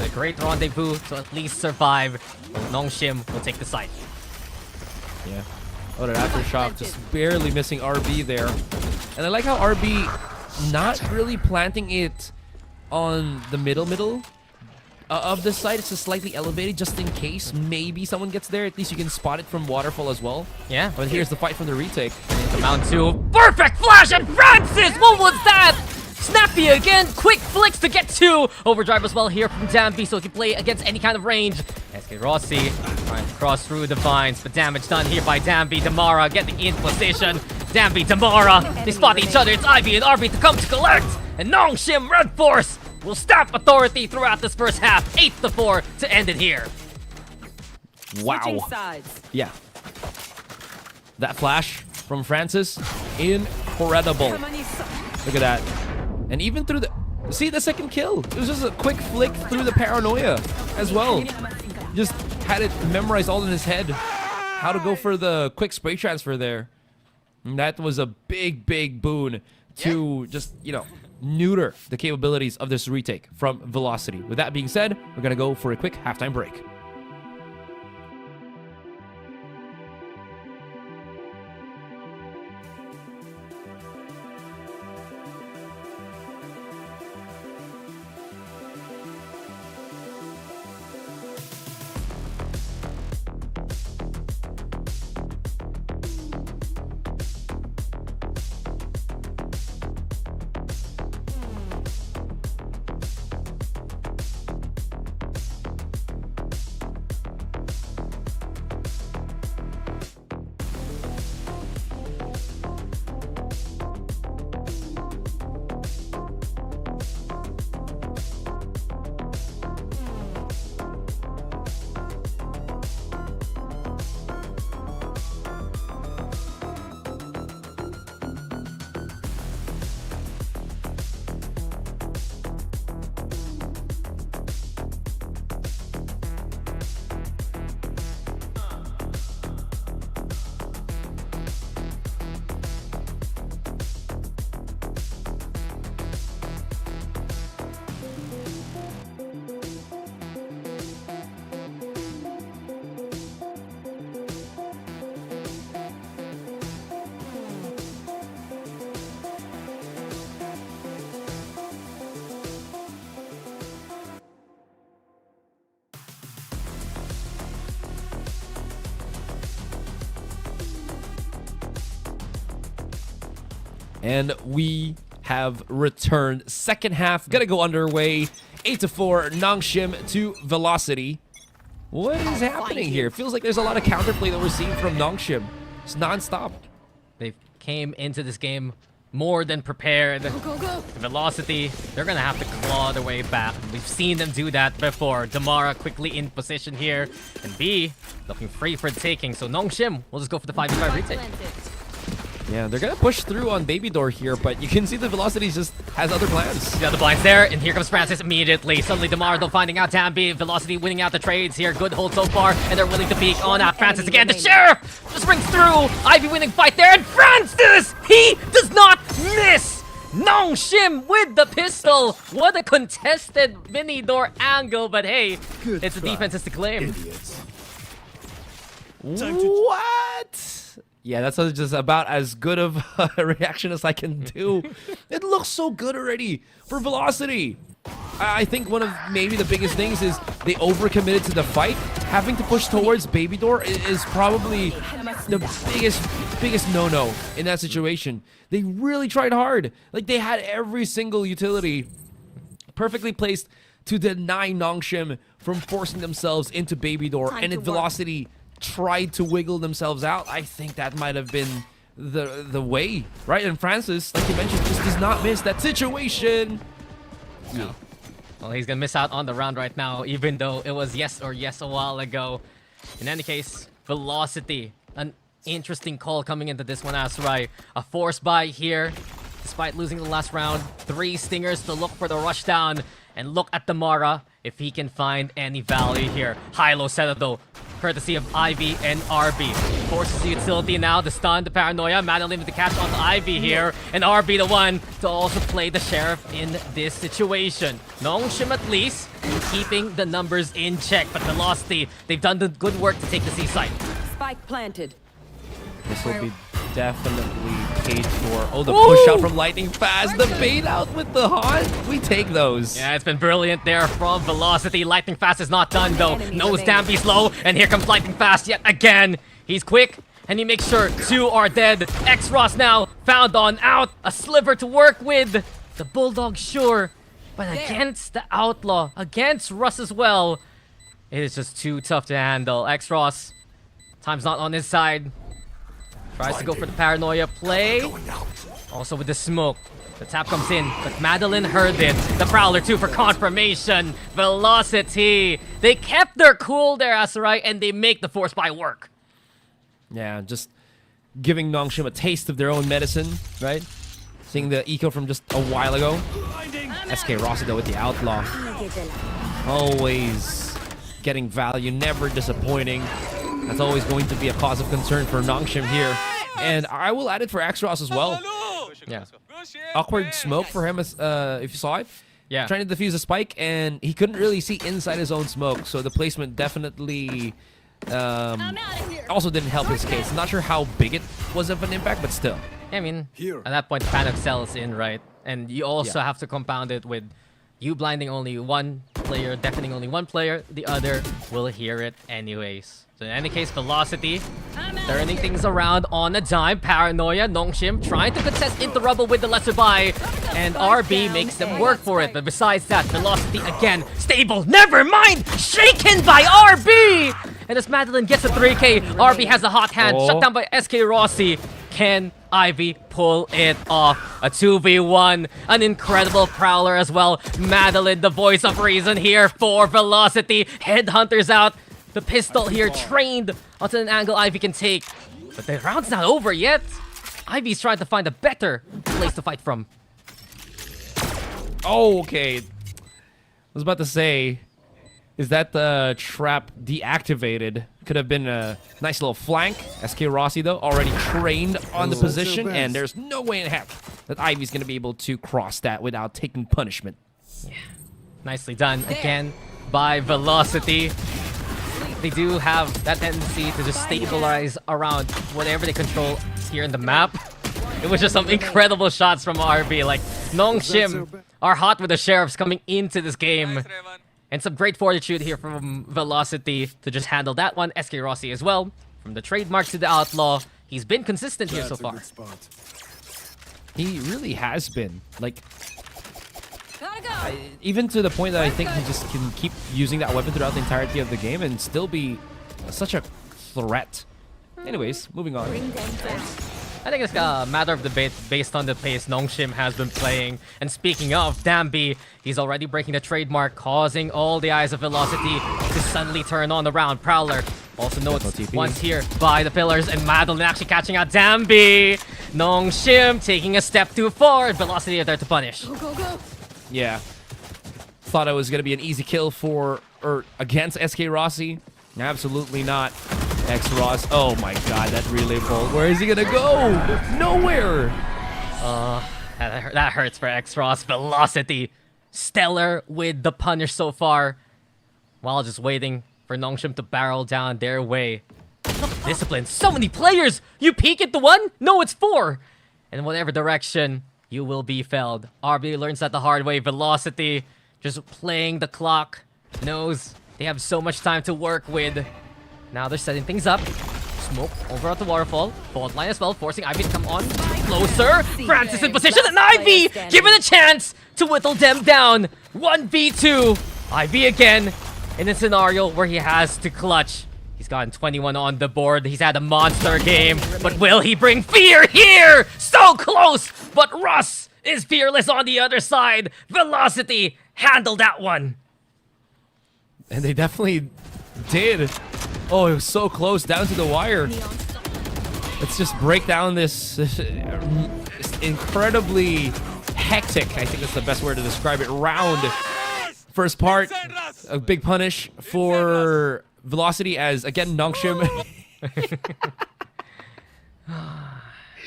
A great rendezvous to at least survive. Nongshim will take the site. Yeah. Oh, that aftershock just barely missing RB there. And I like how RB not really planting it on the middle, of this site. It's just slightly elevated just in case maybe someone gets there. At least you can spot it from waterfall as well. Yeah. But here's the fight from the retake. The Mount 2. Perfect flash and Francis! What was that? Snappy again. Quick flicks to get 2. Overdrive as well here from Dambi, so he can play against any kind of range. SK Rossi trying to cross through the vines, but damage done here by Dambi. Damara getting in position. Dambi, Damara. They spot each other. It's Ivy and RB to come to collect. And Nongshim Red Force will stamp authority throughout this first half. 8-4 to end it here. Wow. Yeah. That flash from Francis, incredible. Look at that. And even through the... See the second kill? It was just a quick flick through the paranoia as well. Just had it memorized all in his head. How to go for the quick spray transfer there. And that was a big, big boon to just, you know, neuter the capabilities of this retake from Velocity. With that being said, we're going to go for a quick halftime break. And we have returned. Second half gonna go underway. 8-4, Nongshim to Velocity. What is happening here? Feels like there's a lot of counterplay that we're seeing from Nongshim. It's non-stop. They came into this game more than prepared. Velocity, they're gonna have to claw their way back. We've seen them do that before. Damara quickly in position here. And B, looking free for the taking. So Nongshim will just go for the 5v5 retake. Yeah, they're gonna push through on Baby Door here, but you can see the Velocity just has other plans. Yeah, the blinds there, and here comes Francis immediately. Suddenly Damar, though, finding out Dambi. Velocity winning out the trades here. Good hold so far, and they're willing to peek on out Francis again. The Sheriff just rings through. Ivy winning fight there, and Francis, he does not miss. Nongshim with the pistol. What a contested mini door angle, but hey, it's a defense to claim. What? Yeah, that's just about as good of a reaction as I can do. It looks so good already for Velocity. I think one of maybe the biggest things is they overcommitted to the fight. Having to push towards Baby Door is probably the biggest no-no in that situation. They really tried hard. Like, they had every single utility perfectly placed to deny Nongshim from forcing themselves into Baby Door, and if Velocity tried to wiggle themselves out, I think that might have been the way, right? And Francis, like you mentioned, just does not miss that situation. No. Well, he's gonna miss out on the round right now, even though it was yes or yes a while ago. In any case, Velocity, an interesting call coming into this one, Asurai. A force buy here, despite losing the last round. 3 stingers to look for the rush down, and look at Damara if he can find any value here. High-low setup though, courtesy of Ivy and RB. Forces the utility now to stun the Paranoia. Madeline with the catch on the Ivy here. And RB the one to also play the Sheriff in this situation. Nongshim at least keeping the numbers in check. But Velocity, they've done the good work to take the C site. Spike planted. This will be definitely paid for. Oh, the push out from Lightning Fast. The bait out with the haunt. We take those. Yeah, it's been brilliant there from Velocity. Lightning Fast is not done though. Knows Dampy's low, and here comes Lightning Fast yet again. He's quick, and he makes sure 2 are dead. X-Ross now found on out. A sliver to work with. The Bulldog, sure. But against the Outlaw, against Russ as well, it is just too tough to handle. X-Ross, time's not on his side. Tries to go for the paranoia play. Also with the smoke. The tap comes in, but Madeline heard it. The Prowler too for confirmation. Velocity. They kept their cool there, Asarai, and they make the force buy work. Yeah, just giving Nongshim a taste of their own medicine, right? Seeing the eco from just a while ago. SK Rossi though with the Outlaw. Always getting value, never disappointing. That's always going to be a cause of concern for Nongshim here. And I will add it for X-Ross as well. Yeah. Awkward smoke for him, if you saw it. Yeah. Trying to defuse a spike, and he couldn't really see inside his own smoke. So the placement definitely also didn't help his case. Not sure how big it was of an impact, but still. Yeah, I mean, at that point, Panic sells in, right? And you also have to compound it with you blinding only one player, deafening only one player. The other will hear it anyways. So in any case, Velocity turning things around on a dime. Paranoia, Nongshim trying to contest into rubble with the lesser buy. And RB makes them work for it. But besides that, Velocity again, stable. Never mind! Shaken by RB! And as Madeline gets a 3K, RB has a hot hand. Shut down by SK Rossi. Can Ivy pull it off? A 2v1, an incredible Prowler as well. Madeline, the voice of reason here for Velocity. Headhunters out. The pistol here trained onto an angle Ivy can take. But the round's not over yet. Ivy's trying to find a better place to fight from. Oh, okay. I was about to say, is that the trap deactivated? Could have been a nice little flank. SK Rossi, though, already trained on the position, and there's no way in heck that Ivy's going to be able to cross that without taking punishment. Yeah. Nicely done again by Velocity. They do have that tendency to just stabilize around whatever they control here in the map. It was just some incredible shots from RB. Like, Nongshim are hot with the Sheriffs coming into this game. And some great fortitude here from Velocity to just handle that one. SK Rossi as well. From the trademark to the Outlaw, he's been consistent here so far. He really has been. Like, even to the point that I think he just can keep using that weapon throughout the entirety of the game and still be such a threat. Anyways, moving on. I think it's a matter of debate based on the pace Nongshim has been playing. And speaking of Dambi, he's already breaking the trademark, causing all the eyes of Velocity to suddenly turn on the round. Prowler also notes once here by the pillars, and Madeline actually catching out Dambi. Nongshim taking a step too forward. Velocity are there to punish. Yeah. Thought it was going to be an easy kill for, or against SK Rossi. Absolutely not. X-Ross. Oh my god, that relay bolt. Where is he going to go? Nowhere. That hurts for X-Ross. Velocity. Stellar with the punish so far. While just waiting for Nongshim to barrel down their way. Discipline. So many players. You peek at the one? No, it's 4. And in whatever direction, you will be felled. RB learns that the hard way. Velocity just playing the clock. Knows they have so much time to work with. Now they're setting things up. Smoke over at the waterfall. Fault line as well, forcing Ivy to come on closer. Francis in position, and Ivy given a chance to whittle them down. 1v2. Ivy again in a scenario where he has to clutch. He's gotten 21 on the board. He's had a monster game. But will he bring fear here? So close! But Russ is fearless on the other side. Velocity handled that one. And they definitely did. Oh, it was so close, down to the wire. Let's just break down this incredibly hectic, I think that's the best word to describe it, round. First part, a big punish for Velocity as, again, Nongshim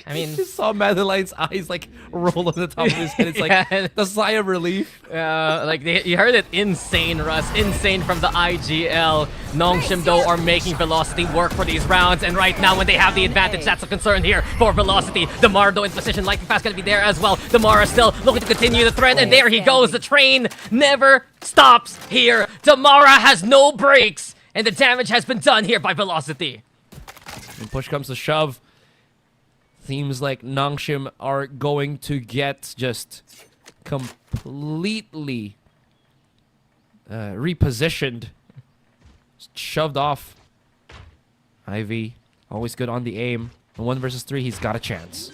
I mean, just saw Madeline's eyes like roll on the top of his head. It's like the sigh of relief. Like you heard it, insane, Russ, insane from the IGL. Nongshim though are making Velocity work for these rounds, and right now when they have the advantage, that's a concern here for Velocity. Damara though in position, Lightning Fast gonna be there as well. Damara still looking to continue the threat, and there he goes. The train never stops here. Damara has no brakes, and the damage has been done here by Velocity. When push comes to shove, seems like Nongshim are going to get just completely repositioned, shoved off. Ivy, always good on the aim. In 1 versus 3, he's got a chance.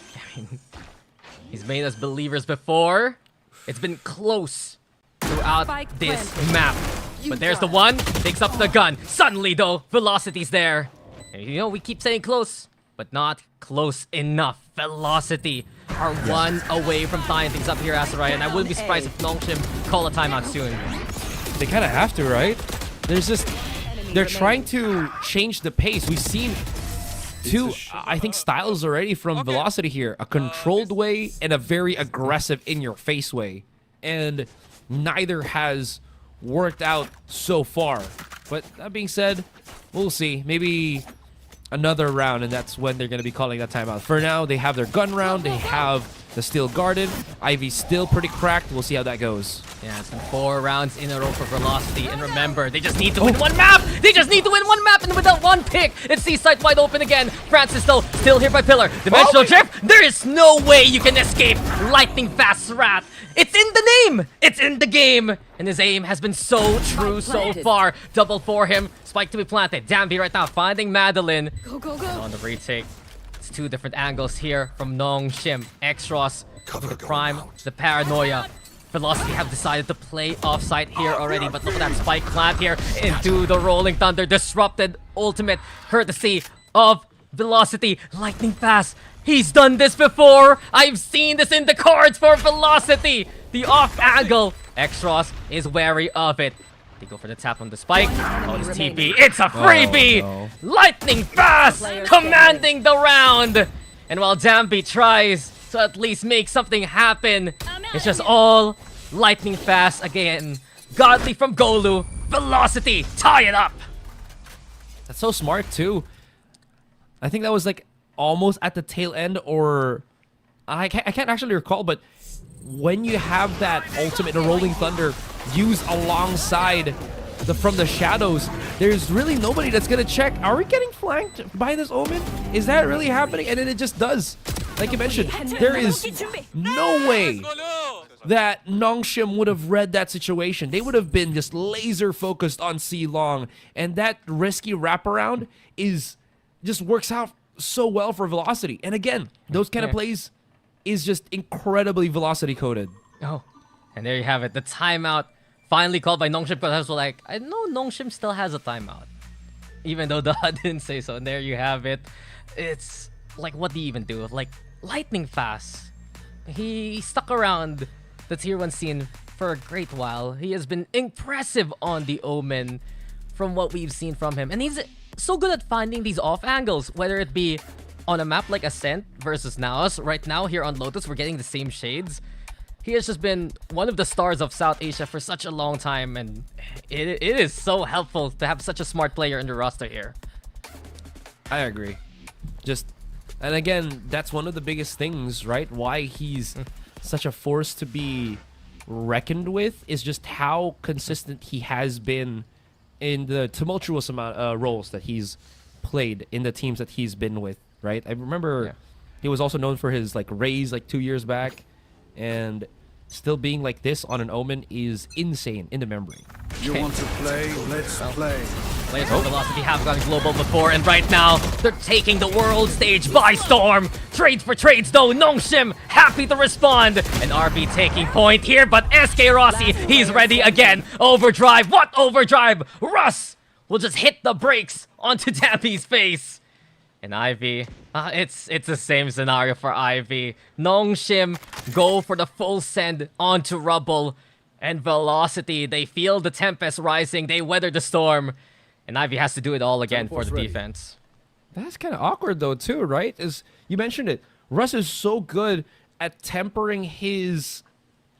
He's made us believers before. It's been close throughout this map. But there's the one, takes up the gun. Suddenly though, Velocity's there. And you know, we keep saying close, but not close enough. Velocity are one away from tying things up here, Asarai, and I wouldn't be surprised if Nongshim call a timeout soon. They kind of have to, right? They're trying to change the pace. We've seen two, I think, styles already from Velocity here. A controlled way and a very aggressive in-your-face way. And neither has worked out so far. But that being said, we'll see. Maybe another round, and that's when they're going to be calling that timeout. For now, they have their gun round. They have the steel guarded. Ivy's still pretty cracked. We'll see how that goes. Yeah, it's been 4 rounds in a row for Velocity. And remember, they just need to win one map! They just need to win one map, and without one pick, it's Seaside wide open again. Francis though, still here by Pillar. Dimensional Drift, there is no way you can escape Lightning Fast Rat. It's in the name! It's in the game! And his aim has been so true so far. Double for him. Spike to be planted. Dambi right now finding Madeline. Go, go, go. On the retake. It's 2 different angles here from Nongshim. Extros, the Prime, the Paranoia. Velocity have decided to play offside here already, but look at that spike plant here into the Rolling Thunder. Disrupted ultimate courtesy of Velocity. Lightning Fast. He's done this before. I've seen this in the cards for Velocity. The off angle. Extros is wary of it. They go for the tap on the spike. Oh, this TP. It's a freebie. Oh, no. Lightning Fast commanding the round. And while Dambi tries to at least make something happen, it's just all Lightning Fast again. Godly from Golu. Velocity. Tie it up. That's so smart, too. I think that was like almost at the tail end, or I can't actually recall, but when you have that ultimate in a Rolling Thunder used alongside from the shadows, there's really nobody that's gonna check. Are we getting flanked by this Omen? Is that really happening? And then it just does. Like you mentioned, there is no way that Nongshim would have read that situation. They would have been just laser focused on C Long, and that risky wraparound just works out so well for Velocity. And again, those kind of plays is just incredibly Velocity coded. Oh, and there you have it. The timeout finally called by Nongshim, but I was like, I know Nongshim still has a timeout, even though the HUD didn't say so. And there you have it. It's like, what do you even do? Like, Lightning Fast. He stuck around the tier 1 scene for a great while. He has been impressive on the Omen from what we've seen from him. And he's so good at finding these off angles, whether it be on a map like Ascent versus Naos. Right now here on Lotus, we're getting the same shades. He has just been one of the stars of South Asia for such a long time, and it is so helpful to have such a smart player in the roster here. I agree. And again, that's one of the biggest things, right? Why he's such a force to be reckoned with is just how consistent he has been in the tumultuous amount roles that he's played in the teams that he's been with, right? I remember he was also known for his like Raze like 2 years back, and still being like this on an Omen is insane in the memory. You want to play? Let's play. Players of Velocity have gone global before, and right now they're taking the world stage by storm. Trades for trades though, Nongshim happy to respond. And RB taking point here, but SK Rossi, he's ready again. Overdrive, what overdrive? Russ will just hit the brakes onto Dappy's face. And Ivy, it's the same scenario for Ivy. Nongshim go for the full send onto Rubble. And Velocity, they feel the Tempest rising, they weather the storm. And Ivy has to do it all again for the defense. That's kind of awkward though too, right? As you mentioned it, Russ is so good at tempering his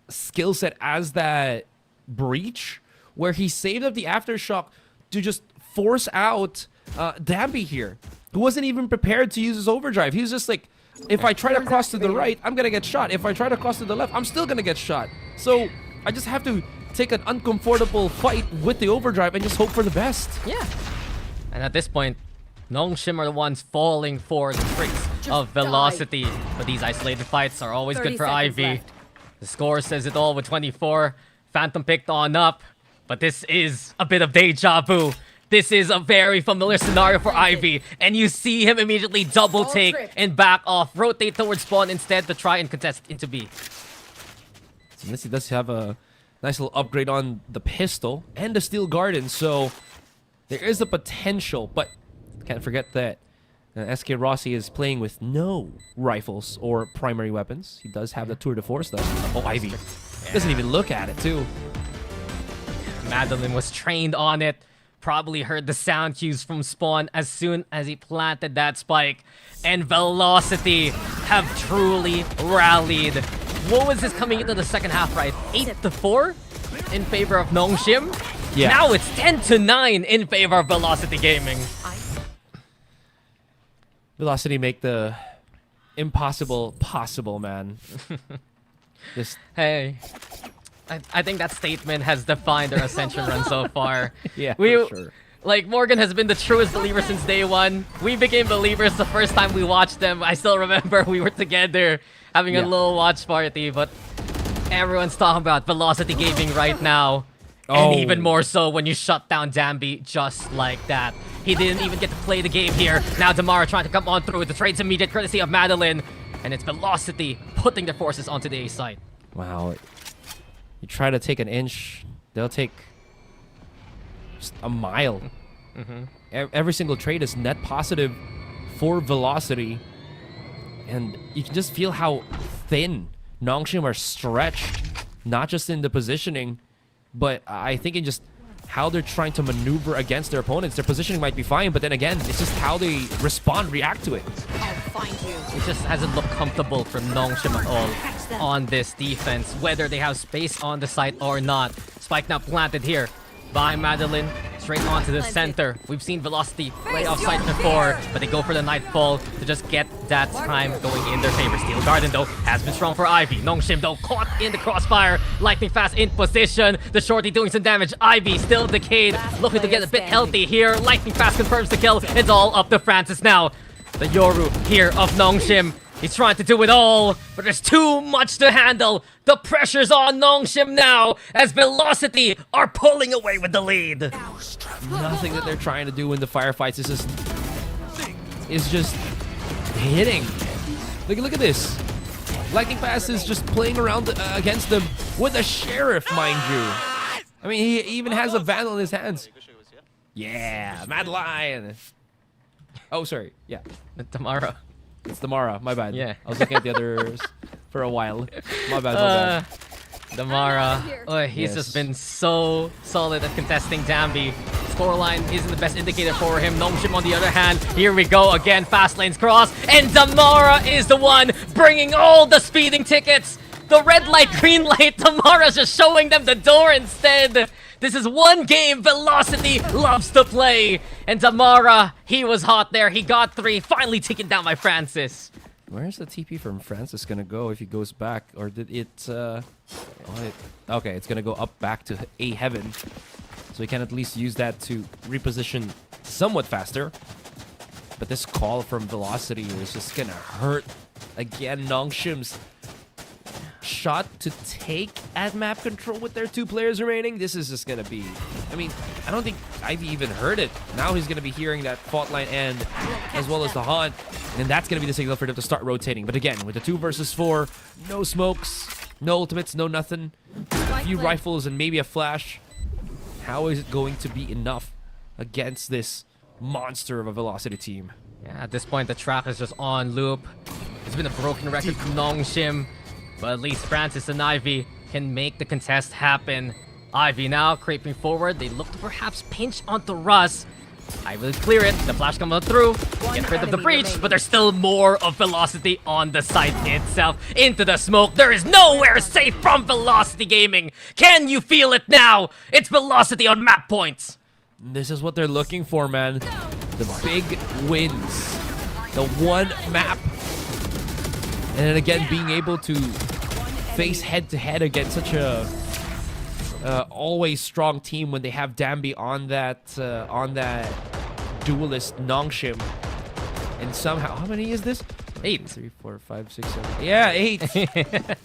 skill set as that breach, where he saved up the aftershock to just force out Dambi here, who wasn't even prepared to use his overdrive. He was just like, if I try to cross to the right, I'm gonna get shot. If I try to cross to the left, I'm still gonna get shot. So I just have to take an uncomfortable fight with the overdrive and just hope for the best. Yeah. And at this point, Nongshim are the ones falling for the tricks of velocity. But these isolated fights are always good for Ivy. Left. The score says it all with 24. Phantom picked on up. But this is a bit of deja vu. This is a very familiar scenario for Ivy. And you see him immediately double take and back off. Rotate towards spawn instead to try and contest into B. So Missy does have a nice little upgrade on the pistol and the steel garden. So there is a potential, but can't forget that SK Rossi is playing with no rifles or primary weapons. He does have the tour de force though. Oh, Ivy doesn't even look at it too. Madeline was trained on it. Probably heard the sound cues from spawn as soon as he planted that spike. And Velocity have truly rallied. What was this coming into the second half, right? 8-4 in favor of Nongshim. Yeah. Now it's 10-9 in favor of Velocity Gaming. Velocity make the impossible possible, man. Hey, I think that statement has defined our Ascension run so far. Yeah, for sure. Like, Morgan has been the truest believer since day one. We became believers the first time we watched them. I still remember we were together having a little watch party, but everyone's talking about Velocity Gaming right now. And even more so when you shut down Dambi just like that. He didn't even get to play the game here. Now Damara trying to come on through. The trade's immediate courtesy of Madeline. And it's Velocity putting their forces onto the A side. Wow. You try to take an inch, they'll take just a mile. Every single trade is net positive for Velocity. And you can just feel how thin Nongshim are stretched. Not just in the positioning, but I think in just how they're trying to maneuver against their opponents. Their positioning might be fine, but then again, it's just how they respond, react to it. It just hasn't looked comfortable from Nongshim at all on this defense, whether they have space on the site or not. Spike now planted here by Madeline, straight onto the center. We've seen Velocity play off site before, but they go for the Nightfall to just get that time going in their favor. Steel Garden, though, has been strong for Ivy. Nongshim, though, caught in the crossfire. Lightning Fast in position. The Shorty doing some damage. Ivy still decayed, looking to get a bit healthy here. Lightning Fast confirms the kill. It's all up to Francis now. The Yoru here of Nongshim. He's trying to do it all, but there's too much to handle. The pressure's on Nongshim now as Velocity are pulling away with the lead. Nothing that they're trying to do in the firefights is just hitting. Look at this. Lightning Fast is just playing around against them with a sheriff, mind you. I mean, he even has a Vandal in his hands. Yeah, Mad Lion. Oh, sorry. Yeah. Tamara. It's Damara, my bad. Yeah. I was looking at the others for a while. My bad. Damara. He's just been so solid at contesting Dambi. Scoreline isn't the best indicator for him. Nongshim on the other hand. Here we go again. Fast lanes cross. And Damara is the one bringing all the speeding tickets. The red light, green light. Damara's just showing them the door instead. This is one game Velocity loves to play. And Damara, he was hot there. He got 3, finally taken down by Francis. Where's the TP from Francis gonna go if he goes back? Or did it, okay, it's gonna go up back to A Heaven. So he can at least use that to reposition somewhat faster. But this call from Velocity is just gonna hurt. Again, Nongshim's shot to take at map control with their 2 players remaining. This is just gonna be, I mean, I don't think Ivy even heard it. Now he's gonna be hearing that fault line end as well as the haunt, and that's gonna be the signal for them to start rotating. But again, with the 2 versus 4, no smokes, no ultimates, no nothing, a few rifles and maybe a flash. How is it going to be enough against this monster of a Velocity team? Yeah, at this point the track is just on loop. It's been a broken record from Nongshim. But at least Francis and Ivy can make the contest happen. Ivy now creeping forward. They look to perhaps pinch onto Russ. I will clear it. The flash comes through. Get rid of the breach, but there's still more of Velocity on the site itself. Into the smoke. There is nowhere safe from Velocity Gaming. Can you feel it now? It's Velocity on map points. This is what they're looking for, man. The big wins. The one map. And then again, being able to face head-to-head against such a always strong team when they have Danby on that duelist Nongshim. And somehow, how many is this? 8. 3, 4, 5, 6, 7. Yeah, 8.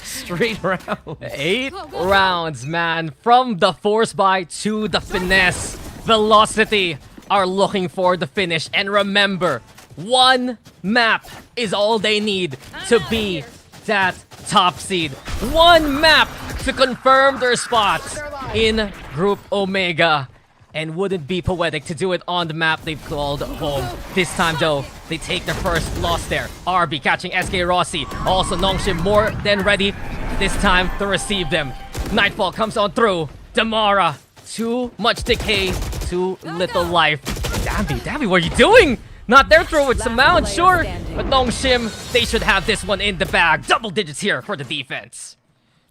Straight round. 8 rounds, man. From the force buy to the finesse. Velocity are looking for the finish. And remember, one map is all they need to be that top seed. One map to confirm their spots in Group Omega. And wouldn't be poetic to do it on the map they've called home. This time though, they take their first loss there. RB catching SK Rossi. Also Nongshim more than ready this time to receive them. Nightfall comes on through. Damara, too much decay, too little life. Danby, what are you doing? Not there through with some mount, sure. But Nongshim, they should have this one in the bag. Double digits here for the defense.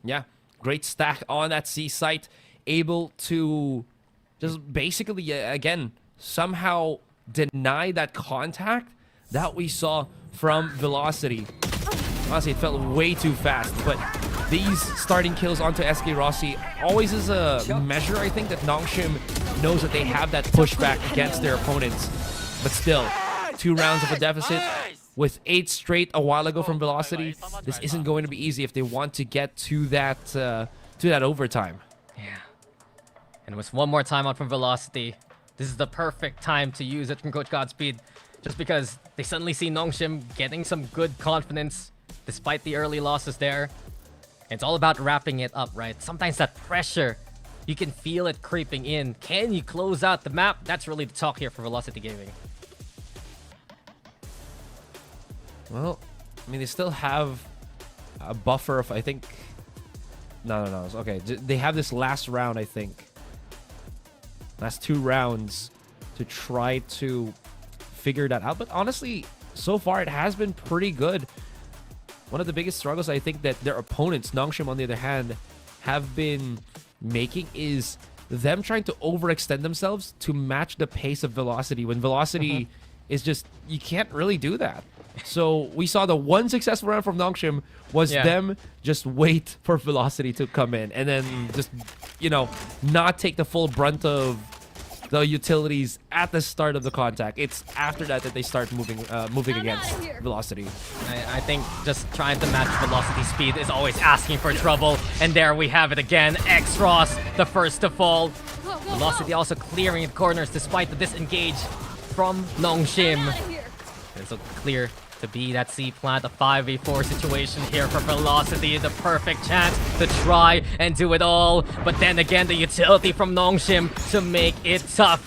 Yeah, great stack on that C site. Able to just basically, again, somehow deny that contact that we saw from Velocity. Honestly, it felt way too fast, but these starting kills onto SK Rossi always is a measure, I think, that Nongshim knows that they have that pushback against their opponents. But still, 2 rounds of a deficit with 8 straight a while ago from Velocity. This isn't going to be easy if they want to get to that overtime. And with one more timeout from Velocity, this is the perfect time to use it from Coach Godspeed. Just because they suddenly see Nongshim getting some good confidence despite the early losses there. It's all about wrapping it up, right? Sometimes that pressure, you can feel it creeping in. Can you close out the map? That's really the talk here for Velocity Gaming. Well, I mean, they still have a buffer of, I think... No. Okay, they have this last round, I think. Last 2 rounds to try to figure that out. But honestly, so far it has been pretty good. One of the biggest struggles I think that their opponents, Nongshim on the other hand, have been making is them trying to overextend themselves to match the pace of Velocity. When Velocity is just, you can't really do that. So we saw the one successful round from Nongshim was them just wait for Velocity to come in and then just, you know, not take the full brunt of the utilities at the start of the contact. It's after that that they start moving against Velocity. I think just trying to match Velocity speed is always asking for trouble. And there we have it again. X-Ross, the first to fall. Velocity also clearing the corners despite the disengage from Nongshim. And so clear to be that C-plant, a 5v4 situation here for Velocity. The perfect chance to try and do it all. But then again, the utility from Nongshim to make it tough.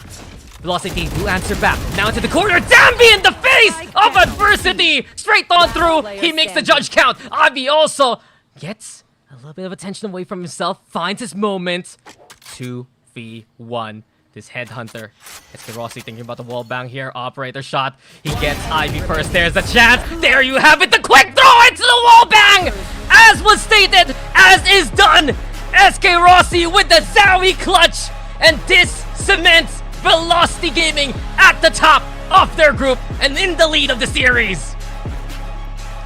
Velocity will answer back. Now into the corner. Danby in the face of adversity. Straight on through. He makes the judge count. Avi also gets a little bit of attention away from himself. Finds his moment. 2v1. This headhunter. SK Rossi thinking about the wall bang here. Operator shot. He gets Ivy first. There's a chance. There you have it. The quick throw into the wall bang. As was stated, as is done. SK Rossi with the Zowie clutch. And this cements Velocity Gaming at the top of their group and in the lead of the series.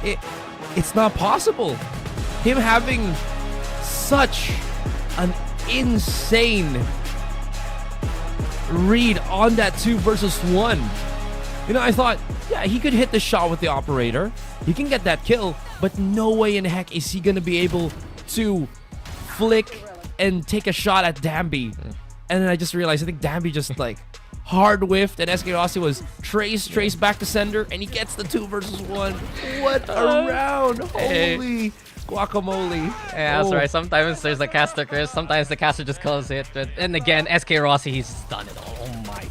It's not possible. Him having such an insane read on that 2 versus 1. You know, I thought, yeah, he could hit the shot with the operator. He can get that kill, but no way in heck is he going to be able to flick and take a shot at Danby. And then I just realized, I think Danby just like hard whiffed and SK Rossi was trace back to sender and he gets the 2 versus 1. What a round. Holy guacamole. Yeah, that's right. Sometimes there's a caster curse. Sometimes the caster just calls it. But and again, SK Rossi, he's done it. Oh my.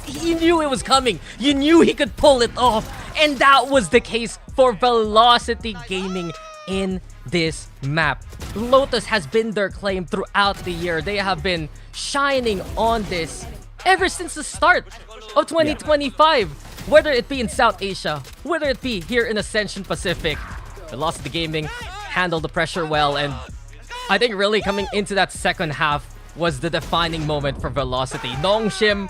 He knew it was coming. You knew he could pull it off. And that was the case for Velocity Gaming in this map. Lotus has been their claim throughout the year. They have been shining on this ever since the start of 2025. Whether it be in South Asia, whether it be here in Ascension Pacific, Velocity Gaming handled the pressure well, and I think really coming into that second half was the defining moment for Velocity. Nongshim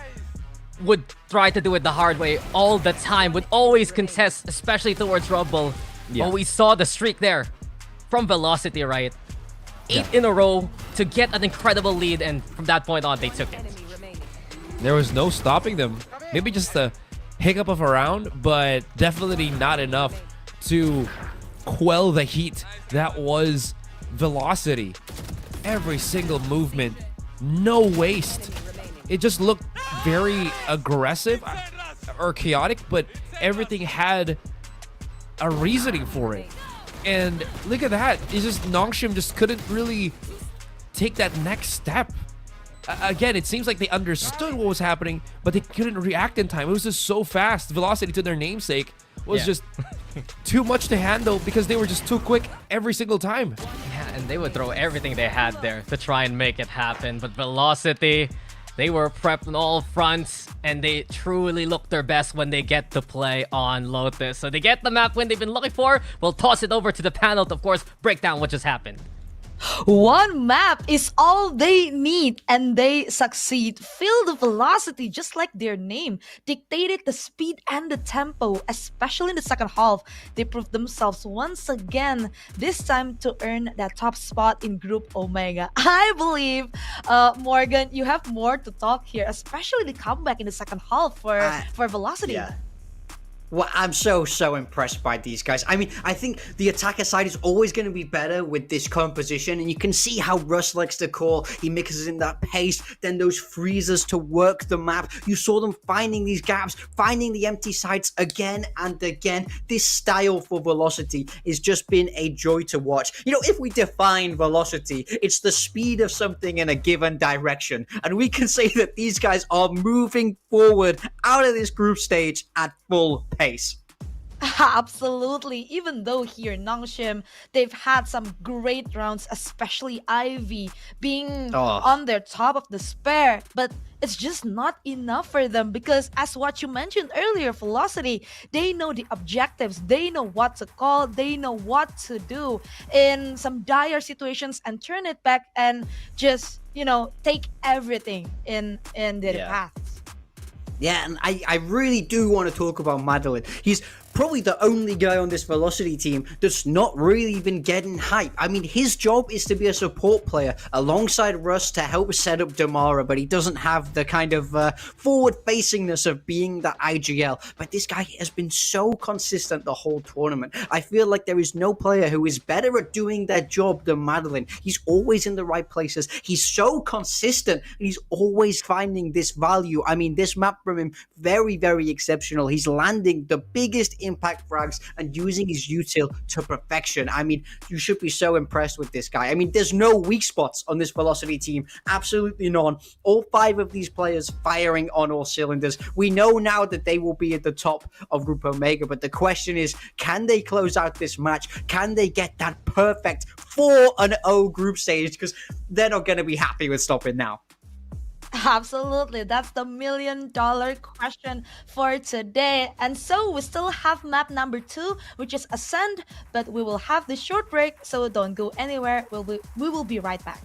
would try to do it the hard way all the time, would always contest, especially towards Rumble. But we saw the streak there from Velocity, right? 8 in a row to get an incredible lead, and from that point on, they took it. There was no stopping them. Maybe just a hiccup of a round, but definitely not enough to quell the heat that was Velocity. Every single movement, no waste. It just looked very aggressive or chaotic, but everything had a reasoning for it. And look at that. It's just Nongshim just couldn't really take that next step. Again, it seems like they understood what was happening, but they couldn't react in time. It was just so fast. Velocity, to their namesake, was just too much to handle because they were just too quick every single time. Yeah, and they would throw everything they had there to try and make it happen. But Velocity, they were prepped on all fronts, and they truly look their best when they get to play on Lotus. So they get the map win they've been looking for. We'll toss it over to the panel to, of course, break down what just happened. One map is all they need, and they succeed. Feel the velocity, just like their name, dictated the speed and the tempo, especially in the second half. They proved themselves once again, this time to earn that top spot in Group Omega. I believe, Morgan, you have more to talk here, especially the comeback in the second half for Velocity. Yeah. Well, I'm so impressed by these guys. I mean, I think the attacker side is always going to be better with this composition, and you can see how Russ likes to call. He mixes in that pace, then those freezers to work the map. You saw them finding these gaps, finding the empty sites again and again. This style for Velocity has just been a joy to watch. You know, if we define Velocity, it's the speed of something in a given direction, and we can say that these guys are moving forward out of this group stage at full pace. Absolutely. Even though here Nongshim, they've had some great rounds, especially Ivy being on their top of the spare, but it's just not enough for them because, as what you mentioned earlier, Velocity, they know the objectives, they know what to call, they know what to do in some dire situations and turn it back and just, you know, take everything in their paths. Yeah, and I really do want to talk about Madeline. He's probably the only guy on this Velocity team that's not really been getting hype. I mean, his job is to be a support player alongside Russ to help set up Damara, but he doesn't have the kind of forward-facingness of being the IGL. But this guy has been so consistent the whole tournament. I feel like there is no player who is better at doing their job than Madeline. He's always in the right places. He's so consistent, and he's always finding this value. I mean, this map from him, very, very exceptional. He's landing the biggest impact frags and using his util to perfection. I mean, you should be so impressed with this guy. I mean, there's no weak spots on this Velocity team. Absolutely none. All 5 of these players firing on all cylinders. We know now that they will be at the top of Group Omega, but the question is, can they close out this match? Can they get that perfect 4-0 group stage? Because they're not going to be happy with stopping now. Absolutely. That's the $1 million question for today. And so we still have map number 2, which is Ascend, but we will have this short break, so don't go anywhere. We will be right back.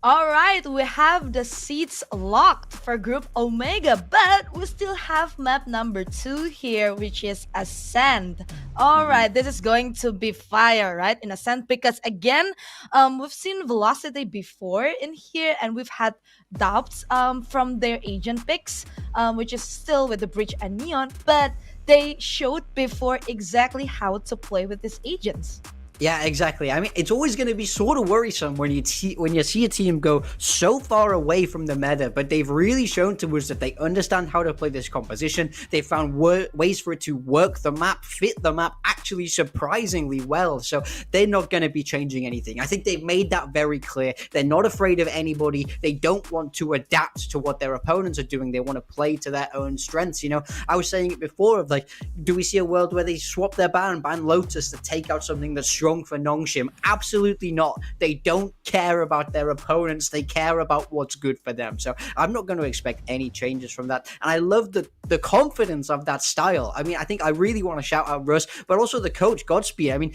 All right, we have the seats locked for Group Omega, but we still have map number 2 here, which is Ascend. All right, this is going to be fire, right, in Ascend, because again, we've seen Velocity before in here, and we've had doubts from their agent picks, which is still with the Breach and Neon, but they showed before exactly how to play with these agents. Yeah, exactly. I mean, it's always going to be sort of worrisome when you see a team go so far away from the meta, but they've really shown to us that they understand how to play this composition. They found ways for it to work the map, fit the map actually surprisingly well. So they're not going to be changing anything. I think they've made that very clear. They're not afraid of anybody. They don't want to adapt to what their opponents are doing. They want to play to their own strengths. You know, I was saying it before of like, do we see a world where they swap their ban Lotus to take out something that's strong for Nongshim? Absolutely not. They don't care about their opponents. They care about what's good for them. So I'm not going to expect any changes from that. And I love the confidence of that style. I mean, I think I really want to shout out Russ, but also the coach, Godspeed. I mean,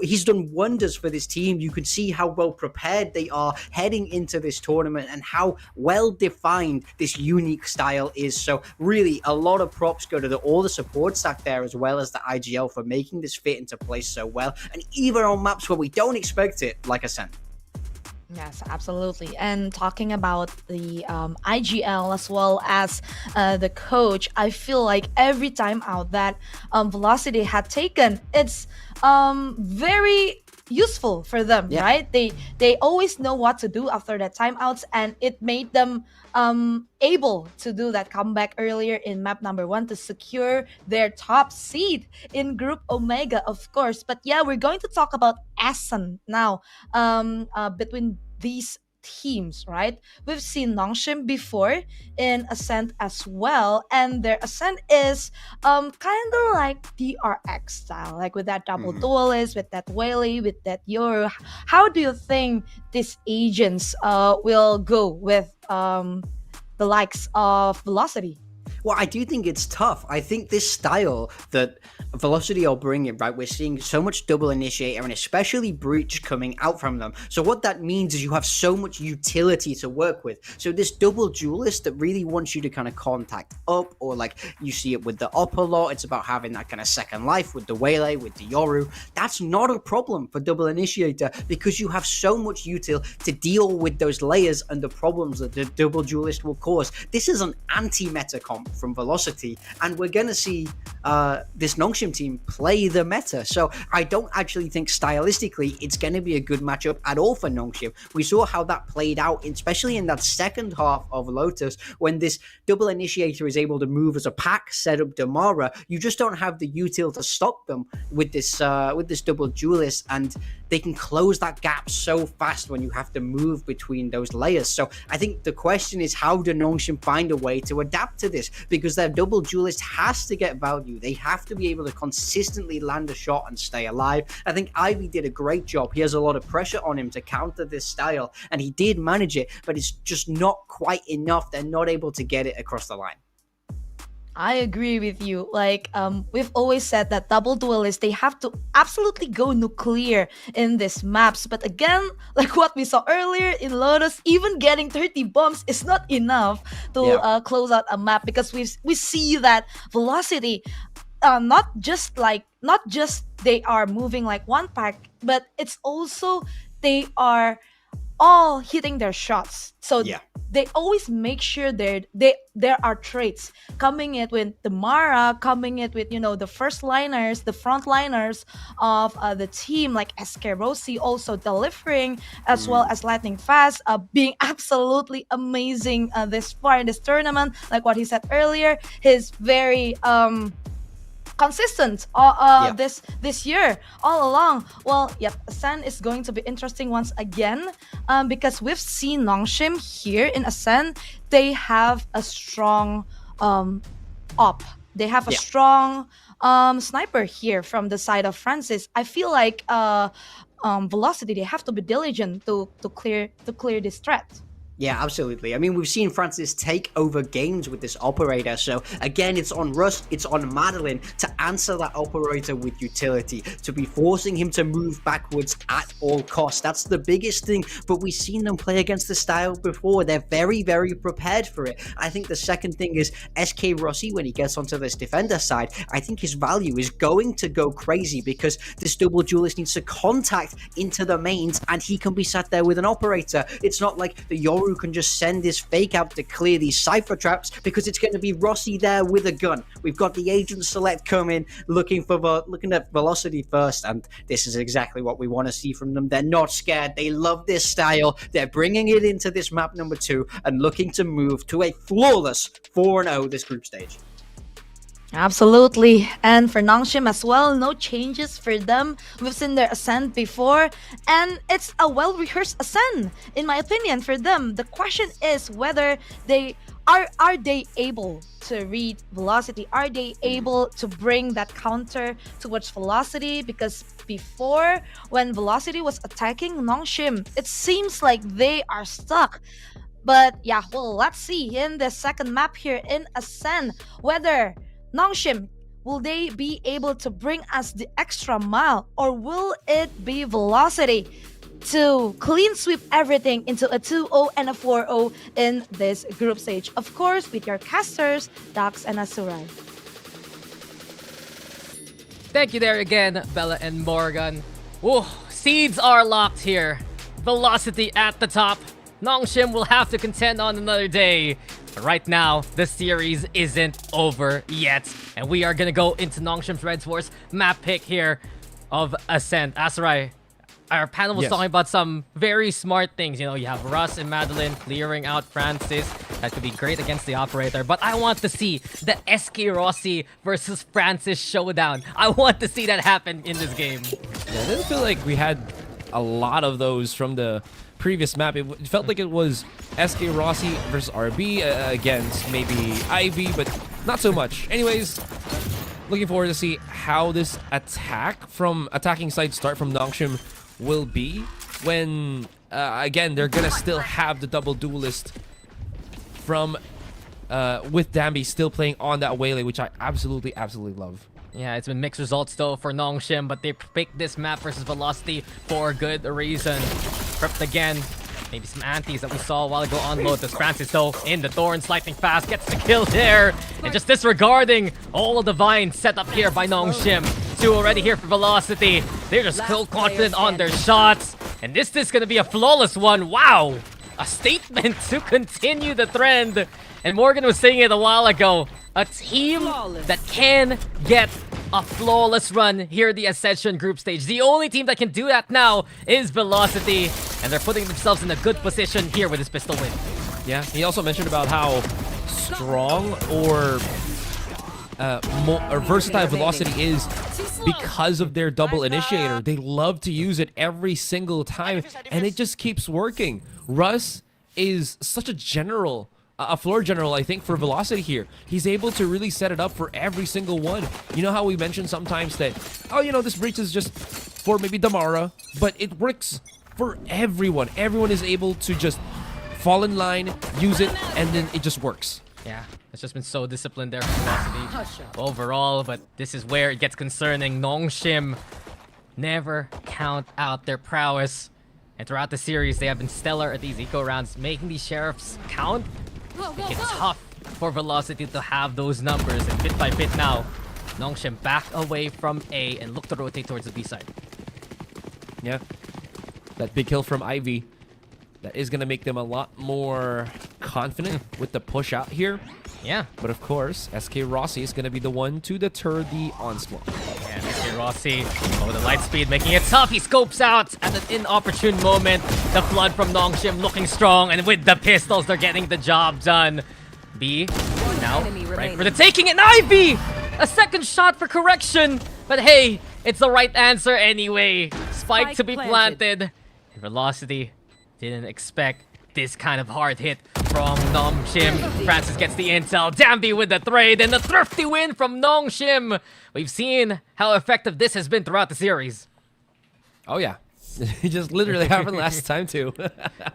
he's done wonders for this team. You can see how well prepared they are heading into this tournament and how well defined this unique style is. So really, a lot of props go to all the support stack there, as well as the IGL, for making this fit into place so well. And even on maps where we don't expect it, like Ascent. Yes, absolutely. And talking about the IGL as well as the coach, I feel like every time out that Velocity had taken, it's very useful for them, right? They always know what to do after that timeouts, and it made them able to do that comeback earlier in map number 1 to secure their top seed in Group Omega, of course. But yeah, we're going to talk about Ascent now, between these teams, right? We've seen Nongshim before in Ascent as well, and their Ascent is kind of like DRX style, like with that double duelist, with that Whaley, with that Yoru. How do you think these agents will go with the likes of Velocity? Well, I do think it's tough. I think this style that Velocity are bringing, right, we're seeing so much double initiator and especially breach coming out from them. So what that means is you have so much utility to work with. So this double duelist that really wants you to kind of contact up, or like you see it with the up a lot, it's about having that kind of second life with the Waylay, with the Yoru. That's not a problem for double initiator because you have so much util to deal with those layers and the problems that the double duelist will cause. This is an anti-meta comp from Velocity, and we're going to see this Nongshim team play the meta. So I don't actually think stylistically it's going to be a good matchup at all for Nongshim. We saw how that played out, especially in that second half of Lotus, when this double initiator is able to move as a pack, set up Damara. You just don't have the util to stop them with this double duelist, and they can close that gap so fast when you have to move between those layers. So I think the question is, how do Nongshim find a way to adapt to this? Because their double duelist has to get value. They have to be able to consistently land a shot and stay alive. I think Ivy did a great job. He has a lot of pressure on him to counter this style, and he did manage it, but it's just not quite enough. They're not able to get it across the line. I agree with you. Like, we've always said that double duelists, they have to absolutely go nuclear in these maps. But again, like what we saw earlier in Lotus, even getting 30 bombs is not enough to close out a map, because we see that Velocity, not just they are moving like one pack, but it's also they are all hitting their shots. So they always make sure there are traits coming in with the Mara, coming in with, you know, the first liners, the front liners of the team, like SK Rossi also delivering, as well as Lightning Fast being absolutely amazing this far in this tournament. Like what he said earlier, he's very consistent this year all along. Well, Ascent is going to be interesting once again, because we've seen Nongshim here in Ascent. They have a strong op. They have a strong sniper here from the side of Francis. I feel like Velocity, they have to be diligent to clear this threat. Yeah, absolutely. I mean, we've seen Francis take over games with this operator. So again, it's on Russ, it's on Madeline to answer that operator with utility, to be forcing him to move backwards at all costs. That's the biggest thing. But we've seen them play against the style before. They're very, very prepared for it. I think the second thing is SK Rossi, when he gets onto this defender side, I think his value is going to go crazy because this double duelist needs to contact into the mains and he can be sat there with an operator. It's not like the Yoru can just send his fake out to clear these cypher traps because it's going to be Rossi there with a gun. We've got the agent select coming, looking at velocity first, and this is exactly what we want to see from them. They're not scared. They love this style. They're bringing it into this map number 2 and looking to move to a flawless 4-0 this group stage. Absolutely. And for Nongshim as well, no changes for them. We've seen their ascent before, and it's a well-rehearsed ascent, in my opinion, for them. The question is whether they are they able to read velocity? Are they able to bring that counter towards velocity? Because before, when velocity was attacking Nongshim, it seems like they are stuck. But yeah, well, let's see in the second map here in Ascend whether Nongshim, will they be able to bring us the extra mile, or will it be velocity to clean sweep everything into a 2-0 and a 4-0 in this group stage? Of course, with your casters, Dax and Asurai. Thank you there again, Bella and Morgan. Whoa, seeds are locked here. Velocity at the top. Nongshim will have to contend on another day. But right now, the series isn't over yet. And we are going to go into Nongshim's Red Force map pick here of Ascent. Asarai, our panel was talking about some very smart things. You know, you have Russ and Madeline clearing out Francis. That could be great against the operator. But I want to see the SK Rossi versus Francis showdown. I want to see that happen in this game. Yeah, it doesn't feel like we had a lot of those from the previous map. It felt like it was SK Rossi versus RB against maybe Ivy, but not so much. Anyways, looking forward to see how this attack from attacking side start from Nongshim will be when, again, they're gonna still have the double duelist from with Danby still playing on that Waylay, which I absolutely love. Yeah, it's been mixed results though for Nongshim, but they picked this map versus Velocity for a good reason. Prepped again. Maybe some antis that we saw a while ago on Lotus. Francis though in the Thorns, lightning fast, gets the kill there. And just disregarding all of the vines set up here by Nongshim. 2 already here for Velocity. They're just so confident on their shots. And this is going to be a flawless one. Wow! A statement to continue the trend. And Morgan was saying it a while ago. A team that can get a flawless run here at the Ascension group stage. The only team that can do that now is Velocity, and they're putting themselves in a good position here with this pistol win. Yeah, he also mentioned about how strong or versatile Velocity is because of their double initiator. They love to use it every single time, and it just keeps working. Russ is such a general, a floor general, I think, for Velocity here. He's able to really set it up for every single one. You know how we mentioned sometimes that, oh, you know, this breach is just for maybe Damara, but it works for everyone. Everyone is able to just fall in line, use it, and then it just works. Yeah, it's just been so disciplined there for Velocity overall, but this is where it gets concerning. Nongshim never count out their prowess. And throughout the series, they have been stellar at these eco rounds, making these sheriffs count. Make it tough for Velocity to have those numbers. And bit by bit now, Nongshim back away from A and look to rotate towards the B side. Yeah, that big kill from Ivy. That is going to make them a lot more confident with the push out here. Yeah. But of course, SK Rossi is going to be the one to deter the onslaught. And SK Rossi, over the light speed, making it tough. He scopes out at an inopportune moment. The flood from Nongshim looking strong, and with the pistols, they're getting the job done. B, now, right for the taking, and Ivy! A second shot for correction. But hey, it's the right answer anyway. Spike to be planted. And Velocity didn't expect this kind of hard hit from Nongshim. Francis gets the intel. Danby with the trade, and the thrifty win from Nongshim. We've seen how effective this has been throughout the series. Oh yeah. It just literally happened last time too.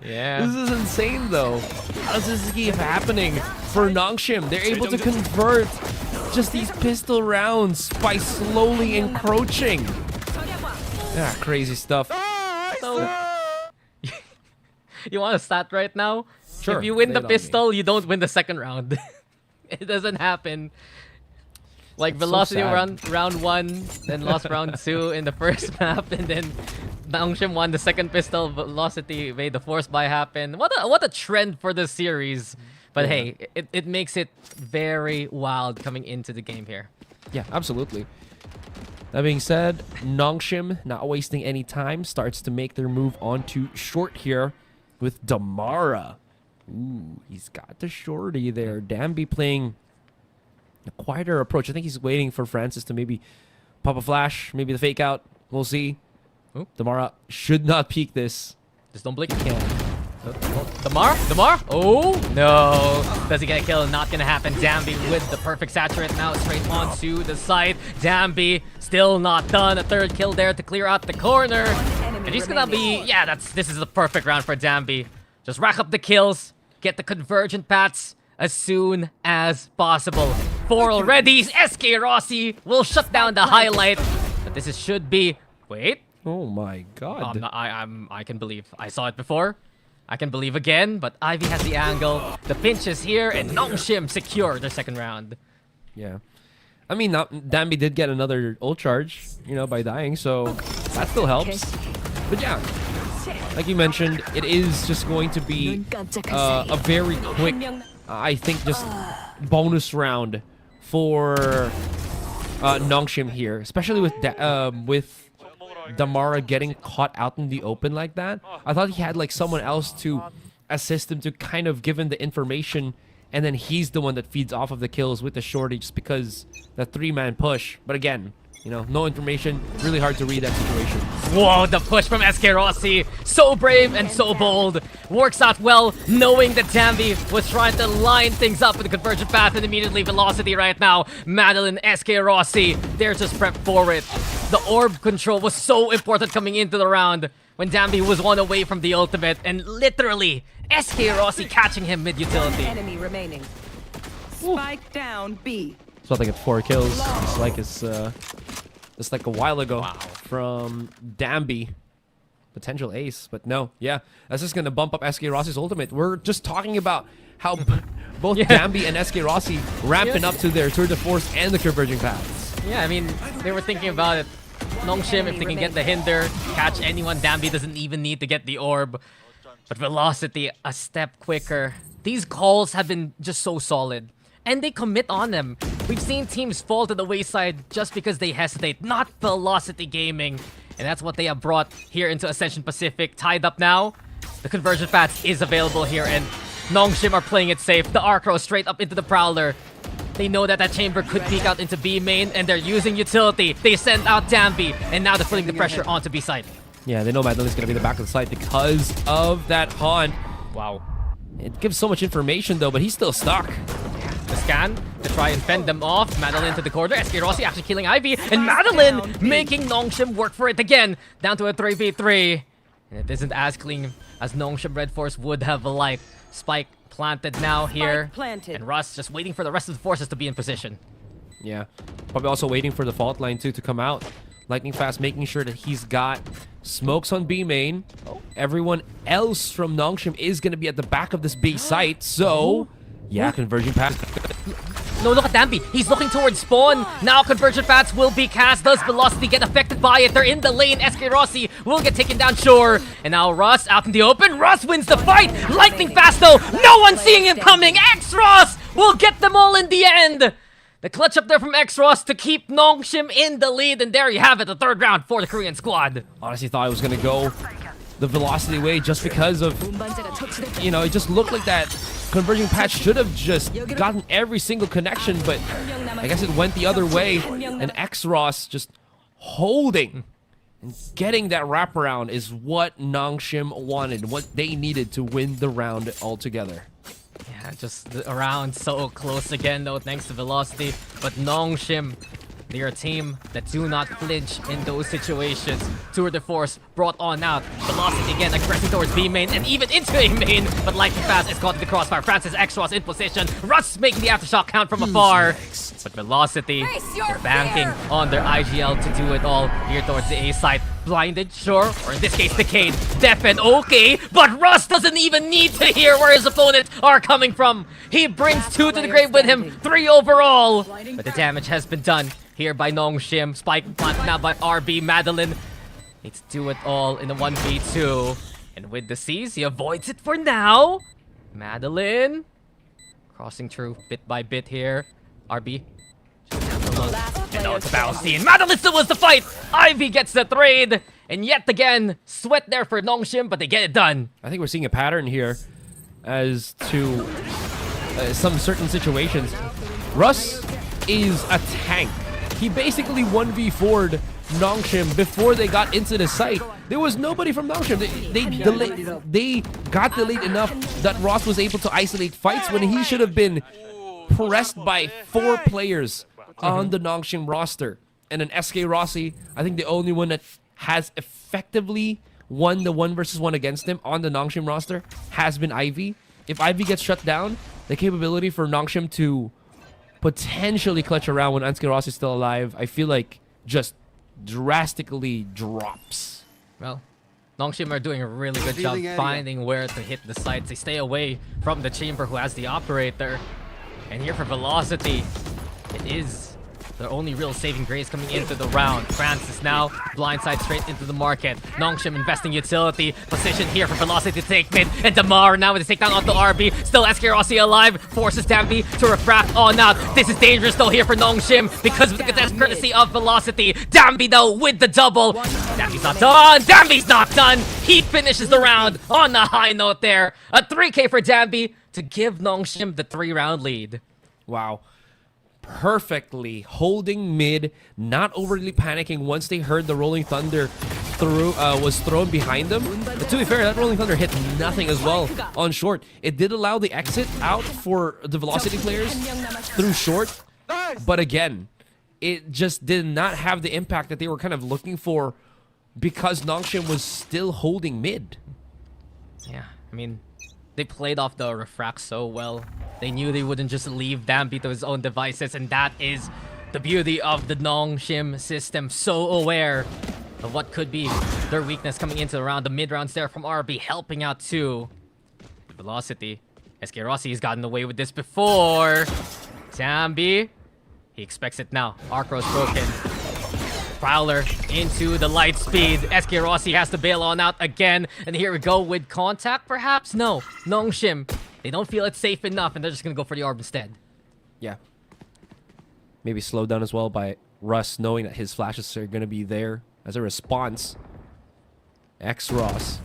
Yeah. This is insane though. How does this keep happening for Nongshim? They're able to convert just these pistol rounds by slowly encroaching. Yeah, crazy stuff. You want a stat right now? Sure, If you win lay the it on me. pistol, you don't win the second round. It doesn't happen. Like That's so Velocity sad. round 1, then lost round 2 in the first map, and then Nongshim won the second pistol. Velocity made the force buy happen. What a trend for this series. But Yeah. hey, it makes it very wild coming into the game here. Yeah, absolutely. That being said, Nongshim, not wasting any time, starts to make their move onto short here with Damara. Ooh, he's got the shorty there. Dambi playing a quieter approach. I think he's waiting for Francis to maybe pop a flash, maybe the fake out. We'll see. Oop. Damara should not peek this. Just don't blink. He can. Damar? Oh, no. Does he get a kill? Not gonna happen. Dambi with the perfect saturate now straight onto the side. Dambi still not done. A third kill there to clear out the corner. And he's gonna be... Yeah, this is the perfect round for Dambi. Just rack up the kills. Get the convergent paths as soon as possible. 4 already. SK Rossi will shut down the highlight. But this should be... Wait. Oh my god. I can believe. I saw it before. I can believe again, but Ivy has the angle. The pinch is here, and Nongshim secure the second round. Yeah. I mean, Dambi did get another ult charge, you know, by dying, so that still helps. But yeah, like you mentioned, it is just going to be a very quick, I think, just bonus round for Nongshim here, especially with Damara getting caught out in the open like that. I thought he had like someone else to assist him to kind of give him the information, and then he's the one that feeds off of the kills with the shorty just because the 3-man push. But again, you know, no information, really hard to read that situation. Whoa, the push from SK Rossi. So brave and so bold. Works out well, knowing that Dambi was trying to line things up with the convergent path, and immediately Velocity right now. Madeline, SK Rossi, they're just prepped for it. The orb control was so important coming into the round when Dambi was 1 away from the ultimate, and literally SK Rossi catching him mid-utility. Enemy remaining. Spike down B. So I think it's 4 kills. It's like a while ago from Dambi. Potential ace, but no. Yeah, that's just going to bump up SK Rossi's ultimate. We're just talking about how both Dambi and SK Rossi ramping up to their tour de force and the converging paths. Yeah, I mean, they were thinking about it. Nongshim, if they can get the hinder, catch anyone, Dambi doesn't even need to get the orb. But Velocity, a step quicker. These calls have been just so solid. And they commit on them. We've seen teams fall to the wayside just because they hesitate, not Velocity Gaming. And that's what they have brought here into Ascension Pacific. Tied up now. The conversion path is available here, and Nongshim are playing it safe. The Arcro straight up into the Prowler. They know that that chamber could peek out into B main, and they're using utility. They send out Dambi, and now they're putting the pressure onto B side. Yeah, they know Madeline's going to be the back of the site because of that haunt. Wow. It gives so much information, though, but he's still stuck. The scan to try and fend them off. Madeline to the corner. SK Rossi actually killing Ivy, and Madeline making Nongshim work for it again. Down to a 3v3. And it isn't as clean as Nongshim Red Force would have liked. Spike planted now here. And Russ just waiting for the rest of the forces to be in position. Yeah. Probably also waiting for the fault line, too, to come out. Lightning Fast making sure that he's got smokes on B main. Everyone else from Nongshim is going to be at the back of this B site. So, yeah, converging path. No, look at Dambi. He's looking towards spawn. Now convergent paths will be cast. Does Velocity get affected by it? They're in the lane. SK Rossi will get taken down, sure. And now Russ out in the open. Russ wins the fight. Lightning fast though. No one seeing him coming. X-Ross will get them all in the end. The clutch up there from X-Ross to keep Nongshim in the lead. And there you have it, the third round for the Korean squad. Honestly thought it was going to go the Velocity way just because of, you know, it just looked like that converging patch should have just gotten every single connection, but I guess it went the other way, and X-Ross just holding and getting that wraparound is what Nongshim wanted, what they needed to win the round altogether. Yeah, just around so close again though, thanks to Velocity, but Nongshim They are a team that do not flinch in those situations. Tour de Force brought on out. Velocity again aggressing towards B main and even into A main. But Lightning Fast is caught in the crossfire. Francis X-Ross in position. Russ making the aftershock count from afar. But Velocity, they're banking on their IGL to do it all here towards the A side. Blinded, sure, or in this case, Decade, Def and okay, but Russ doesn't even need to hear where his opponents are coming from. He brings 2 to the grave with him, 3 overall. But the damage has been done here by Nongshim. Spike planted now by RB. Madeline needs to do it all in the 1v2. And with the C's, he avoids it for now. Madeline crossing through bit by bit here. RB. And now it's a battle scene. Madeline still wants to fight. Ivy gets the trade. And yet again, sweat there for Nongshim, but they get it done. I think we're seeing a pattern here as to some certain situations. Russ is a tank. He basically 1v4'd Nongshim before they got into the site. There was nobody from Nongshim. They got delayed enough that Ross was able to isolate fights when he should have been pressed by 4 players on the Nongshim roster. And then SK Rossi, I think the only one that has effectively won the 1v1 against him on the Nongshim roster has been Ivy. If Ivy gets shut down, the capability for Nongshim to potentially clutch around when SK Rossi is still alive, I feel like just drastically drops. Well, Nongshim are doing a really good job finding where to hit the sites. They stay away from the chamber who has the operator. And here for Velocity, it is their only real saving grace coming into the round. Francis now blindside straight into the market. Nongshim investing utility. Position here for Velocity to take mid. And Damar now with the takedown onto RB. Still SK Rossi alive. Forces Dambi to refract on out. This is dangerous though here for Nongshim because of the courtesy of Velocity. Dambi though with the double. Dambi's not done. Dambi's not done. He finishes the round on the high note there. A 3K for Dambi to give Nongshim the 3-round lead. Wow. Perfectly holding mid, not overly panicking once they heard the Rolling Thunder was thrown behind them. But to be fair, that Rolling Thunder hit nothing as well on short. It did allow the exit out for the Velocity players through short, but again, it just did not have the impact that they were kind of looking for because Nongshim was still holding mid. Yeah, I mean, they played off the refract so well. They knew they wouldn't just leave Dambi to his own devices, and that is the beauty of the Nongshim system. So aware of what could be their weakness coming into the round. The mid-rounds there from RB helping out too. Velocity. SK Rossi has gotten away with this before. Dambi. He expects it now. Arcro's broken. Prowler into the light speed. SK Rossi has to bail on out again. And here we go with contact, perhaps? No. Nongshim. They don't feel it's safe enough, and they're just going to go for the orb instead. Yeah. Maybe slowed down as well by Russ knowing that his flashes are going to be there as a response. X-Ross.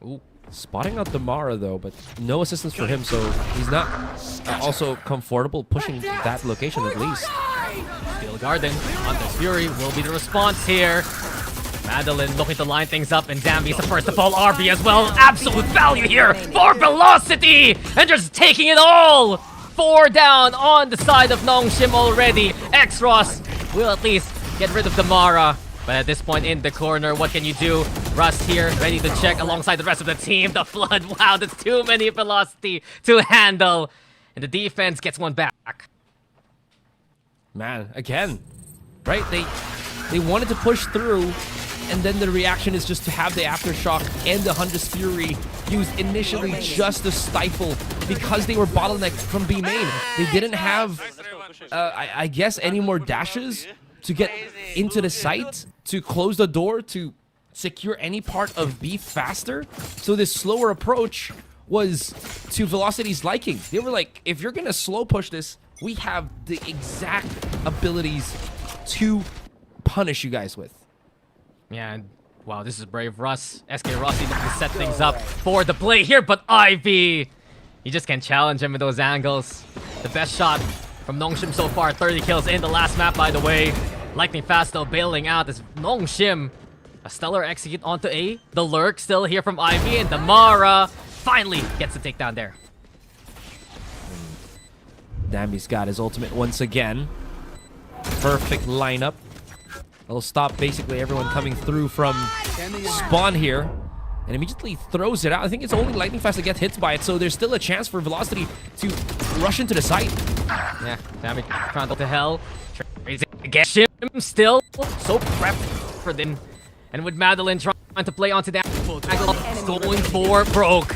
Ooh. Spotting out Damara, though, but no assistance for him, so he's not also comfortable pushing that location at least. Steel Garden. Hunter's Fury will be the response here. Madeline looking to line things up, and Dambi's the first to fall. RB as well. Absolute value here for Velocity! And just taking it all! 4 down on the side of Nongshim already. X-Ross will at least get rid of Damara. But at this point in the corner, what can you do? Rust here, ready to check alongside the rest of the team. The Flood, wow, that's too many Velocity to handle. And the defense gets one back. Man, again, right? They wanted to push through, and then the reaction is just to have the Aftershock and the Hunter's Fury used initially just to stifle because they were bottlenecked from B main. They didn't have, I guess, any more dashes to get into the site, to close the door, to secure any part of B faster. So this slower approach was to Velocity's liking. They were like, if you're gonna slow push this, we have the exact abilities to punish you guys with. Yeah, and wow, this is brave Russ. SK Rossi looking to set things up for the play here, but Ivy, you just can't challenge him with those angles. The best shot from Nongshim so far, 30 kills in the last map, by the way. Lightning Fast though bailing out as Nongshim. A stellar execute onto A. The lurk still here from Ivy, and Damara finally gets the takedown there. Dambi's got his ultimate once again. Perfect lineup. It'll stop basically everyone coming through from spawn here. And immediately throws it out. I think it's only Lightning Fast that gets hit by it, so there's still a chance for Velocity to rush into the site. Yeah, damage trying to hell. Crazy against him still. So prepped for them. And with Madeline trying to play onto that angle, going for broke.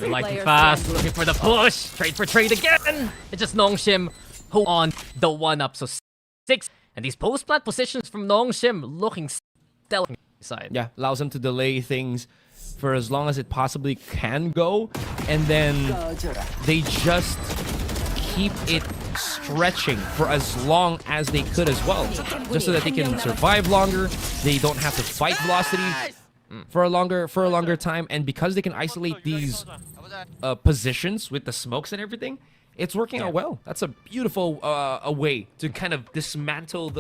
Lightning Fast, looking for the push. Trade for trade again. It's just Nongshim who on the 1-up. So 6. And these post-plant positions from Nongshim looking stellar side. Yeah, allows them to delay things for as long as it possibly can go, and then they just keep it stretching for as long as they could as well, just so that they can survive longer. They don't have to fight Velocity for a longer time, and because they can isolate these positions with the smokes and everything, it's working out well. That's a beautiful a way to kind of dismantle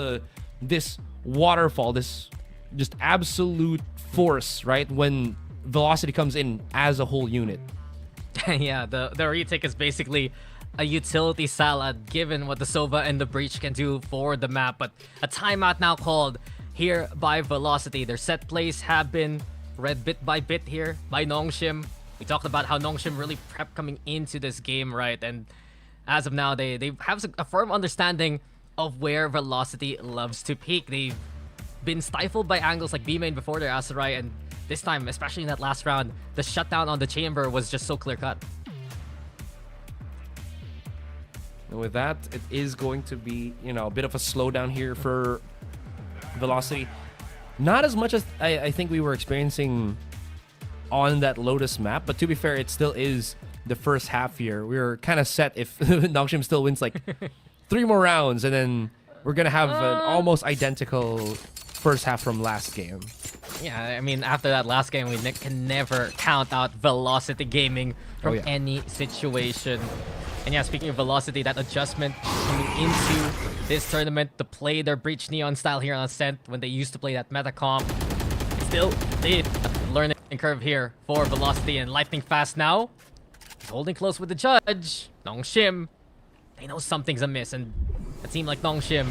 this waterfall, this just absolute force, right? When Velocity comes in as a whole unit. Yeah, the retake is basically a utility salad given what the Sova and the Breach can do for the map, but a timeout now called here by Velocity. Their set plays have been read bit by bit here by Nongshim. We talked about how Nongshim really prepped coming into this game, right? And as of now, they have a firm understanding of where Velocity loves to peak. They've been stifled by angles like B-main before their Aserai, and this time, especially in that last round, the shutdown on the chamber was just so clear-cut. And with that, it is going to be, you know, a bit of a slowdown here for Velocity. Not as much as I think we were experiencing on that Lotus map, but to be fair, it still is the first half here. We were kind of set if Nongshim still wins like 3 more rounds, and then we're going to have an almost identical first half from last game. Yeah, I mean, after that last game, we can never count out Velocity Gaming from any situation. And yeah, speaking of Velocity, that adjustment coming into this tournament to play their Breach Neon style here on Ascent when they used to play that Metacomp, still did learning curve here for Velocity, and Lightning Fast now is holding close with the judge. Nongshim, they know something's amiss, and a team like Nongshim,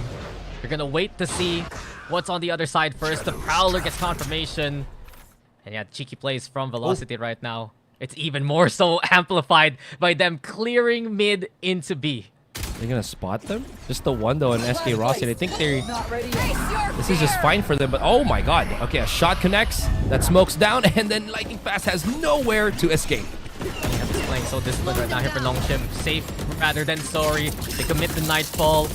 you're gonna wait to see what's on the other side first. The Prowler gets confirmation. And yeah, cheeky plays from Velocity right now. It's even more so amplified by them clearing mid into B. They're gonna spot them? Just the one though, and SK Rossi. I think this is just fine for them, but oh my god. Okay, a shot connects, that smokes down, and then Lightning Fast has nowhere to escape. Yeah, playing so disciplined right now here for Nongshim. Safe rather than sorry. They commit the Nightfall.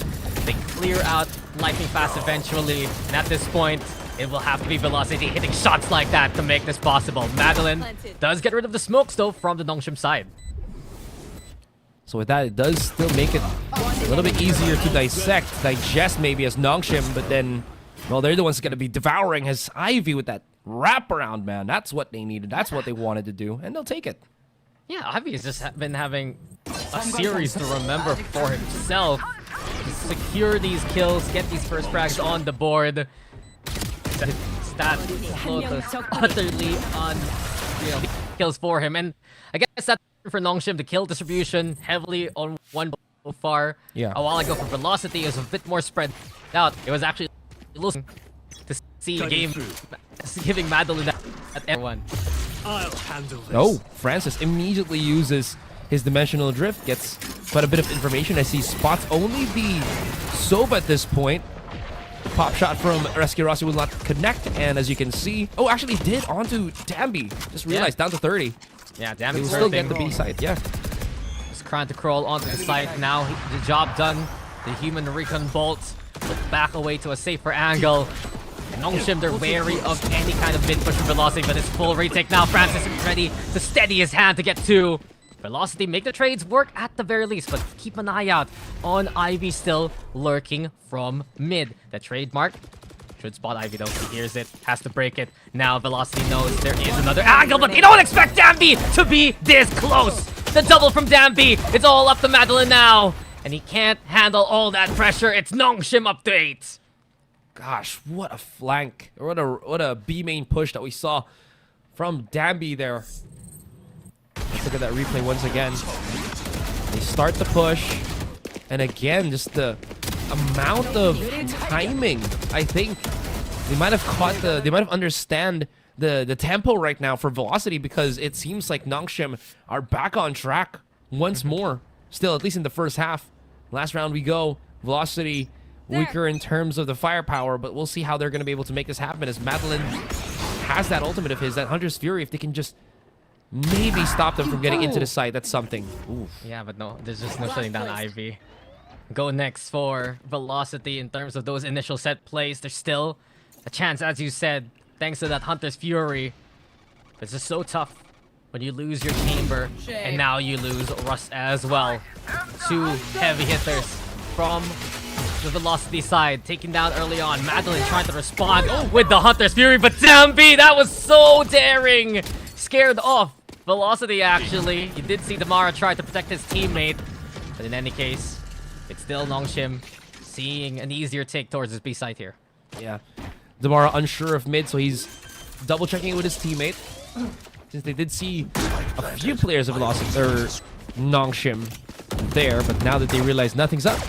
They clear out Lightning Fast eventually, and at this point, it will have to be Velocity hitting shots like that to make this possible. Madeline does get rid of the smokes though from the Nongshim side. So with that, it does still make it a little bit easier to digest maybe as Nongshim, but then, well, they're the ones going to be devouring his Ivy with that wraparound, man. That's what they needed. That's what they wanted to do, and they'll take it. Yeah, Ivy has just been having a series to remember for himself. To secure these kills, get these first frags on the board. Stat utterly on, you know, kills for him, and I guess that's for Nongshim. The kill distribution heavily on one so far. Yeah. A while ago for Velocity, it was a bit more spread out. It was actually losing to see the game, giving Madeline that at everyone. I'll handle this. Oh, Francis immediately uses his dimensional drift, gets quite a bit of information as he spots only the Sova at this point. Pop shot from Rescue Rossi will not connect, and as you can see, oh, actually did onto Dambi. Just realized, down to 30. Yeah, Dambi will still get the B side, yeah. Just trying to crawl onto the site now. The job done. The human recon bolt will back away to a safer angle. Nongshim, they're wary of any kind of mid-push from Velocity, but it's full retake now. Francis is ready to steady his hand to get 2. Velocity make the trades work at the very least, but keep an eye out on Ivy still lurking from mid. The trademark should spot Ivy though. He hears it, has to break it. Now Velocity knows there is another angle, but they don't expect Dambi to be this close. The double from Dambi. It's all up to Madeline now, and he can't handle all that pressure. It's Nongshim up to 8. Gosh, what a flank. What a B main push that we saw from Dambi there. Let's look at that replay once again. They start the push, and again, just the amount of timing, I think they might have understand the tempo right now for Velocity, because it seems like Nongshim are back on track once more. Still, at least in the first half. Last round we go. Velocity weaker in terms of the firepower, but we'll see how they're going to be able to make this happen, as Madeline has that ultimate of his, that Hunter's Fury. If they can just maybe stop them from getting into the site, that's something. Oof. Yeah, but no, there's just no shutting down Ivy. Go next for Velocity in terms of those initial set plays. There's still a chance, as you said, thanks to that Hunter's Fury. It's just so tough when you lose your Chamber, and now you lose Rust as well. Two heavy hitters from the Velocity side, taken down early on. Madeline trying to respond with the Hunter's Fury, but damn B, that was so daring! Scared off Velocity, actually. You did see Damara try to protect his teammate, but in any case, it's still Nongshim seeing an easier take towards his B side here. Yeah. Damara unsure of mid, so he's double checking it with his teammate. Since they did see a few players of Velocity, or Nongshim there, but now that they realize nothing's up,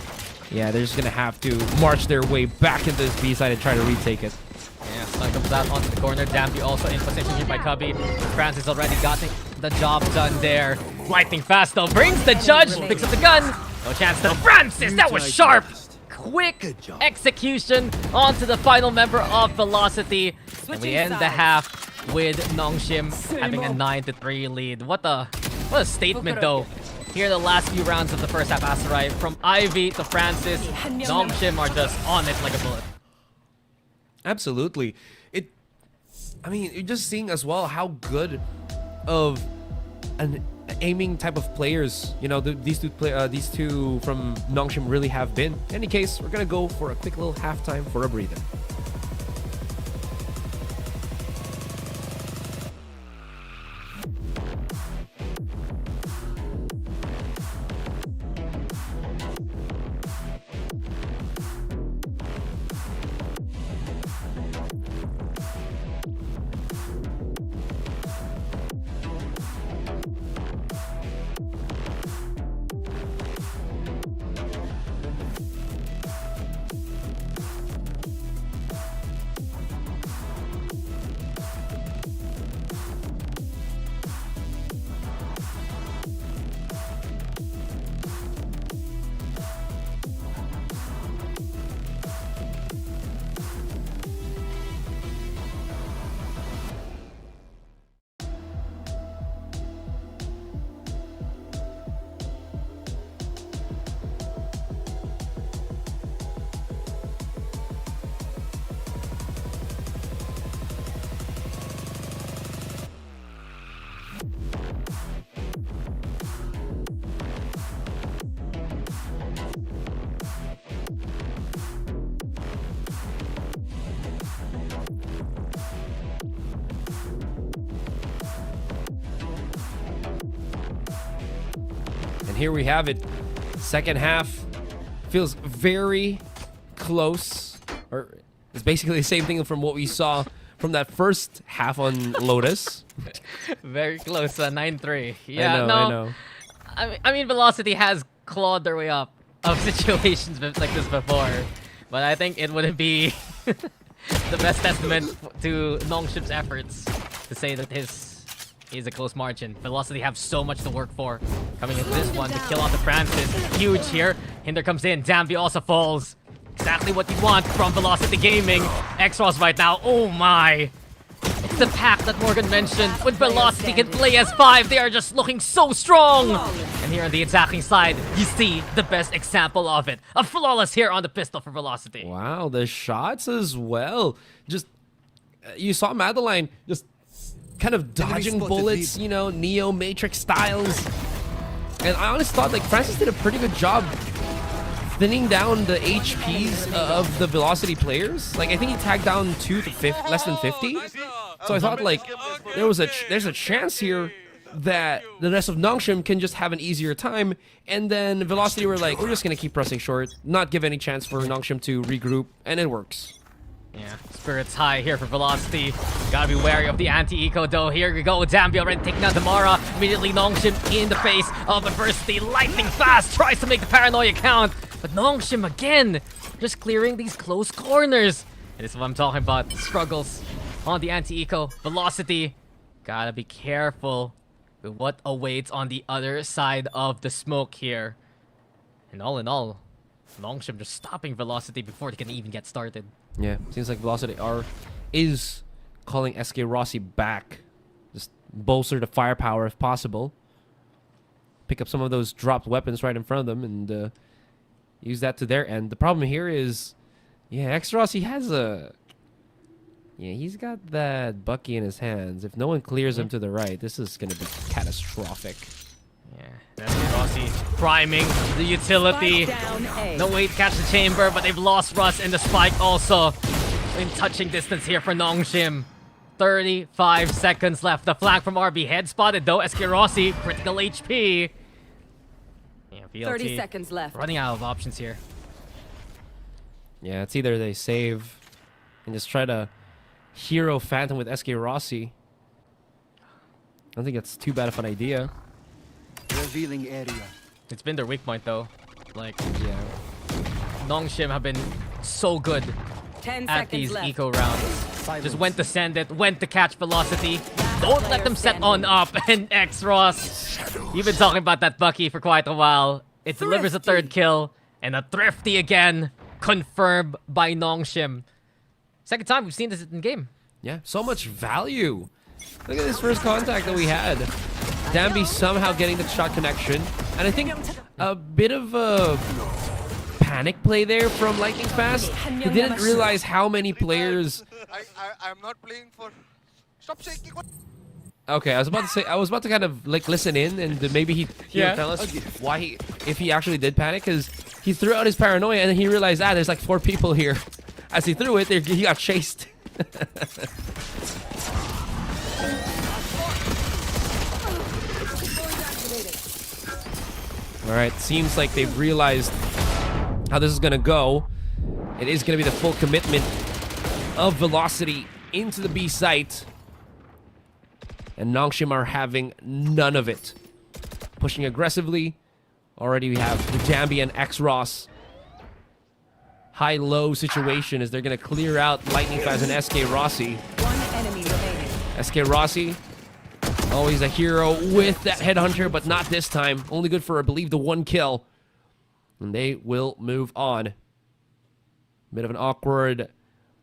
yeah, they're just gonna have to march their way back into this B side and try to retake it. Yeah, Stun comes out onto the corner. Dampy also in position here by Cubby. Francis already got the job done there. Lightning fast though, brings the judge, picks up the gun. No chance though. Francis, that was sharp! Quick execution onto the final member of Velocity. And we end the half with Nongshim having a 9-3 lead. What a statement though. Here the last few rounds of the first half, Asarai. From Ivy to Francis, Nongshim are just on it like a bullet. Absolutely. I mean, you're just seeing as well how good of an aiming type of players, you know, these two from Nongshim really have been. In any case, we're gonna go for a quick little halftime for a breather. Here we have it. Second half feels very close, or it's basically the same thing from what we saw from that first half on Lotus. Very close, 9-3. Yeah, I know. I mean, Velocity has clawed their way up of situations like this before, but I think it wouldn't be the best testament to Nongshim's efforts to say that his is a close margin. Velocity have so much to work for. Coming into this one to kill off the Francis. Huge here. Hinder comes in. Damby also falls. Exactly what you want from Velocity Gaming. X-Ross right now. Oh my. It's the pack that Morgan mentioned. When Velocity can play as 5, they are just looking so strong. And here on the attacking side, you see the best example of it. A flawless here on the pistol for Velocity. Wow, the shots as well. Just, you saw Madeline just kind of dodging bullets, you know, Neo Matrix styles. And I honestly thought like Francis did a pretty good job thinning down the HPs of the Velocity players. Like I think he tagged down less than 50. So I thought like there's a chance here that the rest of Nongshim can just have an easier time, and then Velocity were like, we're just gonna keep pressing short, not give any chance for Nongshim to regroup, and it works. Yeah, spirits high here for Velocity. Gotta be wary of the anti-eco though. Here we go. Damby already taking out Damara. Immediately Nongshim in the face of Adversity. Lightning fast tries to make the paranoia count. But Nongshim again, just clearing these close corners. And this is what I'm talking about. Struggles on the anti-eco. Velocity. Gotta be careful with what awaits on the other side of the smoke here. And all in all, Nongshim just stopping Velocity before they can even get started. Yeah, seems like Velocity is calling SK Rossi back. Just bolster the firepower if possible. Pick up some of those dropped weapons right in front of them and use that to their end. The problem here is, yeah, X Rossi has a... Yeah, he's got that Bucky in his hands. If no one clears him to the right, this is going to be catastrophic. Yeah, that's Rossi priming the utility. No way to catch the chamber, but they've lost Russ and the spike also. In touching distance here for Nongshim. 35 seconds left. The flag from RB head spotted though. SK Rossi, critical HP. Yeah, VLT 30 seconds left. Running out of options here. Yeah, it's either they save and just try to hero Phantom with SK Rossi. I don't think that's too bad of an idea. Revealing area. It's been their weak point though. Like, yeah. Nongshim have been so good 10 at seconds these left. eco rounds. Just went to send it, went to catch Velocity. Don't let them set on up. And X-Ross, you've been talking about that Bucky for quite a while. It delivers a third kill. And a Thrifty again, confirmed by Nongshim. Second time we've seen this in game. Yeah, so much value. Look at this first contact that we had. Danby somehow getting the shot connection. And I think a bit of a panic play there from Lightning Fast. He didn't realize how many players... I'm not playing for... Stop shaking. Okay, I was about to kind of like listen in and maybe he would tell us why if he actually did panic, because he threw out his paranoia and then he realized, there's like 4 people here. As he threw it, he got chased. Alright, seems like they've realized how this is going to go. It is going to be the full commitment of Velocity into the B site. And Nongshim are having none of it. Pushing aggressively. Already we have the Jambi and X-Ross. High-low situation as they're going to clear out Lightning Fast and SK Rossi. One enemy remaining. SK Rossi, always a hero with that headhunter, but not this time. Only good for, I believe, the 1 kill. And they will move on. Bit of an awkward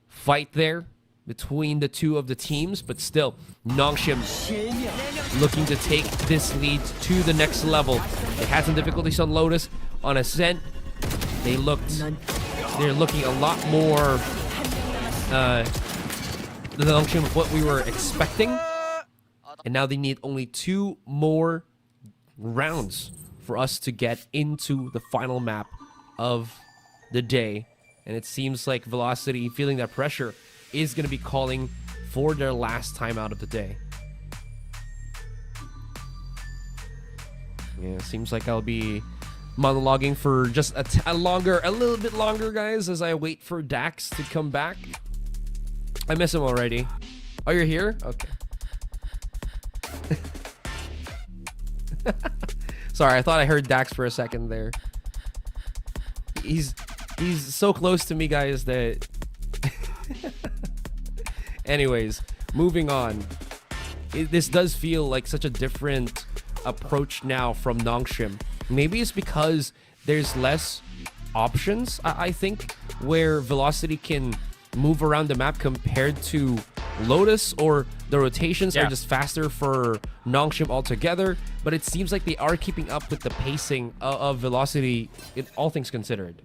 fight there between the two of the teams, but still, Nongshim looking to take this lead to the next level. They had some difficulties on Lotus. On Ascent, they're looking a lot more the Nongshim of what we were expecting. And now they need only 2 more rounds for us to get into the final map of the day. And it seems like Velocity, feeling that pressure, is going to be calling for their last time out of the day. Yeah, seems like I'll be monologuing for just a little bit longer, guys, as I wait for Dax to come back. I miss him already. Oh, you're here? Okay. Sorry, I thought I heard Dax for a second there. He's so close to me, guys, that... Anyways, moving on. This does feel like such a different approach now from Nongshim. Maybe it's because there's less options, I think, where Velocity can move around the map compared to Lotus, or the rotations are just faster for Nongshim altogether. But it seems like they are keeping up with the pacing of Velocity, in all things considered.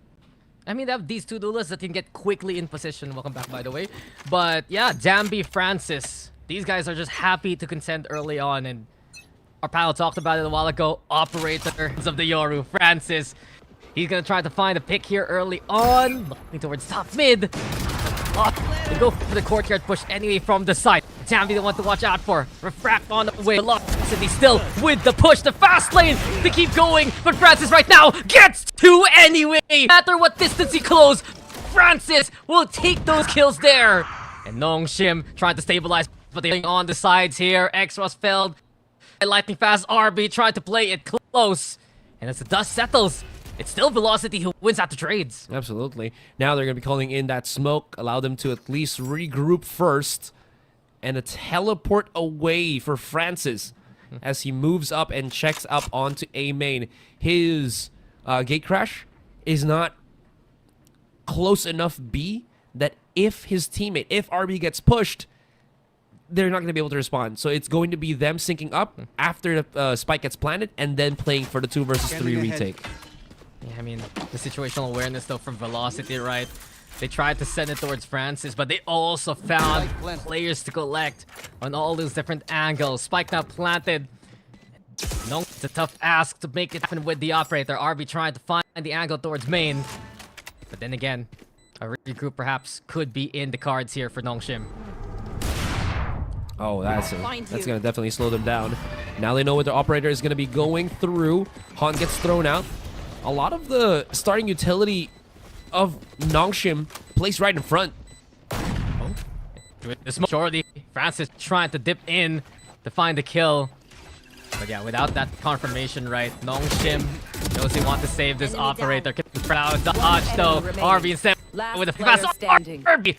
I mean, they have these 2 duelists that can get quickly in position. Welcome back, by the way. But yeah, Jambi, Francis. These guys are just happy to contend early on. And our panel talked about it a while ago. Operator of the Yoru, Francis. He's going to try to find a pick here early on. Looking towards top mid. They go for the courtyard push anyway from the side. Jambi the one to watch out for. Refract on the way. Velocity still with the push. The fast lane. They keep going. But Francis right now gets 2 anyway. No matter what distance he close, Francis will take those kills there. And Nongshim trying to stabilize, but they're on the sides here. X-Ross failed. Lightning Fast RB trying to play it close. And as the dust settles, it's still Velocity who wins out the trades. Absolutely. Now they're going to be calling in that smoke, allow them to at least regroup first, and a teleport away for Francis as he moves up and checks up onto A main. His gate crash is not close enough B that if his teammate, if RB gets pushed, they're not going to be able to respond. So it's going to be them syncing up after the spike gets planted and then playing for the 2 versus 3 retake. Yeah, I mean, the situational awareness though from Velocity, right? They tried to send it towards Francis, but they also found players to collect on all those different angles. Spike now planted. No, it's a tough ask to make it happen with the operator. RB trying to find the angle towards main. But then again, a regroup perhaps could be in the cards here for Nongshim. Oh, that's going to definitely slow them down. Now they know what their operator is going to be going through. Han gets thrown out. A lot of the starting utility of Nongshim placed right in front. Oh, this majority. Francis trying to dip in to find the kill. But yeah, without that confirmation, right? Nongshim knows they want to save this operator. Proud dodge though. RB instead with a fast RB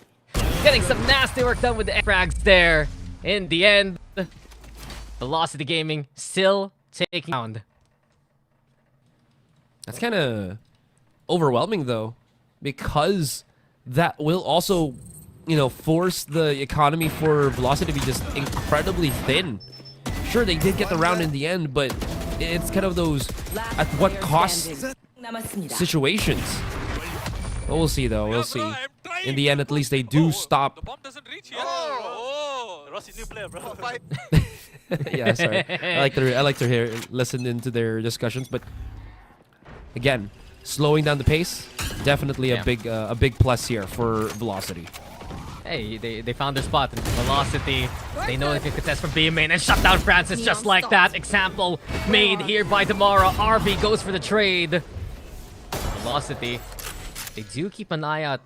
getting some nasty work done with the frags there. In the end, Velocity Gaming still taking round. That's kind of overwhelming though, because that will also, you know, force the economy for Velocity to be just incredibly thin. Sure, they did get the round in the end, but it's kind of those at what cost situations. But we'll see though, we'll see. In the end, at least they do stop. Yeah, sorry. I like to hear listen into their discussions, but again, slowing down the pace, definitely a big plus here for Velocity. Hey, they found their spot in Velocity. They know they can contest from B main and shut down Francis just like that. Example made here by Damara. RB goes for the trade. Velocity, they do keep an eye out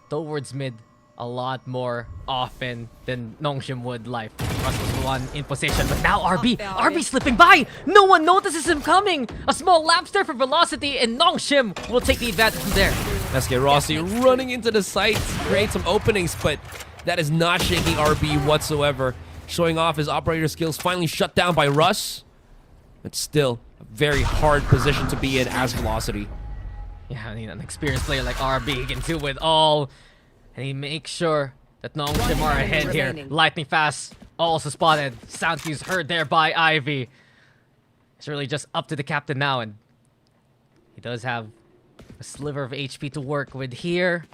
towards mid a lot more often than Nongshim would like. Russ was the one in position, but now RB slipping by! No one notices him coming! A small lapse there for Velocity, and Nongshim will take the advantage from there. SK Rossi running into the site, create some openings, but that is not shaking RB whatsoever. Showing off his operator skills, finally shut down by Russ. But still, a very hard position to be in as Velocity. Yeah, I mean, an experienced player like RB can do it all. And he makes sure that Nongshim are ahead here. Lightning fast, also spotted. Sound cues heard there by Ivy. It's really just up to the captain now, and he does have a sliver of HP to work with here.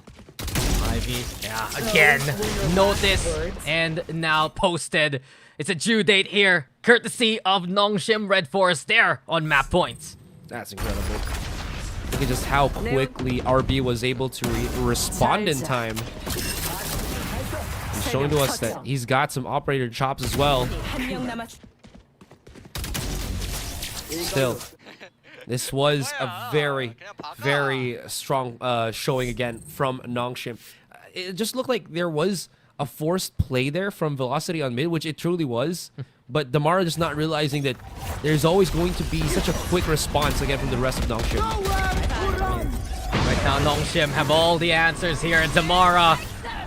Ivy, yeah, again, notice, and now posted. It's a due date here, courtesy of Nongshim Red Forest there on map points. That's incredible. Look at just how quickly RB was able to respond in time. He's showing to us that he's got some operator chops as well. Still, this was a very, very strong showing again from Nongshim. It just looked like there was a forced play there from Velocity on mid, which it truly was. But Damara just not realizing that there's always going to be such a quick response again from the rest of Nongshim. Right now, Nongshim have all the answers here, and Damara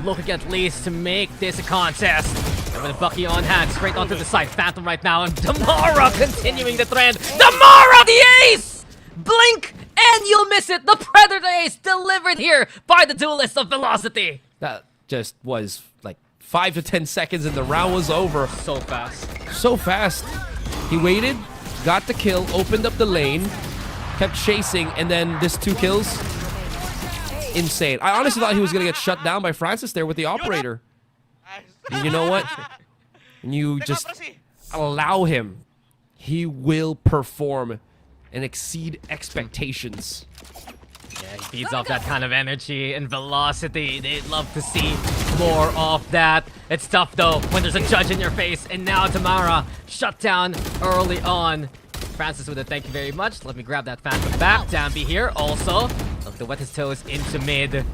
looking at least to make this a contest. And with a Bucky on hand, straight onto the side. Phantom right now, and Damara continuing the trend. Damara, the ace! Blink, and you'll miss it. The Predator ace delivered here by the duelist of Velocity. That just was like 5 to 10 seconds and the round was over. So fast. So fast. He waited, got the kill, opened up the lane, kept chasing, and then this 2 kills. Insane. I honestly thought he was going to get shut down by Francis there with the operator. And you know what? When you just allow him, he will perform and exceed expectations. Yeah, he feeds off that kind of energy and velocity. They'd love to see more of that. It's tough though when there's a judge in your face, and now Tamara shut down early on. Francis with a thank you very much. Let me grab that Phantom back. Dambi here also. Look to wet his toes into mid.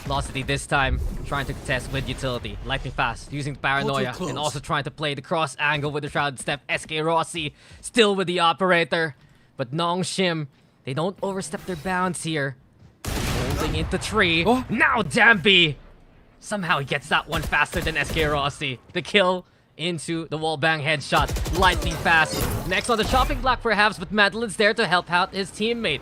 Velocity this time trying to contest with utility. Lightning fast, using paranoia, and also trying to play the cross angle with the shroud step. SK Rossi still with the operator, but Nongshim They don't overstep their bounds here. Holding into tree. Now Dambi! Somehow he gets that one faster than SK Rossi. The kill into the wallbang headshot. Lightning fast. Next on the chopping block perhaps, but Madeline's there to help out his teammate.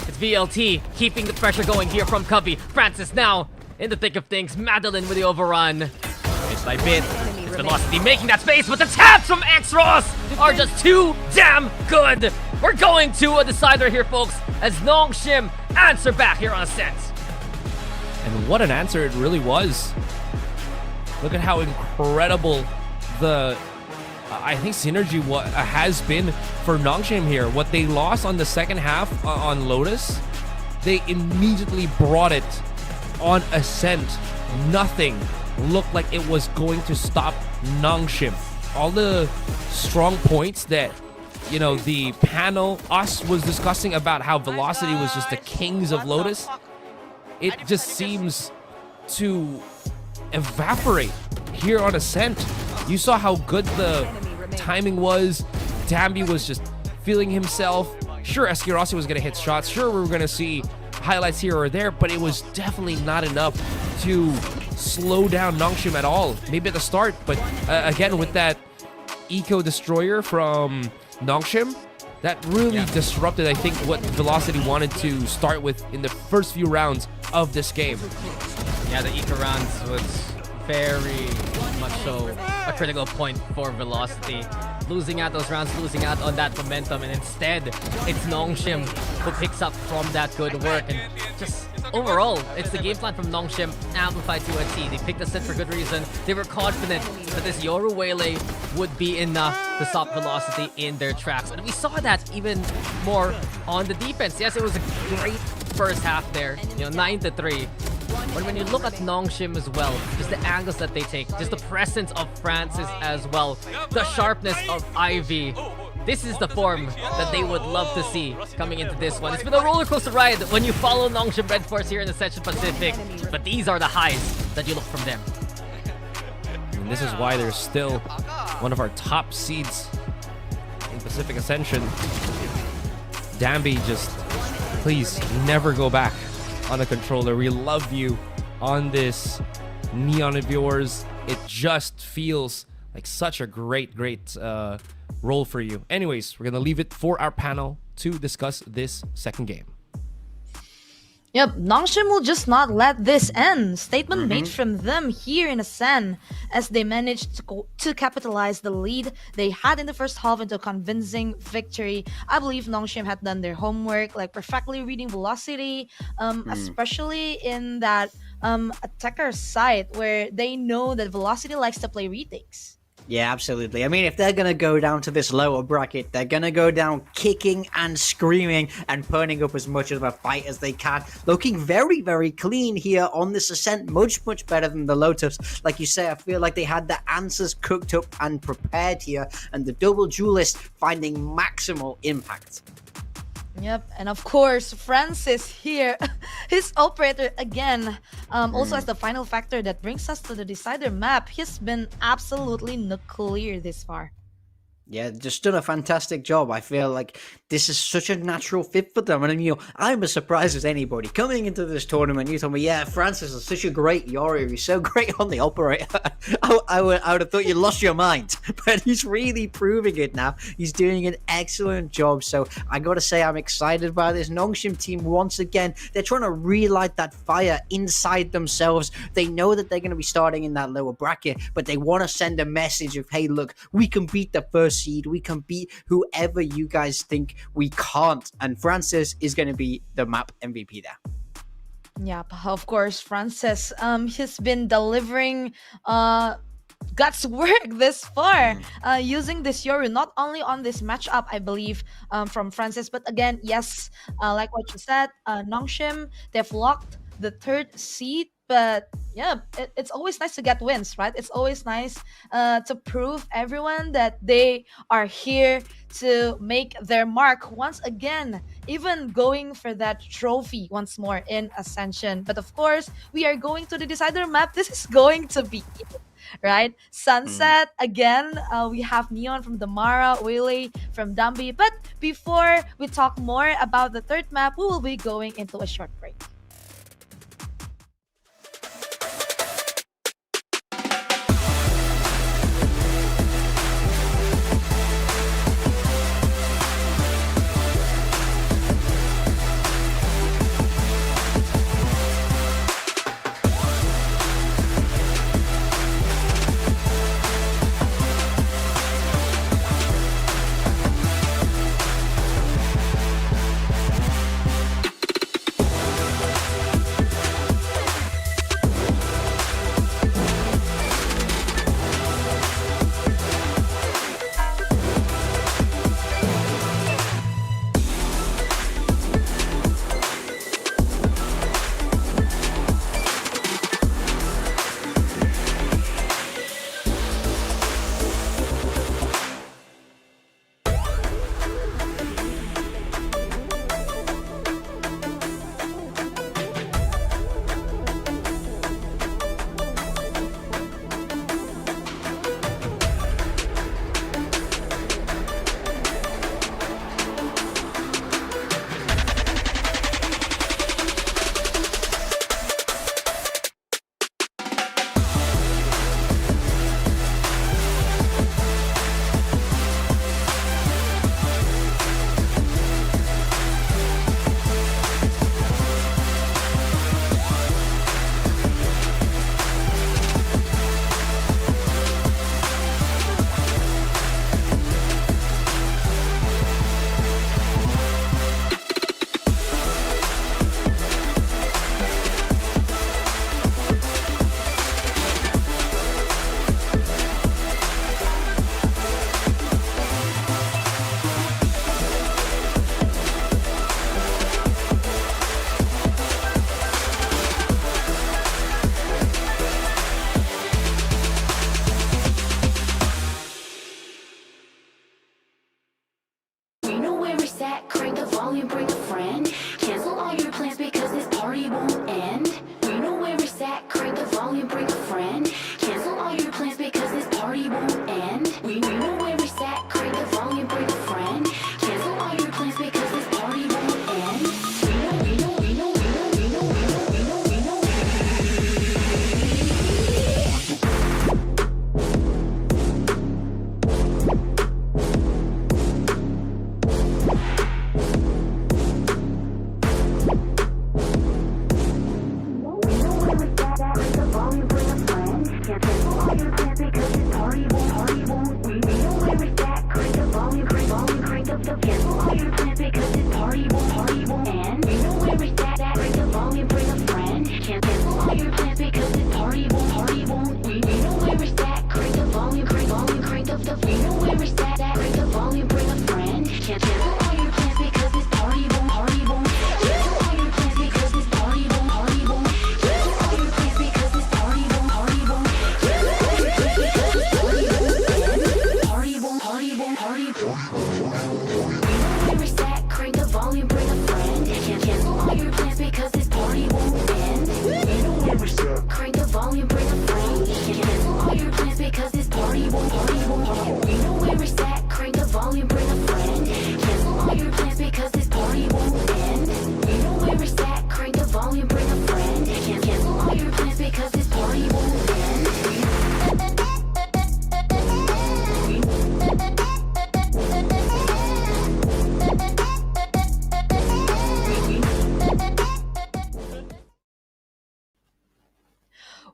It's VLT keeping the pressure going here from Covey. Francis now in the thick of things. Madeline with the overrun. Bit by bit. It's Velocity making that space, but the taps from X-Ross are just too damn good. We're going to a decider here, folks, as Nongshim answer back here on Ascent. And what an answer it really was. Look at how incredible the, I think, synergy has been for Nongshim here. What they lost on the second half on Lotus, they immediately brought it on Ascent. Nothing looked like it was going to stop Nongshim. All the strong points that, you know, the panel, us, was discussing about how Velocity was just the kings of Lotus, it just seems to evaporate here on Ascent. You saw how good the timing was. Dambi was just feeling himself. Sure, SK Rossi was going to hit shots. Sure, we were going to see highlights here or there, but it was definitely not enough to slow down Nongshim at all. Maybe at the start, but again, with that Eco Destroyer from Nongshim, that really disrupted, I think, what Velocity wanted to start with in the first few rounds of this game. Yeah, the Eco rounds was very much so a critical point for Velocity. Losing out those rounds, losing out on that momentum, and instead, it's Nongshim who picks up from that good work. And just overall, it's the game plan from Nongshim amplified to a T. They picked the set for good reason. They were confident that this Yoru Wele would be enough to stop Velocity in their tracks. And we saw that even more on the defense. Yes, it was a great first half there, 9-3. But when you look at Nongshim as well, just the angles that they take, just the presence of Francis as well, the sharpness of Ivy, this is the form that they would love to see coming into this one. It's been a roller coaster ride when you follow Nongshim Red Force here in the Ascension Pacific, but these are the highs that you look from them. And this is why they're still one of our top seeds in Pacific Ascension. Dambi, just please never go back on the controller. We love you on this Neon of yours. It just feels like such a great role for you. Anyways, we're gonna leave it for our panel to discuss this second game. Yep, Nongshim will just not let this end. Statement made from them here in Ascent as they managed to capitalize the lead they had in the first half into a convincing victory. I believe Nongshim had done their homework, like perfectly reading Velocity, especially in that attacker side where they know that Velocity likes to play retakes. Yeah, absolutely. I mean, if they're going to go down to this lower bracket, they're going to go down kicking and screaming and putting up as much of a fight as they can. Looking very, very clean here on this Ascent. Much, much better than the Lotus. Like you say, I feel like they had the answers cooked up and prepared here. And the double duelist finding maximal impact. Yep, and of course, Francis here, his operator again, also as the final factor that brings us to the decider map. He's been absolutely nuclear this far. Yeah, just done a fantastic job. I feel like this is such a natural fit for them. And, I'm as surprised as anybody. Coming into this tournament, you told me, yeah, Francis is such a great Yoru. He's so great on the operator. I would have thought you lost your mind. But he's really proving it now. He's doing an excellent job. So I got to say, I'm excited by this Nongshim team once again. They're trying to relight that fire inside themselves. They know that they're going to be starting in that lower bracket, but they want to send a message of, hey, look, we can beat the first seed. We can beat whoever you guys think we can't. And Francis is going to be the map MVP there. Yeah, of course, Francis. He's been delivering God's work this far, using this Yoru not only on this matchup, I believe, from Francis, but again, yes, like what you said, Nongshim, they've locked the third seed But yeah, it's always nice to get wins, right? It's always nice to prove everyone that they are here to make their mark once again, even going for that trophy once more in Ascension. But of course, we are going to the decider map. This is going to be it, right? Sunset again. We have Neon from Damara, Willie from Dumby. But before we talk more about the third map, we will be going into a short break.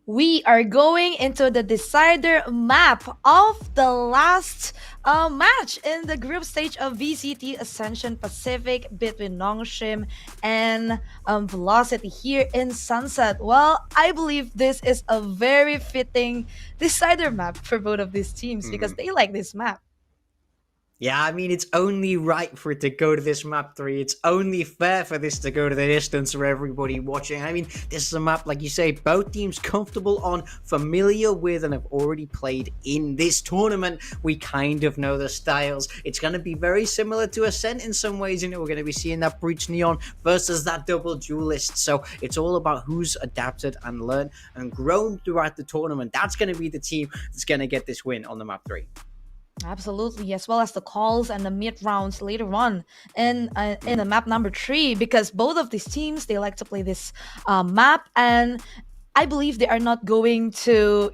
We are going into the decider map of the last match in the group stage of VCT Ascension Pacific between Nongshim and Velocity here in Sunset. Well, I believe this is a very fitting decider map for both of these teams because they like this map. Yeah, I mean, it's only right for it to go to this map 3. It's only fair for this to go to the distance for everybody watching. I mean, this is a map, like you say, both teams comfortable on, familiar with, and have already played in this tournament. We kind of know the styles. It's going to be very similar to Ascent in some ways. You know, we're going to be seeing that Breach Neon versus that double duelist. So it's all about who's adapted and learned and grown throughout the tournament. That's going to be the team that's going to get this win on the map 3. Absolutely, as well as the calls and the mid rounds later on in the map number 3, because both of these teams, they like to play this map, and I believe they are not going to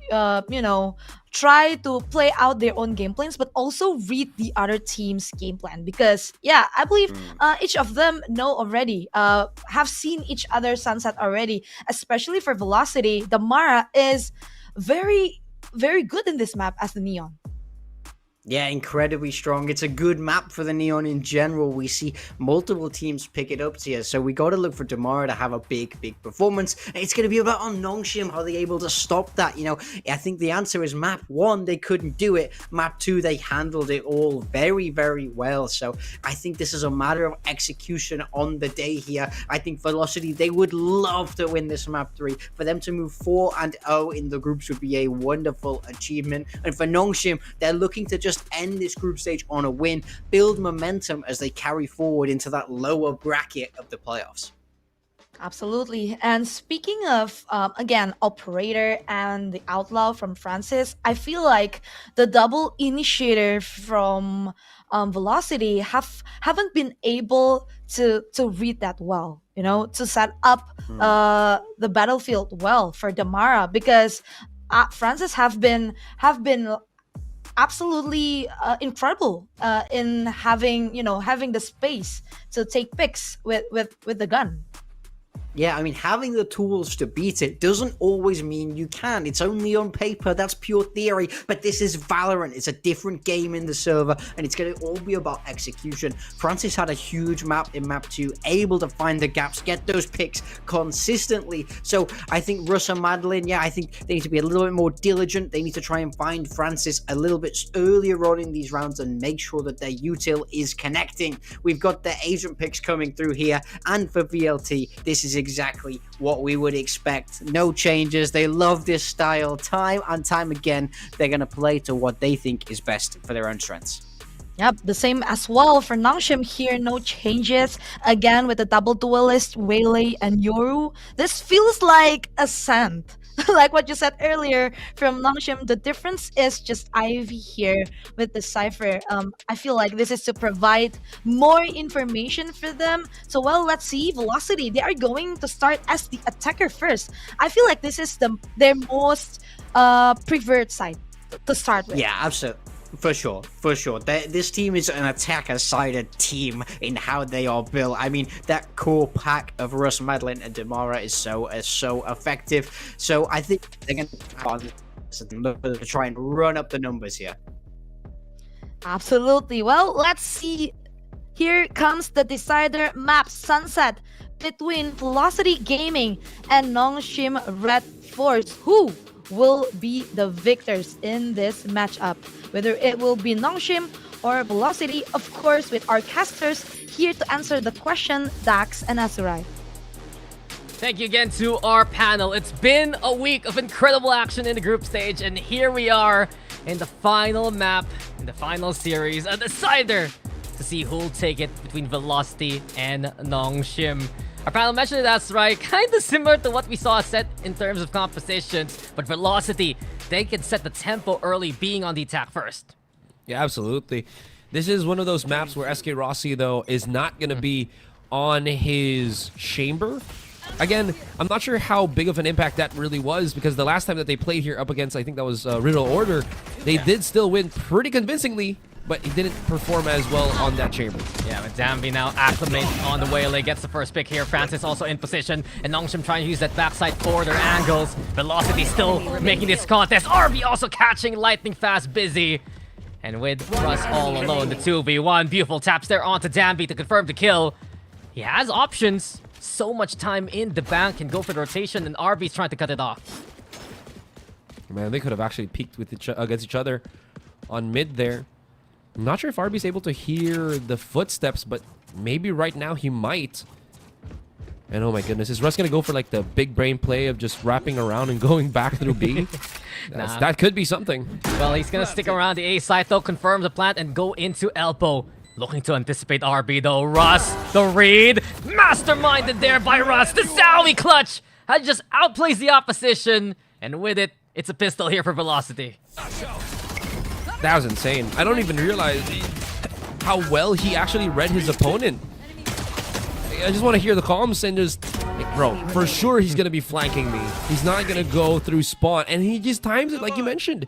try to play out their own game plans, but also read the other team's game plan, because I believe each of them know already, have seen each other's sunset already. Especially for Velocity, the Mara is very, very good in this map as the Neon. Yeah, incredibly strong. It's a good map for the Neon in general. We see multiple teams pick it up here, so we got to look for Damara to have a big performance. It's going to be about on Nongshim, how they're able to stop that. You know, I think the answer is map 1, they couldn't do it. Map 2, they handled it all very, very well. So I think this is a matter of execution on the day here. I think Velocity, they would love to win this map 3. For them to move 4-0 in the groups would be a wonderful achievement. And for Nongshim, they're looking to just end this group stage on a win, build momentum as they carry forward into that lower bracket of the playoffs. Absolutely. And speaking of, again, Operator and the Outlaw from Francis, I feel like the double initiator from Velocity haven't been able to read that well, to set up the battlefield well for Damara, because Francis have been absolutely incredible in having the space to take picks with the gun. Yeah, I mean, having the tools to beat it doesn't always mean you can. It's only on paper. That's pure theory. But this is Valorant. It's a different game in the server, and it's going to all be about execution. Francis had a huge map in map 2, able to find the gaps, get those picks consistently. So I think Russ and Madeline, I think they need to be a little bit more diligent. They need to try and find Francis a little bit earlier on in these rounds and make sure that their util is connecting. We've got the agent picks coming through here, and for VLT, this is exactly what we would expect. No changes. They love this style. Time and time again, they're going to play to what they think is best for their own strengths. Yep, the same as well for Nongshim here. No changes. Again, with the double duelist, Waylay and Yoru. This feels like Ascent. Like what you said earlier from Nongshim, the difference is just Ivy here with the Cypher. I feel like this is to provide more information for them. So, let's see. Velocity, they are going to start as the attacker first. I feel like this is their most preferred side to start with. Yeah, absolutely. For sure. This team is an attacker-sided team in how they are built. I mean, that core pack of Russ, Madeline, and Damara is so effective. So I think they're going to try and run up the numbers here. Absolutely. Well, let's see. Here comes the decider map sunset between Velocity Gaming and Nongshim Red Force. Who will be the victors in this matchup? Whether it will be Nongshim or Velocity, of course, with our casters here to answer the question, Dax and Azurai. Thank you again to our panel. It's been a week of incredible action in the group stage, and here we are in the final map, in the final series, a decider to see who'll take it between Velocity and Nongshim. Our panel mentioned it, that's right, kind of similar to what we saw set in terms of compositions, but Velocity, they can set the tempo early, being on the attack first. Yeah, absolutely. This is one of those maps where SK Rossi, though, is not going to be on his chamber. Again, I'm not sure how big of an impact that really was, because the last time that they played here up against, I think that was Riddle Order, they did still win pretty convincingly, but he didn't perform as well on that chamber. Yeah, but Dambi now acclimates on the Waylay, gets the first pick here. Francis also in position, and Nongshim trying to use that backside corridor angles. Velocity still making this contest. RB also catching lightning fast busy. And with Russ all alone, the 2v1. Beautiful taps there onto Dambi to confirm the kill. He has options. So much time in the bank, can go for the rotation, and RB's trying to cut it off. Man, they could have actually peeked with against each other on mid there. I'm not sure if RB's able to hear the footsteps, but maybe right now he might. And oh my goodness, is Russ gonna go for like the big brain play of just wrapping around and going back through B? That could be something. Well, he's gonna stick around the A side though, confirm the plant and go into elbow. Looking to anticipate RB though. Russ, the read, masterminded there by Russ. The Zowie clutch had just outplays the opposition, and with it, it's a pistol here for Velocity. That was insane. I don't even realize how well he actually read his opponent. I just want to hear the comms and just, like, bro, for sure he's going to be flanking me. He's not going to go through spawn. And he just times it like you mentioned.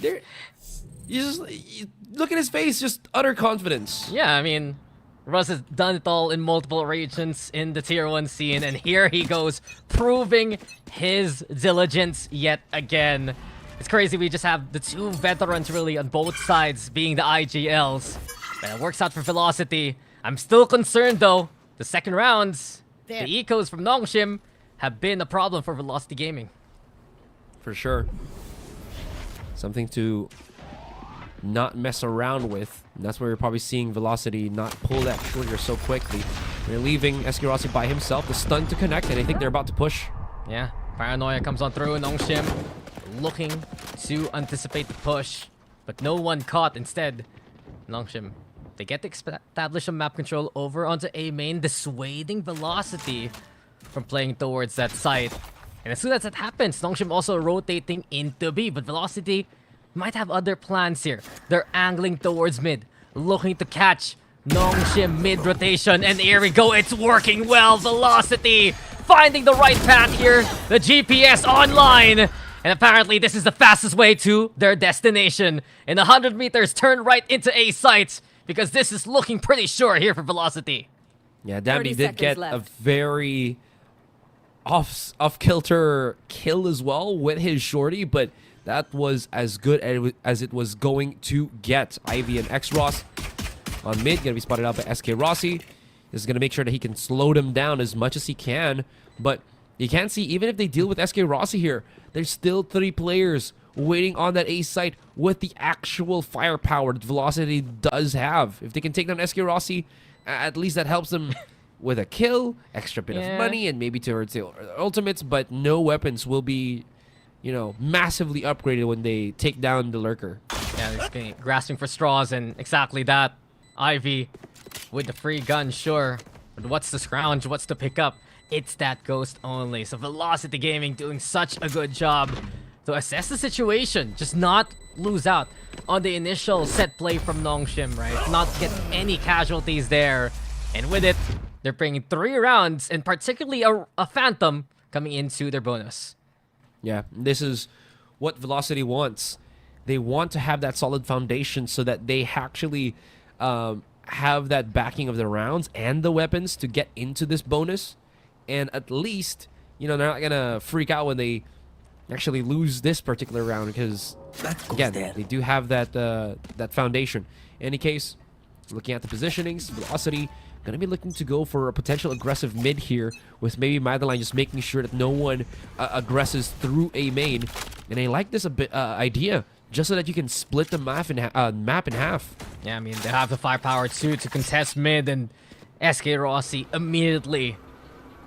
Look at his face, just utter confidence. Yeah, I mean, Russ has done it all in multiple regions in the Tier 1 scene. And here he goes, proving his diligence yet again. It's crazy, we just have the two veterans really on both sides being the IGLs. But it works out for Velocity. I'm still concerned though. The second rounds, the ecos from Nongshim have been a problem for Velocity Gaming. For sure. Something to not mess around with. And that's where you're probably seeing Velocity not pull that trigger so quickly. They're leaving SK Rossi by himself. The stun to connect, and I think they're about to push. Yeah, Paranoia comes on through. Nongshim looking to anticipate the push, but no one caught. Instead, Nongshim, they get to establish a map control over onto A main, dissuading Velocity from playing towards that site. And as soon as that happens, Nongshim also rotating into B, but Velocity might have other plans here. They're angling towards mid, looking to catch Nongshim mid-rotation, and here we go, it's working well. Velocity finding the right path here, the GPS online, and apparently this is the fastest way to their destination. In 100 meters, turn right into A sites, because this is looking pretty sure here for Velocity. Yeah, Dambi did get a very off-kilter kill as well with his shorty, but that was as good as it was going to get. Ivy and X-Ross on mid, gonna be spotted out by SK Rossi. This is gonna make sure that he can slow them down as much as he can, but you can't see, even if they deal with SK Rossi here, there's still 3 players waiting on that A site with the actual firepower that Velocity does have. If they can take down SK Rossi, at least that helps them with a kill, extra bit of money, and maybe towards the ultimates, but no weapons will be, you know, massively upgraded when they take down the lurker. Yeah, they're grasping for straws, and exactly that. Ivy with the free gun, sure, but what's the scrounge? What's the pickup? It's that ghost only. So Velocity Gaming doing such a good job to assess the situation, just not lose out on the initial set play from Nongshim, right? Not get any casualties there, and with it, they're bringing 3 rounds, and particularly a Phantom coming into their bonus. Yeah, this is what Velocity wants. They want to have that solid foundation so that they actually have that backing of the rounds and the weapons to get into this bonus. And at least, you know, they're not going to freak out when they actually lose this particular round, because, again, they do have that that foundation. In any case, looking at the positionings, Velocity going to be looking to go for a potential aggressive mid here, with maybe Madeline just making sure that no one aggresses through A main. And I like this idea, just so that you can split the map in half. Yeah, I mean, they have the firepower too to contest mid, and SK Rossi immediately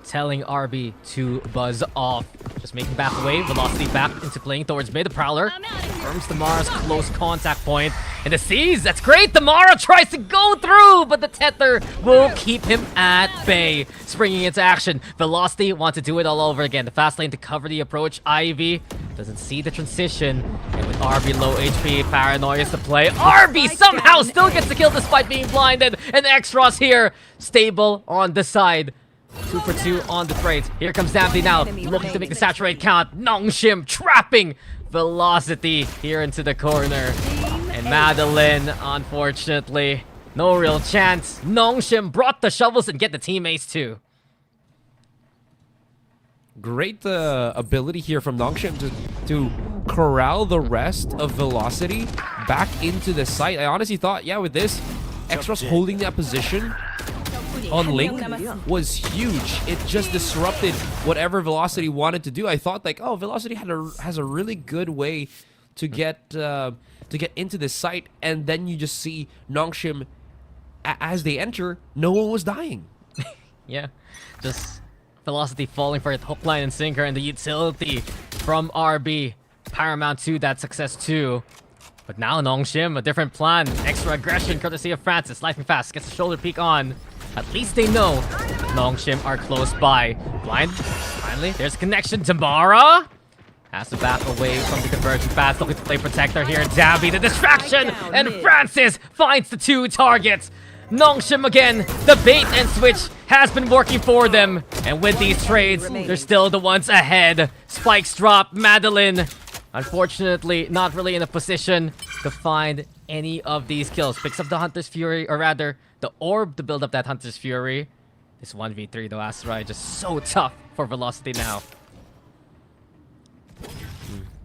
telling RB to buzz off. Just making back away, Velocity back into playing towards mid. The Prowler confirms Damara's close contact point. And the C's, that's great! Damara tries to go through, but the Tether will keep him at bay. Springing into action, Velocity want to do it all over again. The fast lane to cover the approach. Ivy doesn't see the transition. And with RB low HP, Paranoia is to play. RB somehow still gets the kill despite being blinded. And X-Ross here, stable on the side. 2 for 2 on the trades. Here comes Dampi now, looking to make the saturate count. Nongshim trapping Velocity here into the corner. And Madeline, unfortunately, no real chance. Nongshim brought the shovels and get the teammates too. Great ability here from Nongshim to corral the rest of Velocity back into the site. I honestly thought, yeah, with this, X-Ross holding that position on Link was huge. It just disrupted whatever Velocity wanted to do. I thought, like, oh, Velocity has a really good way to get into this site, and then you just see Nongshim as they enter. No one was dying. Yeah, just Velocity falling for it, hook, line, and sinker, and the utility from RB paramount to that success too. But now Nongshim, a different plan. Extra aggression courtesy of Francis. Lifing fast, gets the shoulder peek on. At least they know Nongshim are close by. Blind, finally, there's connection. Damara has to back away from the conversion pass, looking to play protector here. Dabby, the distraction, and Francis finds the 2 targets. Nongshim again, the bait and switch has been working for them. And with these trades, they're still the ones ahead. Spikes drop, Madeline, unfortunately, not really in a position to find any of these kills. Picks up the Hunter's Fury, or rather, the orb to build up that Hunter's Fury. This 1v3 though, Asteroid, just so tough for Velocity now.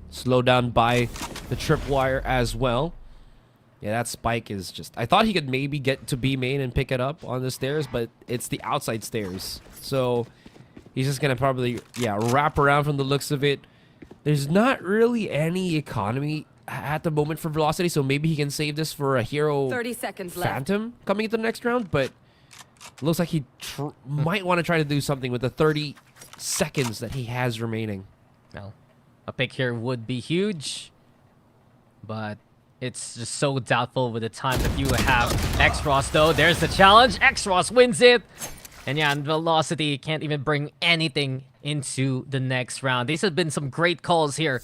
Slowed down by the tripwire as well. Yeah, that spike is just... I thought he could maybe get to B main and pick it up on the stairs, but it's the outside stairs. So he's just going to probably, yeah, wrap around from the looks of it. There's not really any economy at the moment for Velocity, so maybe he can save this for a hero 30 seconds left. Phantom coming into the next round, but looks like he might want to try to do something with the 30 seconds that he has remaining. Well, a pick here would be huge, but it's just so doubtful with the time that you have. X-Ross, though, there's the challenge. X-Ross wins it. And yeah, and Velocity can't even bring anything into the next round. These have been some great calls here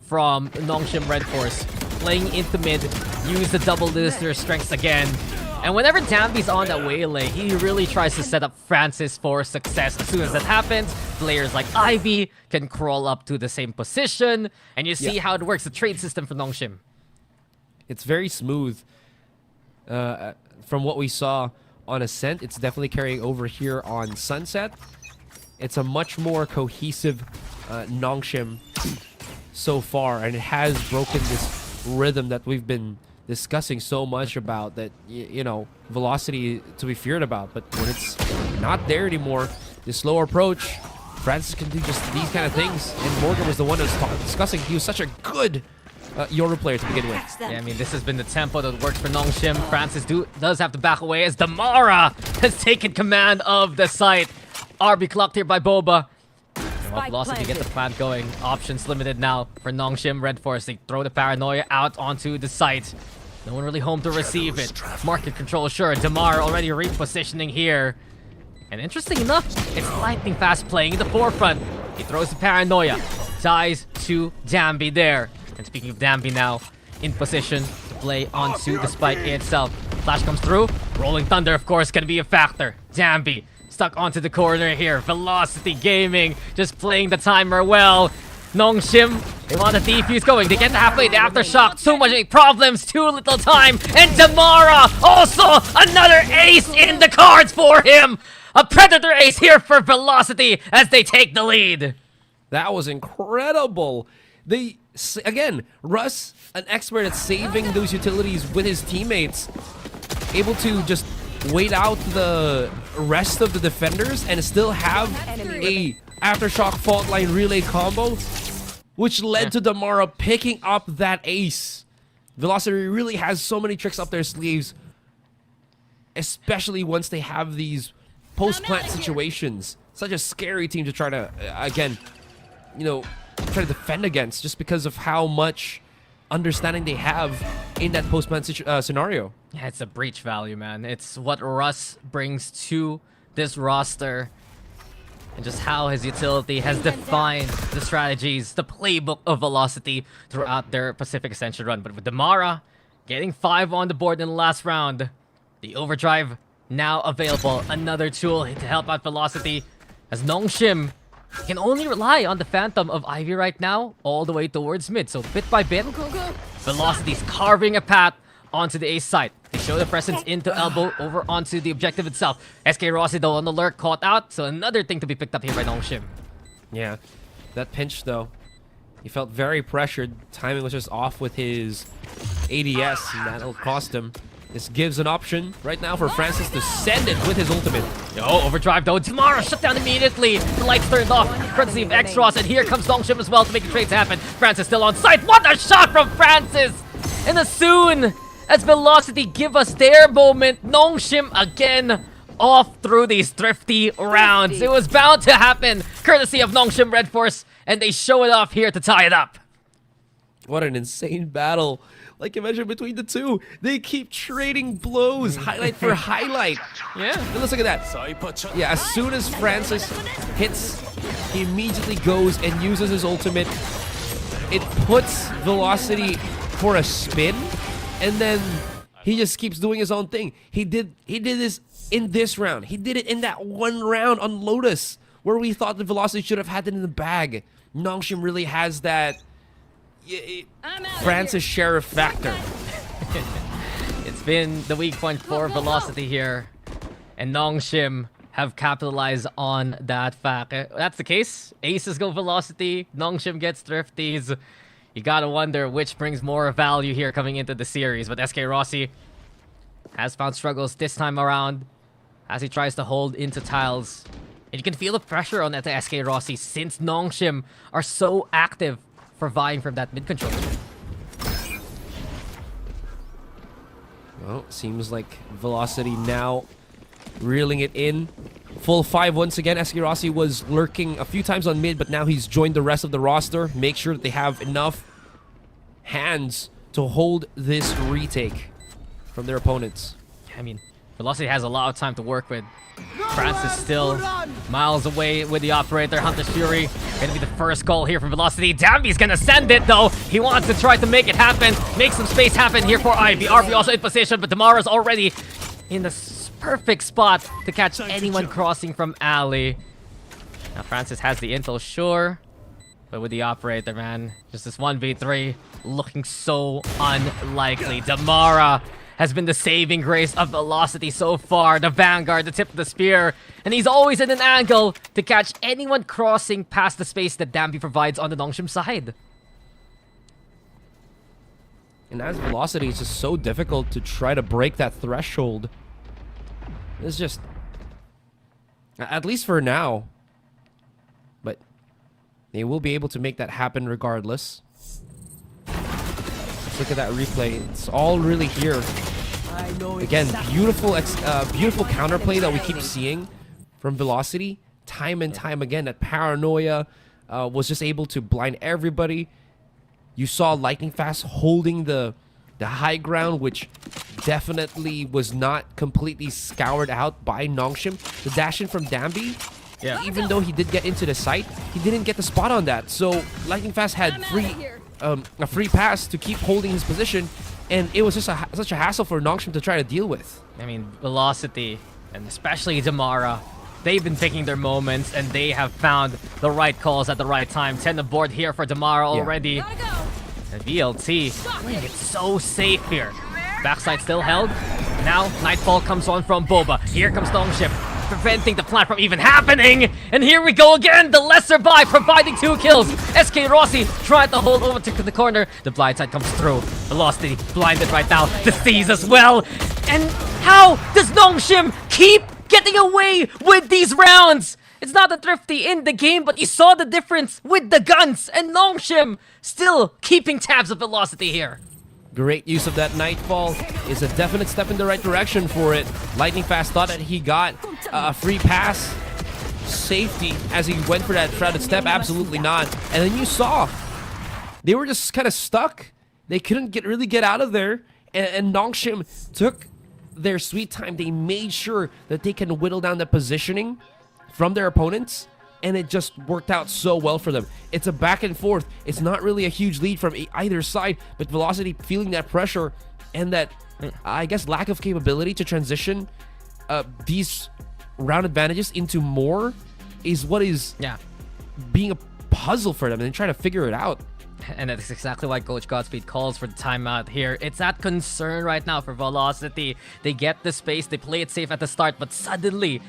from Nongshim Red Force. Playing into mid, use the double listener strengths again. And whenever Damby's on that waylay, he really tries to set up Francis for success. As soon as that happens, players like Ivy can crawl up to the same position. And you see how it works, the trade system for Nongshim. It's very smooth. From what we saw on Ascent, it's definitely carrying over here on Sunset. It's a much more cohesive Nongshim so far, and it has broken this rhythm that we've been discussing so much about, that, you know, Velocity to be feared about. But when it's not there anymore, the slower approach, Francis can do just these kind of things. And Morgan was the one that was discussing. He was such a good Yoru player to begin with. Yeah, I mean, this has been the tempo that works for Nongshim. Francis does have to back away as Damara has taken command of the site. RB clocked here by Boba. Well, Velocity get the plant going. Options limited now for Nongshim Red Force. They throw the Paranoia out onto the site. No one really home to receive it. Market control, sure. Damar already repositioning here. And interesting enough, it's lightning fast playing in the forefront. He throws the Paranoia. Ties to Damby there. And speaking of Damby now, in position to play onto the spike itself. Flash comes through. Rolling Thunder, of course, going to be a factor. Damby stuck onto the corner here. Velocity Gaming just playing the timer well. Nongshim, they want the defuse going. They get the halfway, the aftershock. So many problems, too little time. And Damara, also another ace in the cards for him. A Predator ace here for Velocity as they take the lead. That was incredible. Again, Russ, an expert at saving those utilities with his teammates, able to just wait out the rest of the defenders and still have a aftershock fault line relay combo, which led to Damara picking up that ace. Velocity really has so many tricks up their sleeves, especially once they have these post-plant situations. Such a scary team to try to, again, you know, try to defend against, just because of how much understanding they have in that post-plant scenario. Yeah, it's a breach value, man. It's what Russ brings to this roster, and just how his utility has defined the strategies, the playbook of Velocity throughout their Pacific Ascension run. But with Damara getting 5 on the board in the last round, the overdrive now available. Another tool to help out Velocity, as Nongshim can only rely on the Phantom of Ivy right now all the way towards mid. So bit by bit, Velocity's carving a path onto the ace side. They show the presence into elbow over onto the objective itself. SK Rossi though on the lurk, caught out. So another thing to be picked up here by Nongshim. Yeah, that pinch though, he felt very pressured. Timing was just off with his ADS, and that'll cost him. This gives an option right now for Francis to send it with his ultimate. Oh, overdrive though. Damara shut down immediately. The lights turned off, courtesy of X-Ross, and here comes Nongshim as well to make the trades happen. Francis still on site. What a shot from Francis! And as soon as Velocity give us their moment, Nongshim again off through these thrifty rounds. It was bound to happen, courtesy of Nongshim Red Force, and they show it off here to tie it up. What an insane battle. Like you mentioned, between the two, they keep trading blows, highlight for highlight. Yeah. And let's look at that. Yeah, as soon as Francis hits, he immediately goes and uses his ultimate. It puts Velocity for a spin, and then he just keeps doing his own thing. He did this in this round. He did it in that one round on Lotus, where we thought the Velocity should have had it in the bag. Nongshim really has that Francis Sheriff factor. It's been the weak point for Velocity here, and Nongshim have capitalized on that fact. That's the case. Aces go Velocity, Nongshim gets Thrifties. You gotta wonder which brings more value here coming into the series, but SK Rossi has found struggles this time around as he tries to hold into tiles. And you can feel the pressure on that SK Rossi since Nongshim are so active for vying from that mid-control. Well, seems like Velocity now reeling it in. Full 5 once again. SK Rossi was lurking a few times on mid, but now he's joined the rest of the roster. Make sure that they have enough hands to hold this retake from their opponents. I mean, Velocity has a lot of time to work with. Francis still miles away with the operator. Hunter's Fury gonna be the first goal here for Velocity. Dambi's gonna send it though. He wants to try to make it happen, make some space happen here for Ivy. RB also in position, but Damara's already in the perfect spot to catch anyone crossing from alley. Now Francis has the intel, sure, but with the operator, man, just this 1v3 looking so unlikely. Damara has been the saving grace of Velocity so far. The Vanguard, the tip of the spear. And he's always in an angle to catch anyone crossing past the space that Dambi provides on the Nongshim side. And as Velocity, it's just so difficult to try to break that threshold. It's just... at least for now. But they will be able to make that happen regardless. Let's look at that replay. It's all really here. Again, beautiful counterplay that we keep seeing from Velocity time and time again. That Paranoia was just able to blind everybody. You saw Lightning Fast holding the high ground, which definitely was not completely scoured out by Nongshim. The dash in from Dambi, even though he did get into the site, he didn't get the spot on that. So Lightning Fast had a free pass to keep holding his position, and it was just such a hassle for Nongshim to try to deal with. I mean, Velocity, and especially Damara, they've been picking their moments, and they have found the right calls at the right time. 10 aboard here for Damara already. And VLT playing it so safe here. Backside still held. Now, Nightfall comes on from Boba. Here comes Nongshim, preventing the plant from even happening. And here we go again. The lesser buy providing 2 kills. SK Rossi tried to hold over to the corner. The blind side comes through. Velocity blinded right now. The Seas as well. And how does Nongshim keep getting away with these rounds? It's not a Thrifty in the game, but you saw the difference with the guns. And Nongshim still keeping tabs of Velocity here. Great use of that Nightfall is a definite step in the right direction for it. Lightning Fast thought that he got a free pass safety as he went for that shrouded step. Absolutely not. And then you saw they were just kind of stuck. They couldn't really get out of there. And Nongshim took their sweet time. They made sure that they can whittle down the positioning from their opponents, and it just worked out so well for them. It's a back and forth. It's not really a huge lead from either side, but Velocity feeling that pressure and that, I guess, lack of capability to transition these round advantages into more is what is being a puzzle for them, and they try to figure it out. And that's exactly why Coach Godspeed calls for the timeout here. It's that concern right now for Velocity. They get the space, they play it safe at the start, but suddenly,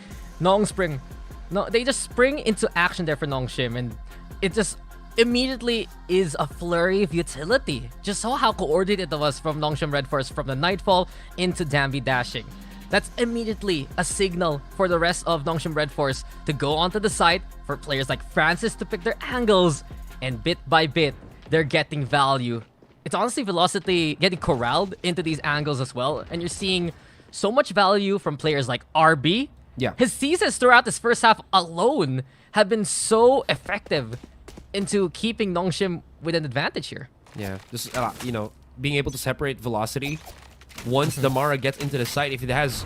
they just spring into action there for Nongshim, and it just immediately is a flurry of utility. Just saw how coordinated it was from Nongshim Red Force from the Nightfall into Dambi dashing. that's immediately a signal for the rest of Nongshim Red Force to go onto the site, for players like Francis to pick their angles, and bit by bit, they're getting value. It's honestly Velocity getting corralled into these angles as well, and you're seeing so much value from players like RB. Yeah. His seasons throughout this first half alone have been so effective into keeping Nongshim with an advantage here. Yeah, just you know, being able to separate Velocity once Damara gets into the site. If it has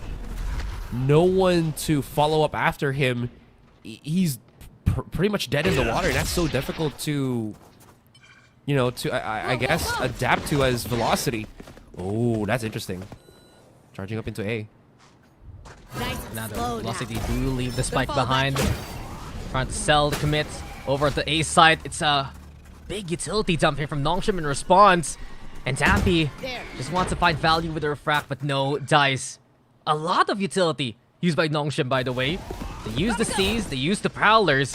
no one to follow up after him, he's pretty much dead in the water, and that's so difficult to, you know, I guess adapt to as Velocity. Oh, that's interesting. Charging up into A. Now the Velocity do leave the spike behind. Trying to sell the commit over at the A side. It's a big utility dump here from Nongshim in response. And Dampy just wants to find value with the refract, but no dice. A lot of utility used by Nongshim, by the way. They use the C's, they use the Prowlers.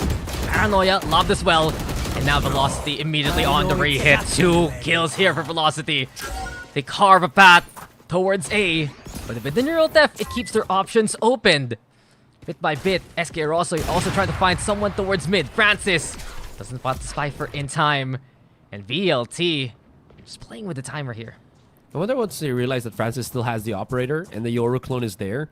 Paranoia loved as well. And now Velocity immediately on the re-hit. 2 kills here for Velocity. They carve a path towards A. But with the neural theft, it keeps their options opened. Bit by bit, SK Rosso also trying to find someone towards mid. Francis doesn't spot the Cypher in time. And VLT just playing with the timer here. I wonder once they realize that Francis still has the operator and the Yoru clone is there,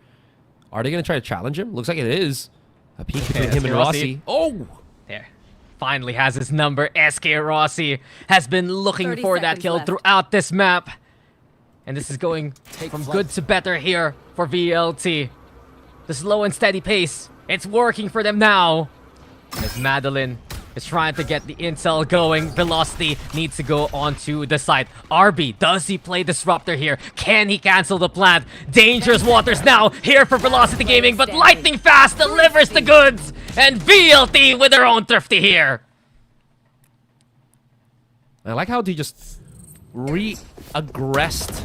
are they going to try to challenge him? Looks like it is. A peek between him and Rossi. Oh! There. Finally has his number. SK Rossi has been looking for that kill throughout this map. And this is going from good to better here for VLT. The slow and steady pace. It's working for them now. As Madeline is trying to get the intel going. Velocity needs to go onto the site. RB, does he play Disruptor here? Can he cancel the plant? Dangerous waters now here for Velocity Gaming, but Lightning Fast delivers the goods. And VLT with their own thrifty here. I like how they just re-aggressed.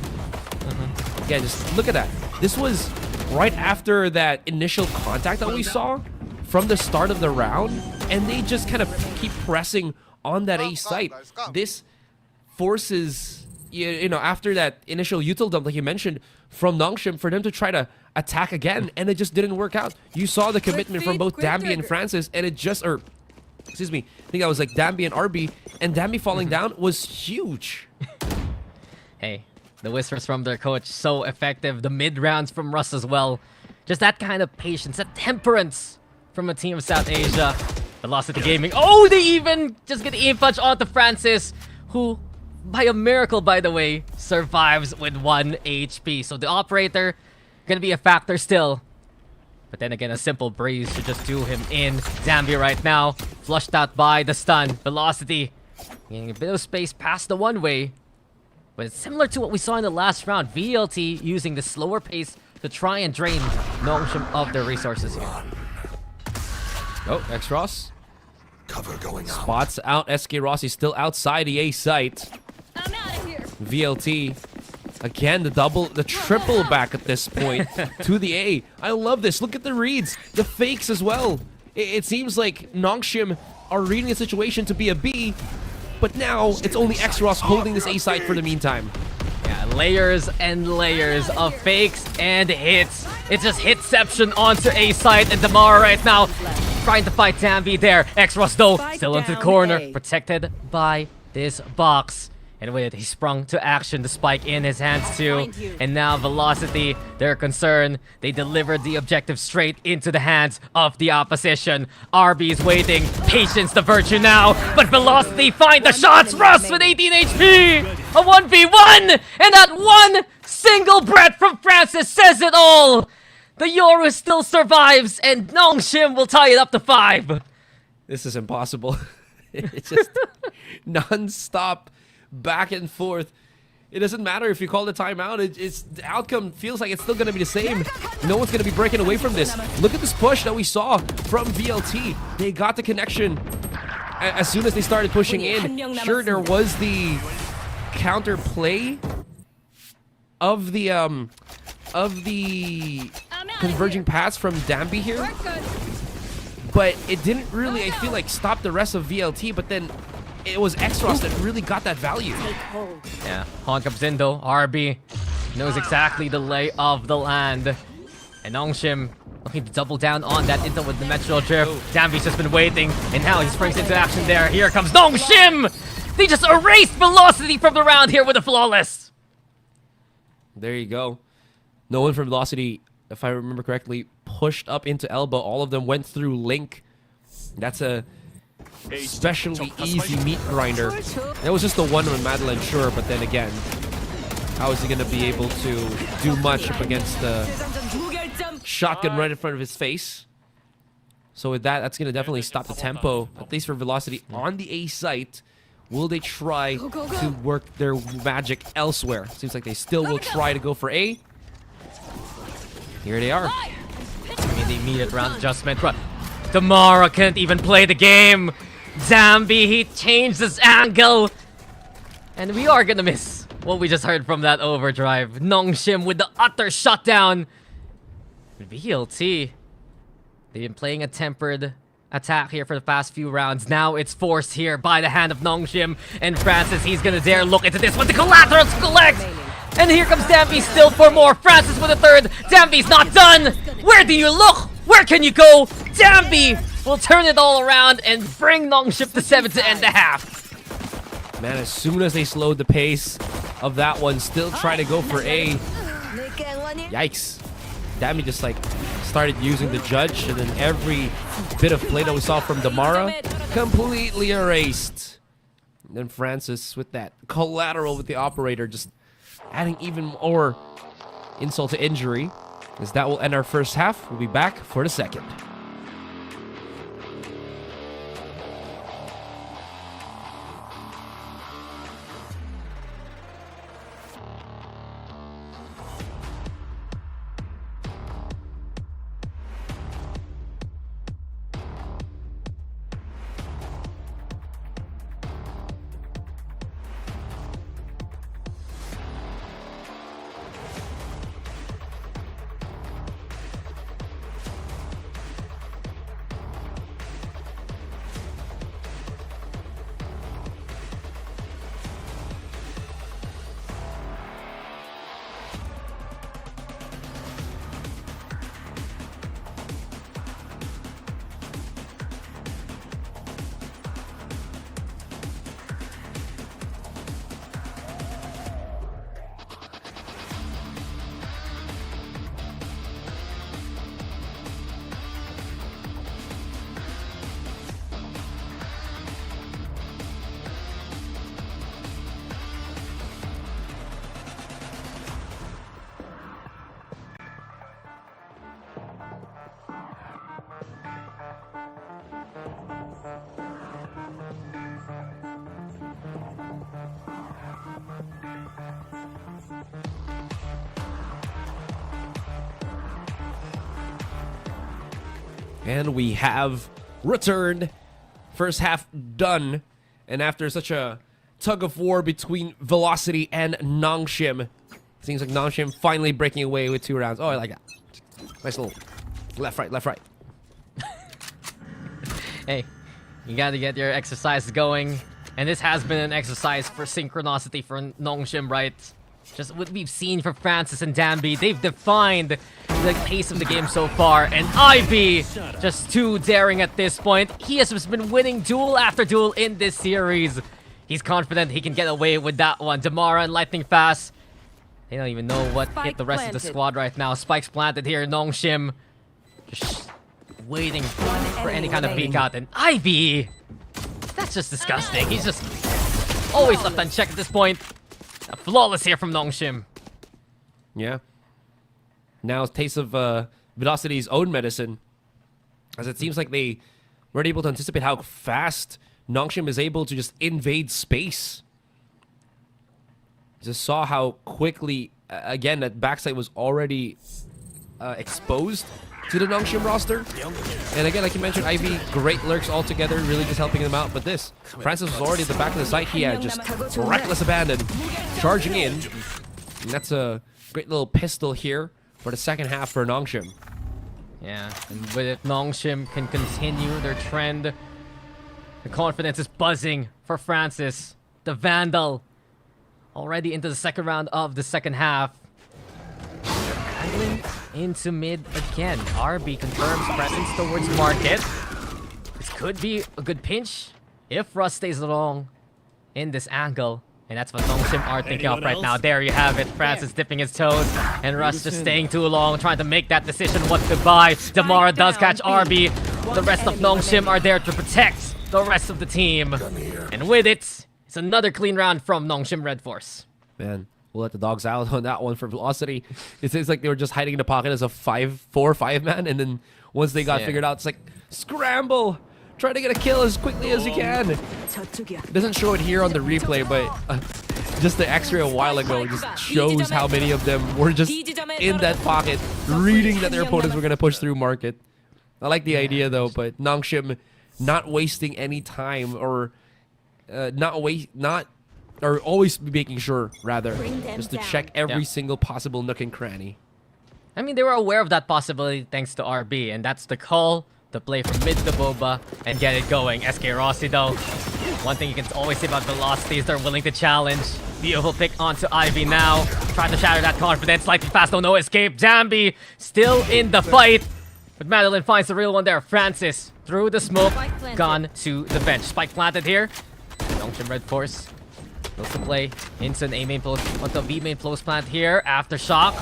Yeah, just look at that. This was right after that initial contact that we saw from the start of the round, and they just kind of keep pressing on that A site. This forces, you know, after that initial util dump, like you mentioned, from Nongshim, for them to try to attack again, and it just didn't work out. You saw the commitment from both Dambi and Francis, and it just, or excuse me, I think that was like Dambi and RB, and Dambi falling down was huge. Hey, the whispers from their coach, so effective. The mid rounds from Russ as well. Just that kind of patience, that temperance from a team of South Asia. Velocity Gaming. Oh, they even just get aim punch onto Francis, who, by a miracle, by the way, survives with 1 HP. So the operator gonna be a factor still. But then again, a simple breeze should just do him in. Zambi right now, flushed out by the stun. Velocity getting a bit of space past the one-way. But it's similar to what we saw in the last round. VLT using the slower pace to try and drain Nongshim of their resources here. Oh, X-Ross. Cover going on. Spots out SK Rossi, still outside the A site. I'm out of here. VLT. Again, the triple back at this point to the A. I love this. Look at the reads. The fakes as well. It seems like Nongshim are reading the situation to be a B, but now it's only X-Ross holding this A site for the meantime. Yeah, layers and layers of fakes and hits. It's just hitception onto A site, and Damara right now trying to fight Dambi there. X-Ross though, still into the corner, protected by this box. And with it, he sprung to action, the spike in his hands too. And now Velocity, they're concerned. They delivered the objective straight into the hands of the opposition. RB's waiting, patience the virtue now. But Velocity find the shots, Russ with 18 HP! A 1v1! And that one single breath from Francis says it all! The Yoru still survives, and Nongshim will tie it up to 5. This is impossible. It's just non-stop back and forth. It doesn't matter if you call the timeout. It's the outcome feels like it's still going to be the same. No one's going to be breaking away from this. Look at this push that we saw from VLT. They got the connection as soon as they started pushing in. Sure, there was the counter play of the converging paths from Dambi here, but it didn't really, I feel like, stop the rest of VLT. But then it was X-Ross that really got that value. Yeah, Han comes in though. RB knows exactly the lay of the land. And Nongshim looking to double down on that intel with Dimensional Drift. Danby's just been waiting, and now he springs into action there. Here comes Nongshim! They just erased Velocity from the round here with a flawless. There you go. No one from Velocity, if I remember correctly, pushed up into elbow. All of them went through Link. That's a especially easy meat grinder. That was just the one with Madeline, sure, but then again, how is he going to be able to do much up against the shotgun right in front of his face? So with that, that's going to definitely stop the tempo, at least for Velocity on the A site. Will they try to work their magic elsewhere? Seems like they still will try to go for A. Here they are. I mean, the immediate round adjustment. Damara can't even play the game. Zambi, he changed his angle. And we are gonna miss what we just heard from that overdrive. Nongshim with the utter shutdown. VLT. They've been playing a tempered attack here for the past few rounds. Now it's forced here by the hand of Nongshim. And Francis, he's gonna dare look into this one. The collaterals collect! And here comes Danby still for more. Francis with a third. Danby's not done! Where do you look? Where can you go? Danby will turn it all around and bring Nongshim to 7 to end the half. Man, as soon as they slowed the pace of that one, still trying to go for A. Yikes. Danby just like started using the judge, and then every bit of play that we saw from Damara completely erased. And then Francis with that collateral with the operator, just adding even more insult to injury. As that will end our first half. We'll be back for the second. And we have returned. First half done. And after such a tug of war between Velocity and Nongshim, seems like Nongshim finally breaking away with 2 rounds. Oh, I like that. Nice little left, right, left, right. Hey, you gotta get your exercise going. And this has been an exercise for synchronicity for Nongshim, right? Just what we've seen for Francis and Danby, they've defined the pace of the game so far. And Ivy, just too daring at this point. He has just been winning duel after duel in this series. He's confident he can get away with that one. Damara and Lightning Fast, they don't even know what hit the rest of the squad right now. Spikes planted here. Nongshim just waiting for any kind of peek out. And Ivy, that's just disgusting. He's just always left unchecked at this point. Flawless here from Nongshim. Yeah. Now a taste of Velocity's own medicine, as it seems like they weren't able to anticipate how fast Nongshim is able to just invade space. Just saw how quickly, again, that backside was already exposed to the Nongshim roster. And again, like you mentioned, Ivy, great lurks altogether, really just helping them out. But this, Francis was already at the back of the site. He had just reckless abandon, charging in. And that's a great little pistol here for the second half for Nongshim. Yeah, and with Nongshim can continue their trend. The confidence is buzzing for Francis. The Vandal already into the second round of the second half. Madeline into mid again. RB confirms presence towards market. This could be a good pinch if Russ stays long in this angle. And that's what Nongshim are thinking of right now. There you have it. Francis dipping his toes. And Russ just staying too long, trying to make that decision what to buy. Damara does catch RB. The rest of Nongshim are there to protect the rest of the team. And with it, it's another clean round from Nongshim Red Force. Man, we'll let the dogs out on that one for Velocity. It seems like they were just hiding in the pocket as a 4-5 man. And then once they got figured out, it's like, scramble! Try to get a kill as quickly as you can. It doesn't show it here on the replay, but just the X-ray a while ago just shows how many of them were just in that pocket, reading that their opponents were going to push through market. I like the idea though, but Nongshim not wasting any time or always making sure rather just to check every single possible nook and cranny. I mean, they were aware of that possibility thanks to RB, and that's the call. The play from mid to Boba and get it going. SK Rossi though, one thing you can always say about Velocity is they're willing to challenge. Beautiful pick onto Ivy now. Trying to shatter that confidence. Slightly fast, no escape. Dambi still in the fight. But Madeline finds the real one there. Francis through the smoke, gone to the bench. Spike planted here. Nongshim Red Force looks to play into an A main close, onto B main close plant here. Aftershock.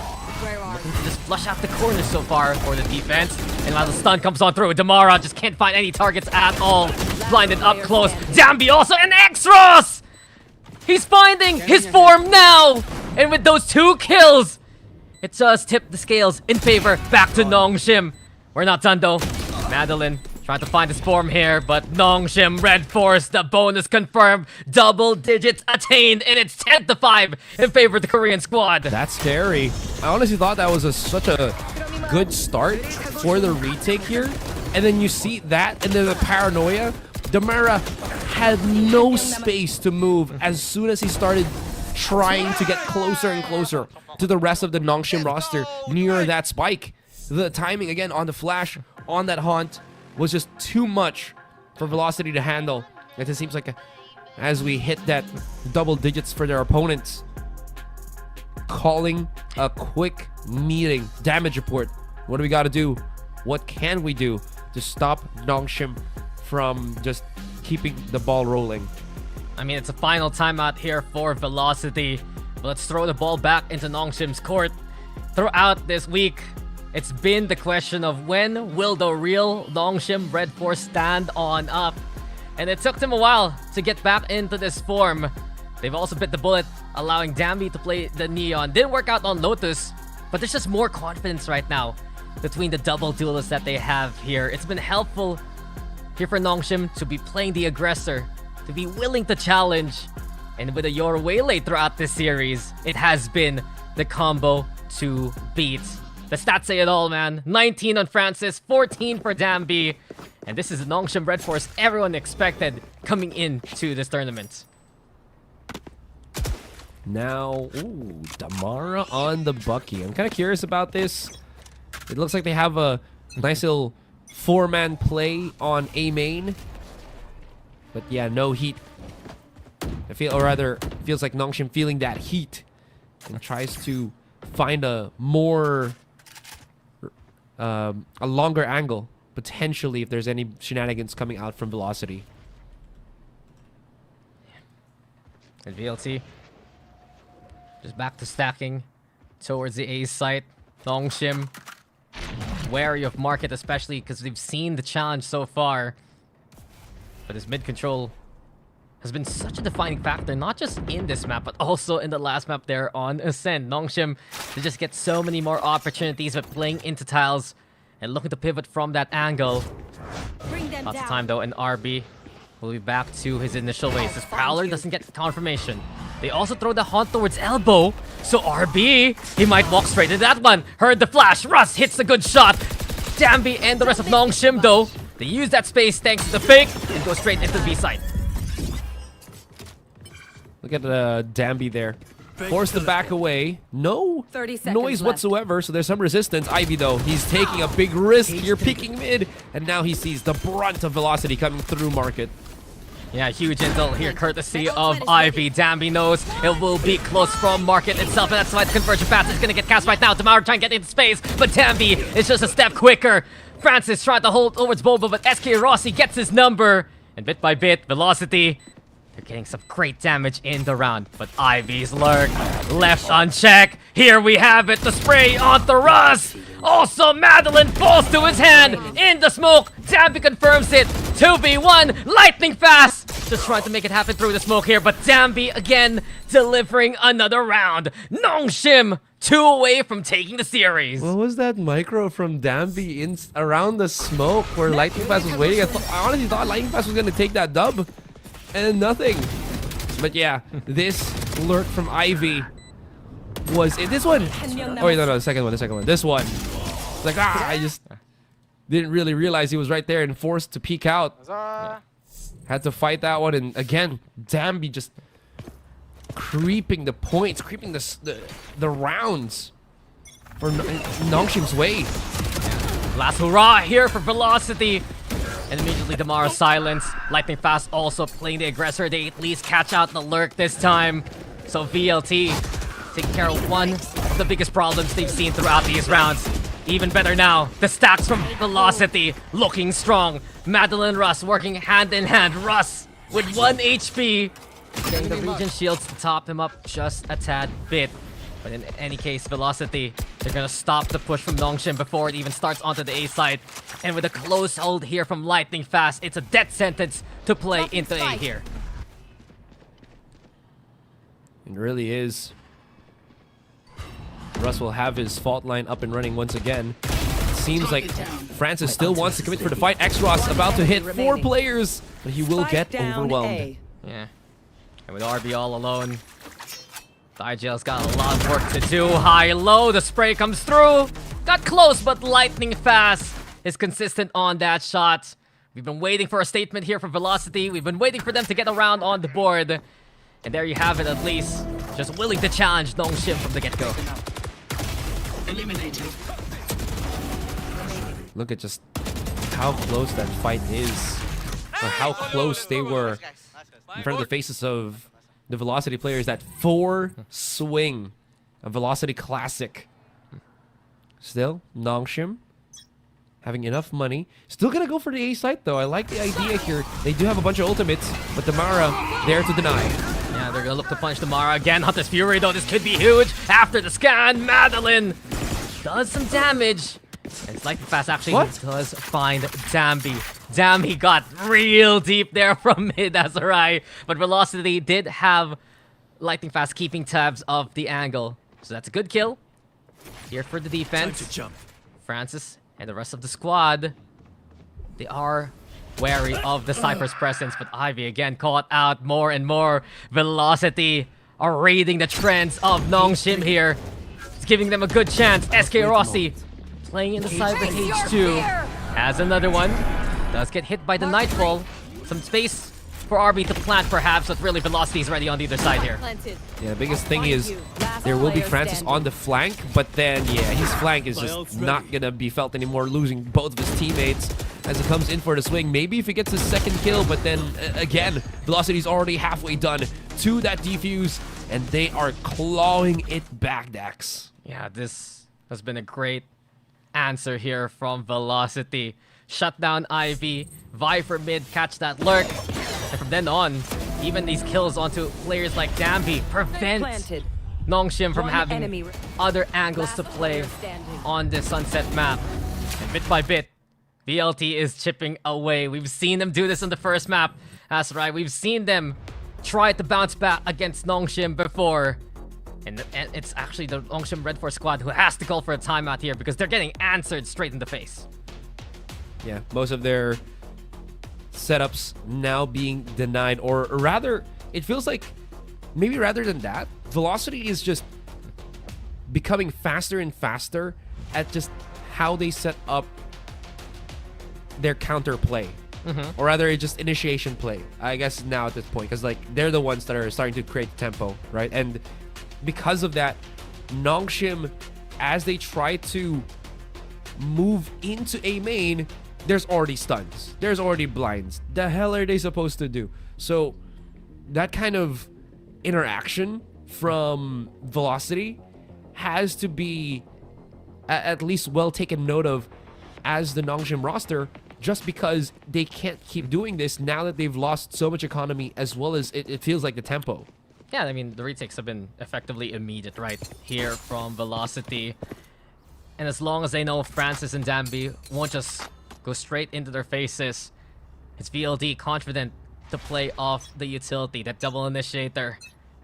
Looking to just flush out the corners so far for the defense. And while the stun comes on through, Damara just can't find any targets at all. Blinded up close. Dambi also, and X-Ross! He's finding his form now! And with those 2 kills, it does tip the scales in favor back to Nongshim. We're not done though. Madeline trying to find his form here, but Nongshim Red Force, the bonus confirmed. Double digits attained, and it's 10-5 in favor of the Korean squad. That's scary. I honestly thought that was such a good start for the retake here. And then you see that, and then the paranoia. Damara had no space to move as soon as he started trying to get closer and closer to the rest of the Nongshim roster near that spike. The timing, again, on the flash, on that haunt, was just too much for Velocity to handle. It just seems like as we hit that double digits for their opponents, calling a quick meeting, damage report. What do we got to do? What can we do to stop Nongshim from just keeping the ball rolling? I mean, it's a final timeout here for Velocity. But let's throw the ball back into Nongshim's court. Throughout this week, it's been the question of when will the real Nongshim Red Force stand on up? And it took them a while to get back into this form. They've also bit the bullet, allowing Dambi to play the Neon. Didn't work out on Lotus, but there's just more confidence right now between the double duelists that they have here. It's been helpful here for Nongshim to be playing the aggressor, to be willing to challenge. And with a Yor Waylay throughout this series, it has been the combo to beat. The stats say it all, man. 19 on Francis, 14 for Dambi. And this is the Nongshim Red Force everyone expected coming into this tournament. Now, ooh, Damara on the Bucky. I'm kind of curious about this. It looks like they have a nice little 4-man play on A main. But yeah, no heat. Or rather, feels like Nongshim feeling that heat and tries to find a more, a longer angle, potentially, if there's any shenanigans coming out from Velocity. And VLT just back to stacking towards the A site. Nongshim wary of market, especially because they've seen the challenge so far. But his mid control has been such a defining factor, not just in this map, but also in the last map there on Ascend. Nongshim to just get so many more opportunities with playing into tiles and looking to pivot from that angle. Lots of time though, and RB will be back to his initial ways. This Prowler doesn't get confirmation. They also throw the haunt towards elbow, so RB, he might walk straight into that one. Heard the flash, Russ hits a good shot. Dambi and the rest of Nongshim though, they use that space thanks to the fake and go straight into the B side. Look at Dambi there. Forced to back away. No noise whatsoever, so there's some resistance. Ivy, though, he's taking a big risk here, peeking mid, and now he sees the brunt of Velocity coming through market. Yeah, huge intel here, courtesy of Ivy. Dambi knows it will be close from market itself, and that's why the conversion pass is going to get cast right now. Damara trying to get into space, but Dambi is just a step quicker. Francis tried to hold towards Boba, but SK Rossi gets his number. And bit by bit, Velocity, they're getting some great damage in the round. But Ivy's lurk left unchecked. Here we have it, the spray onto Russ. Also, Madeline falls to his hand in the smoke. Dambi confirms it. 2v1, lightning fast. Just trying to make it happen through the smoke here, but Dambi again delivering another round. Nongshim 2 away from taking the series. What was that micro from Dambi in around the smoke where Lightning Fast was waiting? I honestly thought Lightning Fast was gonna take that dub, and nothing. But yeah, this lurk from Ivy was in this one. Oh wait, no, the second one. This one. It's like I just didn't really realize he was right there and forced to peek out. Yeah. Had to fight that one, and again, Dambi just creeping the points, creeping the rounds for Nongshim's way. Last hurrah here for Velocity. And immediately Damara silence. Lightning Fast also playing the aggressor. They at least catch out the lurk this time. So VLT taking care of one of the biggest problems they've seen throughout these rounds. Even better now, the stacks from Velocity looking strong. Madeline and Russ working hand in hand. Russ with 1 HP. Getting the Regent shields to top him up just a tad bit. But in any case, Velocity, they're gonna stop the push from Nongshim before it even starts onto the A side. And with a close hold here from Lightning Fast, it's a death sentence to play into A here. It really is. Russ will have his fault line up and running once again. It seems like Francis still wants to commit for the fight. X-Ross about to hit 4 players, but he will get overwhelmed. Yeah. And with RB all alone, IGL's got a lot of work to do. High-low, the spray comes through. Got close, but Lightning Fast is consistent on that shot. We've been waiting for a statement here for Velocity. We've been waiting for them to get around on the board. And there you have it, at least. Just willing to challenge Nongshim from the get-go. Eliminated. Look at just how close that fight is. Or how close they were in front of the faces of the Velocity players. That 4 swing. A Velocity classic. Still, Nongshim having enough money. Still gonna go for the A site though. I like the idea here. They do have a bunch of ultimates, but Damara there to deny. Yeah, they're gonna look to punch Damara again. Hunter's Fury though, this could be huge. After the scan, Madeline does some damage. And it's Lightning Fast actually does find Dambi. Dambi got real deep there from mid Azurai, but Velocity did have Lightning Fast keeping tabs of the angle. So that's a good kill. Here for the defense. Francis and the rest of the squad, they are wary of the Cypher's presence, but Ivy again caught out more and more. Velocity are reading the trends of Nongshim here. It's giving them a good chance. SK Rossi playing in the Cyber H2 has another one. Does get hit by the Nightfall. Some space for RB to plant perhaps, but really Velocity is ready on the other side here. Yeah, the biggest thing is there will be Francis on the flank, but then, yeah, his flank is just not gonna be felt anymore, losing both of his teammates as he comes in for the swing. Maybe if he gets his second kill, but then, again, Velocity's already halfway done to that defuse, and they are clawing it back, Dax. Yeah, this has been a great answer here from Velocity. Shut down Ivy, vie for mid, catch that lurk. And from then on, even these kills onto players like Dambi prevent Nongshim from having other angles to play on this Sunset map. And bit by bit, VLT is chipping away. We've seen them do this in the first map. That's right, we've seen them try to bounce back against Nongshim before. And it's actually the Nongshim Red Force squad who has to call for a timeout here because they're getting answered straight in the face. Yeah, most of their setups now being denied, or rather, it feels like maybe rather than that, Velocity is just becoming faster and faster at just how they set up their counter play. Or rather, it's just initiation play, I guess, now at this point, because like they're the ones that are starting to create tempo, right? And because of that, Nongshim, as they try to move into A main, there's already stuns. There's already blinds. The hell are they supposed to do? So that kind of interaction from Velocity has to be at least well taken note of as the Nongshim roster, just because they can't keep doing this now that they've lost so much economy, as well as it feels like the tempo. Yeah, I mean, the retakes have been effectively immediate right here from Velocity. And as long as they know Francis and Danby won't just go straight into their faces, it's VLT confident to play off the utility, that double initiator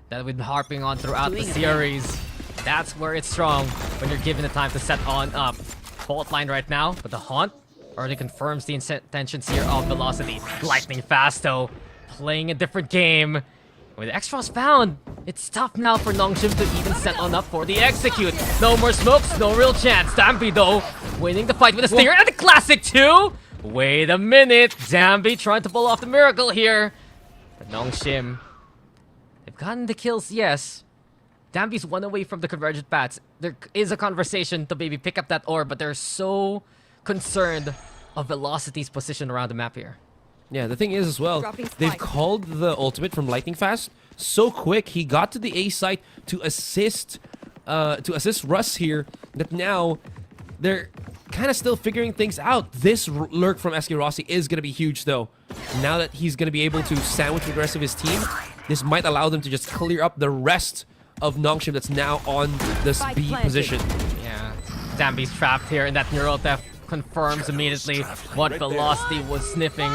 that we've been harping on throughout the series. That's where it's strong, when you're given the time to set on up. Fault line right now, but the Haunt already confirms the intentions here of Velocity. Lightning fast though, playing a different game. With extras found, it's tough now for Nongshim to even set on up for the execute. No more smokes, no real chance. Danby though, winning the fight with a stinger and the classic too. Wait a minute, Danby trying to pull off the miracle here. But Nongshim, they've gotten the kills, yes. Danby's one away from the convergent paths. There is a conversation to maybe pick up that orb, but they're so concerned of Velocity's position around the map here. Yeah, the thing is as well, they've called the ultimate from Lightning Fast so quick. He got to the A site to assist Russ here, that now they're kind of still figuring things out. This lurk from SK Rossi is going to be huge though. Now that he's going to be able to sandwich with the rest of his team, this might allow them to just clear up the rest of Nongshim that's now on this B position. Yeah, Danby's trapped here, and that neural theft confirms immediately what Velocity was sniffing.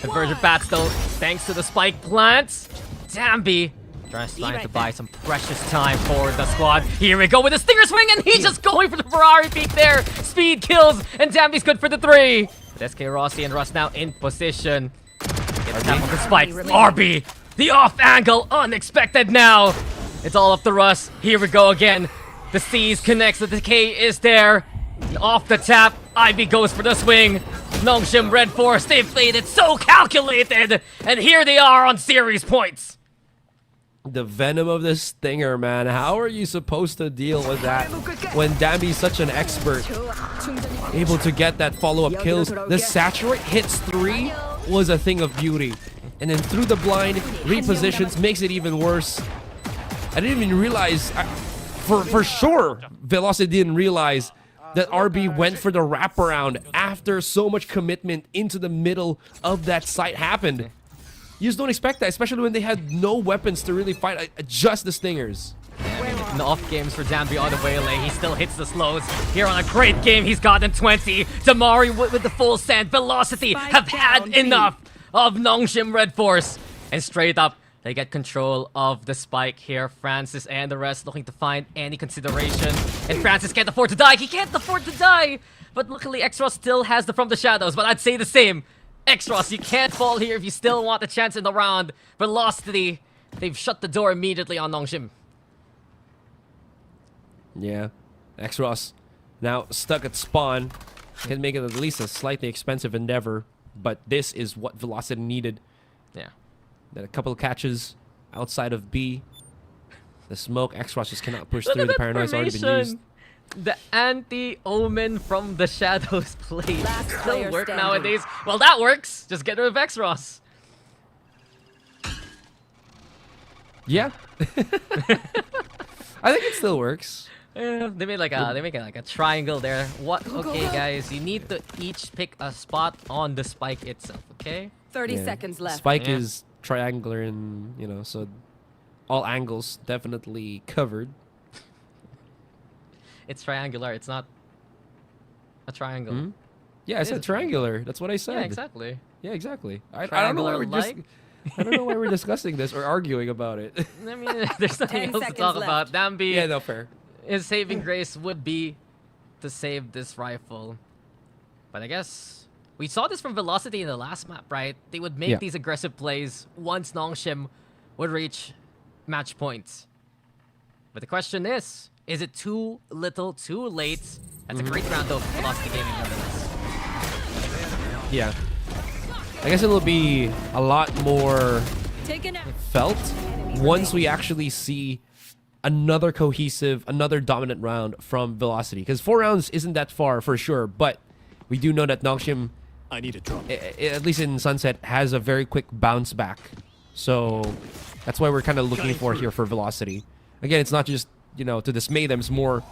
Convergent bats though, thanks to the spike plants. Danby trying to buy some precious time for the squad. Here we go with the stinger swing, and he's just going for the Ferrari peak there. Speed kills, and Danby's good for the 3. But SK Rossi and Russ now in position. Get the tap of the spike. RB, the off angle, unexpected now. It's all up to Russ. Here we go again. The C's connects, the decay is there. Off the tap, Ivy goes for the swing. Nongshim Red Force, they've played it so calculated. And here they are on series points. The venom of this stinger, man. How are you supposed to deal with that when Danby's such an expert? Able to get that follow-up kills. The saturate hits 3 was a thing of beauty. And then through the blind, repositions, makes it even worse. I didn't even realize, for sure, Velocity didn't realize that RB went for the wraparound after so much commitment into the middle of that site happened. You just don't expect that, especially when they had no weapons to really fight, just the stingers. In the off games for Danby on the waylay, he still hits the slows. Here on a great game, he's gotten 20. Damari with the full send. Velocity have had enough of Nongshim Red Force. And straight up, they get control of the spike here. Francis and the rest looking to find any consideration. And Francis can't afford to die. He can't afford to die. But luckily, Exros still has the From the Shadows. But I'd say the same. Exros, you can't fall here if you still want a chance in the round. Velocity, they've shut the door immediately on Nongshim. Yeah. Exros now stuck at spawn. Can make it at least a slightly expensive endeavor. But this is what Velocity needed. Yeah. Then a couple of catches outside of B. The smoke, Exros just cannot push through. The paranoia's already been used. The anti-omen from the shadows play still work nowadays. Well, that works. Just get rid of Exros. Yeah. I think it still works. Yeah, they made like a triangle there. What? Okay, guys, you need to each pick a spot on the spike itself. Okay. 30 seconds left. Spike is triangular, and you know, so all angles definitely covered. It's triangular. It's not a triangle. Mm-hmm. Yeah, I said triangular. That's what I said. Yeah, exactly. Yeah, exactly. I don't know why I don't know why we're discussing this or arguing about it. I mean, there's nothing else to talk about. Danby. Yeah, no, fair. His saving grace would be to save this rifle. But I guess we saw this from Velocity in the last map, right? They would make these aggressive plays once Nongshim would reach match points. But the question is it too little, too late? That's a great round of Velocity Gaming nonetheless. Yeah. I guess it'll be a lot more felt once we actually see another cohesive, another dominant round from Velocity. Because 4 rounds isn't that far for sure, but we do know that Nongshim I need a drop. At least in Sunset, has a very quick bounce back. So that's why we're kind of looking for here for Velocity. Again, it's not just, you know, to dismay them. It's more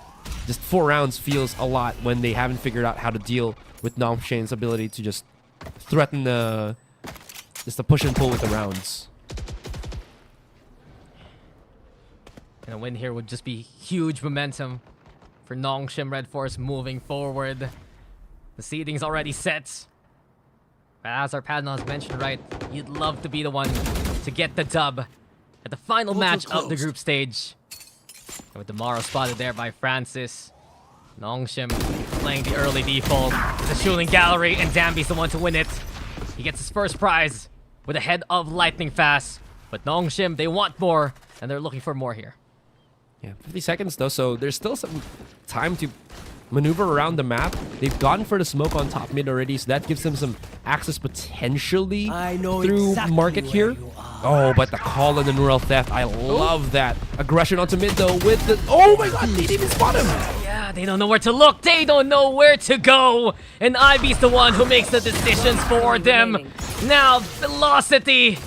just 4 rounds feels a lot when they haven't figured out how to deal with Nomshane's ability to just threaten the push and pull with the rounds. And a win here would just be huge momentum for Nongshim Red Force moving forward. The seeding's already set. But as our panel has mentioned, right, you'd love to be the one to get the dub at the final match of the group stage. And with Tomorrow spotted there by Francis, Nongshim playing the early default. The shooting gallery, and Danby's the one to win it. He gets his first prize with a head of lightning fast. But Nongshim, they want more, and they're looking for more here. Yeah, 50 seconds though, so there's still some time to maneuver around the map. They've gone for the smoke on top mid already, so that gives them some access potentially through exactly market here. Oh, but the call on the Neural Theft, I love that. Aggression onto mid though with the... Oh my god, they didn't even spot him! Yeah, they don't know where to look, they don't know where to go! And Ivy's the one who makes the decisions for them. Now, Velocity,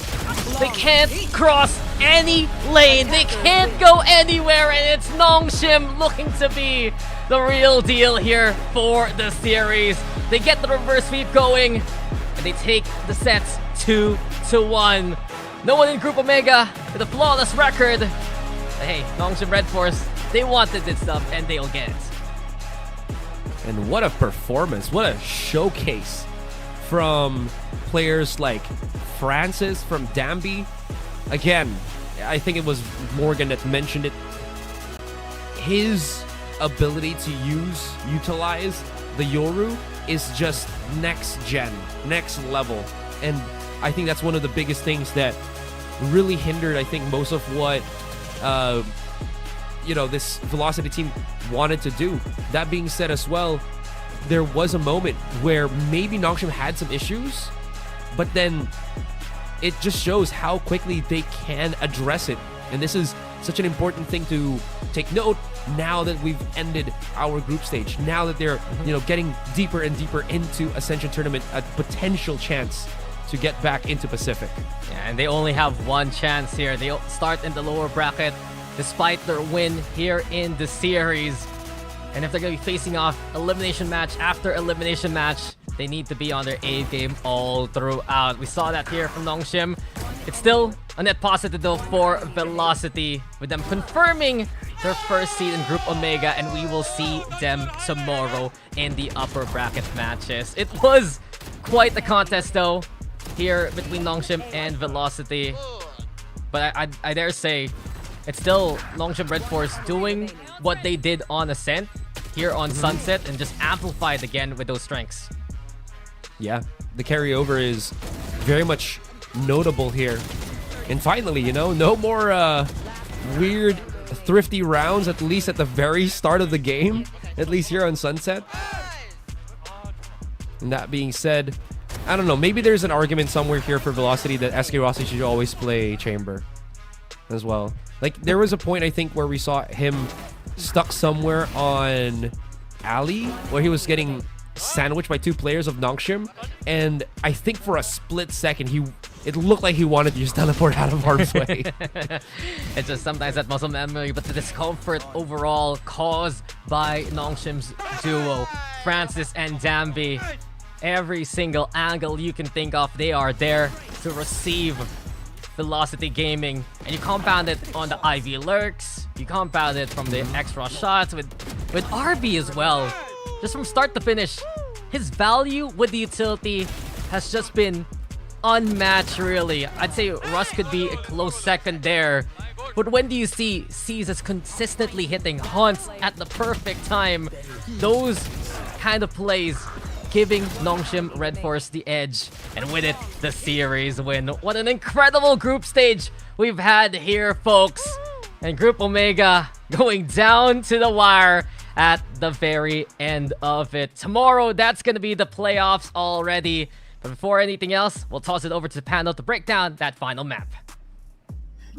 they can't cross any lane, they can't go anywhere, and it's Nongshim looking to be the real deal here for the series. They get the reverse sweep going, and they take the sets 2-1. No one in Group Omega with a flawless record. But hey, Nongshim Red Force, they wanted this stuff, and they'll get it. And what a performance, what a showcase from players like Francis, from Danby. Again, I think it was Morgan that mentioned it. His ability to utilize the Yoru is just next gen, next level. And I think that's one of the biggest things that really hindered, I think, most of what you know, this Velocity team wanted to do. That being said as well, there was a moment where maybe Nongshim had some issues, but then it just shows how quickly they can address it. And this is such an important thing to take note now that we've ended our group stage. Now that they're, you know, getting deeper and deeper into Ascension Tournament, a potential chance to get back into Pacific. Yeah, and they only have one chance here. They start in the lower bracket despite their win here in the series. And if they're going to be facing off elimination match after elimination match, they need to be on their A game all throughout. We saw that here from Nongshim. It's still a net positive though for Velocity, with them confirming their first seed in Group Omega, and we will see them tomorrow in the upper bracket matches. It was quite the contest though here between Nongshim and Velocity, but I dare say it's still Nongshim Red Force doing what they did on Ascent here on Sunset and just amplified again with those strengths. Yeah, the carryover is very much notable here. And finally, you know, no more weird, thrifty rounds, at least at the very start of the game, at least here on Sunset. And that being said, I don't know, maybe there's an argument somewhere here for Velocity that SK Rossi should always play Chamber as well. Like, there was a point, I think, where we saw him stuck somewhere on Alley, where he was getting sandwiched by 2 players of Nongshim, and I think for a split second, it looked like he wanted to just teleport out of harm's way. It's just sometimes that muscle memory, but the discomfort overall caused by Nongshim's duo, Francis and Danby. Every single angle you can think of, they are there to receive Velocity Gaming. And you compound it on the Ivy lurks, you compound it from the extra shots with RB as well. Just from start to finish, his value with the utility has just been unmatched, really. I'd say Russ could be a close second there. But when do you see Caesars consistently hitting haunts at the perfect time? Those kind of plays giving Nongshim Red Force the edge, and with it, the series win. What an incredible group stage we've had here, folks. And Group Omega going down to the wire at the very end of it. Tomorrow, that's going to be the playoffs already. But before anything else, we'll toss it over to the panel to break down that final map.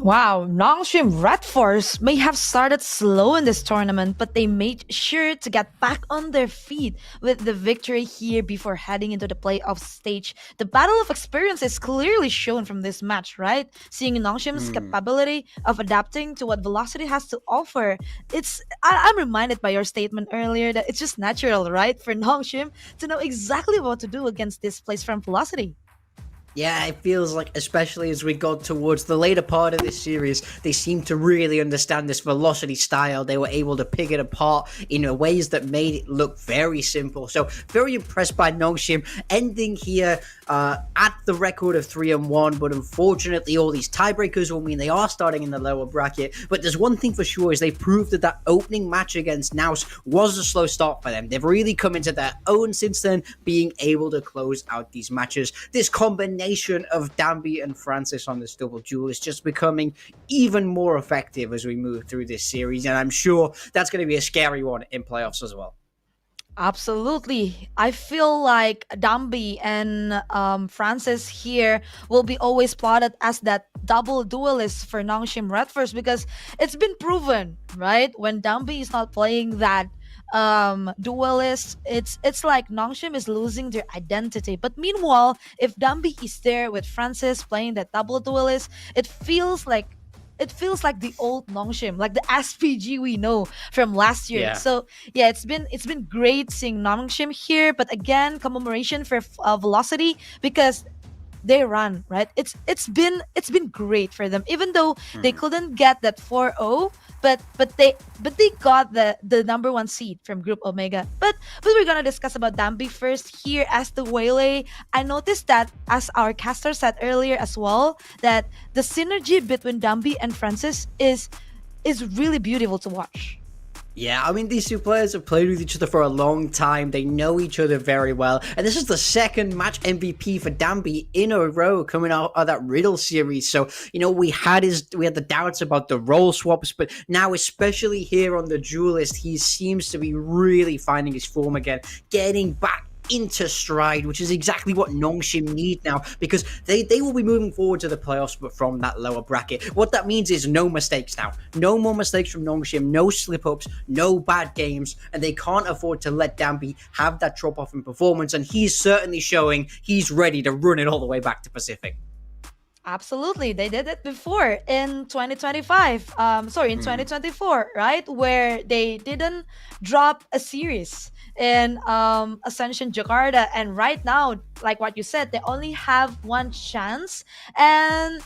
Wow, Nongshim Red Force may have started slow in this tournament, but they made sure to get back on their feet with the victory here before heading into the playoff stage. The battle of experience is clearly shown from this match, right? Seeing Nongshim's capability of adapting to what Velocity has to offer. I'm reminded by your statement earlier that it's just natural, right, for Nongshim to know exactly what to do against this place from Velocity. Yeah, it feels like, especially as we got towards the later part of this series, they seem to really understand this Velocity style. They were able to pick it apart in ways that made it look very simple. So, very impressed by Nongshim ending here at the record of 3-1. But unfortunately, all these tiebreakers will mean they are starting in the lower bracket. But there's one thing for sure, is they proved that opening match against Naus was a slow start for them. They've really come into their own since then, being able to close out these matches. This combination of Danby and Francis on this double duel is just becoming even more effective as we move through this series, and I'm sure that's going to be a scary one in playoffs as well. Absolutely. I feel like Danby and Francis here will be always plotted as that double duelist for Nongshim Red Force, because it's been proven, right? When Danby is not playing that duelist, it's like Nongshim is losing their identity. But meanwhile, if Danby is there with Francis playing that double duelist, it feels like the old Nongshim, like the SPG we know from last year. Yeah. So yeah, it's been great seeing Nongshim here. But again, commemoration for Velocity, because they run, right? It's been great for them, even though they couldn't get that 4-0, but they got the number 1 seed from Group Omega. But we're gonna discuss about Danby first here. As the Waylay, I noticed that, as our caster said earlier as well, that the synergy between Danby and Francis is really beautiful to watch. Yeah, I mean, these two players have played with each other for a long time. They know each other very well. And this is the second match MVP for Danby in a row coming out of that Riddle series. So, we had the doubts about the role swaps, but now, especially here on the Duelist, he seems to be really finding his form again, getting back into stride, which is exactly what Nongshim need now, because they will be moving forward to the playoffs, but from that lower bracket. What that means is no mistakes now. No more mistakes from Nongshim, no slip-ups, no bad games, and they can't afford to let Danby have that drop-off in performance, and he's certainly showing he's ready to run it all the way back to Pacific. Absolutely. They did it before in 2025. In 2024, right? Where they didn't drop a series in Ascension Jakarta. And right now, like what you said, they only have one chance. And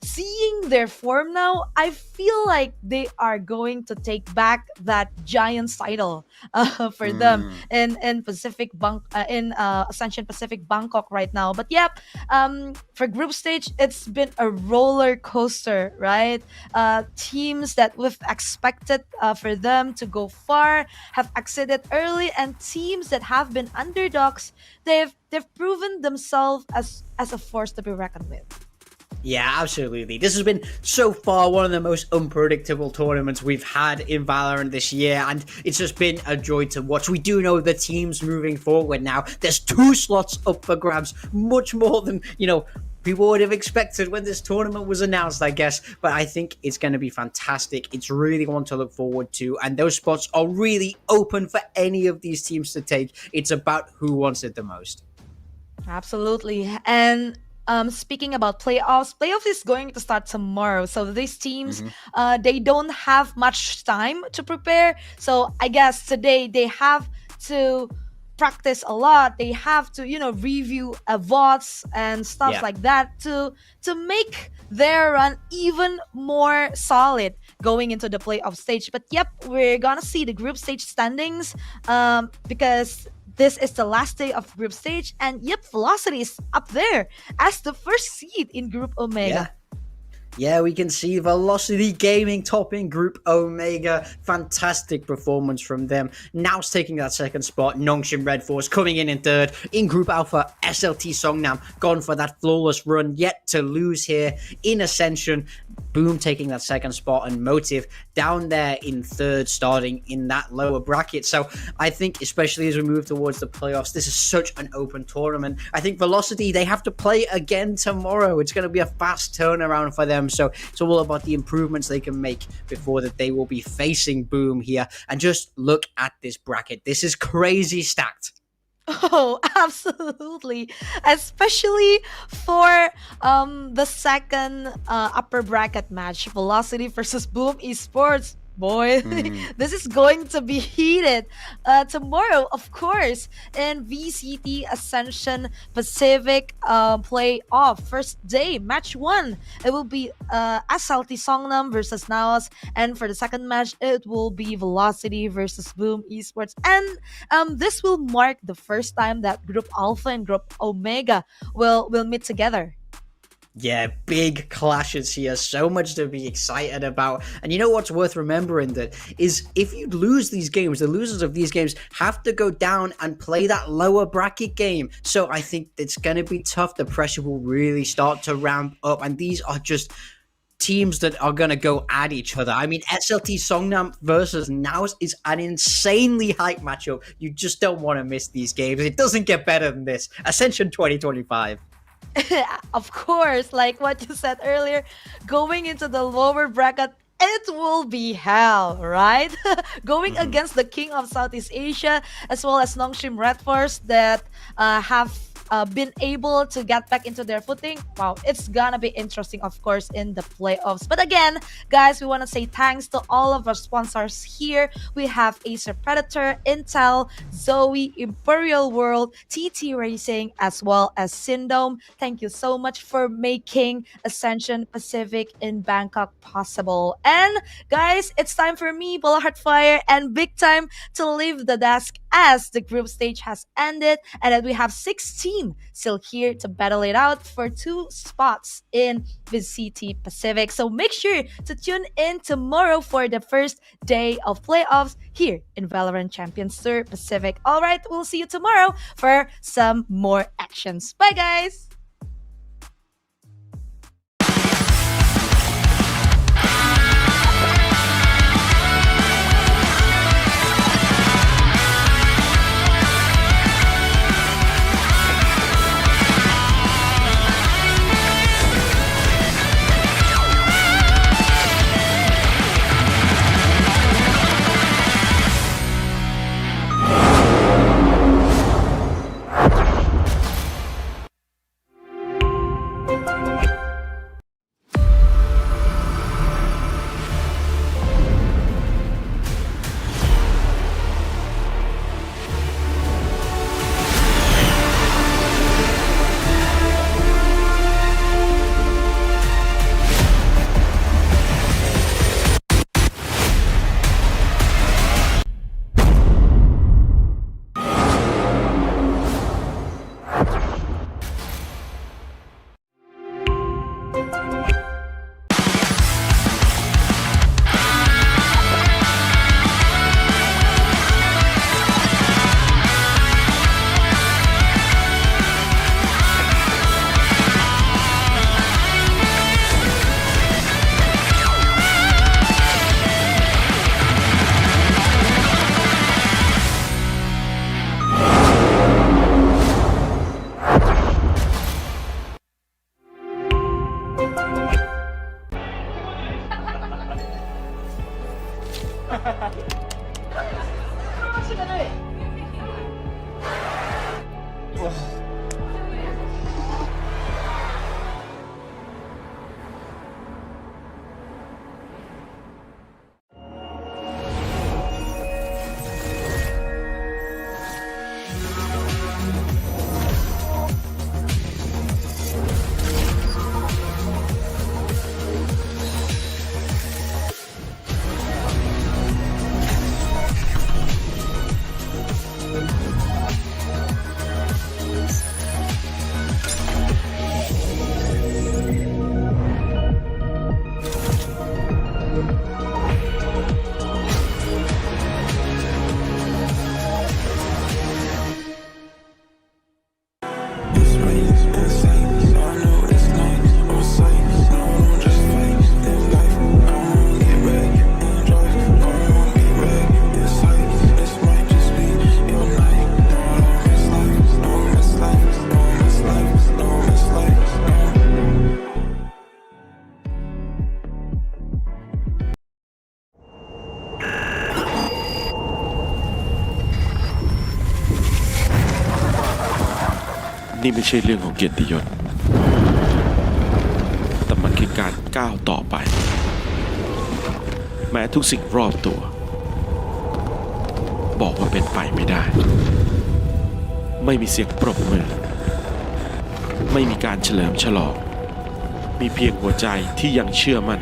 seeing their form now, I feel like they are going to take back that Giants title for them in Ascension Pacific Bangkok right now. But yep, for group stage, it's been a roller coaster, right? Teams that we've expected for them to go far have exited early, and teams that have been underdogs, they've proven themselves as a force to be reckoned with. Yeah, absolutely. This has been so far one of the most unpredictable tournaments we've had in Valorant this year, and it's just been a joy to watch. We do know the teams moving forward now. There's 2 slots up for grabs, much more than, people would have expected when this tournament was announced, I guess. But I think it's going to be fantastic. It's really one to look forward to, and those spots are really open for any of these teams to take. It's about who wants it the most. Absolutely. And speaking about playoffs is going to start tomorrow. So these teams, they don't have much time to prepare. So I guess today they have to practice a lot. They have to, review VODs and stuff like that to make their run even more solid going into the playoff stage. But yep, we're gonna see the group stage standings because this is the last day of group stage, and yep, Velocity is up there as the first seed in Group Omega. Yeah, we can see Velocity Gaming topping Group Omega. Fantastic performance from them. Now's taking that second spot. Nongshim Red Force coming in third. In Group Alpha, SLT Songnam gone for that flawless run, yet to lose here in Ascension. Boom taking that second spot, and Motive down there in third, starting in that lower bracket. So I think, especially as we move towards the playoffs, this is such an open tournament. I think Velocity, they have to play again tomorrow. It's going to be a fast turnaround for them. So it's all about the improvements they can make before that they will be facing Boom here. And just look at this bracket. This is crazy stacked. Oh, absolutely. Especially for the second upper bracket match, Velocity versus Boom Esports. Boy, this is going to be heated tomorrow, of course, in VCT Ascension Pacific playoff first day, match 1. It will be SLT Songnam versus Naos, and for the second match, it will be Velocity versus Boom Esports. And this will mark the first time that Group Alpha and Group Omega will meet together. Yeah, big clashes here. So much to be excited about. And you know what's worth remembering that is if you lose these games, the losers of these games have to go down and play that lower bracket game. So I think it's going to be tough. The pressure will really start to ramp up. And these are just teams that are going to go at each other. I mean, SLT Songnam versus Naos is an insanely hype matchup. You just don't want to miss these games. It doesn't get better than this. Ascension 2025. Of course, like what you said earlier, going into the lower bracket, it will be hell, right? Going against the king of Southeast Asia, as well as Nongshim Red Force that have been able to get back into their footing. Wow, it's gonna be interesting, of course, in the playoffs. But again, guys, we want to say thanks to all of our sponsors here. We have Acer Predator, Intel, Zoe, Imperial World, TT Racing, as well as Syndome. Thank you so much for making Ascension Pacific in Bangkok possible. And guys, it's time for me, Valorant Fire, and big time to leave the desk as the group stage has ended, and that we have 16 still here to battle it out for 2 spots in VCT Pacific. So make sure to tune in tomorrow for the first day of playoffs here in Valorant Champions Tour Pacific. All right, we'll see you tomorrow for some more actions. Bye, guys! นี่ไม่ใช่เรื่องของเกียรติยศแต่มันคือการก้าวต่อไปแม้ทุกสิ่งรอบตัวบอกว่าเป็นไปไม่ได้ไม่มีเสียงปรบมือไม่มีการเฉลิมฉลองมีเพียงหัวใจที่ยังเชื่อมั่น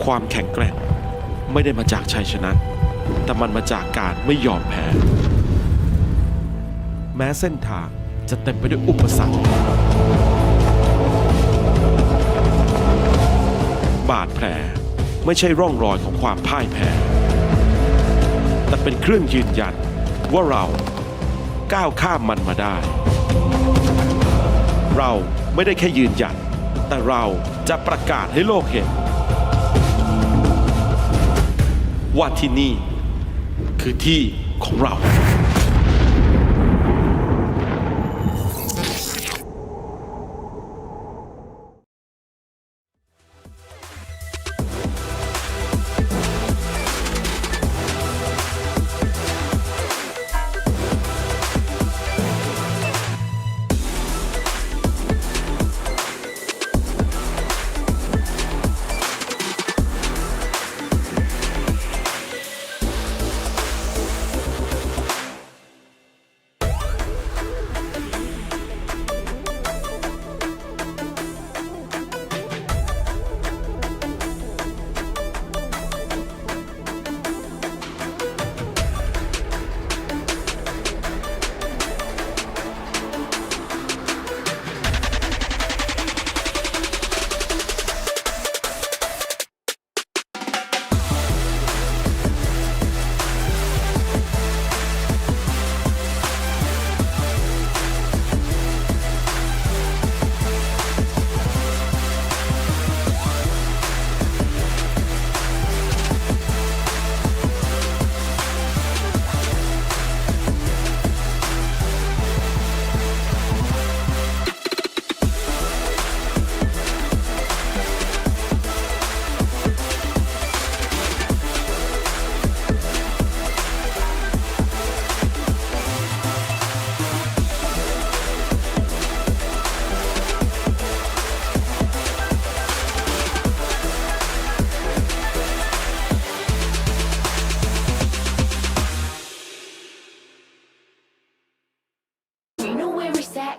ความแข็งแกร่งไม่ได้มาจากชัยชนะแต่มันมาจากการไม่ยอมแพ้แม้เส้นทางจะเต็มไปด้วยอุปสรรคบาดแผลไม่ใช่ร่องรอยของความพ่ายแพ้แต่เป็นเครื่องยืนยันว่าเราก้าวข้ามมันมาได้เราไม่ได้แค่ยืนยันแต่เราจะประกาศให้โลกเห็นว่าที่นี่คือที่ของเรา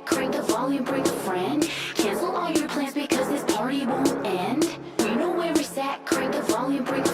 Crank the volume, bring a friend. Cancel all your plans because this party won't end. We know where it's at. Crank the volume, bring a